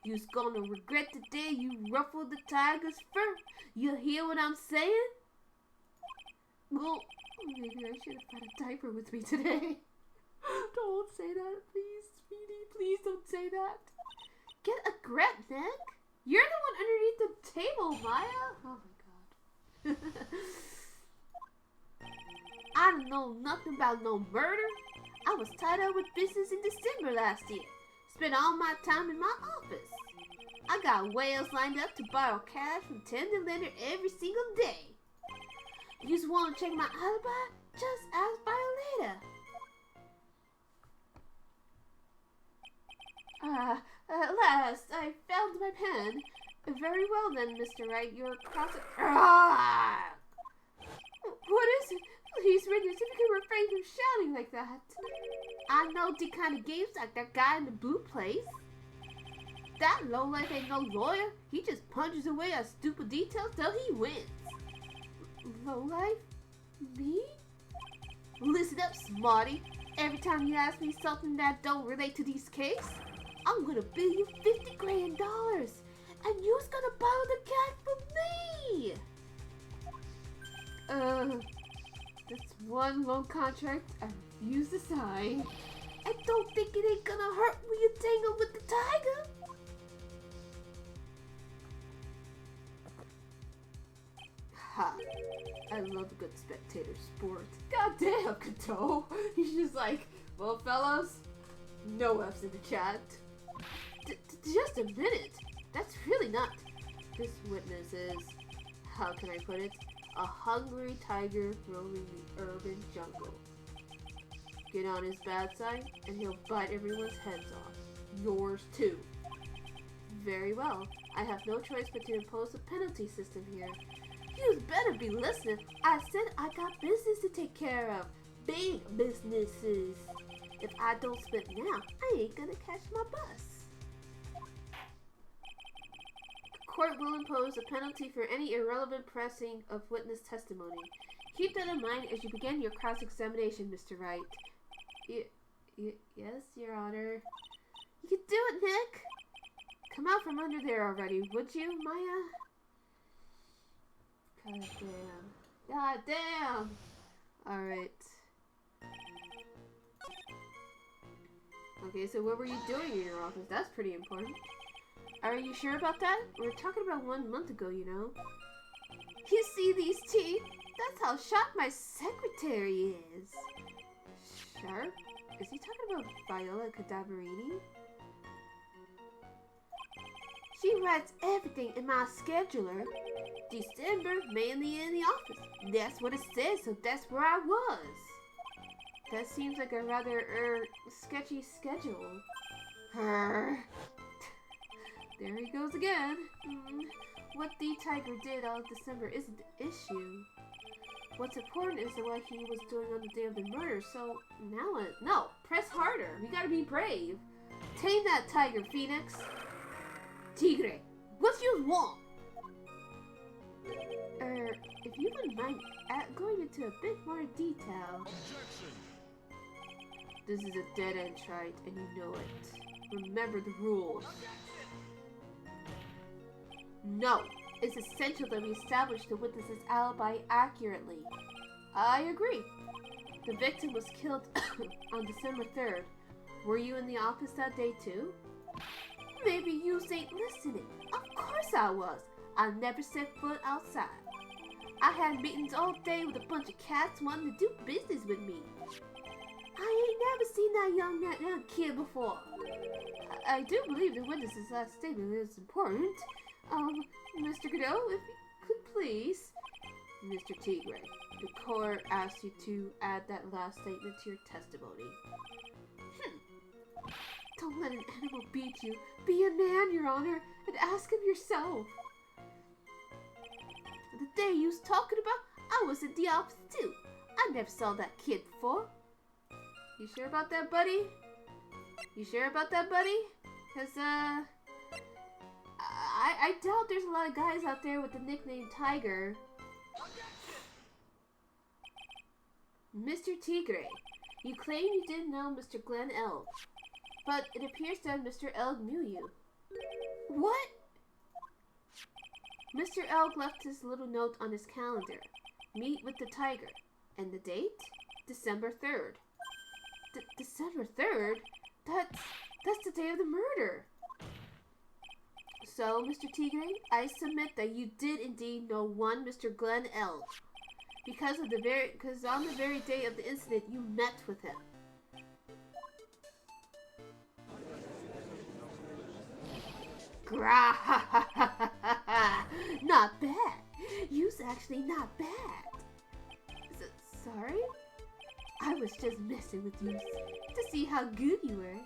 You's gonna regret the day you ruffled the tiger's fur. You hear what I'm saying? Well, maybe I should have had a diaper with me today. Don't say that, please, sweetie. Please don't say that. Get a grip, Nick. You're the one underneath the table, Maya. Oh my god. I don't know nothing about no murder. I was tied up with business in December last year. Spent all my time in my office. I got whales lined up to borrow cash from tender lender every single day. You just want to check my alibi? Just ask Violeta. At last, I found my pen. Very well then, Mr. Wright, you're crossing... What is it? Please, Ranger, see if you can refrain from shouting like that. I know the kind of games like that guy in the blue place. That lowlife ain't no lawyer. He just punches away at stupid details till he wins. Lowlife? Me? Listen up, smarty. Every time you ask me something that don't relate to these cases, I'm gonna bill you $50 grand, and you's gonna borrow the cash from me. That's one loan contract I refuse to sign. And don't think it ain't gonna hurt when you tangle with the tiger. Ha! I love a good spectator sport. Goddamn, Kato! He's just like, well, fellas, no F's in the chat. Just a minute. That's really not. This witness is, how can I put it? A hungry tiger roaming the urban jungle. Get on his bad side, and he'll bite everyone's heads off. Yours too. Very well. I have no choice but to impose a penalty system here. You better be listening. I said I got business to take care of. Big businesses. If I don't spit now, I ain't gonna catch my bus. Court will impose a penalty for any irrelevant pressing of witness testimony. Keep that in mind as you begin your cross-examination, Mr. Wright. Yes, Your Honor. You can do it, Nick! Come out from under there already, would you, Maya? God damn. God damn! Alright. Okay, so what were you doing in your office? That's pretty important. Are you sure about that? We were talking about 1 month ago, you know. You see these teeth? That's how sharp my secretary is. Sharp? Is he talking about Viola Cadaverini? She writes everything in my scheduler. December, mainly in the office. That's what it says, so that's where I was. That seems like a rather, sketchy schedule. There he goes again. What the tiger did all December isn't the issue. What's important is what he was doing on the day of the murder, so now it... No, press harder. We gotta be brave. Tame that tiger, Phoenix. Tigre, what you want? If you wouldn't mind going into a bit more detail. Objection. This is a dead-end trite, and you know it. Remember the rules. No, it's essential that we establish the witness's alibi accurately. I agree. The victim was killed on December 3rd. Were you in the office that day too? Maybe you ain't listening. Of course I was. I never set foot outside. I had meetings all day with a bunch of cats wanting to do business with me. I ain't never seen that young kid before. I do believe the witness's last statement is important. Mr. Godot, if you could please. Mr. Tigre, the court asks you to add that last statement to your testimony. Don't let an animal beat you. Be a man, Your Honor, and ask him yourself. The day you was talking about, I was in the office too. I never saw that kid before. You sure about that, buddy? You sure about that, buddy? Cause, I doubt there's a lot of guys out there with the nickname Tiger. Mr. Tigre, you claim you didn't know Mr. Glenn Elg, but it appears that Mr. Elg knew you. What? Mr. Elg left his little note on his calendar. Meet with the tiger. And the date? December 3rd. December 3rd? That's the day of the murder. So, Mr. Tigre, I submit that you did indeed know one Mr. Glenn Elg. Because on the very day of the incident, you met with him. Not bad. You's actually not bad. Sorry? I was just messing with you to see how good you were.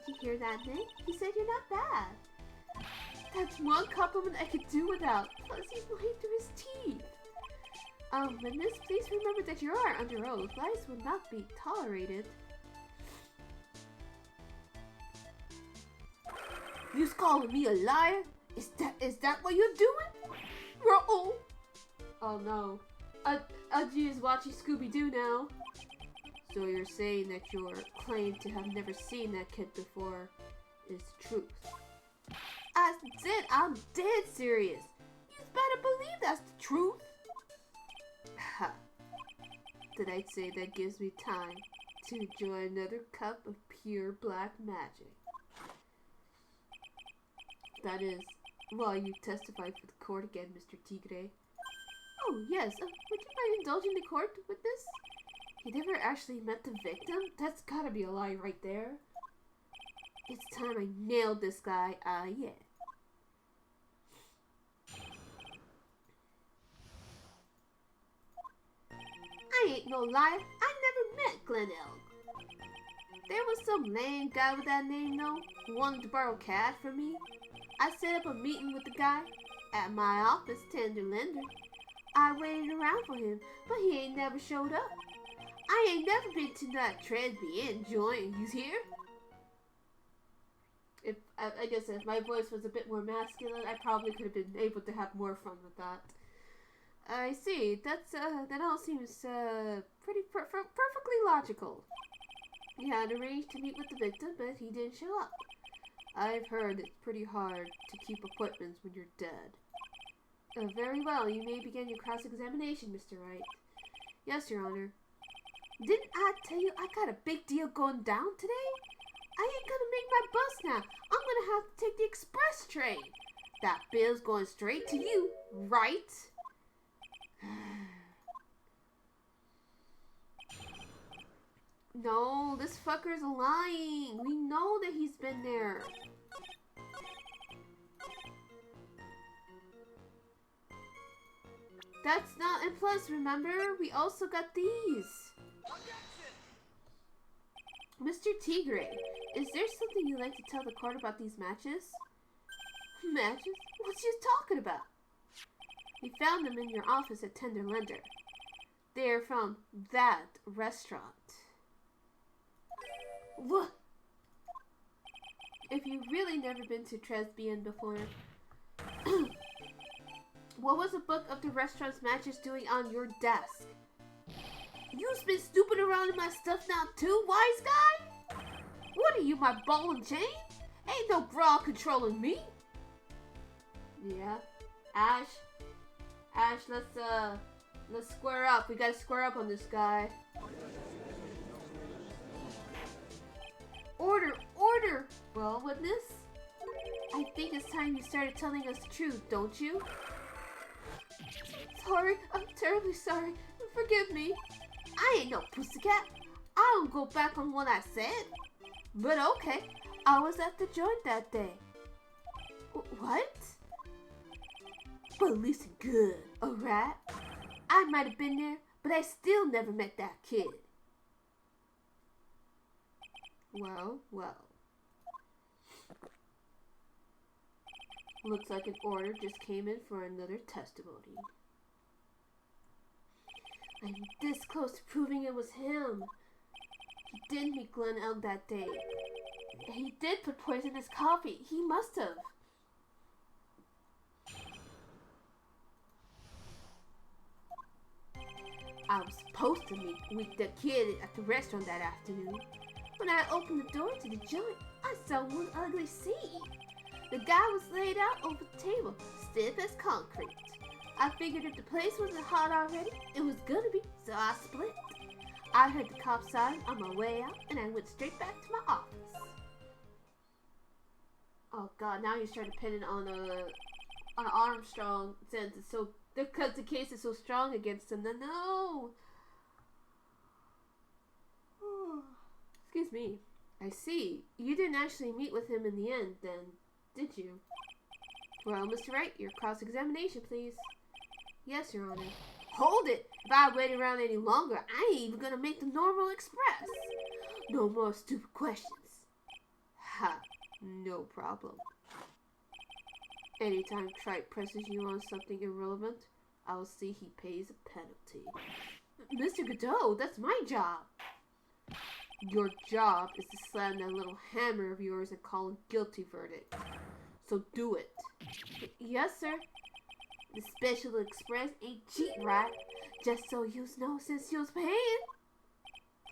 Did you hear that, Nick? He said you're not bad. That's one compliment I could do without. Plus, he's lying through his teeth. Miss, please remember that you are under oath. Lies will not be tolerated. You's calling me a liar? Is that what you're doing? Roll. Oh no. Aji is watching Scooby-Doo now. So you're saying that your claim to have never seen that kid before is the truth? I'm dead serious. You better believe that's the truth. Ha. Then I'd say that gives me time to enjoy another cup of pure black magic. That is, while you testify for the court again, Mr. Tigre. Oh, yes. Would you mind indulging the court with this? He never actually met the victim? That's gotta be a lie right there. It's time I nailed this guy. Yeah. I ain't no liar. I never met Glenn Elg. There was some lame guy with that name, though, who wanted to borrow cash from me. I set up a meeting with the guy at my office, Tender Lender. I waited around for him, but he ain't never showed up. I ain't never been to that Tresby Inn joint. He's here? I guess if my voice was a bit more masculine, I probably could have been able to have more fun with that. I see. That all seems perfectly logical. He had arranged to meet with the victim, but he didn't show up. I've heard it's pretty hard to keep appointments when you're dead. Very well. You may begin your cross-examination, Mr. Wright. Yes, Your Honor. Didn't I tell you I got a big deal going down today? I ain't gonna make my bus now. I'm gonna have to take the express train. That bill's going straight to you, right? No, this fucker's lying. We know that he's been there. That's not, and plus, remember, we also got these. Mr. Tigre, is there something you'd like to tell the court about these matches? Matches? What's you talking about? We found them in your office at Tender Lender. They're from that restaurant. What? If you've really never been to Tresby Inn before, what was the book of the restaurant's matches doing on your desk? You've been snooping around in my stuff now too, wise guy? What are you, my ball and chain? Ain't no bra controlling me. Yeah. Ash, let's square up. We gotta square up on this guy. Order! Order! Well, witness? I think it's time you started telling us the truth, don't you? Sorry, I'm terribly sorry. Forgive me. I ain't no pussycat. I don't go back on what I said. But okay, I was at the joint that day. What? But listen good, alright? I might have been there, but I still never met that kid. Well, well. Looks like an order just came in for another testimony. I'm this close to proving it was him. He did meet Glenn Elg that day. He did put poison in his coffee. He must have. I was supposed to meet the kid at the restaurant that afternoon. When I opened the door to the joint, I saw one ugly scene. The guy was laid out over the table, stiff as concrete. I figured if the place wasn't hot already, it was gonna be, so I split. I heard the cop siren on my way out, and I went straight back to my office. Oh God! Now you started pinning on Armstrong since it's so because the case is so strong against him. Then no. Excuse me. I see. You didn't actually meet with him in the end, then, did you? Well, Mr. Wright, your cross-examination, please. Yes, Your Honor. Hold it! If I wait around any longer, I ain't even gonna make the normal express. No more stupid questions. Ha, no problem. Anytime Tripe presses you on something irrelevant, I'll see he pays a penalty. Mr. Godot, that's my job. Your job is to slam that little hammer of yours and call a guilty verdict. So do it. Yes, sir. The special express ain't cheap, right? Just so you know since you's paying.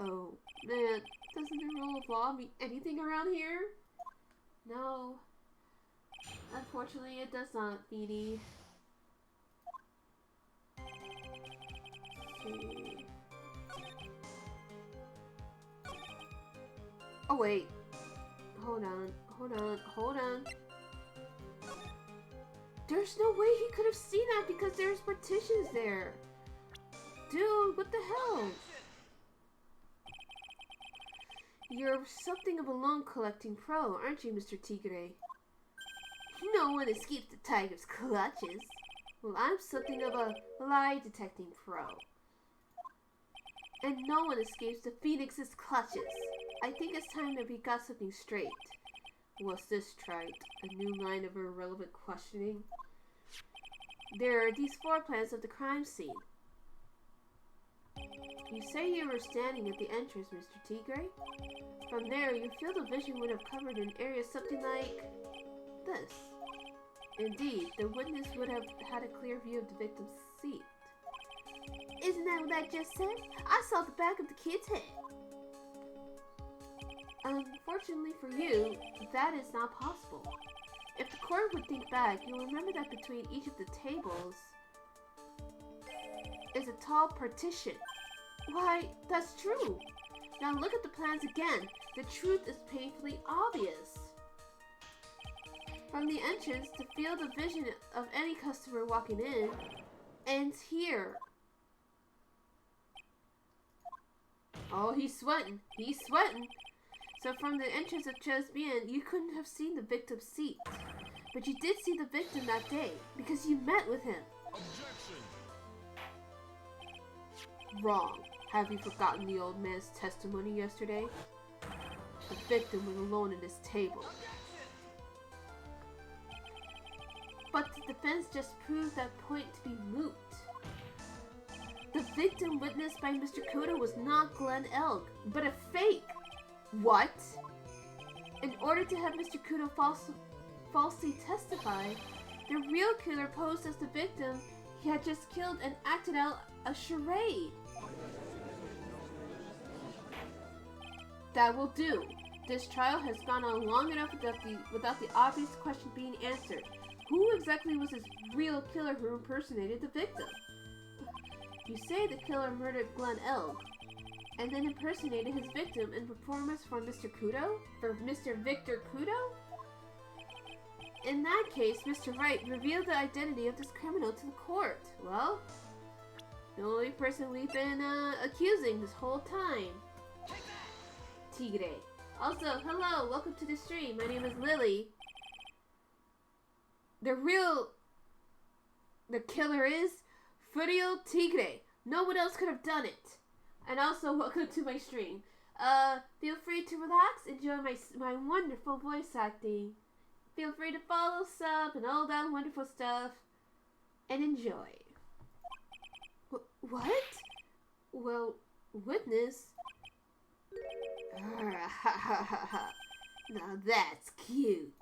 Oh, man. Doesn't the rule of law mean anything around here? No. Unfortunately, it does not, Feedy. See. Oh, wait. Hold on. There's no way he could have seen that because there's partitions there. Dude, what the hell? You're something of a loan collecting pro, aren't you, Mr. Tigre? No one escapes the tiger's clutches. Well, I'm something of a lie detecting pro. And no one escapes the Phoenix's clutches. I think it's time that we got something straight. What's this, Trite? A new line of irrelevant questioning? There are these floor plans of the crime scene. You say you were standing at the entrance, Mr. Tigre? From there, your field of vision would have covered an area something like this. Indeed, the witness would have had a clear view of the victim's seat. Isn't that what I just said? I saw the back of the kid's head. Unfortunately for you, that is not possible. If the court would think back, you'll remember that between each of the tables is a tall partition. Why, that's true. Now look at the plans again. The truth is painfully obvious. From the entrance, the field of vision of any customer walking in ends here. Oh, he's sweating. He's sweating. So from the entrance of Chesbian, you couldn't have seen the victim's seat. But you did see the victim that day, because you met with him. Objection! Wrong. Have you forgotten the old man's testimony yesterday? The victim was alone at his table. But the defense just proved that point to be moot. The victim witnessed by Mr. Kudo was not Glenn Elg, but a fake. What? In order to have Mr. Kudo falsely testify, the real killer posed as the victim he had just killed and acted out a charade. That will do. This trial has gone on long enough without the obvious question being answered. Who exactly was this real killer who impersonated the victim? You say the killer murdered Glenn Elg. and then impersonated his victim in performance for Mr. Kudo? For Mr. Victor Kudo? In that case, Mr. Wright revealed the identity of this criminal to the court. Well, the only person we've been accusing this whole time. Tigre. Also, hello, welcome to the stream. My name is Lily. The killer is Furio Tigre. No one else could have done it. And also, welcome to my stream. Feel free to relax, enjoy my wonderful voice acting. Feel free to follow, sub, and all that wonderful stuff. And enjoy. What? Well, witness. Now that's cute.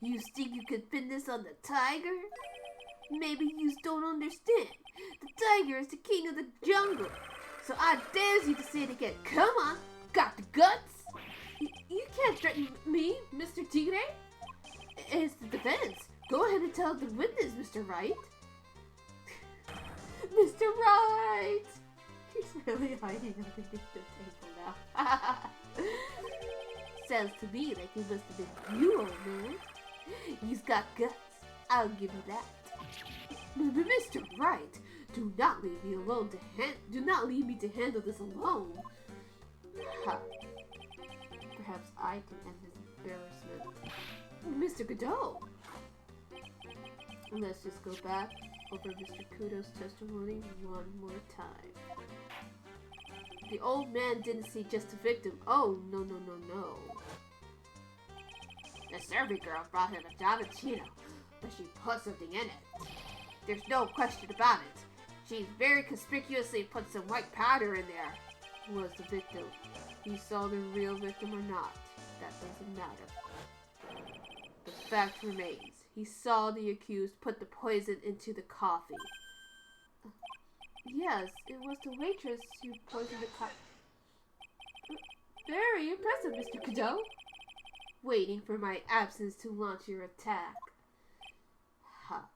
You think you could pin this on the tiger? Maybe you don't understand. The tiger is the king of the jungle. So I dare you to say it again. Come on, got the guts? You can't threaten me, Mr. Tigre. It's the defense. Go ahead and tell the witness, Mr. Wright. Mr. Wright! He's really hiding underneath the table now. Sounds to me like it must have been you, old man. You've got guts. I'll give you that. Mr. Wright, do not leave me alone do not leave me to handle this alone. Ha. Perhaps I can end this embarrassment. Mr. Godot! Let's just go back over Mr. Kudo's testimony one more time. The old man didn't see just a victim. Oh, no. The servant girl brought him a Davicino, but she put something in it. There's no question about it. She very conspicuously put some white powder in there. Was the victim. He saw the real victim or not. That doesn't matter. The fact remains. He saw the accused put the poison into the coffee. Yes, it was the waitress who poisoned the coffee. Very impressive, Mr. Godot. Waiting for my absence to launch your attack. Ha.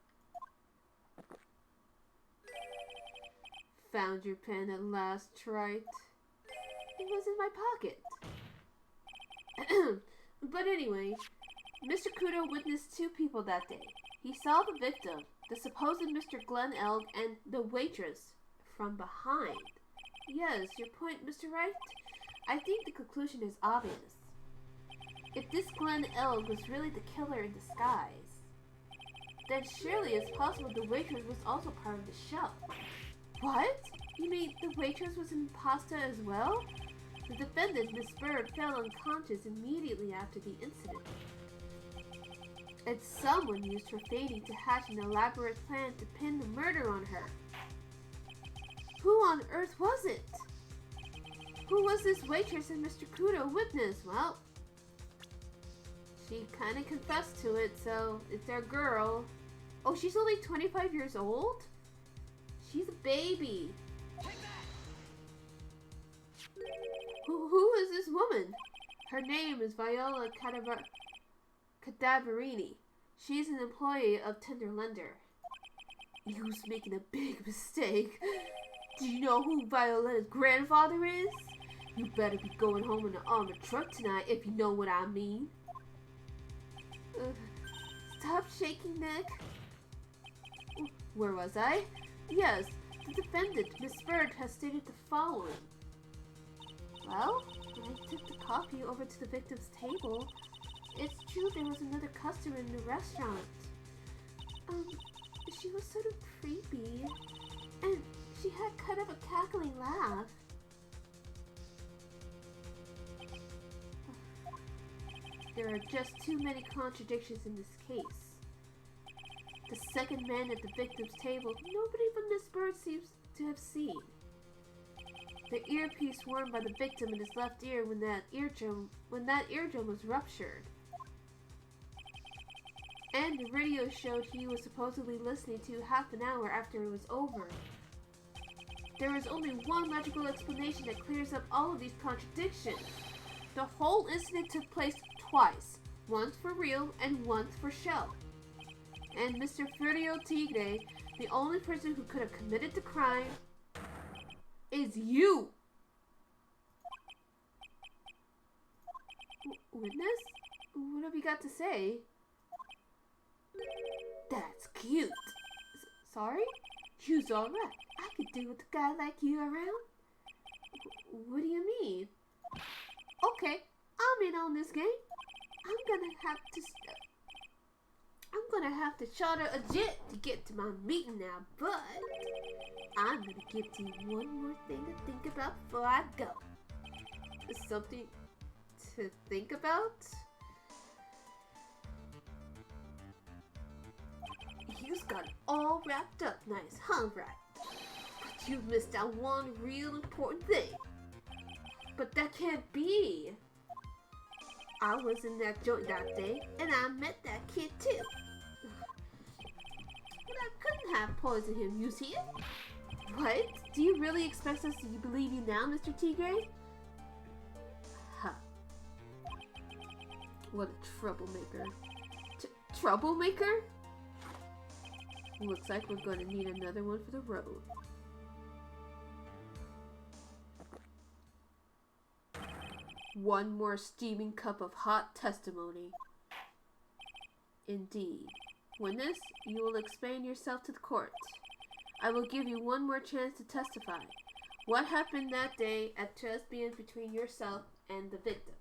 Found your pen at last, Trite. It was in my pocket. But anyway, Mr. Kudo witnessed two people that day. He saw the victim, the supposed Mr. Glenn Elg, and the waitress from behind. Yes, your point, Mr. Wright? I think the conclusion is obvious. If this Glenn Elg was really the killer in disguise, then surely it's possible the waitress was also part of the show. What? You mean the waitress was in pasta as well? The defendant, Miss Bird, fell unconscious immediately after the incident. And someone used her fainting to hatch an elaborate plan to pin the murder on her. Who on earth was it? Who was this waitress and Mr. Kudo witness? Well, she kind of confessed to it, so it's their girl. Oh, she's only 25 years old? She's a baby. Who is this woman? Her name is Viola Cadaverini. She's an employee of Tender Lender. You's making a big mistake. Do you know who Viola's grandfather is? You better be going home in an armored truck tonight if you know what I mean. Stop shaking, Nick. Where was I? Yes, the defendant, Miss Bird, has stated the following. Well, when I took the coffee over to the victim's table, it's true there was another customer in the restaurant. She was sort of creepy, and she had kind of a cackling laugh. There are just too many contradictions in this case. The second man at the victim's table, nobody but Miss Bird seems to have seen. The earpiece worn by the victim in his left ear when that eardrum was ruptured. And the radio showed he was supposedly listening to half an hour after it was over. There is only one logical explanation that clears up all of these contradictions. The whole incident took place twice, once for real and once for show. And Mr. Furio Tigre, the only person who could have committed the crime, is you. Witness? What have you got to say? That's cute. Sorry? You's alright. I could do with a guy like you around. What do you mean? Okay, I'm in on this game. I'm gonna have to charter a jet to get to my meeting now, but I'm gonna give you one more thing to think about before I go. Something to think about? You got it all wrapped up nice, huh, right? But you missed out one real important thing. But that can't be. I was in that joint that day, and I met that kid too. But I couldn't have poisoned him, you see it? What? Do you really expect us to believe you now, Mr. Tigre? Huh. What a troublemaker. Troublemaker? Looks like we're going to need another one for the road. One more steaming cup of hot testimony. Indeed. Witness, you will explain yourself to the court. I will give you one more chance to testify. What happened that day at Lesbian between yourself and the victim?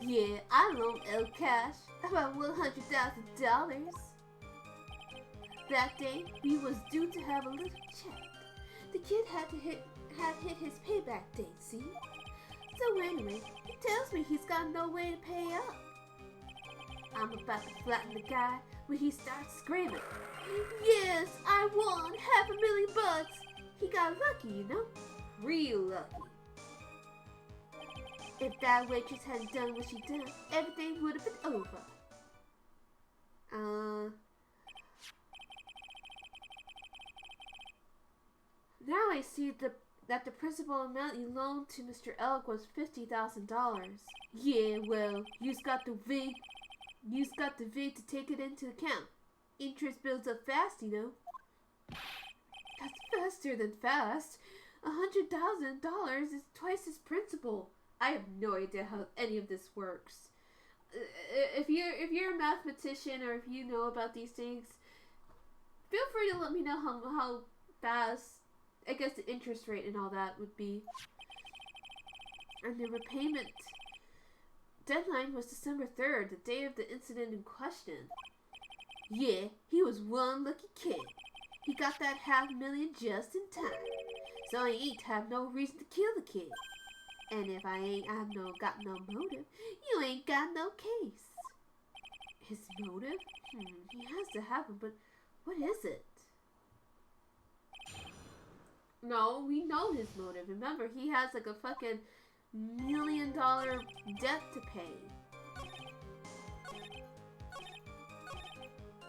Yeah, I loaned El Cash about $100,000. That day, we was due to have a little check. The kid had hit his payback date, see? So anyway, he tells me he's got no way to pay up. I'm about to flatten the guy when he starts screaming, "Yes, I won $500,000. He got lucky, you know? Real lucky. If that waitress hadn't done what she done, everything would have been over. Now I see that the principal amount you loaned to Mr. Elk was $50,000. Yeah, well, you's got the VIG to take it into account. Interest builds up fast, you know. That's faster than fast. $100,000 is twice his principal. I have no idea how any of this works. If you're a mathematician or if you know about these things, feel free to let me know how fast, I guess, the interest rate and all that would be. And the repayment deadline was December 3rd, the day of the incident in question. Yeah, he was one lucky kid. He got that $500,000 just in time. So I ain't have no reason to kill the kid. And if I got no motive, you ain't got no case. His motive? He has to have one, but what is it? No, we know his motive. Remember, he has like a fucking $1 million debt to pay.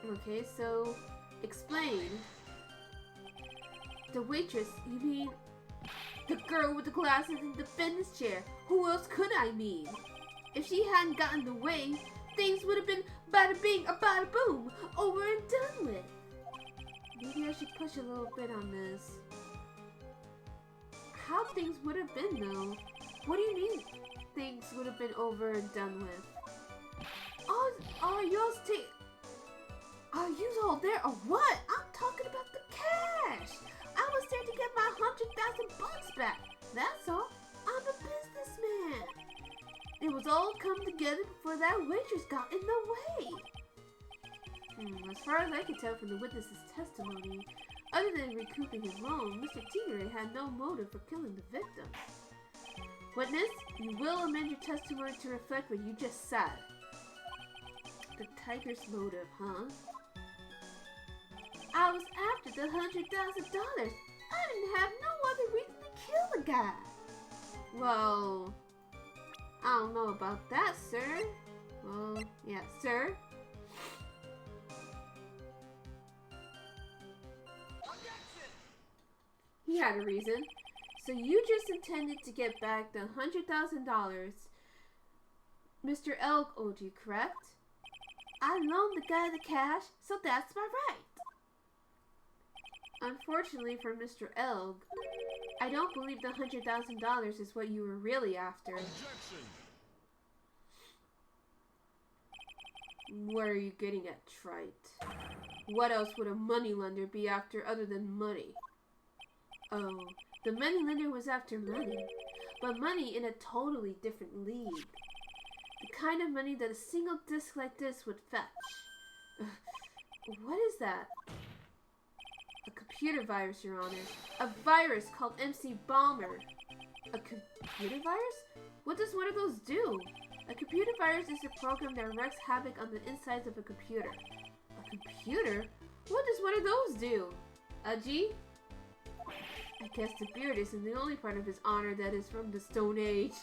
Okay, so explain. The waitress, you mean the girl with the glasses in the fitness chair? Who else could I mean? If she hadn't gotten away, things would have been bada bing, a bada boom, over and done with. Maybe I should push a little bit on this. How things would have been, though? What do you mean things would have been over and done with? Oh, are you all there or what? I'm talking about the cash. I was there to get my $100,000 back. That's all. I'm a businessman. It was all come together before that waitress got in the way. As far as I could tell from the witness's testimony, other than recouping his loan, Mr. Tigre had no motive for killing the victim. Witness, you will amend your testimony to reflect what you just said. The tiger's motive, huh? I was after the $100,000. I didn't have no other reason to kill the guy. Well, I don't know about that, sir. Well, yeah, sir. He had a reason. So you just intended to get back the $100,000 Mr. Elk owed you, correct? I loaned the guy the cash, so that's my right. Unfortunately for Mr. Elg, I don't believe the $100,000 is what you were really after. Objection! What are you getting at, Trite? What else would a moneylender be after other than money? Oh, the moneylender was after money, but money in a totally different league. The kind of money that a single disc like this would fetch. What is that? A computer virus, Your Honor. A virus called MC Bomber. A computer virus? What does one of those do? A computer virus is a program that wreaks havoc on the insides of a computer. A computer? What does one of those do? G? I guess the beard isn't the only part of his honor that is from the Stone Age.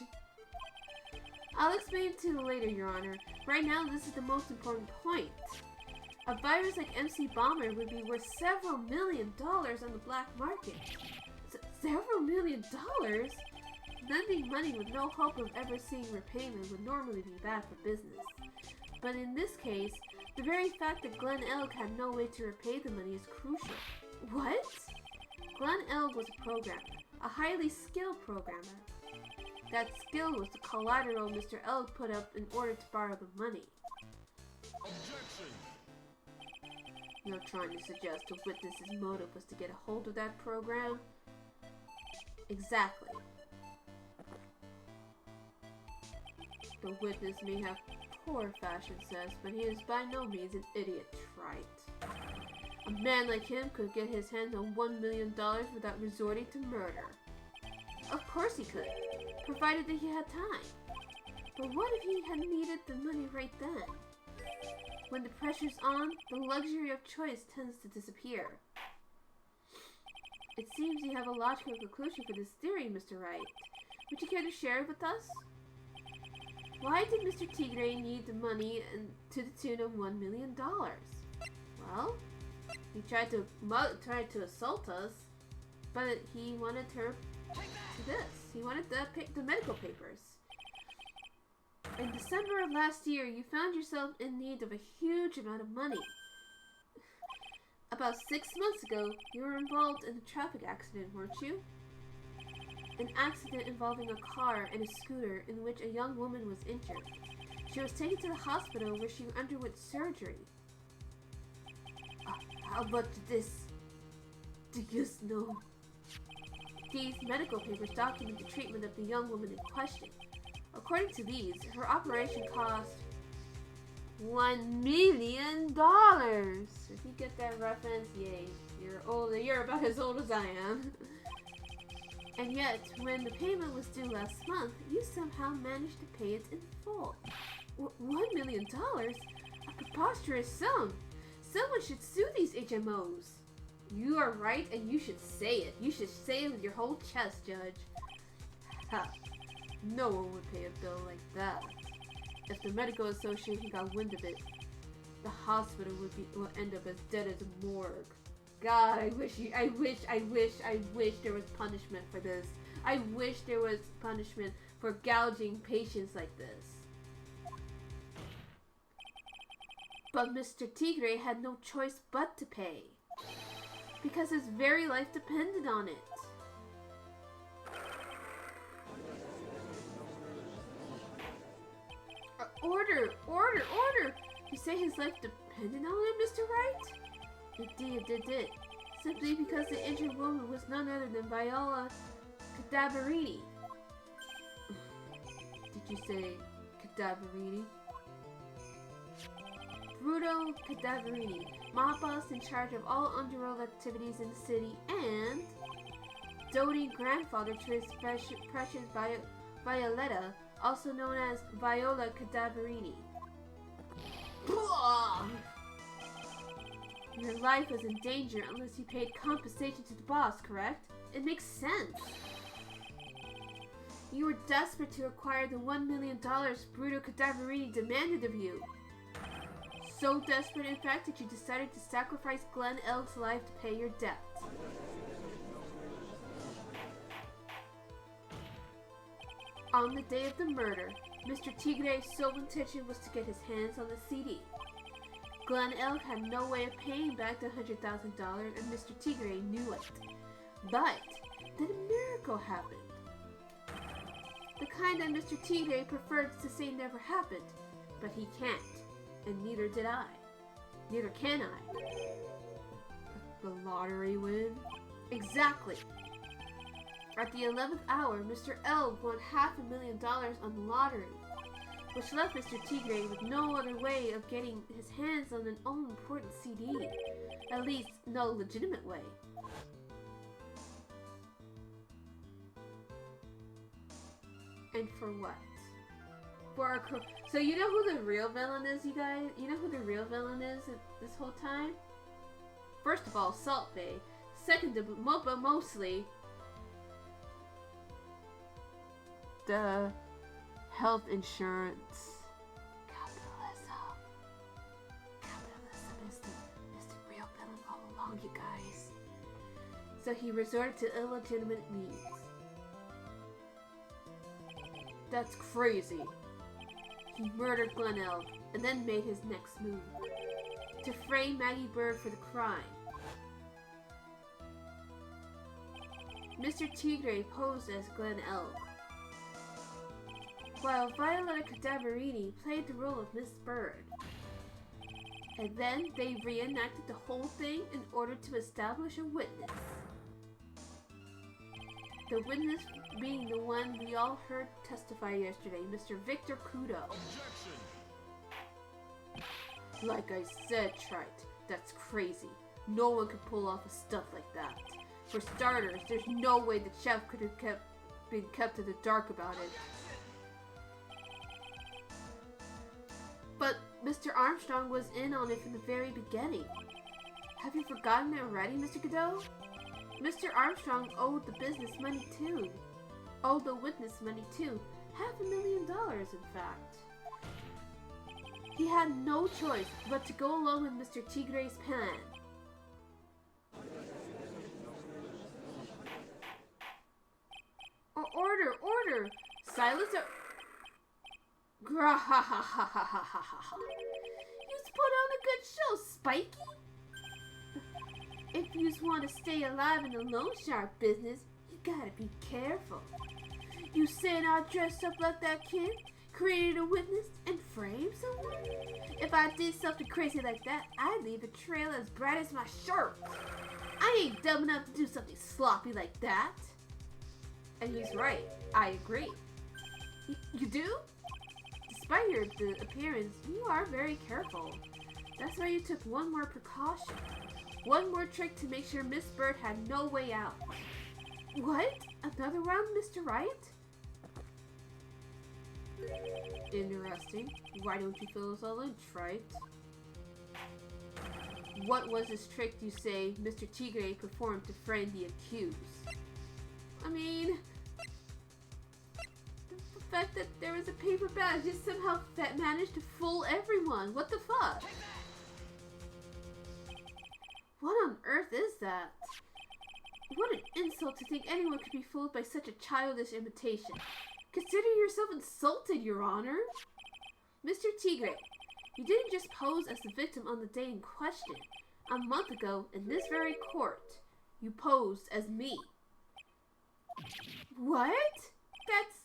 I'll explain it to you later, Your Honor. Right now, this is the most important point. A virus like MC Bomber would be worth several $1 million on the black market. Several $1 million? Lending money with no hope of ever seeing repayment would normally be bad for business. But in this case, the very fact that Glenn Elg had no way to repay the money is crucial. What? Glenn Elg was a programmer, a highly skilled programmer. That skill was the collateral Mr. Elg put up in order to borrow the money. Objection! You're trying to suggest the witness's motive was to get a hold of that program? Exactly. The witness may have poor fashion sense, but he is by no means an idiot, Trite. A man like him could get his hands on $1 million without resorting to murder. Of course he could, provided that he had time. But what if he had needed the money right then? When the pressure's on, the luxury of choice tends to disappear. It seems you have a logical conclusion for this theory, Mr. Wright. Would you care to share it with us? Why did Mr. Tigre need the money to the tune of $1 million? Well, he tried to assault us, but he wanted her to this. He wanted the medical papers. In December of last year, you found yourself in need of a huge amount of money. About 6 months ago, you were involved in a traffic accident, weren't you? An accident involving a car and a scooter in which a young woman was injured. She was taken to the hospital where she underwent surgery. How much do you know? These medical papers document the treatment of the young woman in question. According to these, her operation cost $1 million. If you get that reference, yay. You're older. You're about as old as I am. And yet, when the payment was due last month, you somehow managed to pay it in full. $1 million? A preposterous sum. Someone should sue these HMOs. You are right, and you should say it. You should say it with your whole chest, Judge. Ha. No one would pay a bill like that. If the medical association got wind of it, the hospital will end up as dead as a morgue. God, I wish there was punishment for this. I wish there was punishment for gouging patients like this. But Mr. Tigre had no choice but to pay, because his very life depended on it. Order! You say his life depended on it, Mr. Wright? It did. Simply because the injured woman was none other than Viola Cadaverini. Did you say Cadaverini? Bruto Cadaverini, mob boss in charge of all underworld activities in the city, and doting grandfather to his precious Violetta, also known as Viola Cadaverini. Your life was in danger unless you paid compensation to the boss, correct? It makes sense. You were desperate to acquire the $1 million Bruto Cadaverini demanded of you. So desperate, in fact, that you decided to sacrifice Glenn Elg's life to pay your debt. On the day of the murder, Mr. Tigre's sole intention was to get his hands on the CD. Glen Elk had no way of paying back the $100,000 and Mr. Tigre knew it. But then a miracle happened. The kind that Mr. Tigre prefers to say never happened, but he can't, and neither did I. Neither can I. The lottery win? Exactly. At the 11th hour, Mr. Elk won $500,000 on the lottery, which left Mr. Tigre with no other way of getting his hands on an all-important CD. At least, no legitimate way. And for what? For so you know who the real villain is, you guys? You know who the real villain is this whole time? First of all, Salt Bay. Second, but mostly the health insurance. Capitalism. Capitalism is the real villain all along, you guys. So he resorted to illegitimate means. That's crazy. He murdered Glen Elk and then made his next move. To frame Maggie Bird for the crime. Mr. Tigre posed as Glen Elk, while Violetta Cadaverini played the role of Miss Bird. And then they reenacted the whole thing in order to establish a witness. The witness being the one we all heard testify yesterday, Mr. Victor Kudo. Objection. Like I said, Trite, that's crazy. No one could pull off a stunt like that. For starters, there's no way the chef could have been kept in the dark about it. But Mr. Armstrong was in on it from the very beginning. Have you forgotten it already, Mr. Godot? Mr. Armstrong owed the business money too. Owed the witness money too. $500,000, in fact. He had no choice but to go along with Mr. Tigre's plan. Order! Silence or... Grahahahahahaha. You put on a good show, Spiky. If you want to stay alive in the loan shark business, you gotta be careful. You saying I dressed up like that kid, created a witness, and framed someone? If I did something crazy like that, I'd leave a trail as bright as my shirt. I ain't dumb enough to do something sloppy like that. And he's right. I agree. You do? Despite your appearance, you are very careful. That's why you took one more precaution. One more trick to make sure Miss Bird had no way out. What? Another round, Mr. Right? Interesting. Why don't you fill us all in, Trite? What was this trick you say Mr. Tigre performed to frame the accused? I mean, the fact that there was a paper bag just somehow managed to fool everyone. What the fuck? What on earth is that? What an insult to think anyone could be fooled by such a childish imitation. Consider yourself insulted, Your Honor. Mr. Tigre, you didn't just pose as the victim on the day in question. A month ago, in this very court, you posed as me. What? That's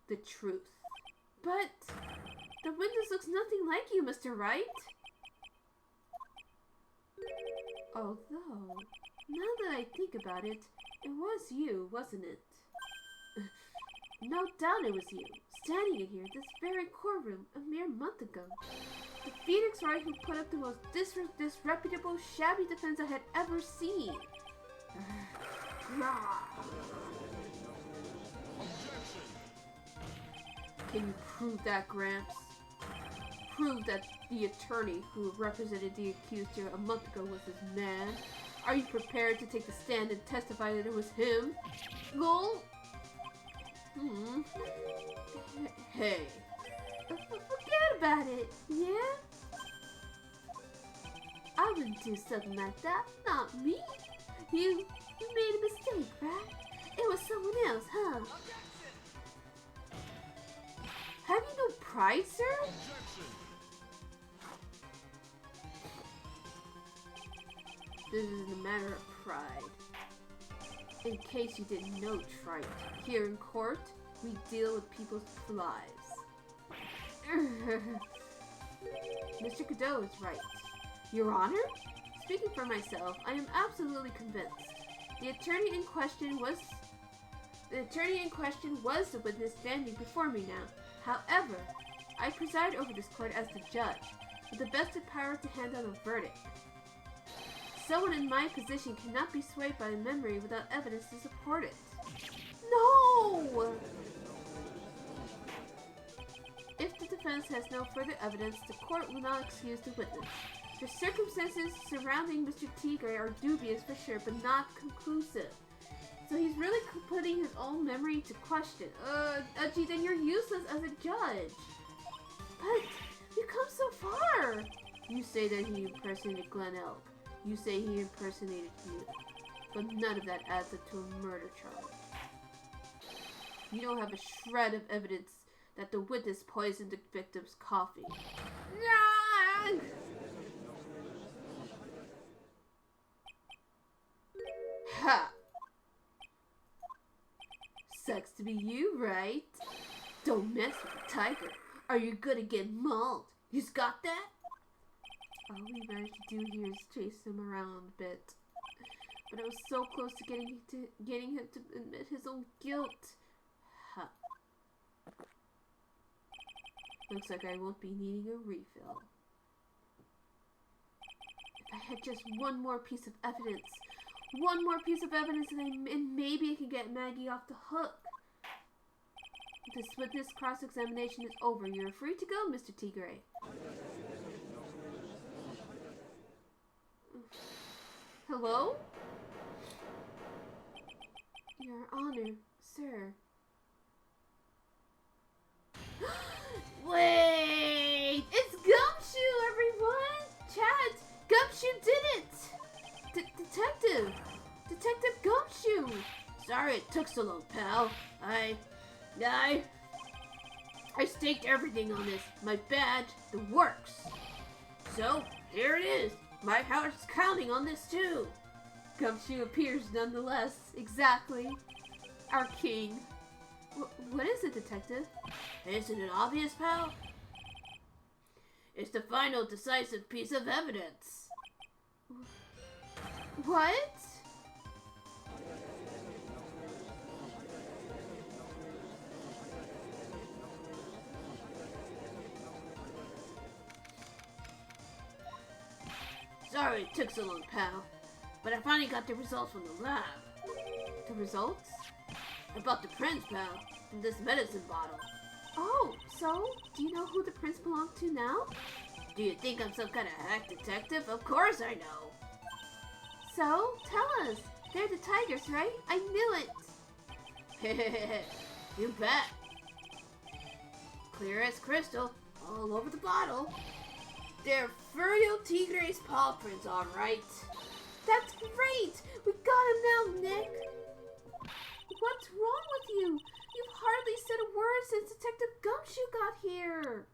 the truth. But the witness looks nothing like you, Mr. Wright. Although, now that I think about it, it was you, wasn't it? No doubt it was you, standing in here, this very courtroom, a mere month ago. The Phoenix Wright who put up the most disreputable, shabby defense I had ever seen. Can you prove that, Gramps? Prove that the attorney who represented the accused here a month ago was this man? Are you prepared to take the stand and testify that it was him? Lol? Hey. Forget about it, yeah? I wouldn't do something like that. Not me. You made a mistake, right? It was someone else, huh? Have you no pride, sir? Objection. This isn't a matter of pride. In case you didn't know, Trite, here in court, we deal with people's lives. Mr. Cadeau is right. Your Honor? Speaking for myself, I am absolutely convinced. The attorney in question was the witness standing before me now. However, I preside over this court as the judge, with the vested power to hand down a verdict. Someone in my position cannot be swayed by memory without evidence to support it. No! If the defense has no further evidence, the court will not excuse the witness. The circumstances surrounding Mr. Tigre are dubious for sure, but not conclusive. So he's really putting his own memory to question. Gee, then you're useless as a judge. But you come so far. You say that he impersonated Glen Elk. You say he impersonated you. But none of that adds up to a murder charge. You don't have a shred of evidence that the witness poisoned the victim's coffee. Ha! Sucks to be you, right? Don't mess with the tiger, or you're gonna get mauled. You've got that? All we managed to do here is chase him around a bit. But I was so close to getting him to admit his own guilt. Ha. Looks like I won't be needing a refill. If I had just one more piece of evidence, and maybe I could get Maggie off the hook. This witness cross-examination is over. You're free to go, Mr. Tigre. Hello? Your Honor, sir. Wait! It's Gumshoe, everyone! Chat! Gumshoe did it! Detective Gumshoe! Sorry it took so long, pal. I staked everything on this. My badge, the works. So, here it is. My house is counting on this too. Gumshoe appears nonetheless. Exactly. Our king. What is it, Detective? Isn't it obvious, pal? It's the final decisive piece of evidence. What? Sorry it took so long, pal. But I finally got the results from the lab. The results? I bought the prints, pal, from this medicine bottle. Oh, so? Do you know who the prints belong to now? Do you think I'm some kind of hack detective? Of course I know. So, tell us. They're the tigers, right? I knew it. You bet. Clear as crystal, all over the bottle. They're Furio Tigre's paw prints, all right. That's great! We got him now, Nick. What's wrong with you? You've hardly said a word since Detective Gumshoe got here.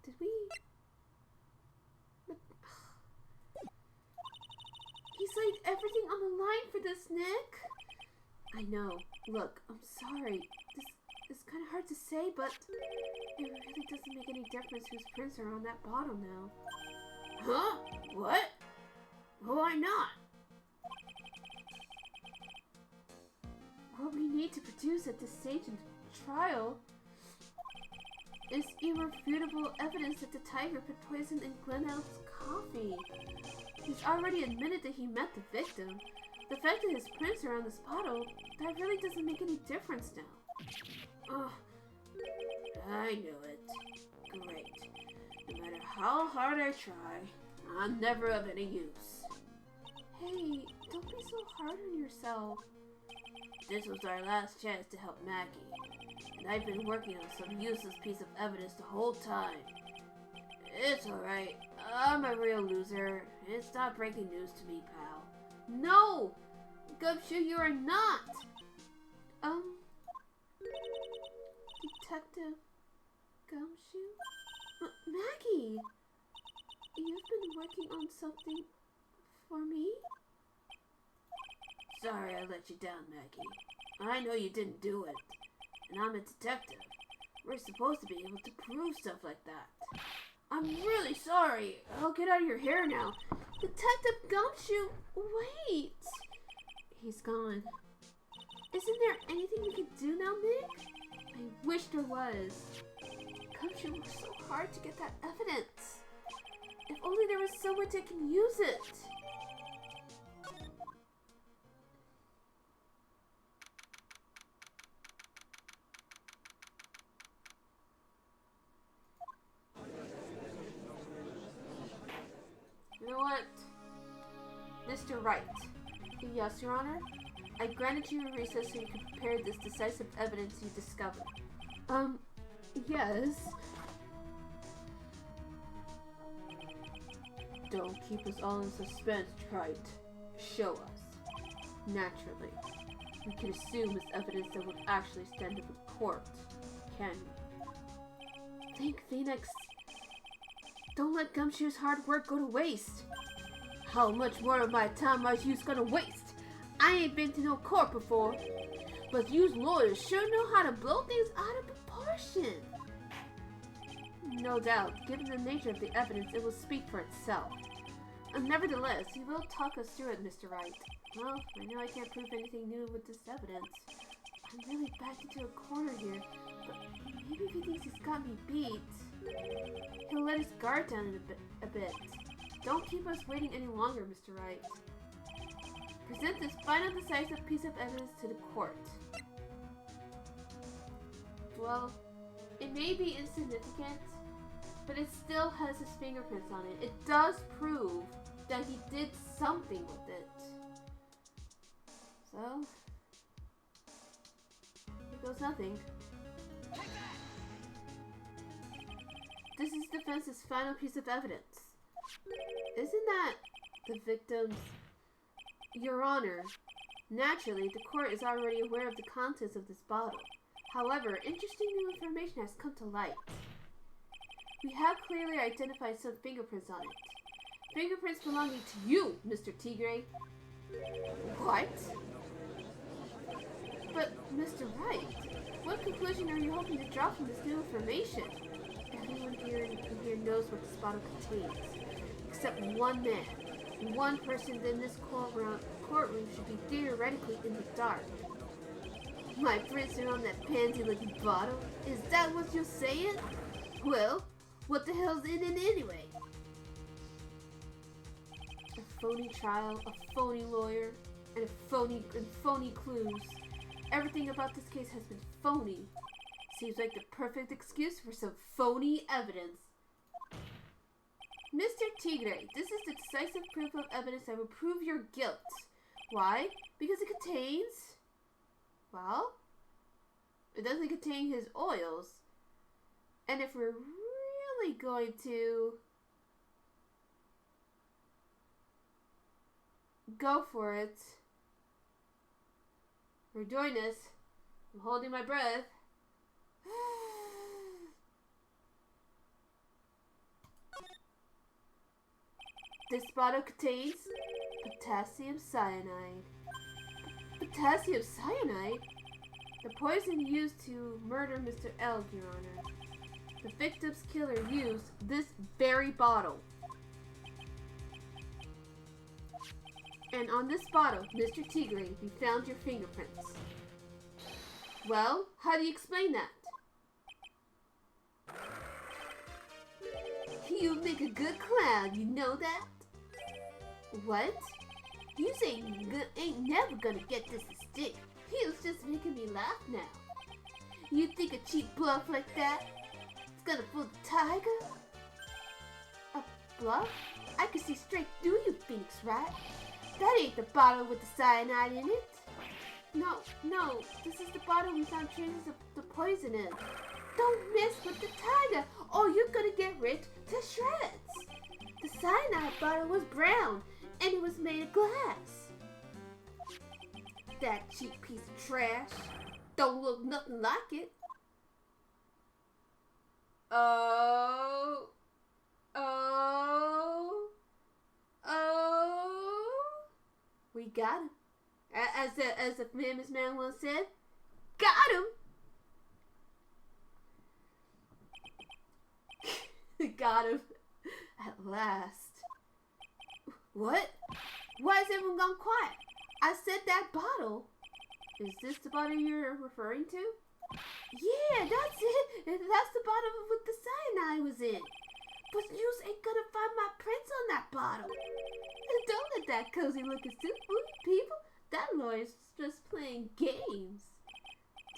Did we? He's laid everything on the line for this, Nick. I know. Look, I'm sorry. This is kind of hard to say, but it really doesn't make any difference whose prints are on that bottle now. Huh? What? Why not? What we need to produce at this stage in the trial is irrefutable evidence that the tiger put poison in Glen Elk's coffee. He's already admitted that he met the victim. The fact that his prints are on this bottle, that really doesn't make any difference now. Oh, I knew it. Great. No matter how hard I try, I'm never of any use. Hey, don't be so hard on yourself. This was our last chance to help Maggie, and I've been working on some useless piece of evidence the whole time. It's alright. I'm a real loser. It's not breaking news to me, pal. No! Gumshoe, you are not! Detective Gumshoe? Maggie! you've been working on something for me? Sorry I let you down, Maggie. I know you didn't do it, and I'm a detective. We're supposed to be able to prove stuff like that. I'm really sorry. I'll get out of your hair now. Detective Gumshoe, wait! He's gone. Isn't there anything we can do now, Nick? I wish there was. Gumshoe worked so hard to get that evidence. If only there was somewhere they can use it. You know what? Mr. Wright. Yes, Your Honor? I granted you a recess so you could prepare this decisive evidence you discovered. Yes. Don't keep us all in suspense, Wright. Show us. Naturally. We can assume it's evidence that would actually stand up in court, can we? Think, Phoenix. Don't let Gumshoe's hard work go to waste. How much more of my time are you gonna waste? I ain't been to no court before, but you lawyers sure know how to blow things out of proportion. No doubt, given the nature of the evidence, it will speak for itself. Nevertheless, you will talk us through it, Mr. Wright. Well, I know I can't prove anything new with this evidence. I'm really backed into a corner here, but maybe if he thinks he's got me beat, he'll let his guard down in a bit. Don't keep us waiting any longer, Mr. Wright. Present this final decisive piece of evidence to the court. Well, it may be insignificant, but it still has his fingerprints on it. It does prove that he did something with it. So, here goes nothing. This is defense's final piece of evidence. Isn't that the victim's... Your Honor, naturally, the court is already aware of the contents of this bottle. However, interesting new information has come to light. We have clearly identified some fingerprints on it. Fingerprints belonging to you, Mr. Tigre. What? But, Mr. Wright, what conclusion are you hoping to draw from this new information? Everyone here knows what this bottle contains. Except one man. One person in this courtroom should be theoretically in the dark. My prints are on that pansy-looking bottle? Is that what you're saying? Well, what the hell's in it anyway? A phony trial, a phony lawyer, and phony clues. Everything about this case has been phony. Seems like the perfect excuse for some phony evidence. Mr. Tigre, this is the decisive proof of evidence that will prove your guilt. Why? Because it contains... Well, it doesn't contain his oils. And if we're really going to go for it, we're doing this. I'm holding my breath. This bottle contains potassium cyanide. Potassium cyanide? The poison used to murder Mr. L, Your Honor. The victim's killer used this very bottle. And on this bottle, Mr. Tigre, we found your fingerprints. Well, how do you explain that? You make a good clown, you know that? What? You ain't never gonna get this to stick. He was just making me laugh now. You think a cheap bluff like that is gonna fool the tiger? A bluff? I can see straight through you, Phoenix, right? That ain't the bottle with the cyanide in it. No, this is the bottle we found traces of the poison in. Don't mess with the tiger, or you're gonna get ripped to shreds. The cyanide bottle was brown, and it was made of glass. That cheap piece of trash don't look nothing like it. Oh, Oh. We got him. As the famous man once said, got him. Got him. At last. What? Why is everyone gone quiet? I said that bottle. Is this the bottle you're referring to? Yeah, that's it. That's the bottle with the cyanide was in. But yous ain't gonna find my prints on that bottle. Don't let that cozy looking suit fool you people. That lawyer's just playing games.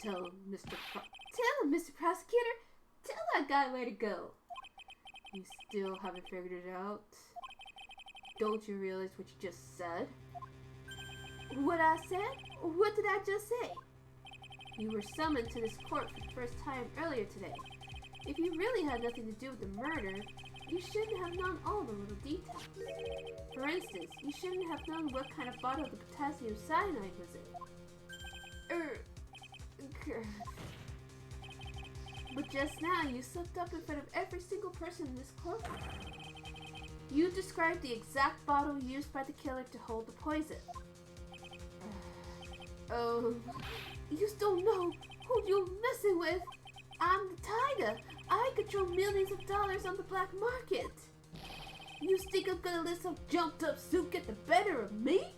Tell him, Mr. Prosecutor. Tell that guy where to go. You still haven't figured it out? Don't you realize what you just said? What I said? What did I just say? You were summoned to this court for the first time earlier today. If you really had nothing to do with the murder, you shouldn't have known all the little details. For instance, you shouldn't have known what kind of bottle the potassium cyanide was in. But just now, you slipped up in front of every single person in this courtroom. You described the exact bottle used by the killer to hold the poison. Oh, you don't know who you're messing with. I'm the Tiger. I control millions of dollars on the black market. You think I'm gonna let some jumped up suit get the better of me?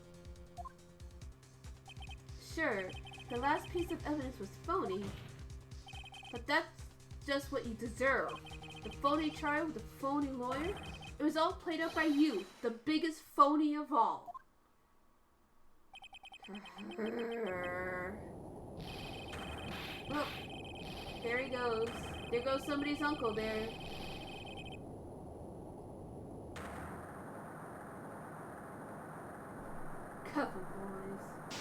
Sure, the last piece of evidence was phony, but that's just what you deserve. The phony trial with the phony lawyer, it was all played up by you, the biggest phony of all. Look, there he goes. There goes somebody's uncle there. Cuff him, boys.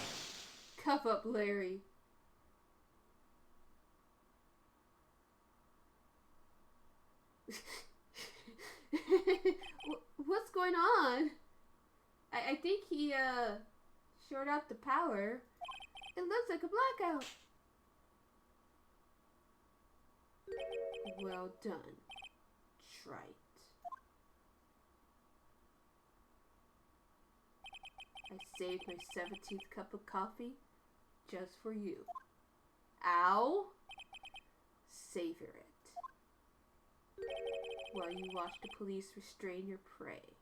Cuff up Larry. What's going on? I think he short out the power. It looks like a blackout. Well done, Trite. I saved my 17th cup of coffee just for you. Ow! Savor it. While you watch the police restrain your prey.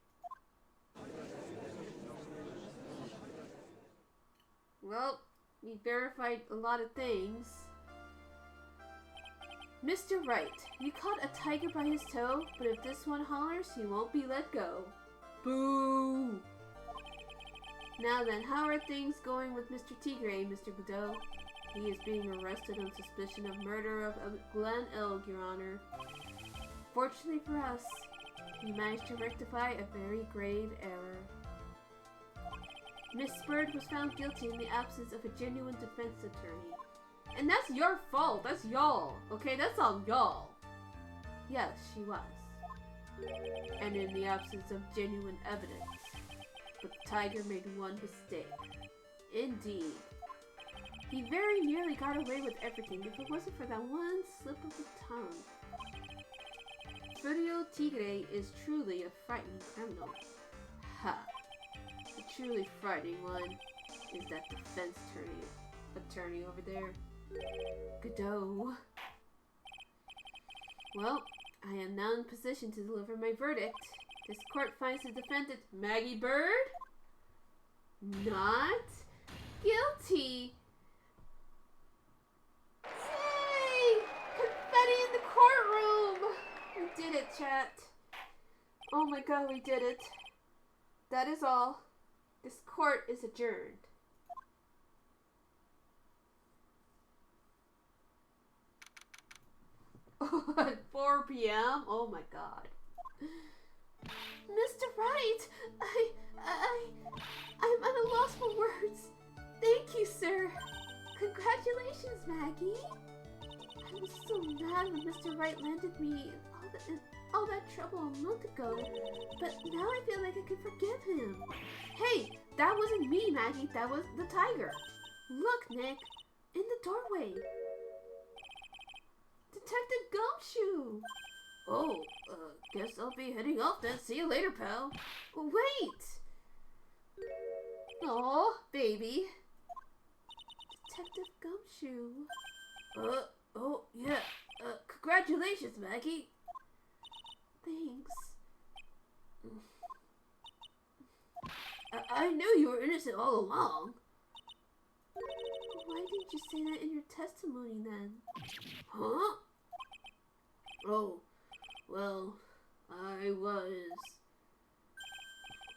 Well, we verified a lot of things. Mr. Wright, you caught a tiger by his toe, but if this one hollers, he won't be let go. Boo! Now then, how are things going with Mr. Tigre, Mr. Godot? He is being arrested on suspicion of murder of Glenn Elg, Your Honor. Fortunately for us, he managed to rectify a very grave error. Miss Bird was found guilty in the absence of a genuine defense attorney. And that's your fault. That's y'all. Okay, that's on y'all. Yes, she was. And in the absence of genuine evidence. But the tiger made one mistake. Indeed. He very nearly got away with everything if it wasn't for that one slip of the tongue. Furio Tigre is truly a frightening criminal. Ha! The truly frightening one is that defense attorney over there. Godot. Well, I am now in position to deliver my verdict. This court finds the defendant, Maggie Bird, not guilty. Yay! Confetti in the courtroom! We did it, chat. Oh my god, we did it. That is all. This court is adjourned. At 4 p.m.? Oh my god. Mr. Wright! I'm at a loss for words. Thank you, sir. Congratulations, Maggie. I was so mad when Mr. Wright landed me all that trouble a month ago, but now I feel like I can forgive him. Hey, that wasn't me, Maggie. That was the tiger. Look, Nick, in the doorway. Detective Gumshoe! Oh, guess I'll be heading off then. See you later, pal. Wait! Aw, baby. Detective Gumshoe. Oh, yeah. Congratulations, Maggie. Thanks. I knew you were innocent all along. Why didn't you say that in your testimony then? Huh? Oh, well, I was.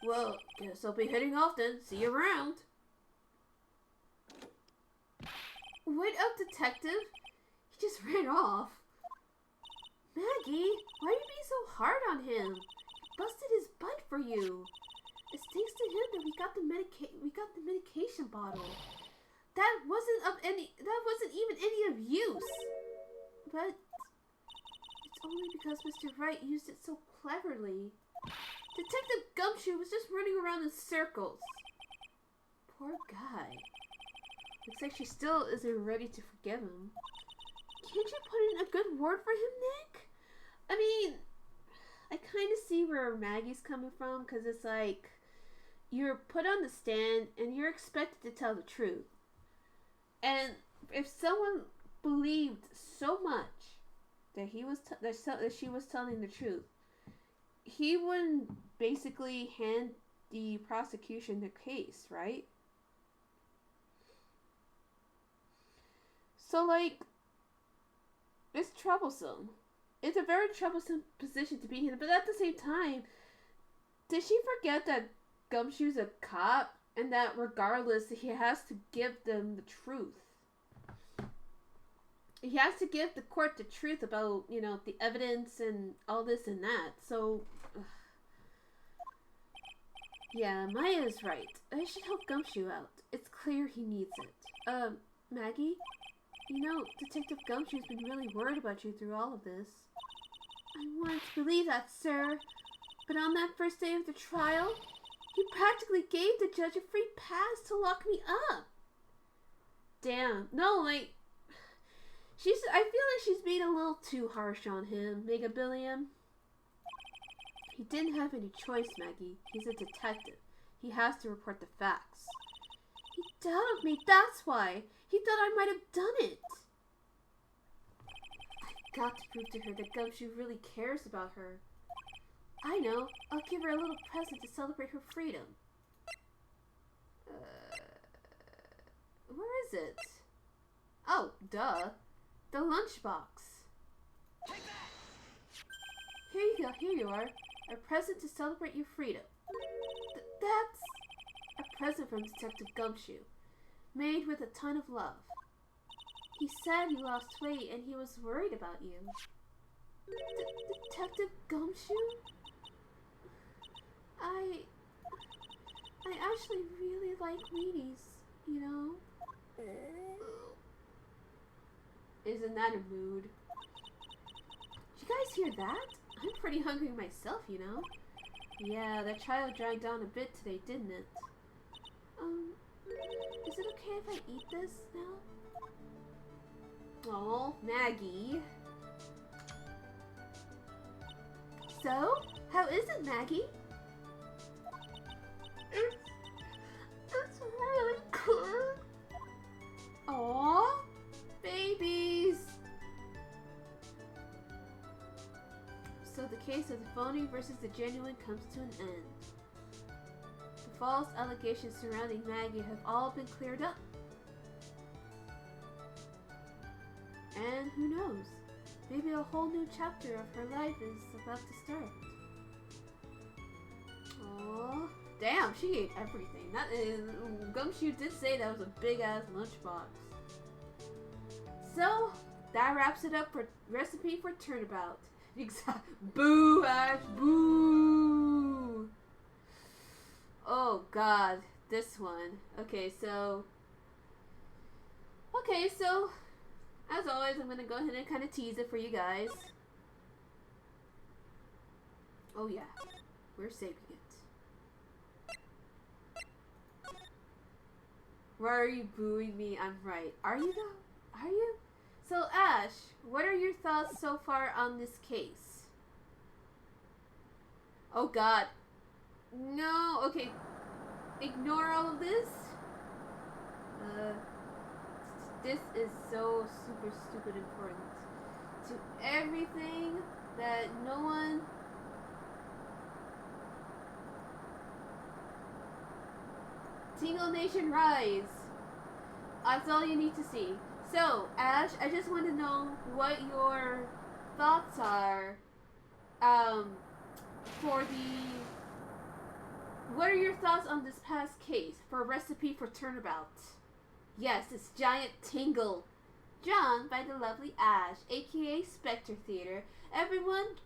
Well, guess I'll be heading off then. See you around. Wait up, detective. He just ran off. Maggie, why are you being so hard on him? He busted his butt for you. It's thanks to him that we got the medication bottle. That wasn't even any of use. But it's only because Mr. Wright used it so cleverly. Detective Gumshoe was just running around in circles. Poor guy. Looks like she still isn't ready to forgive him. Can't you put in a good word for him, Nick? I mean, I kind of see where Maggie's coming from, because it's like, you're put on the stand and you're expected to tell the truth. And if someone believed so much that that she was telling the truth, he wouldn't basically hand the prosecution the case, right? So, like, it's troublesome. It's a very troublesome position to be in, but at the same time, did she forget that Gumshoe's a cop and that regardless, he has to give them the truth? He has to give the court the truth about, you know, the evidence and all this and that. So, yeah, Maya is right. I should help Gumshoe out. It's clear he needs it. Maggie? You know, Detective Gumshoe's been really worried about you through all of this. I wanted to believe that, sir. But on that first day of the trial, he practically gave the judge a free pass to lock me up. Damn. No, like, I feel like she's being a little too harsh on him, Mega Billiam. He didn't have any choice, Maggie. He's a detective. He has to report the facts. He doubted me, that's why. He thought I might have done it. I've got to prove to her that Gumshoe really cares about her. I know. I'll give her a little present to celebrate her freedom. Where is it? Oh, duh. The lunchbox. Here you go. Here you are. A present to celebrate your freedom. That's a present from Detective Gumshoe. Made with a ton of love. He said you lost weight and he was worried about you. Detective Gumshoe? I actually really like Wheaties, you know? Isn't that a mood? Did you guys hear that? I'm pretty hungry myself, you know? Yeah, that child dragged on a bit today, didn't it? Is it okay if I eat this now? Oh, Maggie. So, how is it, Maggie? It's really good. Aw, babies. So the case of the phony versus the genuine comes to an end. The false allegations surrounding Maggie have all been cleared up. And who knows? Maybe a whole new chapter of her life is about to start. Aww. Damn, she ate everything. That is, Gumshoe did say that was a big ass lunchbox. So, that wraps it up for Recipe for Turnabout. Boo, Ash, boo! Oh god, this one. Okay, so, as always, I'm gonna go ahead and kind of tease it for you guys. Oh yeah, we're saving it. Why are you booing me? I'm right. Are you though? Are you? So Ash, what are your thoughts so far on this case? Oh God. No. Okay. Ignore all of this. This is so super stupid important to everything that no one. Tingle Nation rise. That's all you need to see. So, Ash, I just want to know what your thoughts are for the... What are your thoughts on this past case for a recipe for turnabout? Yes, it's Giant Tingle. Drawn by the lovely Ash, aka Spectre Theater. Everyone,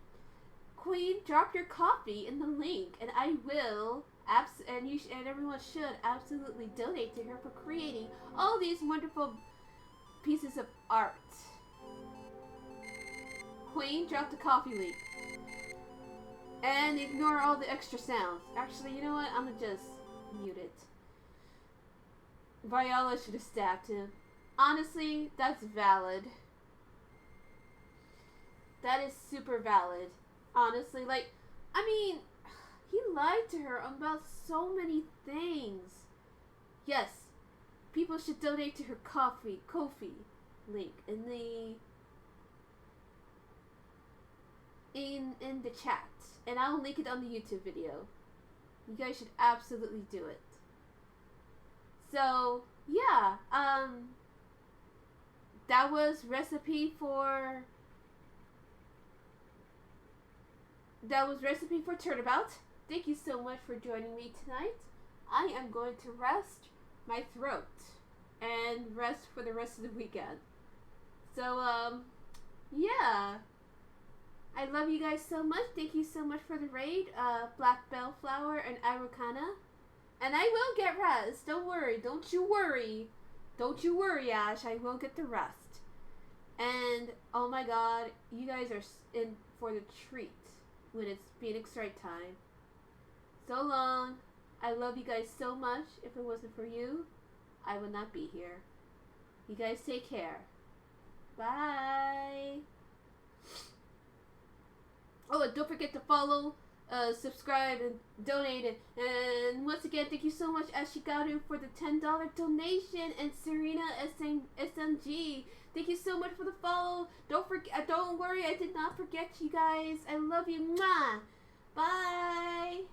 Queen, drop your coffee in the link, and I will... and everyone should absolutely donate to her for creating all these wonderful pieces of art. Queen, drop the coffee link. And ignore all the extra sounds. Actually, you know what? I'm gonna just mute it. Viola should have stabbed him. Honestly, that's valid. That is super valid. Honestly, like, I mean... He lied to her about so many things. Yes, people should donate to her Ko-fi link in the chat, and I'll link it on the YouTube video. You guys should absolutely do it. So yeah, that was recipe for turnabout. Thank you so much for joining me tonight. I am going to rest my throat and rest for the rest of the weekend. So, yeah. I love you guys so much. Thank you so much for the raid, Black Bellflower and Irokana. And I will get rest. Don't worry. Don't you worry. Don't you worry, Ash. I will get the rest. And, oh my god, you guys are in for the treat when it's Phoenix Strike time. So long. I love you guys so much. If it wasn't for you, I would not be here. You guys take care. Bye. Oh, and don't forget to follow, subscribe, and donate it. And once again, thank you so much, Ashigaru, for the $10 donation, and Serena SMG. Thank you so much for the follow. Don't worry, I did not forget you guys. I love you. Mwah. Bye.